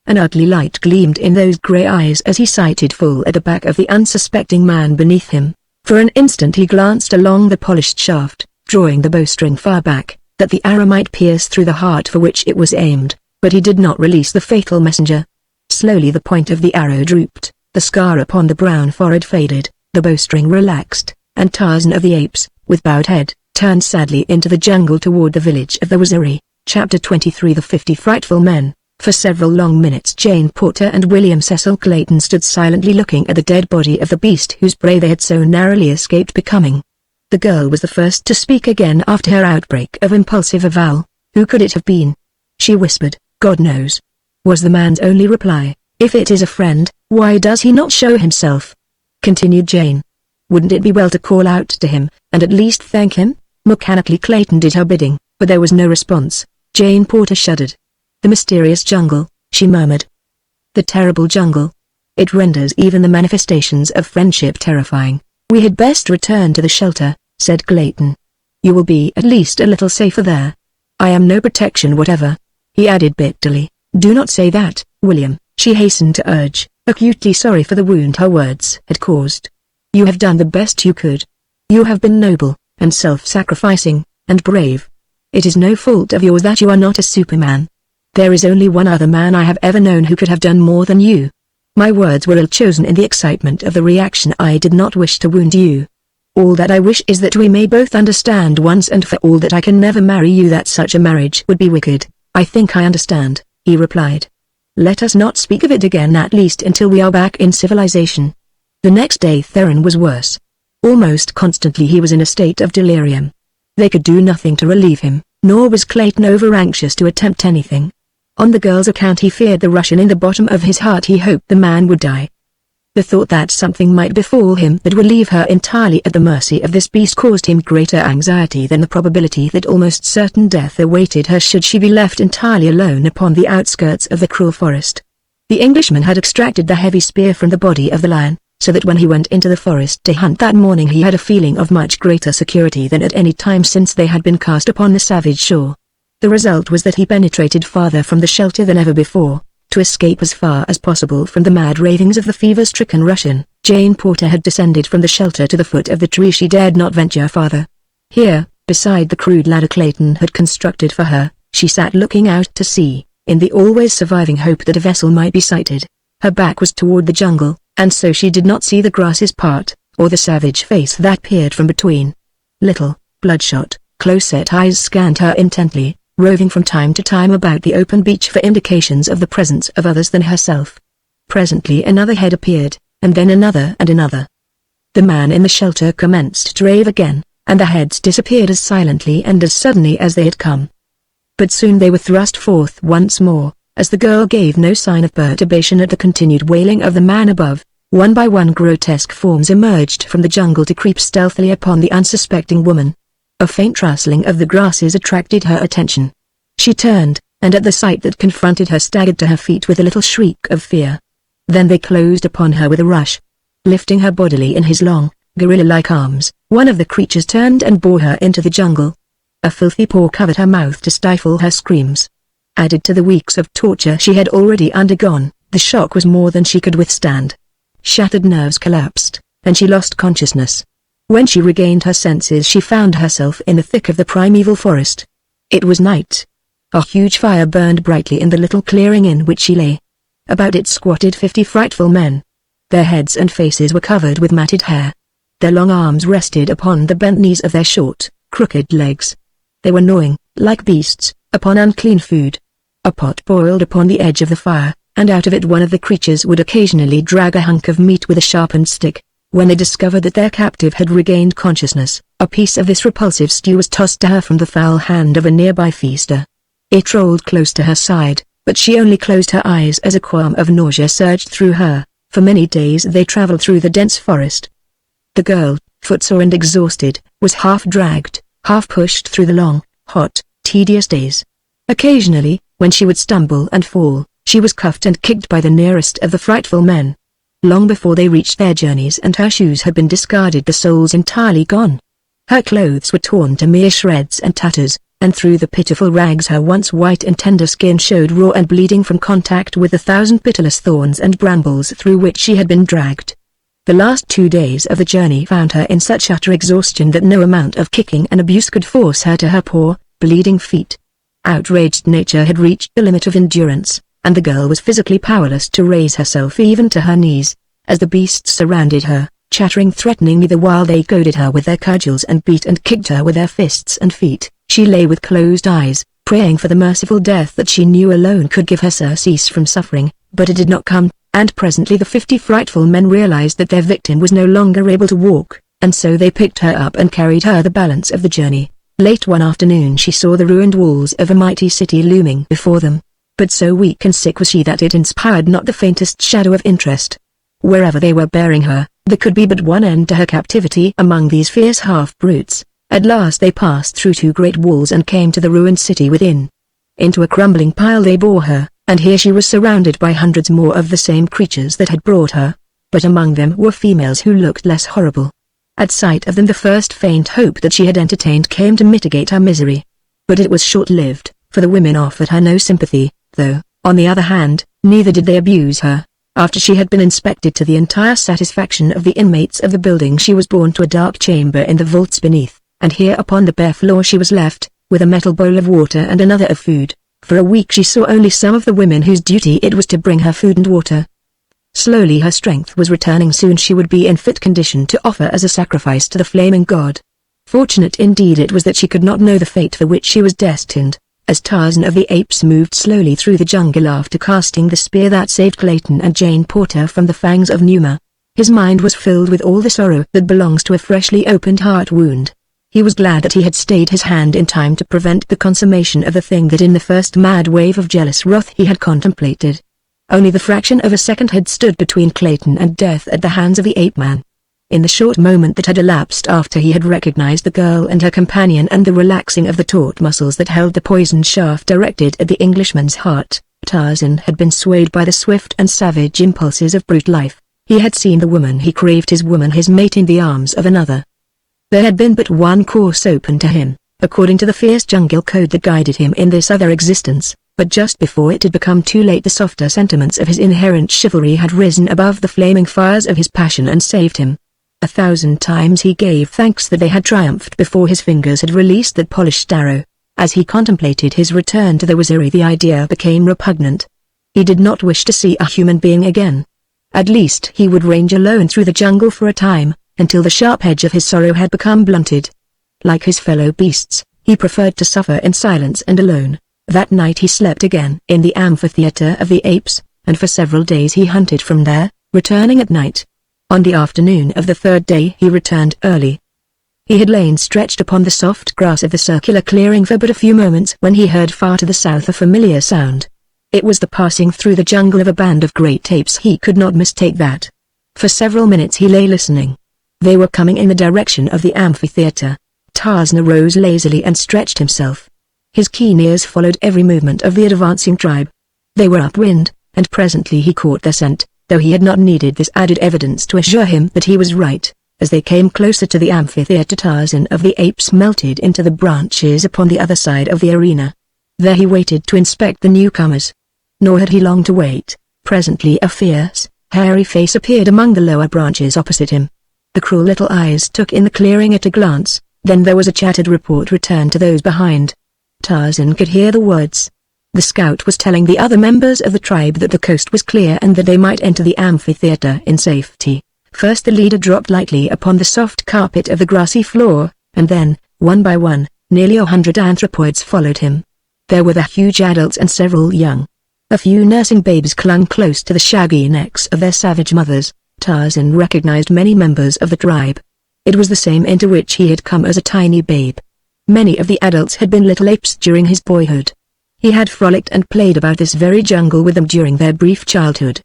An ugly light gleamed in those grey eyes as he sighted full at the back of the unsuspecting man beneath him. For an instant he glanced along the polished shaft, drawing the bowstring far back, that the arrow might pierce through the heart for which it was aimed, but he did not release the fatal messenger. Slowly the point of the arrow drooped, the scar upon the brown forehead faded, the bowstring relaxed, and Tarzan of the Apes, with bowed head, turned sadly into the jungle toward the village of the Waziri. Chapter 23 The 50 Frightful Men. For several long minutes Jane Porter and William Cecil Clayton stood silently looking at the dead body of the beast whose prey they had so narrowly escaped becoming. The girl was the first to speak again after her outbreak of impulsive avowal. Who could it have been? She whispered, God knows. Was the man's only reply. If it is a friend, why does he not show himself? Continued Jane. Wouldn't it be well to call out to him, and at least thank him? Mechanically Clayton did her bidding, but there was no response. Jane Porter shuddered. The mysterious jungle, she murmured. The terrible jungle. It renders even the manifestations of friendship terrifying. We had best return to the shelter, said Clayton. You will be at least a little safer there. I am no protection whatever. He added bitterly. Do not say that, William, she hastened to urge, acutely sorry for the wound her words had caused. You have done the best you could. You have been noble, and self-sacrificing, and brave. It is no fault of yours that you are not a Superman. There is only one other man I have ever known who could have done more than you. My words were ill-chosen in the excitement of the reaction. I did not wish to wound you. All that I wish is that we may both understand once and for all that I can never marry you, that such a marriage would be wicked. I think I understand, he replied. Let us not speak of it again, at least until we are back in civilization. The next day Theron was worse. Almost constantly he was in a state of delirium. They could do nothing to relieve him, nor was Clayton over-anxious to attempt anything. On the girl's account he feared the Russian. In the bottom of his heart he hoped the man would die. The thought that something might befall him that would leave her entirely at the mercy of this beast caused him greater anxiety than the probability that almost certain death awaited her should she be left entirely alone upon the outskirts of the cruel forest. The Englishman had extracted the heavy spear from the body of the lion, so that when he went into the forest to hunt that morning he had a feeling of much greater security than at any time since they had been cast upon the savage shore. The result was that he penetrated farther from the shelter than ever before, to escape as far as possible from the mad ravings of the fever-stricken Russian. Jane Porter had descended from the shelter to the foot of the tree. She dared not venture farther. Here, beside the crude ladder Clayton had constructed for her, she sat looking out to sea, in the always surviving hope that a vessel might be sighted. Her back was toward the jungle, and so she did not see the grasses part, or the savage face that peered from between. Little, bloodshot, close-set eyes scanned her intently, roving from time to time about the open beach for indications of the presence of others than herself. Presently another head appeared, and then another and another. The man in the shelter commenced to rave again, and the heads disappeared as silently and as suddenly as they had come. But soon they were thrust forth once more, as the girl gave no sign of perturbation at the continued wailing of the man above. One by one grotesque forms emerged from the jungle to creep stealthily upon the unsuspecting woman. A faint rustling of the grasses attracted her attention. She turned, and at the sight that confronted her staggered to her feet with a little shriek of fear. Then they closed upon her with a rush. Lifting her bodily in his long, gorilla-like arms, one of the creatures turned and bore her into the jungle. A filthy paw covered her mouth to stifle her screams. Added to the weeks of torture she had already undergone, the shock was more than she could withstand. Shattered nerves collapsed, and she lost consciousness. When she regained her senses she found herself in the thick of the primeval forest. It was night. A huge fire burned brightly in the little clearing in which she lay. About it squatted 50 frightful men. Their heads and faces were covered with matted hair. Their long arms rested upon the bent knees of their short, crooked legs. They were gnawing, like beasts, upon unclean food. A pot boiled upon the edge of the fire, and out of it one of the creatures would occasionally drag a hunk of meat with a sharpened stick. When they discovered that their captive had regained consciousness, a piece of this repulsive stew was tossed to her from the foul hand of a nearby feaster. It rolled close to her side, but she only closed her eyes as a qualm of nausea surged through her. For many days they traveled through the dense forest. The girl, footsore and exhausted, was half dragged, half pushed through the long, hot, tedious days. Occasionally, when she would stumble and fall, she was cuffed and kicked by the nearest of the frightful men. Long before they reached their journeys and her shoes had been discarded, the soles entirely gone. Her clothes were torn to mere shreds and tatters, and through the pitiful rags her once white and tender skin showed raw and bleeding from contact with the thousand pitiless thorns and brambles through which she had been dragged. The last 2 days of the journey found her in such utter exhaustion that no amount of kicking and abuse could force her to her poor, bleeding feet. Outraged nature had reached the limit of endurance, and the girl was physically powerless to raise herself even to her knees, as the beasts surrounded her, chattering threateningly the while they goaded her with their cudgels and beat and kicked her with their fists and feet. She lay with closed eyes, praying for the merciful death that she knew alone could give her surcease from suffering, but it did not come, and presently the 50 frightful men realized that their victim was no longer able to walk, and so they picked her up and carried her the balance of the journey. Late one afternoon she saw the ruined walls of a mighty city looming before them, but so weak and sick was she that it inspired not the faintest shadow of interest. Wherever they were bearing her, there could be but one end to her captivity among these fierce half-brutes. At last they passed through 2 great walls and came to the ruined city within. Into a crumbling pile they bore her, and here she was surrounded by hundreds more of the same creatures that had brought her, but among them were females who looked less horrible. At sight of them the first faint hope that she had entertained came to mitigate her misery. But it was short-lived, for the women offered her no sympathy, though, on the other hand, neither did they abuse her. After she had been inspected to the entire satisfaction of the inmates of the building she was borne to a dark chamber in the vaults beneath, and here upon the bare floor she was left, with a metal bowl of water and another of food. For a week she saw only some of the women whose duty it was to bring her food and water. Slowly her strength was returning. Soon she would be in fit condition to offer as a sacrifice to the flaming god. Fortunate indeed it was that she could not know the fate for which she was destined, as Tarzan of the Apes moved slowly through the jungle after casting the spear that saved Clayton and Jane Porter from the fangs of Numa. His mind was filled with all the sorrow that belongs to a freshly opened heart wound. He was glad that he had stayed his hand in time to prevent the consummation of the thing that in the first mad wave of jealous wrath he had contemplated. Only the fraction of a second had stood between Clayton and death at the hands of the ape-man. In the short moment that had elapsed after he had recognized the girl and her companion and the relaxing of the taut muscles that held the poisoned shaft directed at the Englishman's heart, Tarzan had been swayed by the swift and savage impulses of brute life. He had seen the woman he craved, his woman, his mate, in the arms of another. There had been but one course open to him, according to the fierce jungle code that guided him in this other existence, but just before it had become too late the softer sentiments of his inherent chivalry had risen above the flaming fires of his passion and saved him. 1,000 times he gave thanks that they had triumphed before his fingers had released that polished arrow. As he contemplated his return to the Waziri the idea became repugnant. He did not wish to see a human being again. At least he would range alone through the jungle for a time, until the sharp edge of his sorrow had become blunted. Like his fellow beasts, he preferred to suffer in silence and alone. That night he slept again in the amphitheater of the apes, and for several days he hunted from there, returning at night. On the afternoon of the 3rd day he returned early. He had lain stretched upon the soft grass of the circular clearing for but a few moments when he heard far to the south a familiar sound. It was the passing through the jungle of a band of great apes. He could not mistake that. For several minutes he lay listening. They were coming in the direction of the amphitheater. Tarzan arose lazily and stretched himself. His keen ears followed every movement of the advancing tribe. They were upwind, and presently he caught their scent, though he had not needed this added evidence to assure him that he was right. As they came closer to the amphitheater, Tarzan of the Apes melted into the branches upon the other side of the arena. There he waited to inspect the newcomers. Nor had he long to wait. Presently a fierce, hairy face appeared among the lower branches opposite him. The cruel little eyes took in the clearing at a glance, then there was a chattered report returned to those behind. Tarzan could hear the words. The scout was telling the other members of the tribe that the coast was clear and that they might enter the amphitheater in safety. First the leader dropped lightly upon the soft carpet of the grassy floor, and then, one by one, nearly 100 anthropoids followed him. There were the huge adults and several young. A few nursing babes clung close to the shaggy necks of their savage mothers. Tarzan recognized many members of the tribe. It was the same into which he had come as a tiny babe. Many of the adults had been little apes during his boyhood. He had frolicked and played about this very jungle with them during their brief childhood.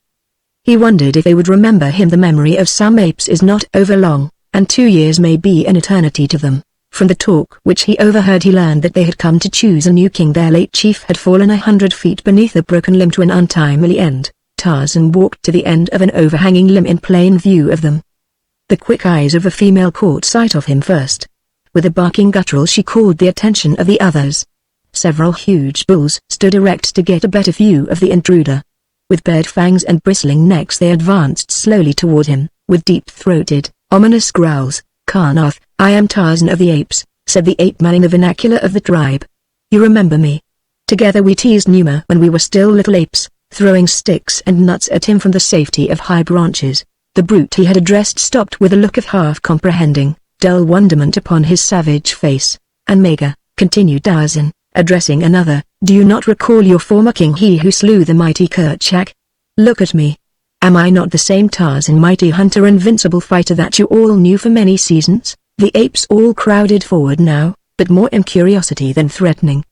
He wondered if they would remember him. The memory of some apes is not over long, and 2 years may be an eternity to them. From the talk which he overheard he learned that they had come to choose a new king. Their late chief had fallen 100 feet beneath a broken limb to an untimely end. Tarzan walked to the end of an overhanging limb in plain view of them. The quick eyes of a female caught sight of him first. With a barking guttural she called the attention of the others. Several huge bulls stood erect to get a better view of the intruder. With bared fangs and bristling necks they advanced slowly toward him, with deep-throated, ominous growls. "Karnath, I am Tarzan of the Apes," said the ape-man in the vernacular of the tribe. "You remember me? Together we teased Numa when we were still little apes, throwing sticks and nuts at him from the safety of high branches." The brute he had addressed stopped with a look of half-comprehending, dull wonderment upon his savage face. "And Mega," continued Tarzan, addressing another, "do you not recall your former king, he who slew the mighty Kerchak? Look at me. Am I not the same Tarzan, mighty hunter, invincible fighter that you all knew for many seasons?" The apes all crowded forward now, but more in curiosity than threatening.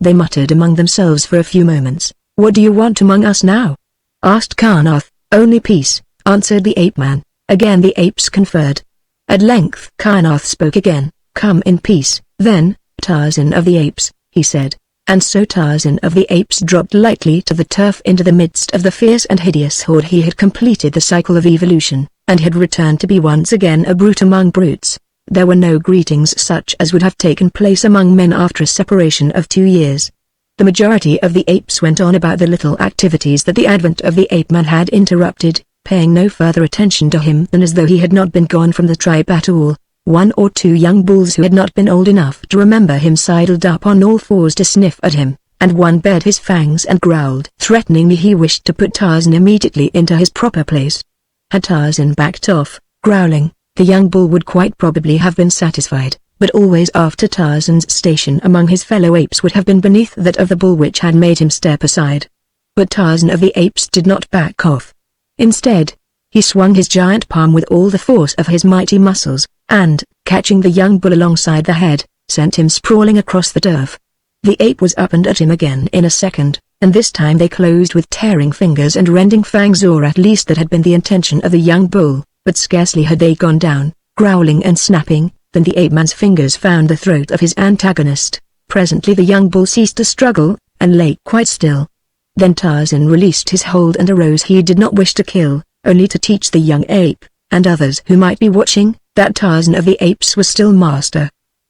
They muttered among themselves for a few moments. "What do you want among us now?" asked Karnath. "Only peace," answered the ape-man. Again the apes conferred. At length Karnath spoke again. "Come in peace, then, Tarzan of the Apes," he said. And so Tarzan of the Apes dropped lightly to the turf into the midst of the fierce and hideous horde. He had completed the cycle of evolution, and had returned to be once again a brute among brutes. There were no greetings such as would have taken place among men after a separation of 2 years. The majority of the apes went on about the little activities that the advent of the ape-man had interrupted, paying no further attention to him than as though he had not been gone from the tribe at all. 1 or 2 young bulls who had not been old enough to remember him sidled up on all fours to sniff at him, and one bared his fangs and growled threateningly. He wished to put Tarzan immediately into his proper place. Had Tarzan backed off, growling, the young bull would quite probably have been satisfied, but always after Tarzan's station among his fellow apes would have been beneath that of the bull which had made him step aside. But Tarzan of the Apes did not back off. Instead, he swung his giant palm with all the force of his mighty muscles, and, catching the young bull alongside the head, sent him sprawling across the turf. The ape was up and at him again in a second, and this time they closed with tearing fingers and rending fangs, or at least that had been the intention of the young bull, but scarcely had they gone down, growling and snapping, than the ape-man's fingers found the throat of his antagonist. Presently the young bull ceased to struggle, and lay quite still. Then Tarzan released his hold and arose. He did not wish to kill, only to teach the young ape, and others who might be watching, that Tarzan of the Apes was still master.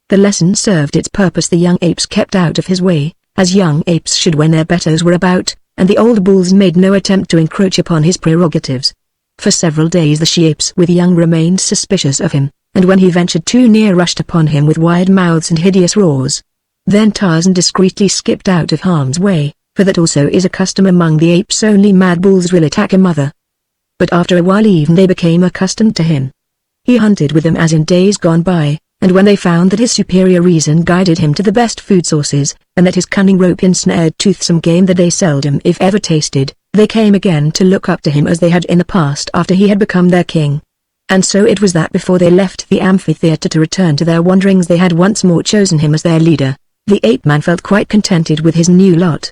The lesson served its purpose. The young apes kept out of his way, as young apes should when their betters were about, and the old bulls made no attempt to encroach upon his prerogatives. For several days the she-apes with young remained suspicious of him, and when he ventured too near rushed upon him with wide mouths and hideous roars. Then Tarzan discreetly skipped out of harm's way, for that also is a custom among the apes. Only mad bulls will attack a mother. But after a while even they became accustomed to him. He hunted with them as in days gone by, and when they found that his superior reason guided him to the best food sources, and that his cunning rope ensnared toothsome game that they seldom if ever tasted, they came again to look up to him as they had in the past after he had become their king. And so it was that before they left the amphitheater to return to their wanderings they had once more chosen him as their leader. The ape-man felt quite contented with his new lot.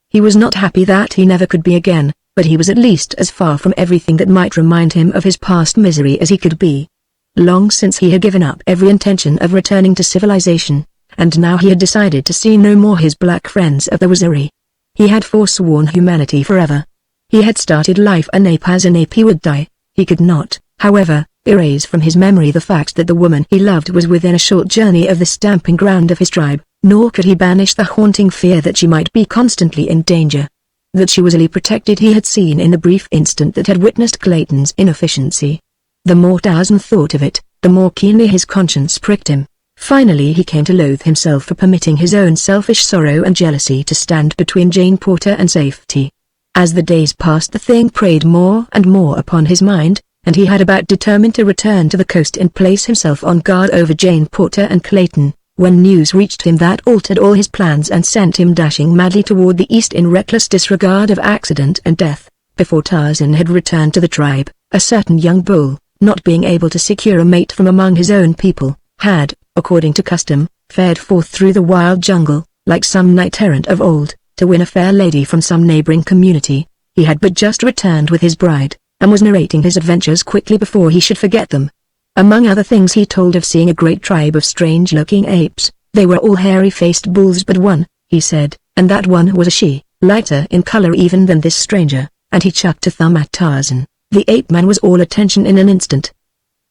He was not happy that he never could be again, but he was at least as far from everything that might remind him of his past misery as he could be. Long since he had given up every intention of returning to civilization, and now he had decided to see no more his black friends of the Waziri. He had forsworn humanity forever. He had started life an ape as an ape he would die. He could not, however, erase from his memory the fact that the woman he loved was within a short journey of the stamping ground of his tribe, nor could he banish the haunting fear that she might be constantly in danger. That she was ill protected he had seen in the brief instant that had witnessed Clayton's inefficiency. The more Tarzan thought of it, the more keenly his conscience pricked him. Finally he came to loathe himself for permitting his own selfish sorrow and jealousy to stand between Jane Porter and safety. As the days passed the thing preyed more and more upon his mind, and he had about determined to return to the coast and place himself on guard over Jane Porter and Clayton, when news reached him that altered all his plans and sent him dashing madly toward the east in reckless disregard of accident and death. Before Tarzan had returned to the tribe, a certain young bull, not being able to secure a mate from among his own people, had, according to custom, fared forth through the wild jungle, like some knight-errant of old, to win a fair lady from some neighboring community. He had but just returned with his bride, and was narrating his adventures quickly before he should forget them. Among other things he told of seeing a great tribe of strange-looking apes. They were all hairy-faced bulls but one, he said, and that one was a she, lighter in color even than this stranger, and he chucked a thumb at Tarzan. The ape-man was all attention in an instant.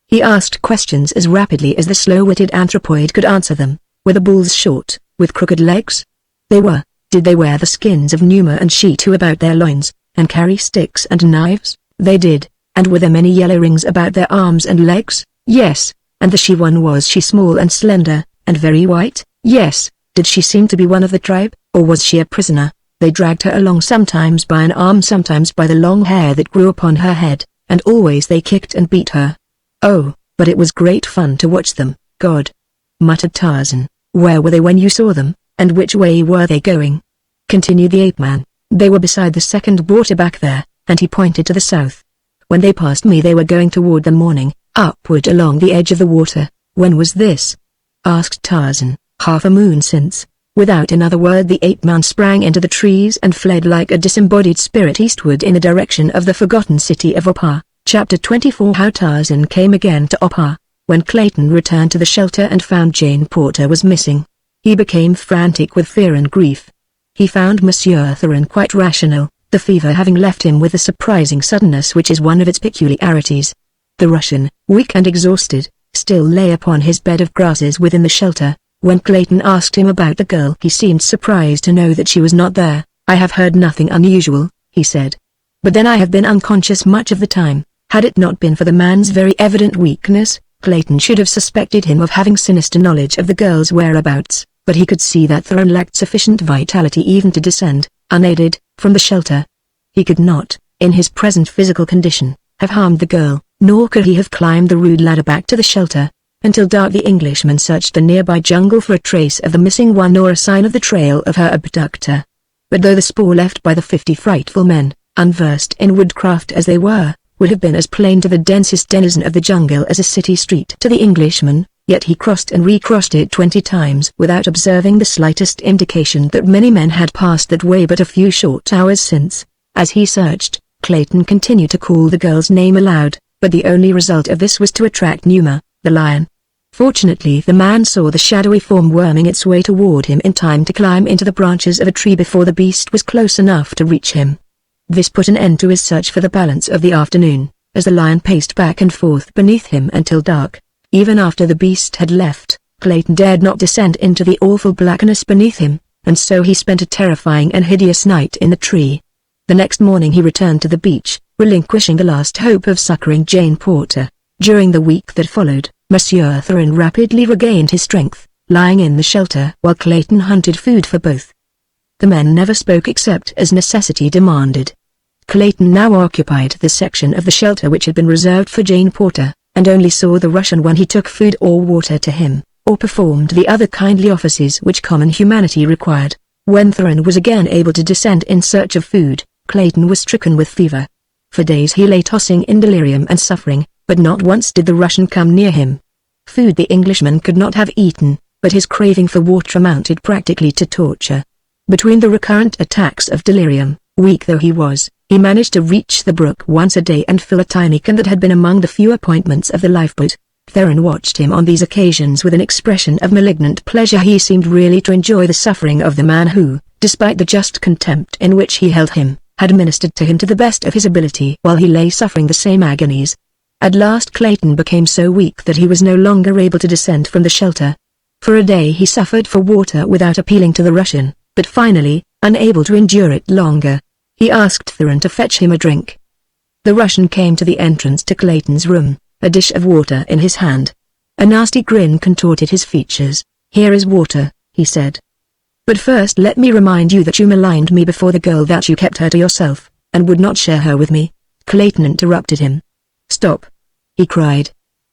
He asked questions as rapidly as the slow-witted anthropoid could answer them. Were the bulls short, with crooked legs? They were. Did they wear the skins of Numa and Shitu about their loins, and carry sticks and knives? They did. And were there many yellow rings about their arms and legs? Yes. And the she-one, was she small and slender, and very white? Yes. Did she seem to be one of the tribe, or was she a prisoner? They dragged her along sometimes by an arm, sometimes by the long hair that grew upon her head, and always they kicked and beat her. Oh, but it was great fun to watch them. God, muttered Tarzan. Where were they when you saw them, and which way were they going? Continued the ape-man. They were beside the second water back there, and he pointed to the south. When they passed me they were going toward the morning, upward along the edge of the water. When was this? Asked Tarzan. Half a moon since. Without another word the ape-man sprang into the trees and fled like a disembodied spirit eastward in the direction of the forgotten city of Opar. Chapter 24. How Tarzan came again to Opar. When Clayton returned to the shelter and found Jane Porter was missing, he became frantic with fear and grief. He found Monsieur Tarzan quite rational, the fever having left him with the surprising suddenness which is one of its peculiarities. The Russian, weak and exhausted, still lay upon his bed of grasses within the shelter. When Clayton asked him about the girl he seemed surprised to know that she was not there. I have heard nothing unusual, he said. But then I have been unconscious much of the time. Had it not been for the man's very evident weakness, Clayton should have suspected him of having sinister knowledge of the girl's whereabouts, but he could see that Tarzan lacked sufficient vitality even to descend, unaided, from the shelter. He could not, in his present physical condition, have harmed the girl, nor could he have climbed the rude ladder back to the shelter. Until dark the Englishman searched the nearby jungle for a trace of the missing one or a sign of the trail of her abductor. But though the spoor left by the 50 frightful men, unversed in woodcraft as they were, would have been as plain to the densest denizen of the jungle as a city street to the Englishman, yet he crossed and recrossed it 20 times without observing the slightest indication that many men had passed that way but a few short hours since. As he searched, Clayton continued to call the girl's name aloud, but the only result of this was to attract Numa, the lion. Fortunately the man saw the shadowy form worming its way toward him in time to climb into the branches of a tree before the beast was close enough to reach him. This put an end to his search for the balance of the afternoon, as the lion paced back and forth beneath him until dark. Even after the beast had left, Clayton dared not descend into the awful blackness beneath him, and so he spent a terrifying and hideous night in the tree. The next morning he returned to the beach, relinquishing the last hope of succoring Jane Porter. During the week that followed, Monsieur Tarzan rapidly regained his strength, lying in the shelter while Clayton hunted food for both. The men never spoke except as necessity demanded. Clayton now occupied the section of the shelter which had been reserved for Jane Porter, and only saw the Russian when he took food or water to him, or performed the other kindly offices which common humanity required. When Tarzan was again able to descend in search of food, Clayton was stricken with fever. For days he lay tossing in delirium and suffering, but not once did the Russian come near him. Food the Englishman could not have eaten, but his craving for water amounted practically to torture. Between the recurrent attacks of delirium, weak though he was, he managed to reach the brook once a day and fill a tiny can that had been among the few appointments of the lifeboat. Theron watched him on these occasions with an expression of malignant pleasure. He seemed really to enjoy the suffering of the man who, despite the just contempt in which he held him, had ministered to him to the best of his ability while he lay suffering the same agonies. At last Clayton became so weak that he was no longer able to descend from the shelter. For a day he suffered for water without appealing to the Russian, but finally, unable to endure it longer, he asked Theron to fetch him a drink. The Russian came to the entrance to Clayton's room, a dish of water in his hand. A nasty grin contorted his features. "Here is water," he said. "But first let me remind you that you maligned me before the girl, that you kept her to yourself, and would not share her with me." Clayton interrupted him. "Stop!" he cried.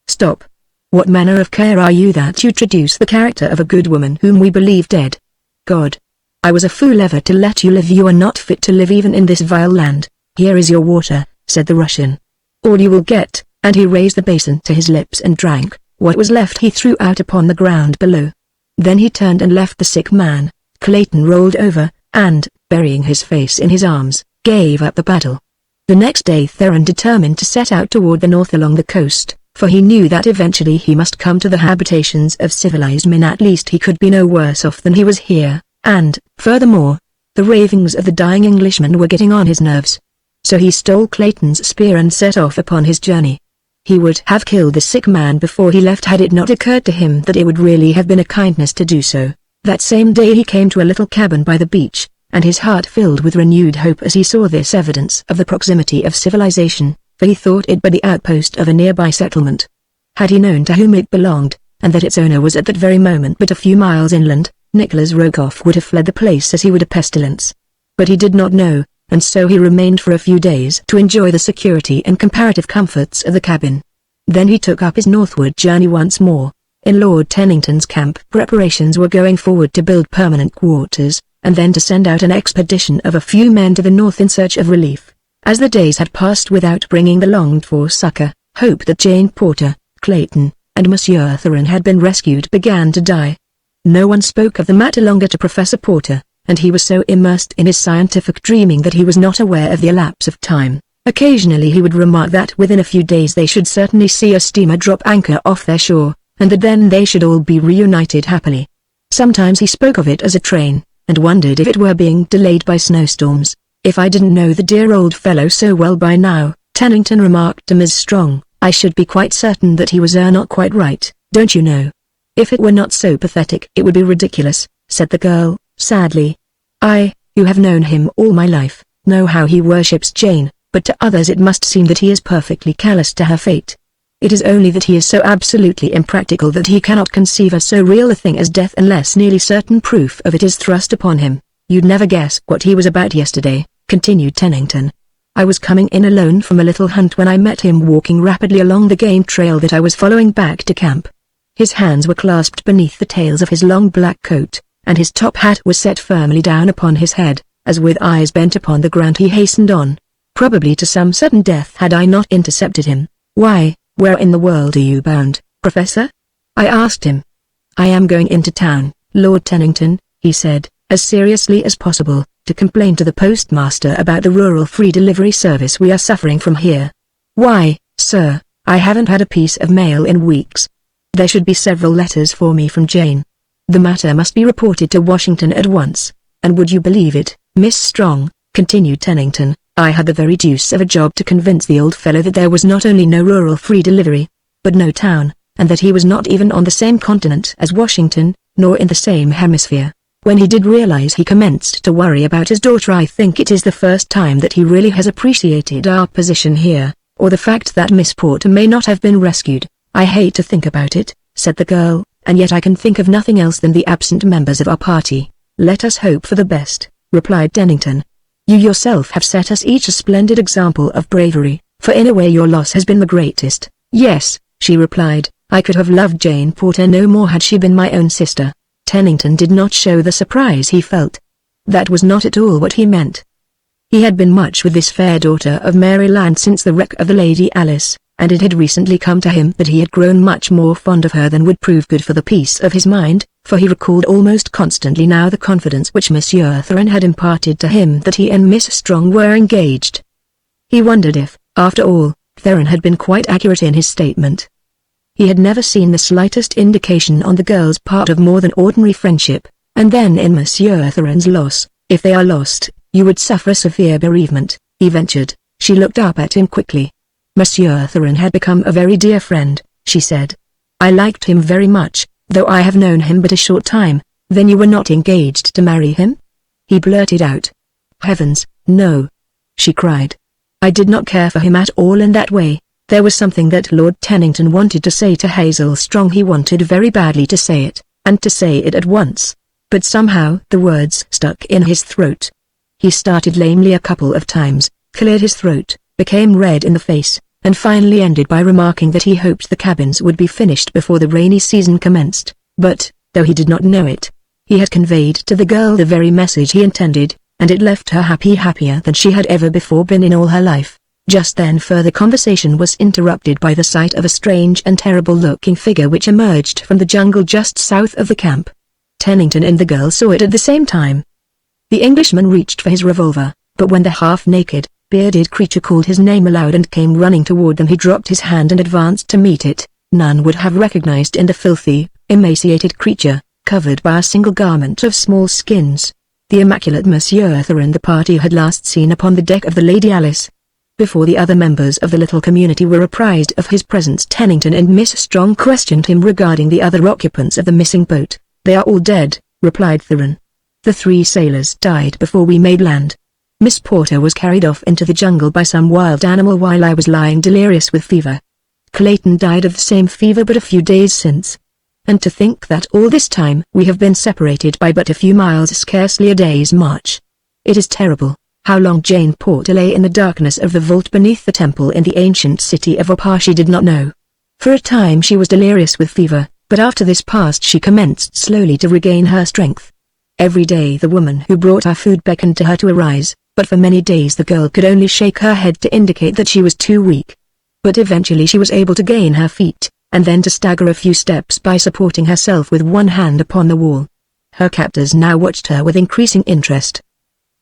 "Stop! What manner of care are you that you traduce the character of a good woman whom we believe dead? God! I was a fool ever to let you live. You are not fit to live even in this vile land." "Here is your water," said the Russian. "All you will get," and he raised the basin to his lips and drank. What was left he threw out upon the ground below. Then he turned and left the sick man. Clayton rolled over, and, burying his face in his arms, gave up the battle. The next day Theron determined to set out toward the north along the coast, for he knew that eventually he must come to the habitations of civilized men. At least he could be no worse off than he was here, and, furthermore, the ravings of the dying Englishman were getting on his nerves. So he stole Clayton's spear and set off upon his journey. He would have killed the sick man before he left had it not occurred to him that it would really have been a kindness to do so. That same day he came to a little cabin by the beach, and his heart filled with renewed hope as he saw this evidence of the proximity of civilization, for he thought it but the outpost of a nearby settlement. Had he known to whom it belonged, and that its owner was at that very moment but a few miles inland, Nicholas Rokoff would have fled the place as he would a pestilence. But he did not know, and so he remained for a few days to enjoy the security and comparative comforts of the cabin. Then he took up his northward journey once more. In Lord Tennington's camp preparations were going forward to build permanent quarters, and then to send out an expedition of a few men to the north in search of relief. As the days had passed without bringing the longed-for succor, hope that Jane Porter, Clayton, and Monsieur Theron had been rescued began to die. No one spoke of the matter longer to Professor Porter, and he was so immersed in his scientific dreaming that he was not aware of the elapse of time. Occasionally he would remark that within a few days they should certainly see a steamer drop anchor off their shore, and that then they should all be reunited happily. Sometimes he spoke of it as a train, and wondered if it were being delayed by snowstorms. "If I didn't know the dear old fellow so well by now," Tennington remarked to Ms. Strong, "I should be quite certain that he was not quite right, don't you know? If it were not so pathetic it would be ridiculous," said the girl, sadly. "You have known him all my life, know how he worships Jane, but to others it must seem that he is perfectly callous to her fate. It is only that he is so absolutely impractical that he cannot conceive of so real a thing as death unless nearly certain proof of it is thrust upon him. You'd never guess what he was about yesterday," continued Tennington. "I was coming in alone from a little hunt when I met him walking rapidly along the game trail that I was following back to camp. His hands were clasped beneath the tails of his long black coat, and his top hat was set firmly down upon his head, as with eyes bent upon the ground he hastened on, probably to some sudden death had I not intercepted him. "Why, where in the world are you bound, Professor?" I asked him. "I am going into town, Lord Tennington," he said, as seriously as possible, "to complain to the postmaster about the rural free delivery service we are suffering from here. Why, sir, I haven't had a piece of mail in weeks. There should be several letters for me from Jane. The matter must be reported to Washington at once, and would you believe it, Miss Strong," continued Tennington, "I had the very deuce of a job to convince the old fellow that there was not only no rural free delivery, but no town, and that he was not even on the same continent as Washington, nor in the same hemisphere. When he did realize he commenced to worry about his daughter. I think it is the first time that he really has appreciated our position here, or the fact that Miss Porter may not have been rescued. I hate to think about it," said the girl, "and yet I can think of nothing else than the absent members of our party." "Let us hope for the best," replied Tennington. "You yourself have set us each a splendid example of bravery, for in a way your loss has been the greatest." "Yes," she replied, "I could have loved Jane Porter no more had she been my own sister." Tennington did not show the surprise he felt. That was not at all what he meant. He had been much with this fair daughter of Maryland since the wreck of the Lady Alice, and it had recently come to him that he had grown much more fond of her than would prove good for the peace of his mind, for he recalled almost constantly now the confidence which Monsieur Tarzan had imparted to him that he and Miss Strong were engaged. He wondered if, after all, Tarzan had been quite accurate in his statement. He had never seen the slightest indication on the girl's part of more than ordinary friendship, and then in Monsieur Tarzan's loss, if they are lost, you would suffer severe bereavement, he ventured. She looked up at him quickly. Monsieur Tarzan had become a very dear friend, she said. I liked him very much, though I have known him but a short time. Then you were not engaged to marry him? He blurted out. Heavens, no! She cried. I did not care for him at all in that way. There was something that Lord Tennington wanted to say to Hazel Strong. He wanted very badly to say it, and to say it at once. But somehow the words stuck in his throat. He started lamely a couple of times, cleared his throat, became red in the face, and finally ended by remarking that he hoped the cabins would be finished before the rainy season commenced. But, though he did not know it, he had conveyed to the girl the very message he intended, and it left her happier than she had ever before been in all her life. Just then further conversation was interrupted by the sight of a strange and terrible-looking figure which emerged from the jungle just south of the camp. Tennington and the girl saw it at the same time. The Englishman reached for his revolver, but when the half-naked, bearded creature called his name aloud and came running toward them, he dropped his hand and advanced to meet it. None would have recognized in the filthy, emaciated creature, covered by a single garment of small skins, the immaculate Monsieur Tarzan the party had last seen upon the deck of the Lady Alice. Before the other members of the little community were apprised of his presence, Tennington and Miss Strong questioned him regarding the other occupants of the missing boat. They are all dead, replied Tarzan. The 3 sailors died before we made land. Miss Porter was carried off into the jungle by some wild animal while I was lying delirious with fever. Clayton died of the same fever but a few days since. And to think that all this time we have been separated by but a few miles, scarcely a day's march. It is terrible. How long Jane Porter lay in the darkness of the vault beneath the temple in the ancient city of Opar she did not know. For a time she was delirious with fever, but after this passed she commenced slowly to regain her strength. Every day the woman who brought her food beckoned to her to arise, but for many days the girl could only shake her head to indicate that she was too weak. But eventually she was able to gain her feet, and then to stagger a few steps by supporting herself with one hand upon the wall. Her captors now watched her with increasing interest.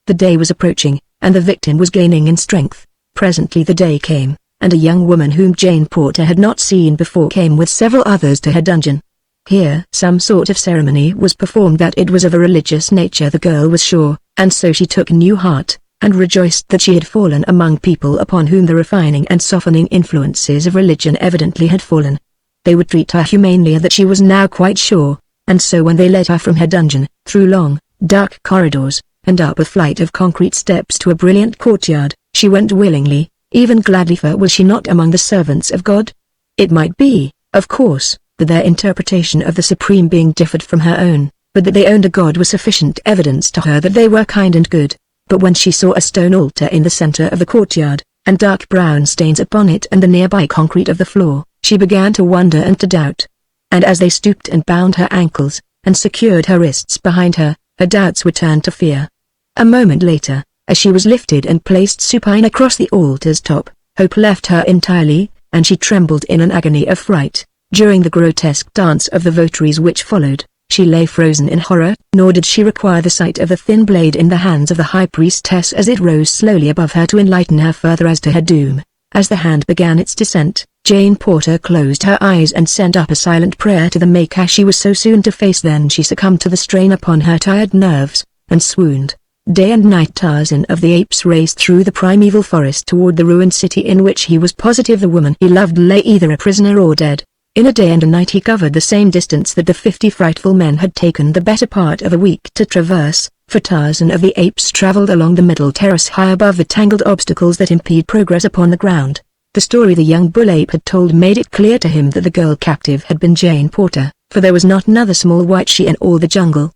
The day was approaching, and the victim was gaining in strength. Presently the day came, and a young woman whom Jane Porter had not seen before came with several others to her dungeon. Here some sort of ceremony was performed that it was of a religious nature, the girl was sure, and so she took new heart, and rejoiced that she had fallen among people upon whom the refining and softening influences of religion evidently had fallen. They would treat her humanely, that she was now quite sure, and so when they led her from her dungeon, through long, dark corridors, and up a flight of concrete steps to a brilliant courtyard, she went willingly, even gladly, for was she not among the servants of God? It might be, of course, that their interpretation of the Supreme Being differed from her own, but that they owned a God was sufficient evidence to her that they were kind and good. But when she saw a stone altar in the center of the courtyard, and dark brown stains upon it and the nearby concrete of the floor, she began to wonder and to doubt. And as they stooped and bound her ankles, and secured her wrists behind her, her doubts were turned to fear. A moment later, as she was lifted and placed supine across the altar's top, hope left her entirely, and she trembled in an agony of fright. During the grotesque dance of the votaries which followed, she lay frozen in horror, nor did she require the sight of the thin blade in the hands of the high priestess as it rose slowly above her to enlighten her further as to her doom. As the hand began its descent, Jane Porter closed her eyes and sent up a silent prayer to the Maker she was so soon to face. Then she succumbed to the strain upon her tired nerves, and swooned. Day and night Tarzan of the Apes raced through the primeval forest toward the ruined city in which he was positive the woman he loved lay either a prisoner or dead. In a day and a night he covered the same distance that the 50 frightful men had taken the better part of a week to traverse, for Tarzan of the Apes traveled along the middle terrace high above the tangled obstacles that impede progress upon the ground. The story the young bull ape had told made it clear to him that the girl captive had been Jane Porter, for there was not another small white she in all the jungle.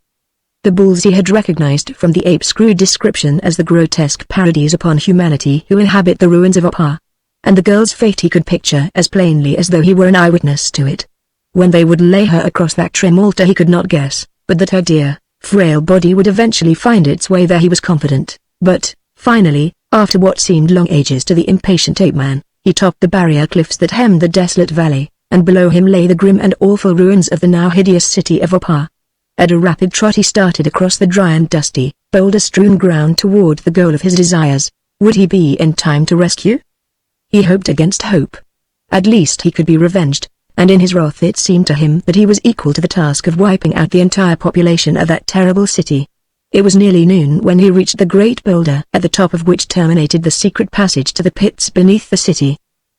The bulls he had recognized from the ape's crude description as the grotesque parodies upon humanity who inhabit the ruins of Opar. And the girl's fate he could picture as plainly as though he were an eyewitness to it. When they would lay her across that trim altar he could not guess, but that her dear, frail body would eventually find its way there he was confident. But, finally, after what seemed long ages to the impatient ape-man, He topped the barrier cliffs that hemmed the desolate valley, and below him lay the grim and awful ruins of the now hideous city of Opar. At a rapid trot he started across the dry and dusty, boulder-strewn ground toward the goal of his desires. Would he be in time to rescue? He hoped against hope. At least he could be revenged, and in his wrath it seemed to him that he was equal to the task of wiping out the entire population of that terrible city. It was nearly noon when he reached the great boulder at the top of which terminated the secret passage to the pits beneath the city.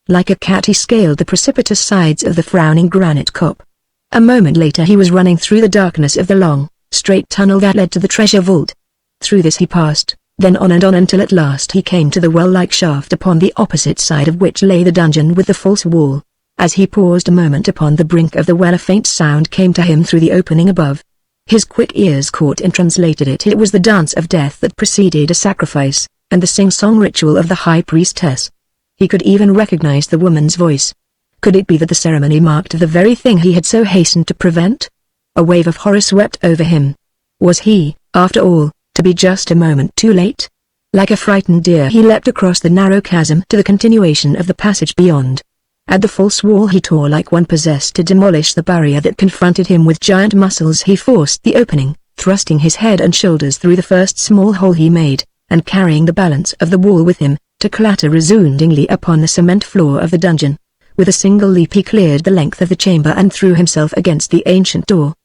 Like a cat he scaled the precipitous sides of the frowning granite cop. A moment later he was running through the darkness of the long, straight tunnel that led to the treasure vault. Through this he passed, then on and on until at last he came to the well-like shaft upon the opposite side of which lay the dungeon with the false wall. As he paused a moment upon the brink of the well, a faint sound came to him through the opening above. His quick ears caught and translated it. It was the dance of death that preceded a sacrifice, and the sing-song ritual of the high priestess. He could even recognize the woman's voice. Could it be that the ceremony marked the very thing he had so hastened to prevent? A wave of horror swept over him. Was he, after all, to be just a moment too late? Like a frightened deer he leapt across the narrow chasm to the continuation of the passage beyond. At the false wall he tore like one possessed to demolish the barrier that confronted him. With giant muscles he forced the opening, thrusting his head and shoulders through the first small hole he made, and carrying the balance of the wall with him, to clatter resoundingly upon the cement floor of the dungeon. With a single leap he cleared the length of the chamber and threw himself against the ancient door.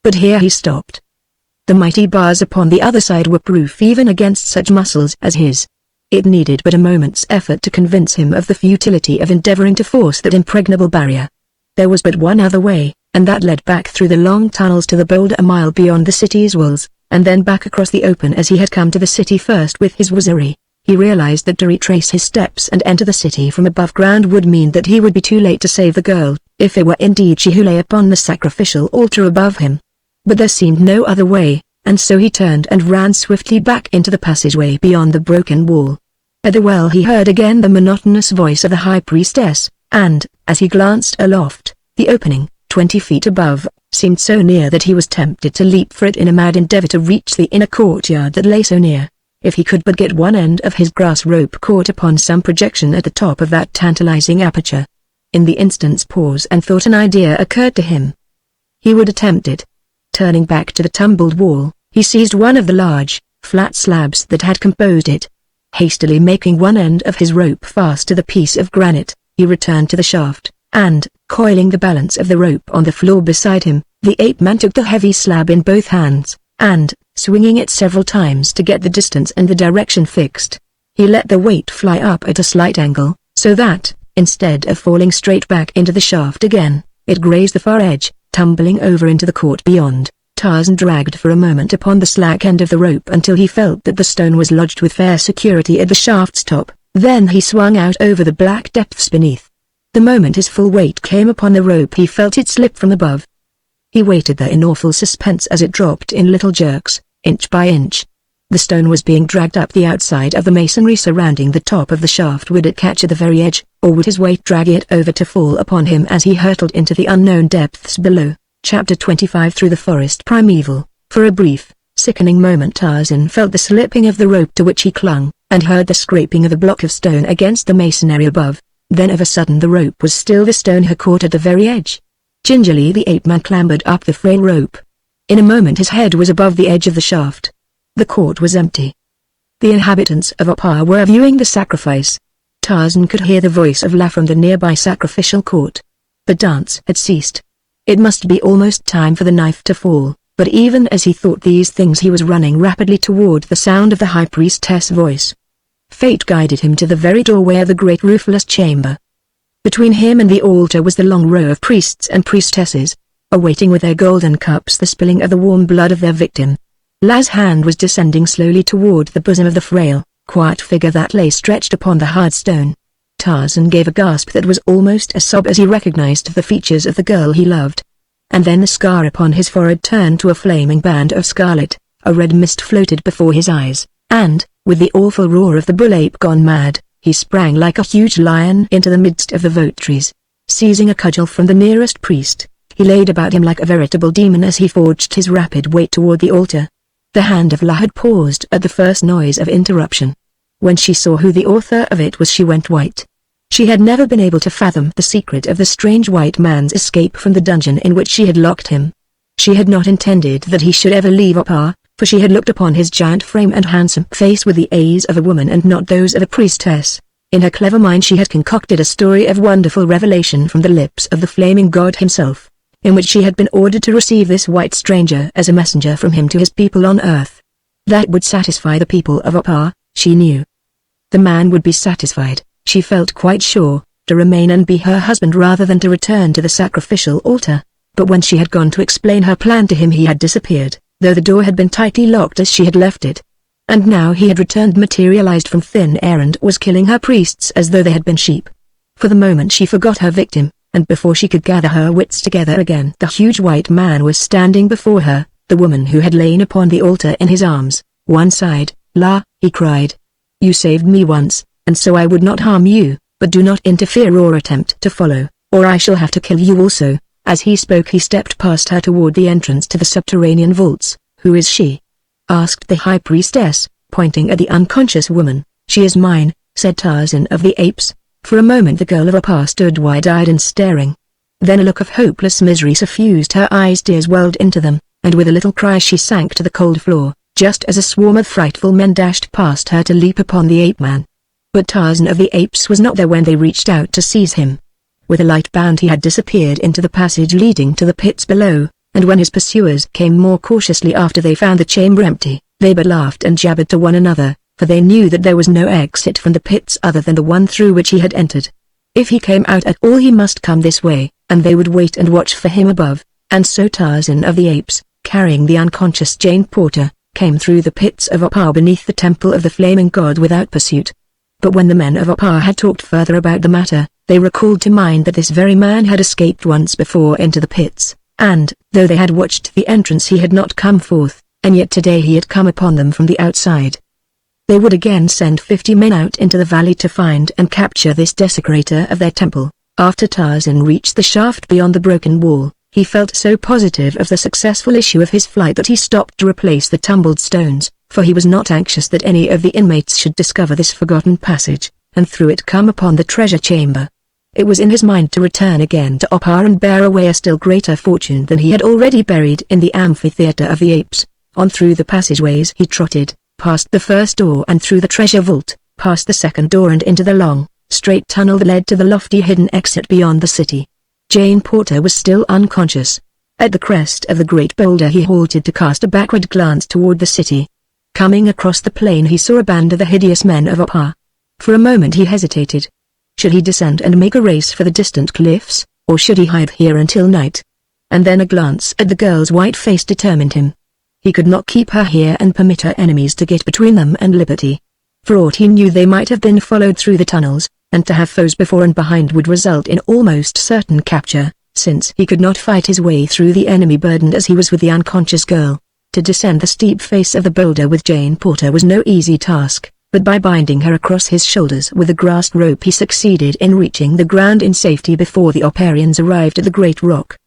But here he stopped. The mighty bars upon the other side were proof even against such muscles as his. It needed but a moment's effort to convince him of the futility of endeavoring to force that impregnable barrier. There was but one other way, and that led back through the long tunnels to the boulder a mile beyond the city's walls, and then back across the open as he had come to the city first with his wizardry. He realized that to retrace his steps and enter the city from above ground would mean that he would be too late to save the girl, if it were indeed she who lay upon the sacrificial altar above him. But there seemed no other way, and so he turned and ran swiftly back into the passageway beyond the broken wall. At the well he heard again the monotonous voice of the high priestess, and, as he glanced aloft, the opening, 20 feet above, seemed so near that he was tempted to leap for it in a mad endeavor to reach the inner courtyard that lay so near. If he could but get one end of his grass rope caught upon some projection at the top of that tantalizing aperture. In the instant's pause and thought an idea occurred to him. He would attempt it. Turning back to the tumbled wall, he seized one of the large, flat slabs that had composed it. Hastily making one end of his rope fast to the piece of granite, he returned to the shaft, and, coiling the balance of the rope on the floor beside him, the ape-man took the heavy slab in both hands, and, swinging it several times to get the distance and the direction fixed, he let the weight fly up at a slight angle, so that, instead of falling straight back into the shaft again, it grazed the far edge, tumbling over into the court beyond. Tarzan dragged for a moment upon the slack end of the rope until he felt that the stone was lodged with fair security at the shaft's top, then he swung out over the black depths beneath. The moment his full weight came upon the rope he felt it slip from above. He waited there in awful suspense as it dropped in little jerks, inch by inch. The stone was being dragged up the outside of the masonry surrounding the top of the shaft. Would it catch at the very edge, or would his weight drag it over to fall upon him as he hurtled into the unknown depths below? Chapter 25. Through the forest primeval. For a brief, sickening moment Tarzan felt the slipping of the rope to which he clung, and heard the scraping of a block of stone against the masonry above. Then of a sudden the rope was still, the stone had caught at the very edge. Gingerly the ape-man clambered up the frail rope. In a moment his head was above the edge of the shaft. The court was empty. The inhabitants of Opar were viewing the sacrifice. Tarzan could hear the voice of La from the nearby sacrificial court. The dance had ceased. It must be almost time for the knife to fall, but even as he thought these things he was running rapidly toward the sound of the high priestess' voice. Fate guided him to the very doorway of the great roofless chamber. Between him and the altar was the long row of priests and priestesses, awaiting with their golden cups the spilling of the warm blood of their victim. La's hand was descending slowly toward the bosom of the frail, quiet figure that lay stretched upon the hard stone. Tarzan gave a gasp that was almost a sob as he recognized the features of the girl he loved. And then the scar upon his forehead turned to a flaming band of scarlet, a red mist floated before his eyes, and, with the awful roar of the bull ape gone mad, he sprang like a huge lion into the midst of the votaries. Seizing a cudgel from the nearest priest, he laid about him like a veritable demon as he forged his rapid way toward the altar. The hand of La had paused at the first noise of interruption. When she saw who the author of it was she went white. She had never been able to fathom the secret of the strange white man's escape from the dungeon in which she had locked him. She had not intended that he should ever leave Opar, for she had looked upon his giant frame and handsome face with the eyes of a woman and not those of a priestess. In her clever mind she had concocted a story of wonderful revelation from the lips of the flaming god himself, in which she had been ordered to receive this white stranger as a messenger from him to his people on earth. That would satisfy the people of Opar, she knew. The man would be satisfied, she felt quite sure, to remain and be her husband rather than to return to the sacrificial altar. But when she had gone to explain her plan to him he had disappeared, though the door had been tightly locked as she had left it. And now he had returned, materialized from thin air, and was killing her priests as though they had been sheep. For the moment she forgot her victim, and before she could gather her wits together again the huge white man was standing before her, the woman who had lain upon the altar in his arms. One side, "La," he cried. "You saved me once, and so I would not harm you, but do not interfere or attempt to follow, or I shall have to kill you also." As he spoke he stepped past her toward the entrance to the subterranean vaults. "Who is she?" asked the high priestess, pointing at the unconscious woman. "She is mine," said Tarzan of the Apes. For a moment the girl of Opar stood wide-eyed and staring. Then a look of hopeless misery suffused her eyes, tears welled into them, and with a little cry she sank to the cold floor, just as a swarm of frightful men dashed past her to leap upon the ape-man. But Tarzan of the Apes was not there when they reached out to seize him. With a light bound he had disappeared into the passage leading to the pits below, and when his pursuers came more cautiously after they found the chamber empty, they but laughed and jabbered to one another, for they knew that there was no exit from the pits other than the one through which he had entered. If he came out at all he must come this way, and they would wait and watch for him above. And so Tarzan of the Apes, carrying the unconscious Jane Porter, came through the pits of Opar beneath the temple of the flaming god without pursuit. But when the men of Opar had talked further about the matter, they recalled to mind that this very man had escaped once before into the pits, and, though they had watched the entrance he had not come forth, and yet today he had come upon them from the outside. They would again send 50 men out into the valley to find and capture this desecrator of their temple. After Tarzan reached the shaft beyond the broken wall, he felt so positive of the successful issue of his flight that he stopped to replace the tumbled stones, for he was not anxious that any of the inmates should discover this forgotten passage, and through it come upon the treasure chamber. It was in his mind to return again to Opar and bear away a still greater fortune than he had already buried in the amphitheater of the apes. On through the passageways he trotted, past the first door and through the treasure vault, past the second door and into the long, straight tunnel that led to the lofty hidden exit beyond the city. Jane Porter was still unconscious. At the crest of the great boulder he halted to cast a backward glance toward the city. Coming across the plain he saw a band of the hideous men of Opar. For a moment he hesitated. Should he descend and make a race for the distant cliffs, or should he hide here until night? And then a glance at the girl's white face determined him. He could not keep her here and permit her enemies to get between them and liberty. For aught he knew they might have been followed through the tunnels, and to have foes before and behind would result in almost certain capture, since he could not fight his way through the enemy burdened as he was with the unconscious girl. To descend the steep face of the boulder with Jane Porter was no easy task, but by binding her across his shoulders with a grass rope he succeeded in reaching the ground in safety before the Oparians arrived at the great rock.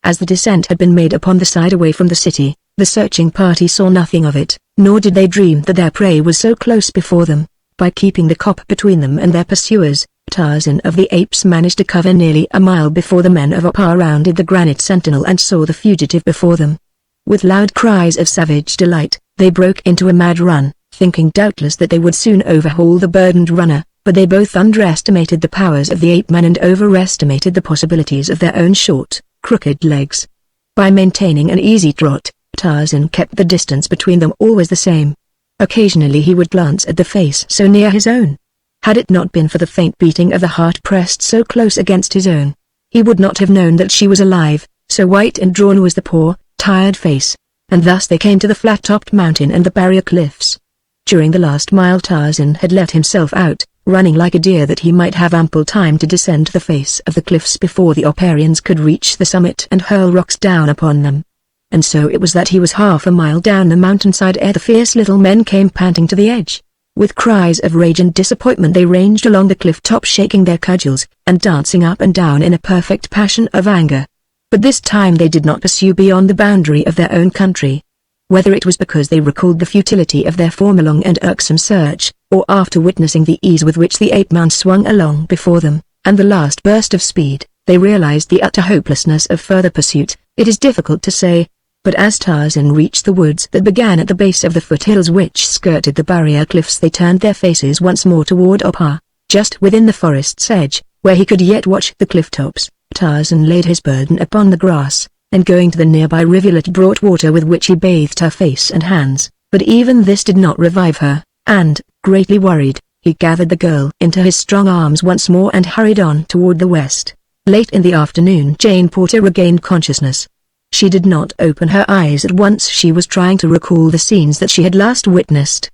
As the descent had been made upon the side away from the city, the searching party saw nothing of it, nor did they dream that their prey was so close before them. By keeping the cop between them and their pursuers, Tarzan of the Apes managed to cover nearly a mile before the men of Opar rounded the granite sentinel and saw the fugitive before them. With loud cries of savage delight, they broke into a mad run, thinking doubtless that they would soon overhaul the burdened runner, but they both underestimated the powers of the ape-man and overestimated the possibilities of their own short, crooked legs. By maintaining an easy trot, Tarzan kept the distance between them always the same. Occasionally he would glance at the face so near his own. Had it not been for the faint beating of the heart pressed so close against his own, he would not have known that she was alive, so white and drawn was the poor, tired face. And thus they came to the flat-topped mountain and the barrier cliffs. During the last mile Tarzan had let himself out, running like a deer that he might have ample time to descend the face of the cliffs before the Oparians could reach the summit and hurl rocks down upon them. And so it was that he was half a mile down the mountainside ere the fierce little men came panting to the edge. With cries of rage and disappointment they ranged along the cliff top shaking their cudgels, and dancing up and down in a perfect passion of anger. But this time they did not pursue beyond the boundary of their own country. Whether it was because they recalled the futility of their former long and irksome search, or after witnessing the ease with which the ape-man swung along before them, and the last burst of speed, they realized the utter hopelessness of further pursuit, it is difficult to say. But as Tarzan reached the woods that began at the base of the foothills which skirted the barrier cliffs, they turned their faces once more toward Opar. Just within the forest's edge, where he could yet watch the cliff tops, Tarzan laid his burden upon the grass, and going to the nearby rivulet brought water with which he bathed her face and hands. But even this did not revive her, and, greatly worried, he gathered the girl into his strong arms once more and hurried on toward the west. Late in the afternoon Jane Porter regained consciousness. She did not open her eyes at once. She was trying to recall the scenes that she had last witnessed.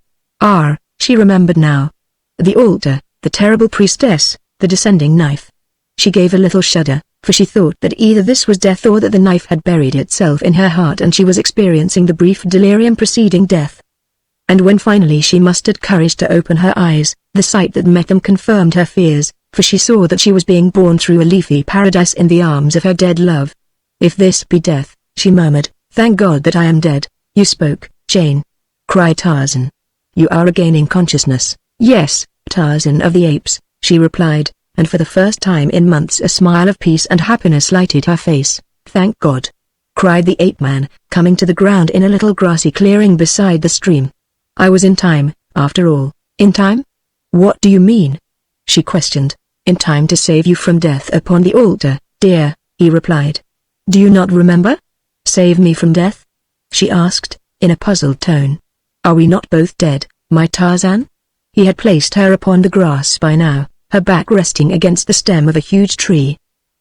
She remembered now. The altar, the terrible priestess, the descending knife. She gave a little shudder, for she thought that either this was death or that the knife had buried itself in her heart and she was experiencing the brief delirium preceding death. And when finally she mustered courage to open her eyes, the sight that met them confirmed her fears, for she saw that she was being borne through a leafy paradise in the arms of her dead love. "If this be death," she murmured, "thank God that I am dead." "You spoke, Jane," cried Tarzan. "You are regaining consciousness." "Yes, Tarzan of the Apes," she replied, and for the first time in months a smile of peace and happiness lighted her face. "Thank God!" cried the ape-man, coming to the ground in a little grassy clearing beside the stream. "I was in time, after all." "In time? What do you mean?" she questioned. "In time to save you from death upon the altar, dear," he replied. "Do you not remember?" "Save me from death?" she asked, in a puzzled tone. "Are we not both dead, my Tarzan?" He had placed her upon the grass by now, her back resting against the stem of a huge tree.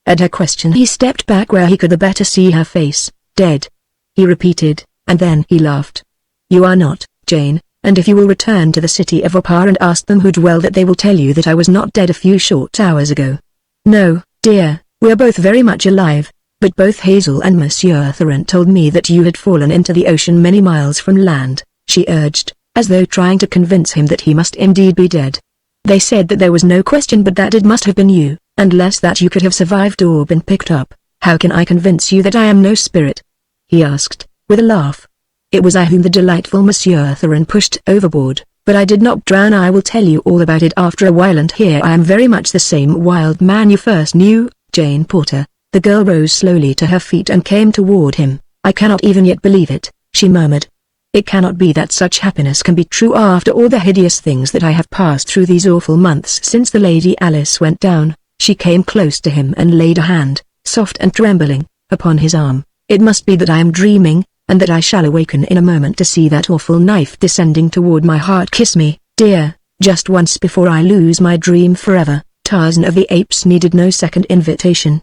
At her question he stepped back where he could the better see her face. "Dead," he repeated, and then he laughed. "You are not, Jane, and if you will return to the city of Opar and ask them who dwell that they will tell you that I was not dead a few short hours ago." "No, dear, we are both very much alive. But both Hazel and Monsieur Tarzan told me that you had fallen into the ocean many miles from land," she urged, as though trying to convince him that he must indeed be dead. "They said that there was no question but that it must have been you, unless that you could have survived or been picked up. How can I convince you that I am no spirit?" he asked, with a laugh. "It was I whom the delightful Monsieur Tarzan pushed overboard, but I did not drown. I will tell you all about it after a while, and here I am very much the same wild man you first knew, Jane Porter." The girl rose slowly to her feet and came toward him. "I cannot even yet believe it," she murmured. "It cannot be that such happiness can be true after all the hideous things that I have passed through these awful months since the Lady Alice went down." She came close to him and laid a hand, soft and trembling, upon his arm. "It must be that I am dreaming, and that I shall awaken in a moment to see that awful knife descending toward my heart. Kiss me, dear, just once before I lose my dream forever." Tarzan of the Apes needed no second invitation.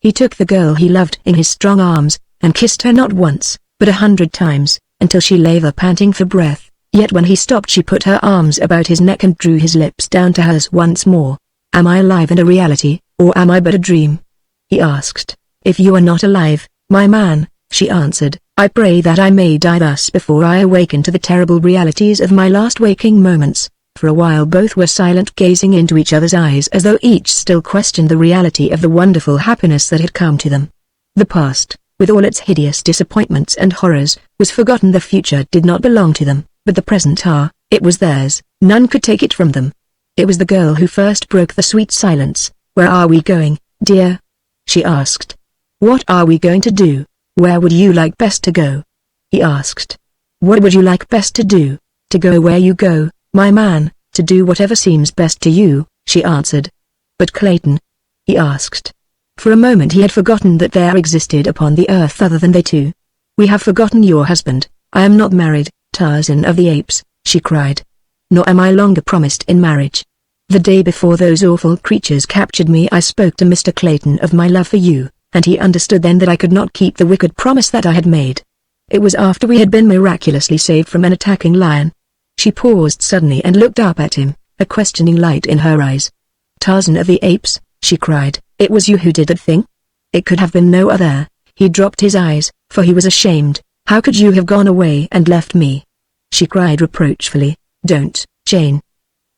He took the girl he loved in his strong arms, and kissed her not once, but 100 times, until she lay there panting for breath. Yet when he stopped she put her arms about his neck and drew his lips down to hers once more. "Am I alive and a reality, or am I but a dream?" he asked. "If you are not alive, my man," she answered, "I pray that I may die thus before I awaken to the terrible realities of my last waking moments." For a while both were silent, gazing into each other's eyes as though each still questioned the reality of the wonderful happiness that had come to them. The past, with all its hideous disappointments and horrors, was forgotten. The future did not belong to them, but the present it was theirs. None could take it from them. It was the girl who first broke the sweet silence. "Where are we going, dear?" she asked. "What are we going to do? Where would you like best to go?" he asked. "What would you like best to do?" "To go where you go, my man, to do whatever seems best to you," she answered. "But Clayton?" he asked. For a moment he had forgotten that there existed upon the earth other than they two. "We have forgotten your husband. I am not married, Tarzan of the Apes," she cried. "Nor am I longer promised in marriage. The day before those awful creatures captured me I spoke to Mr. Clayton of my love for you, and he understood then that I could not keep the wicked promise that I had made. It was after we had been miraculously saved from an attacking lion." She paused suddenly and looked up at him, a questioning light in her eyes. "Tarzan of the Apes," she cried, "it was you who did that thing? It could have been no other." He dropped his eyes, for he was ashamed. "How could you have gone away and left me?" she cried reproachfully. "Don't, Jane,"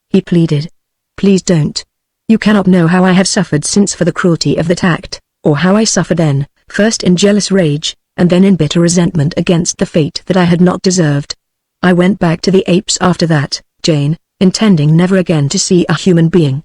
he pleaded. "Please don't. You cannot know how I have suffered since for the cruelty of that act, or how I suffered then, first in jealous rage, and then in bitter resentment against the fate that I had not deserved. I went back to the apes after that, Jane, intending never again to see a human being.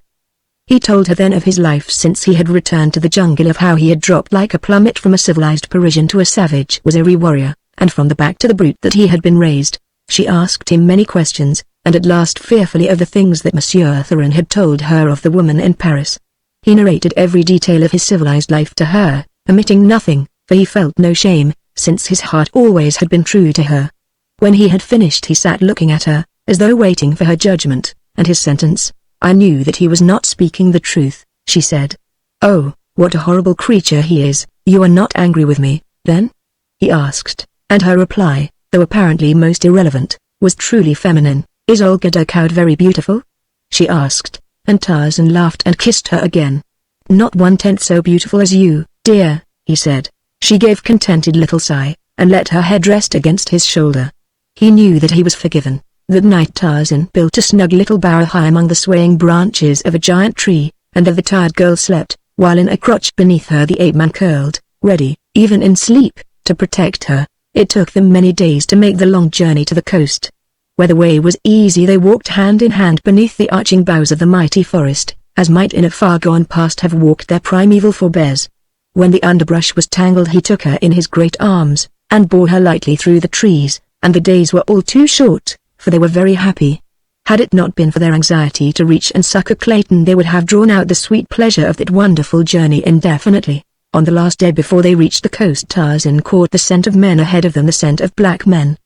He told her then of his life since he had returned to the jungle, of how he had dropped like a plummet from a civilized Parisian to a savage Waziri warrior, and from the back to the brute that he had been raised. She asked him many questions, and at last fearfully of the things that Monsieur Tarzan had told her of the woman in Paris. He narrated every detail of his civilized life to her, omitting nothing, for he felt no shame, since his heart always had been true to her. When he had finished he sat looking at her, as though waiting for her judgment, and his sentence. I knew that he was not speaking the truth, she said. Oh, what a horrible creature he is. You are not angry with me, then? He asked, and her reply, though apparently most irrelevant, was truly feminine. Is Olga the cow very beautiful? She asked, and Tarzan laughed and kissed her again. Not 1/10 so beautiful as you, dear, he said. She gave contented little sigh, and let her head rest against his shoulder. He knew that he was forgiven. That night Tarzan built a snug little bower high among the swaying branches of a giant tree, and there the tired girl slept, while in a crotch beneath her the ape-man curled, ready, even in sleep, to protect her. It took them many days to make the long journey to the coast. Where the way was easy they walked hand in hand beneath the arching boughs of the mighty forest, as might in a far gone past have walked their primeval forebears. When the underbrush was tangled he took her in his great arms, and bore her lightly through the trees, and the days were all too short, for they were very happy. Had it not been for their anxiety to reach and succor Clayton they would have drawn out the sweet pleasure of that wonderful journey indefinitely. On the last day before they reached the coast Tarzan caught the scent of men ahead of them, the scent of black men.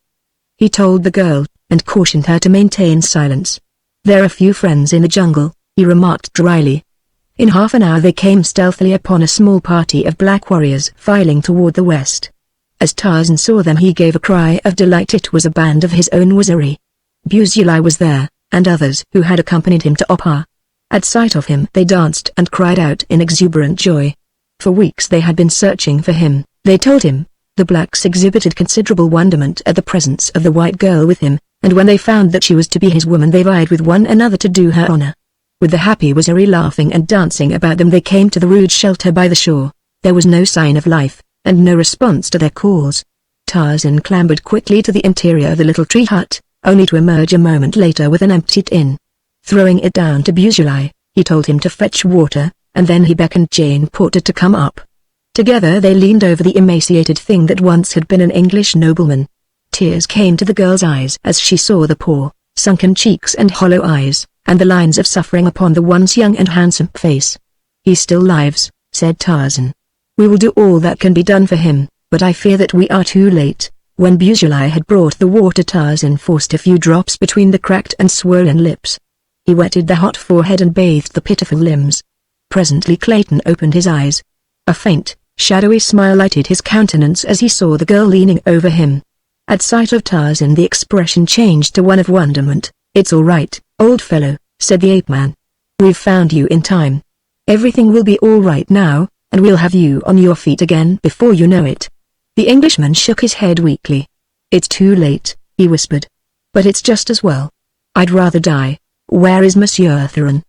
He told the girl, and cautioned her to maintain silence. There are few friends in the jungle, he remarked dryly. In half an hour they came stealthily upon a small party of black warriors filing toward the west. As Tarzan saw them he gave a cry of delight. It was a band of his own Waziri. Buzuli was there, and others who had accompanied him to Opar. At sight of him they danced and cried out in exuberant joy. For weeks they had been searching for him, they told him. The blacks exhibited considerable wonderment at the presence of the white girl with him, and when they found that she was to be his woman they vied with one another to do her honor. With the happy Waziri laughing and dancing about them they came to the rude shelter by the shore. There was no sign of life, and no response to their calls. Tarzan clambered quickly to the interior of the little tree hut, only to emerge a moment later with an empty tin. Throwing it down to Buzuli, he told him to fetch water, and then he beckoned Jane Porter to come up. Together they leaned over the emaciated thing that once had been an English nobleman. Tears came to the girl's eyes as she saw the poor, sunken cheeks and hollow eyes, and the lines of suffering upon the once young and handsome face. He still lives, said Tarzan. We will do all that can be done for him, but I fear that we are too late. When Buzuli had brought the water Tarzan forced a few drops between the cracked and swollen lips. He wetted the hot forehead and bathed the pitiful limbs. Presently Clayton opened his eyes. A faint, shadowy smile lighted his countenance as he saw the girl leaning over him. At sight of Tarzan the expression changed to one of wonderment. It's all right, old fellow, said the ape-man. We've found you in time. Everything will be all right now, and we'll have you on your feet again before you know it. The Englishman shook his head weakly. It's too late, he whispered. But it's just as well. I'd rather die. Where is Monsieur Tarzan?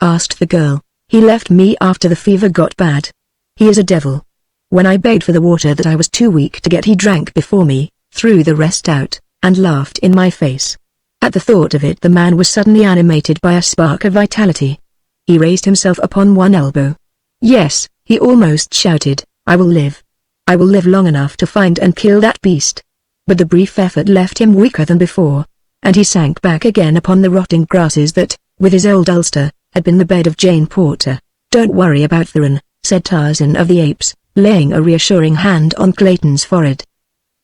Asked the girl. He left me after the fever got bad. He is a devil. When I begged for the water that I was too weak to get he drank before me, threw the rest out, and laughed in my face. At the thought of it the man was suddenly animated by a spark of vitality. He raised himself upon one elbow. Yes, he almost shouted, I will live. I will live long enough to find and kill that beast. But the brief effort left him weaker than before, and he sank back again upon the rotting grasses that, with his old ulster, had been the bed of Jane Porter. Don't worry about Tarzan, said Tarzan of the Apes, laying a reassuring hand on Clayton's forehead.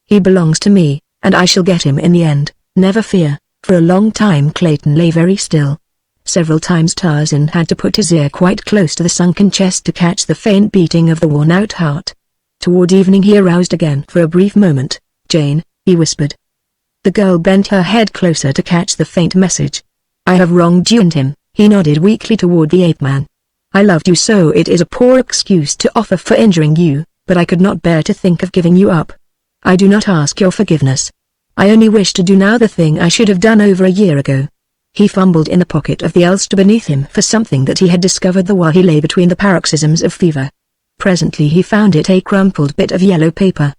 He belongs to me, and I shall get him in the end, never fear. For a long time Clayton lay very still. Several times Tarzan had to put his ear quite close to the sunken chest to catch the faint beating of the worn-out heart. Toward evening he aroused again for a brief moment. Jane, he whispered. The girl bent her head closer to catch the faint message. I have wronged you, and him. He nodded weakly toward the ape-man. I loved you so it is a poor excuse to offer for injuring you, but I could not bear to think of giving you up. I do not ask your forgiveness. I only wish to do now the thing I should have done over a year ago. He fumbled in the pocket of the ulster beneath him for something that he had discovered the while he lay between the paroxysms of fever. Presently he found it, a crumpled bit of yellow paper.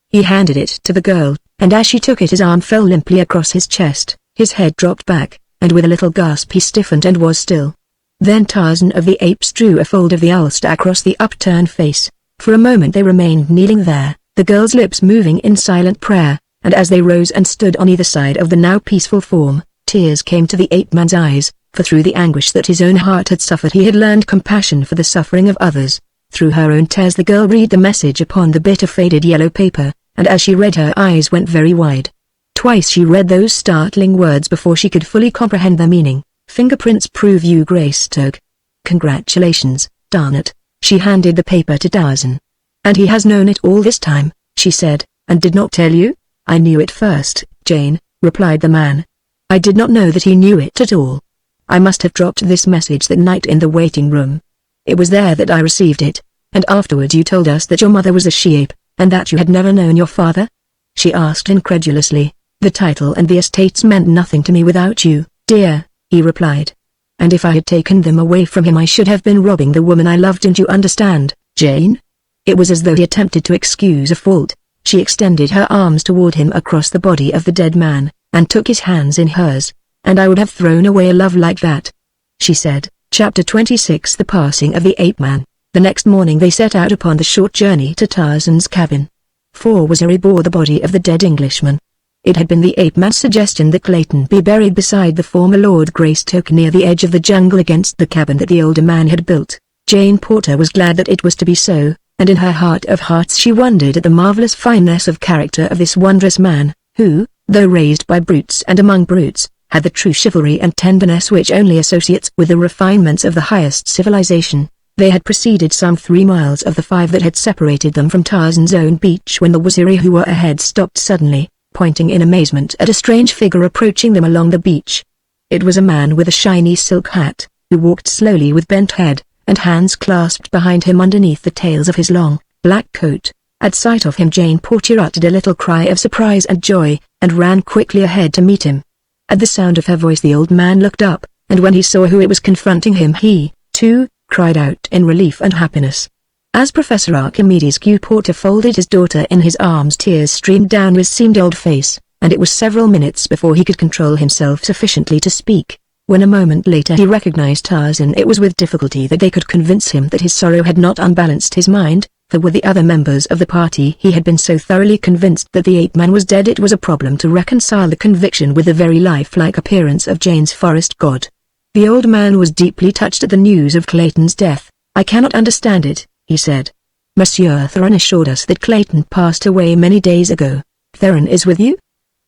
He handed it to the girl, and as she took it his arm fell limply across his chest, his head dropped back, and with a little gasp he stiffened and was still. Then Tarzan of the Apes drew a fold of the ulster across the upturned face. For a moment they remained kneeling there, the girl's lips moving in silent prayer, and as they rose and stood on either side of the now peaceful form, tears came to the ape-man's eyes, for through the anguish that his own heart had suffered he had learned compassion for the suffering of others. Through her own tears the girl read the message upon the bit of faded yellow paper, and as she read her eyes went very wide. Twice she read those startling words before she could fully comprehend their meaning. Fingerprints prove you Greystoke. Congratulations, darn it. She handed the paper to Tarzan. And he has known it all this time, she said, and did not tell you? I knew it first, Jane, replied the man. I did not know that he knew it at all. I must have dropped this message that night in the waiting room. It was there that I received it, and afterward you told us that your mother was a she-ape, and that you had never known your father? She asked incredulously. The title and the estates meant nothing to me without you, dear, he replied. And if I had taken them away from him I should have been robbing the woman I loved, and you understand, Jane? It was as though he attempted to excuse a fault. She extended her arms toward him across the body of the dead man, and took his hands in hers. And I would have thrown away a love like that, she said. Chapter 26 The Passing of the Ape-Man. The next morning they set out upon the short journey to Tarzan's cabin. 4 Waziri bore the body of the dead Englishman. It had been the ape-man's suggestion that Clayton be buried beside the former Lord Greystoke near the edge of the jungle against the cabin that the older man had built. Jane Porter was glad that it was to be so, and in her heart of hearts she wondered at the marvelous fineness of character of this wondrous man, who, though raised by brutes and among brutes, had the true chivalry and tenderness which only associates with the refinements of the highest civilization. They had proceeded some 3 miles of the 5 that had separated them from Tarzan's own beach when the Waziri who were ahead stopped suddenly, pointing in amazement at a strange figure approaching them along the beach. It was a man with a shiny silk hat, who walked slowly with bent head, and hands clasped behind him underneath the tails of his long, black coat. At sight of him Jane Porter uttered a little cry of surprise and joy, and ran quickly ahead to meet him. At the sound of her voice the old man looked up, and when he saw who it was confronting him he, too, cried out in relief and happiness. As Professor Archimedes Q. Porter folded his daughter in his arms tears streamed down his seamed old face, and it was several minutes before he could control himself sufficiently to speak. When a moment later he recognized Tarzan it was with difficulty that they could convince him that his sorrow had not unbalanced his mind, for with the other members of the party he had been so thoroughly convinced that the ape-man was dead it was a problem to reconcile the conviction with the very lifelike appearance of Jane's forest god. The old man was deeply touched at the news of Clayton's death. I cannot understand it, he said. Monsieur Theron assured us that Clayton passed away many days ago. Theron is with you?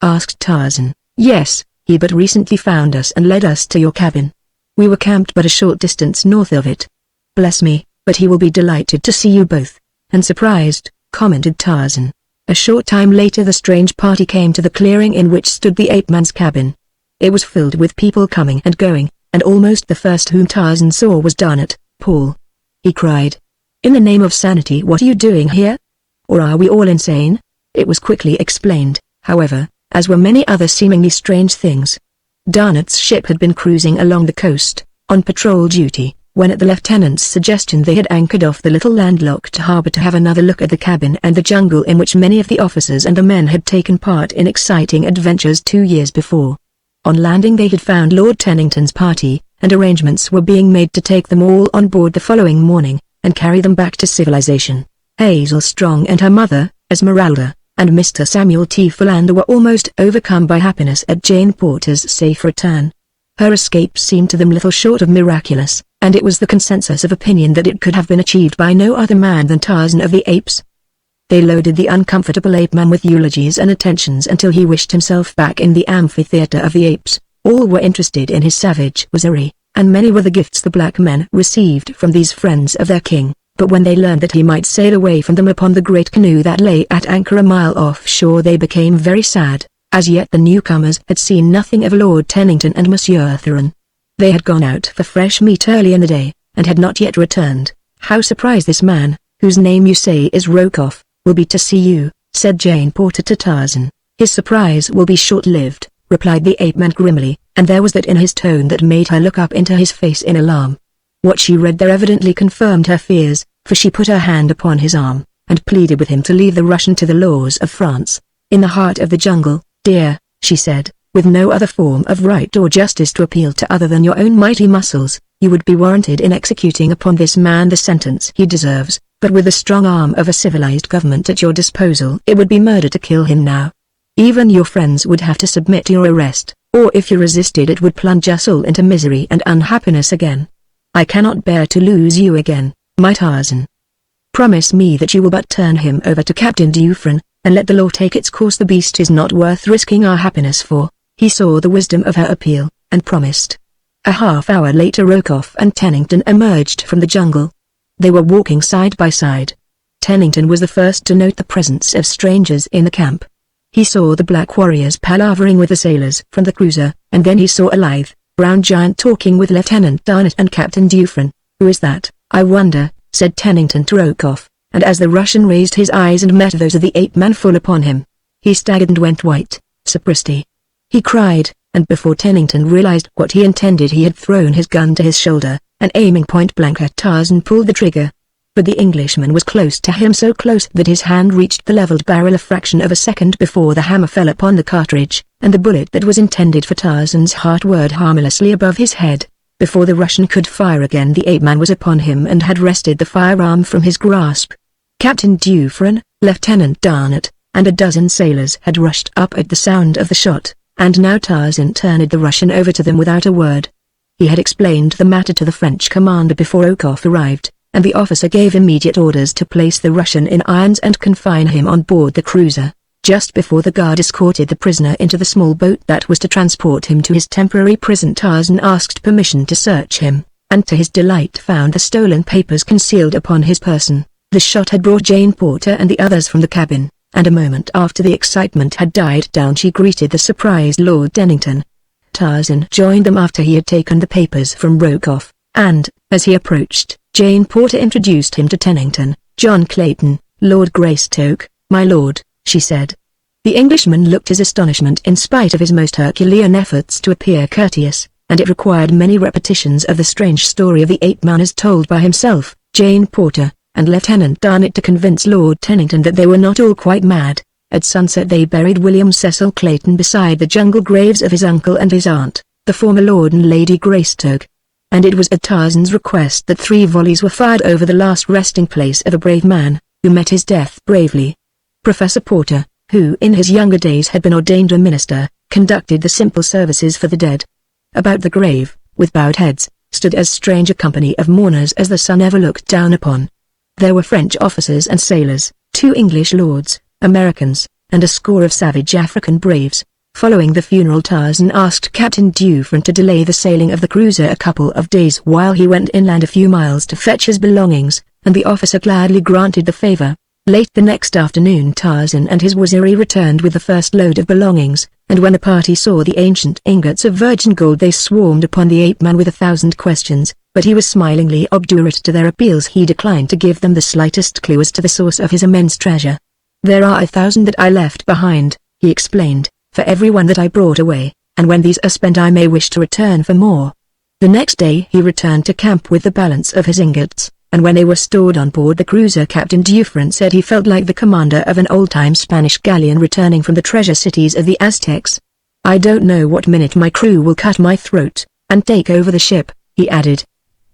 Asked Tarzan. Yes, he but recently found us and led us to your cabin. We were camped but a short distance north of it. Bless me, but he will be delighted to see you both. And surprised, commented Tarzan. A short time later the strange party came to the clearing in which stood the ape-man's cabin. It was filled with people coming and going, and almost the first whom Tarzan saw was darn it, Paul. He cried. In the name of sanity, what are you doing here? Or are we all insane? It was quickly explained, however, as were many other seemingly strange things. Darnet's ship had been cruising along the coast, on patrol duty, when at the lieutenant's suggestion they had anchored off the little landlocked harbor to have another look at the cabin and the jungle in which many of the officers and the men had taken part in exciting adventures 2 years before. On landing they had found Lord Tennington's party, and arrangements were being made to take them all on board the following morning, and carry them back to civilization. Hazel Strong and her mother, Esmeralda, and Mr. Samuel T. Philander were almost overcome by happiness at Jane Porter's safe return. Her escape seemed to them little short of miraculous, and it was the consensus of opinion that it could have been achieved by no other man than Tarzan of the Apes. They loaded the uncomfortable ape-man with eulogies and attentions until he wished himself back in the amphitheater of the apes. All were interested in his savage wizardry, and many were the gifts the black men received from these friends of their king. But when they learned that he might sail away from them upon the great canoe that lay at anchor a mile offshore they became very sad. As yet the newcomers had seen nothing of Lord Tennington and Monsieur Theron. They had gone out for fresh meat early in the day, and had not yet returned. How surprised this man, whose name you say is Rokoff, will be to see you, said Jane Porter to Tarzan. His surprise will be short-lived, replied the ape-man grimly, and there was that in his tone that made her look up into his face in alarm. What she read there evidently confirmed her fears, for she put her hand upon his arm, and pleaded with him to leave the Russian to the laws of France. "In the heart of the jungle, dear," she said, "with no other form of right or justice to appeal to other than your own mighty muscles, you would be warranted in executing upon this man the sentence he deserves, but with the strong arm of a civilized government at your disposal it would be murder to kill him now. Even your friends would have to submit to your arrest, or if you resisted it would plunge us all into misery and unhappiness again. I cannot bear to lose you again, my Tarzan. Promise me that you will but turn him over to Captain Dufresne, and let the law take its course. The beast is not worth risking our happiness for." He saw the wisdom of her appeal, and promised. A half-hour later Rokoff and Tennington emerged from the jungle. They were walking side by side. Tennington was the first to note the presence of strangers in the camp. He saw the black warriors palavering with the sailors from the cruiser, and then he saw a lithe, brown giant talking with Lieutenant Darnett and Captain Dufresne. "Who is that, I wonder?" said Tennington to Rokoff, and as the Russian raised his eyes and met those of the ape-man full upon him, he staggered and went white. "Sapristi!" he cried, and before Tennington realized what he intended he had thrown his gun to his shoulder, and aiming point-blank at Tarzan pulled the trigger. But the Englishman was close to him, so close that his hand reached the leveled barrel a fraction of a second before the hammer fell upon the cartridge, and the bullet that was intended for Tarzan's heart whirred harmlessly above his head. Before the Russian could fire again the ape-man was upon him and had wrested the firearm from his grasp. Captain Dufresne, Lieutenant Darnett, and a dozen sailors had rushed up at the sound of the shot, and now Tarzan turned the Russian over to them without a word. He had explained the matter to the French commander before Rokoff arrived, and the officer gave immediate orders to place the Russian in irons and confine him on board the cruiser. Just before the guard escorted the prisoner into the small boat that was to transport him to his temporary prison, Tarzan asked permission to search him, and to his delight found the stolen papers concealed upon his person. The shot had brought Jane Porter and the others from the cabin, and a moment after the excitement had died down she greeted the surprised Lord Tennington. Tarzan joined them after he had taken the papers from Rokoff, and, as he approached, Jane Porter introduced him to Tennington. "John Clayton, Lord Greystoke, my lord," she said. The Englishman looked his astonishment in spite of his most Herculean efforts to appear courteous, and it required many repetitions of the strange story of the ape-man as told by himself, Jane Porter, and Lieutenant Darnett to convince Lord Tennington that they were not all quite mad. At sunset they buried William Cecil Clayton beside the jungle graves of his uncle and his aunt, the former Lord and Lady Greystoke. And it was at Tarzan's request that 3 volleys were fired over the last resting place of a brave man, who met his death bravely. Professor Porter, who in his younger days had been ordained a minister, conducted the simple services for the dead. About the grave, with bowed heads, stood as strange a company of mourners as the sun ever looked down upon. There were French officers and sailors, 2 English lords, Americans, and a score of savage African braves. Following the funeral, Tarzan asked Captain Dufresne to delay the sailing of the cruiser a couple of days while he went inland a few miles to fetch his belongings, and the officer gladly granted the favor. Late the next afternoon Tarzan and his waziri returned with the first load of belongings, and when the party saw the ancient ingots of virgin gold they swarmed upon the ape-man with 1,000 questions, but he was smilingly obdurate to their appeals. He declined to give them the slightest clue as to the source of his immense treasure. "There are 1,000 that I left behind," he explained, "for every one that I brought away, and when these are spent I may wish to return for more." The next day he returned to camp with the balance of his ingots, and when they were stored on board the cruiser Captain Dufresne said he felt like the commander of an old-time Spanish galleon returning from the treasure cities of the Aztecs. "I don't know what minute my crew will cut my throat, and take over the ship," he added.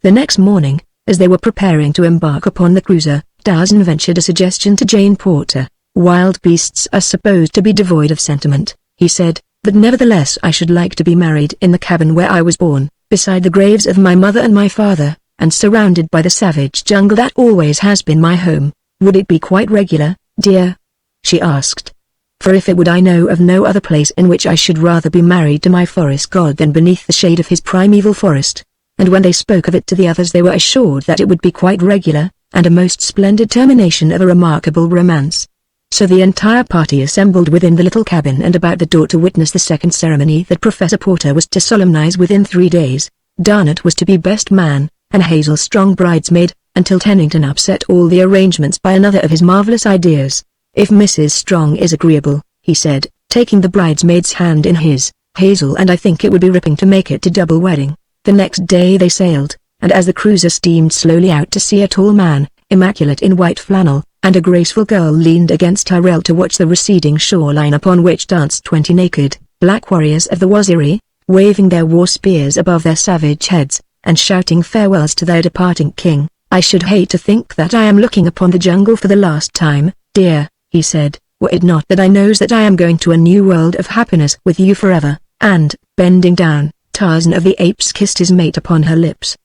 The next morning, as they were preparing to embark upon the cruiser, Tarzan ventured a suggestion to Jane Porter. "Wild beasts are supposed to be devoid of sentiment," he said, "but nevertheless I should like to be married in the cabin where I was born, beside the graves of my mother and my father, and surrounded by the savage jungle that always has been my home. Would it be quite regular, dear?" she asked. "For if it would, I know of no other place in which I should rather be married to my forest god than beneath the shade of his primeval forest." And when they spoke of it to the others they were assured that it would be quite regular, and a most splendid termination of a remarkable romance. So the entire party assembled within the little cabin and about the door to witness the second ceremony that Professor Porter was to solemnize within 3 days. Darnett was to be best man, and Hazel Strong bridesmaid, until Tennington upset all the arrangements by another of his marvelous ideas. "If Mrs. Strong is agreeable," he said, taking the bridesmaid's hand in his, "Hazel and I think it would be ripping to make it a double wedding." The next day they sailed, and as the cruiser steamed slowly out to sea a tall man, immaculate in white flannel, and a graceful girl leaned against her rail to watch the receding shoreline upon which danced 20 naked, black warriors of the Waziri, waving their war spears above their savage heads, and shouting farewells to their departing king. "I should hate to think that I am looking upon the jungle for the last time, dear," he said, "were it not that I knows that I am going to a new world of happiness with you forever," and, bending down, Tarzan of the Apes kissed his mate upon her lips.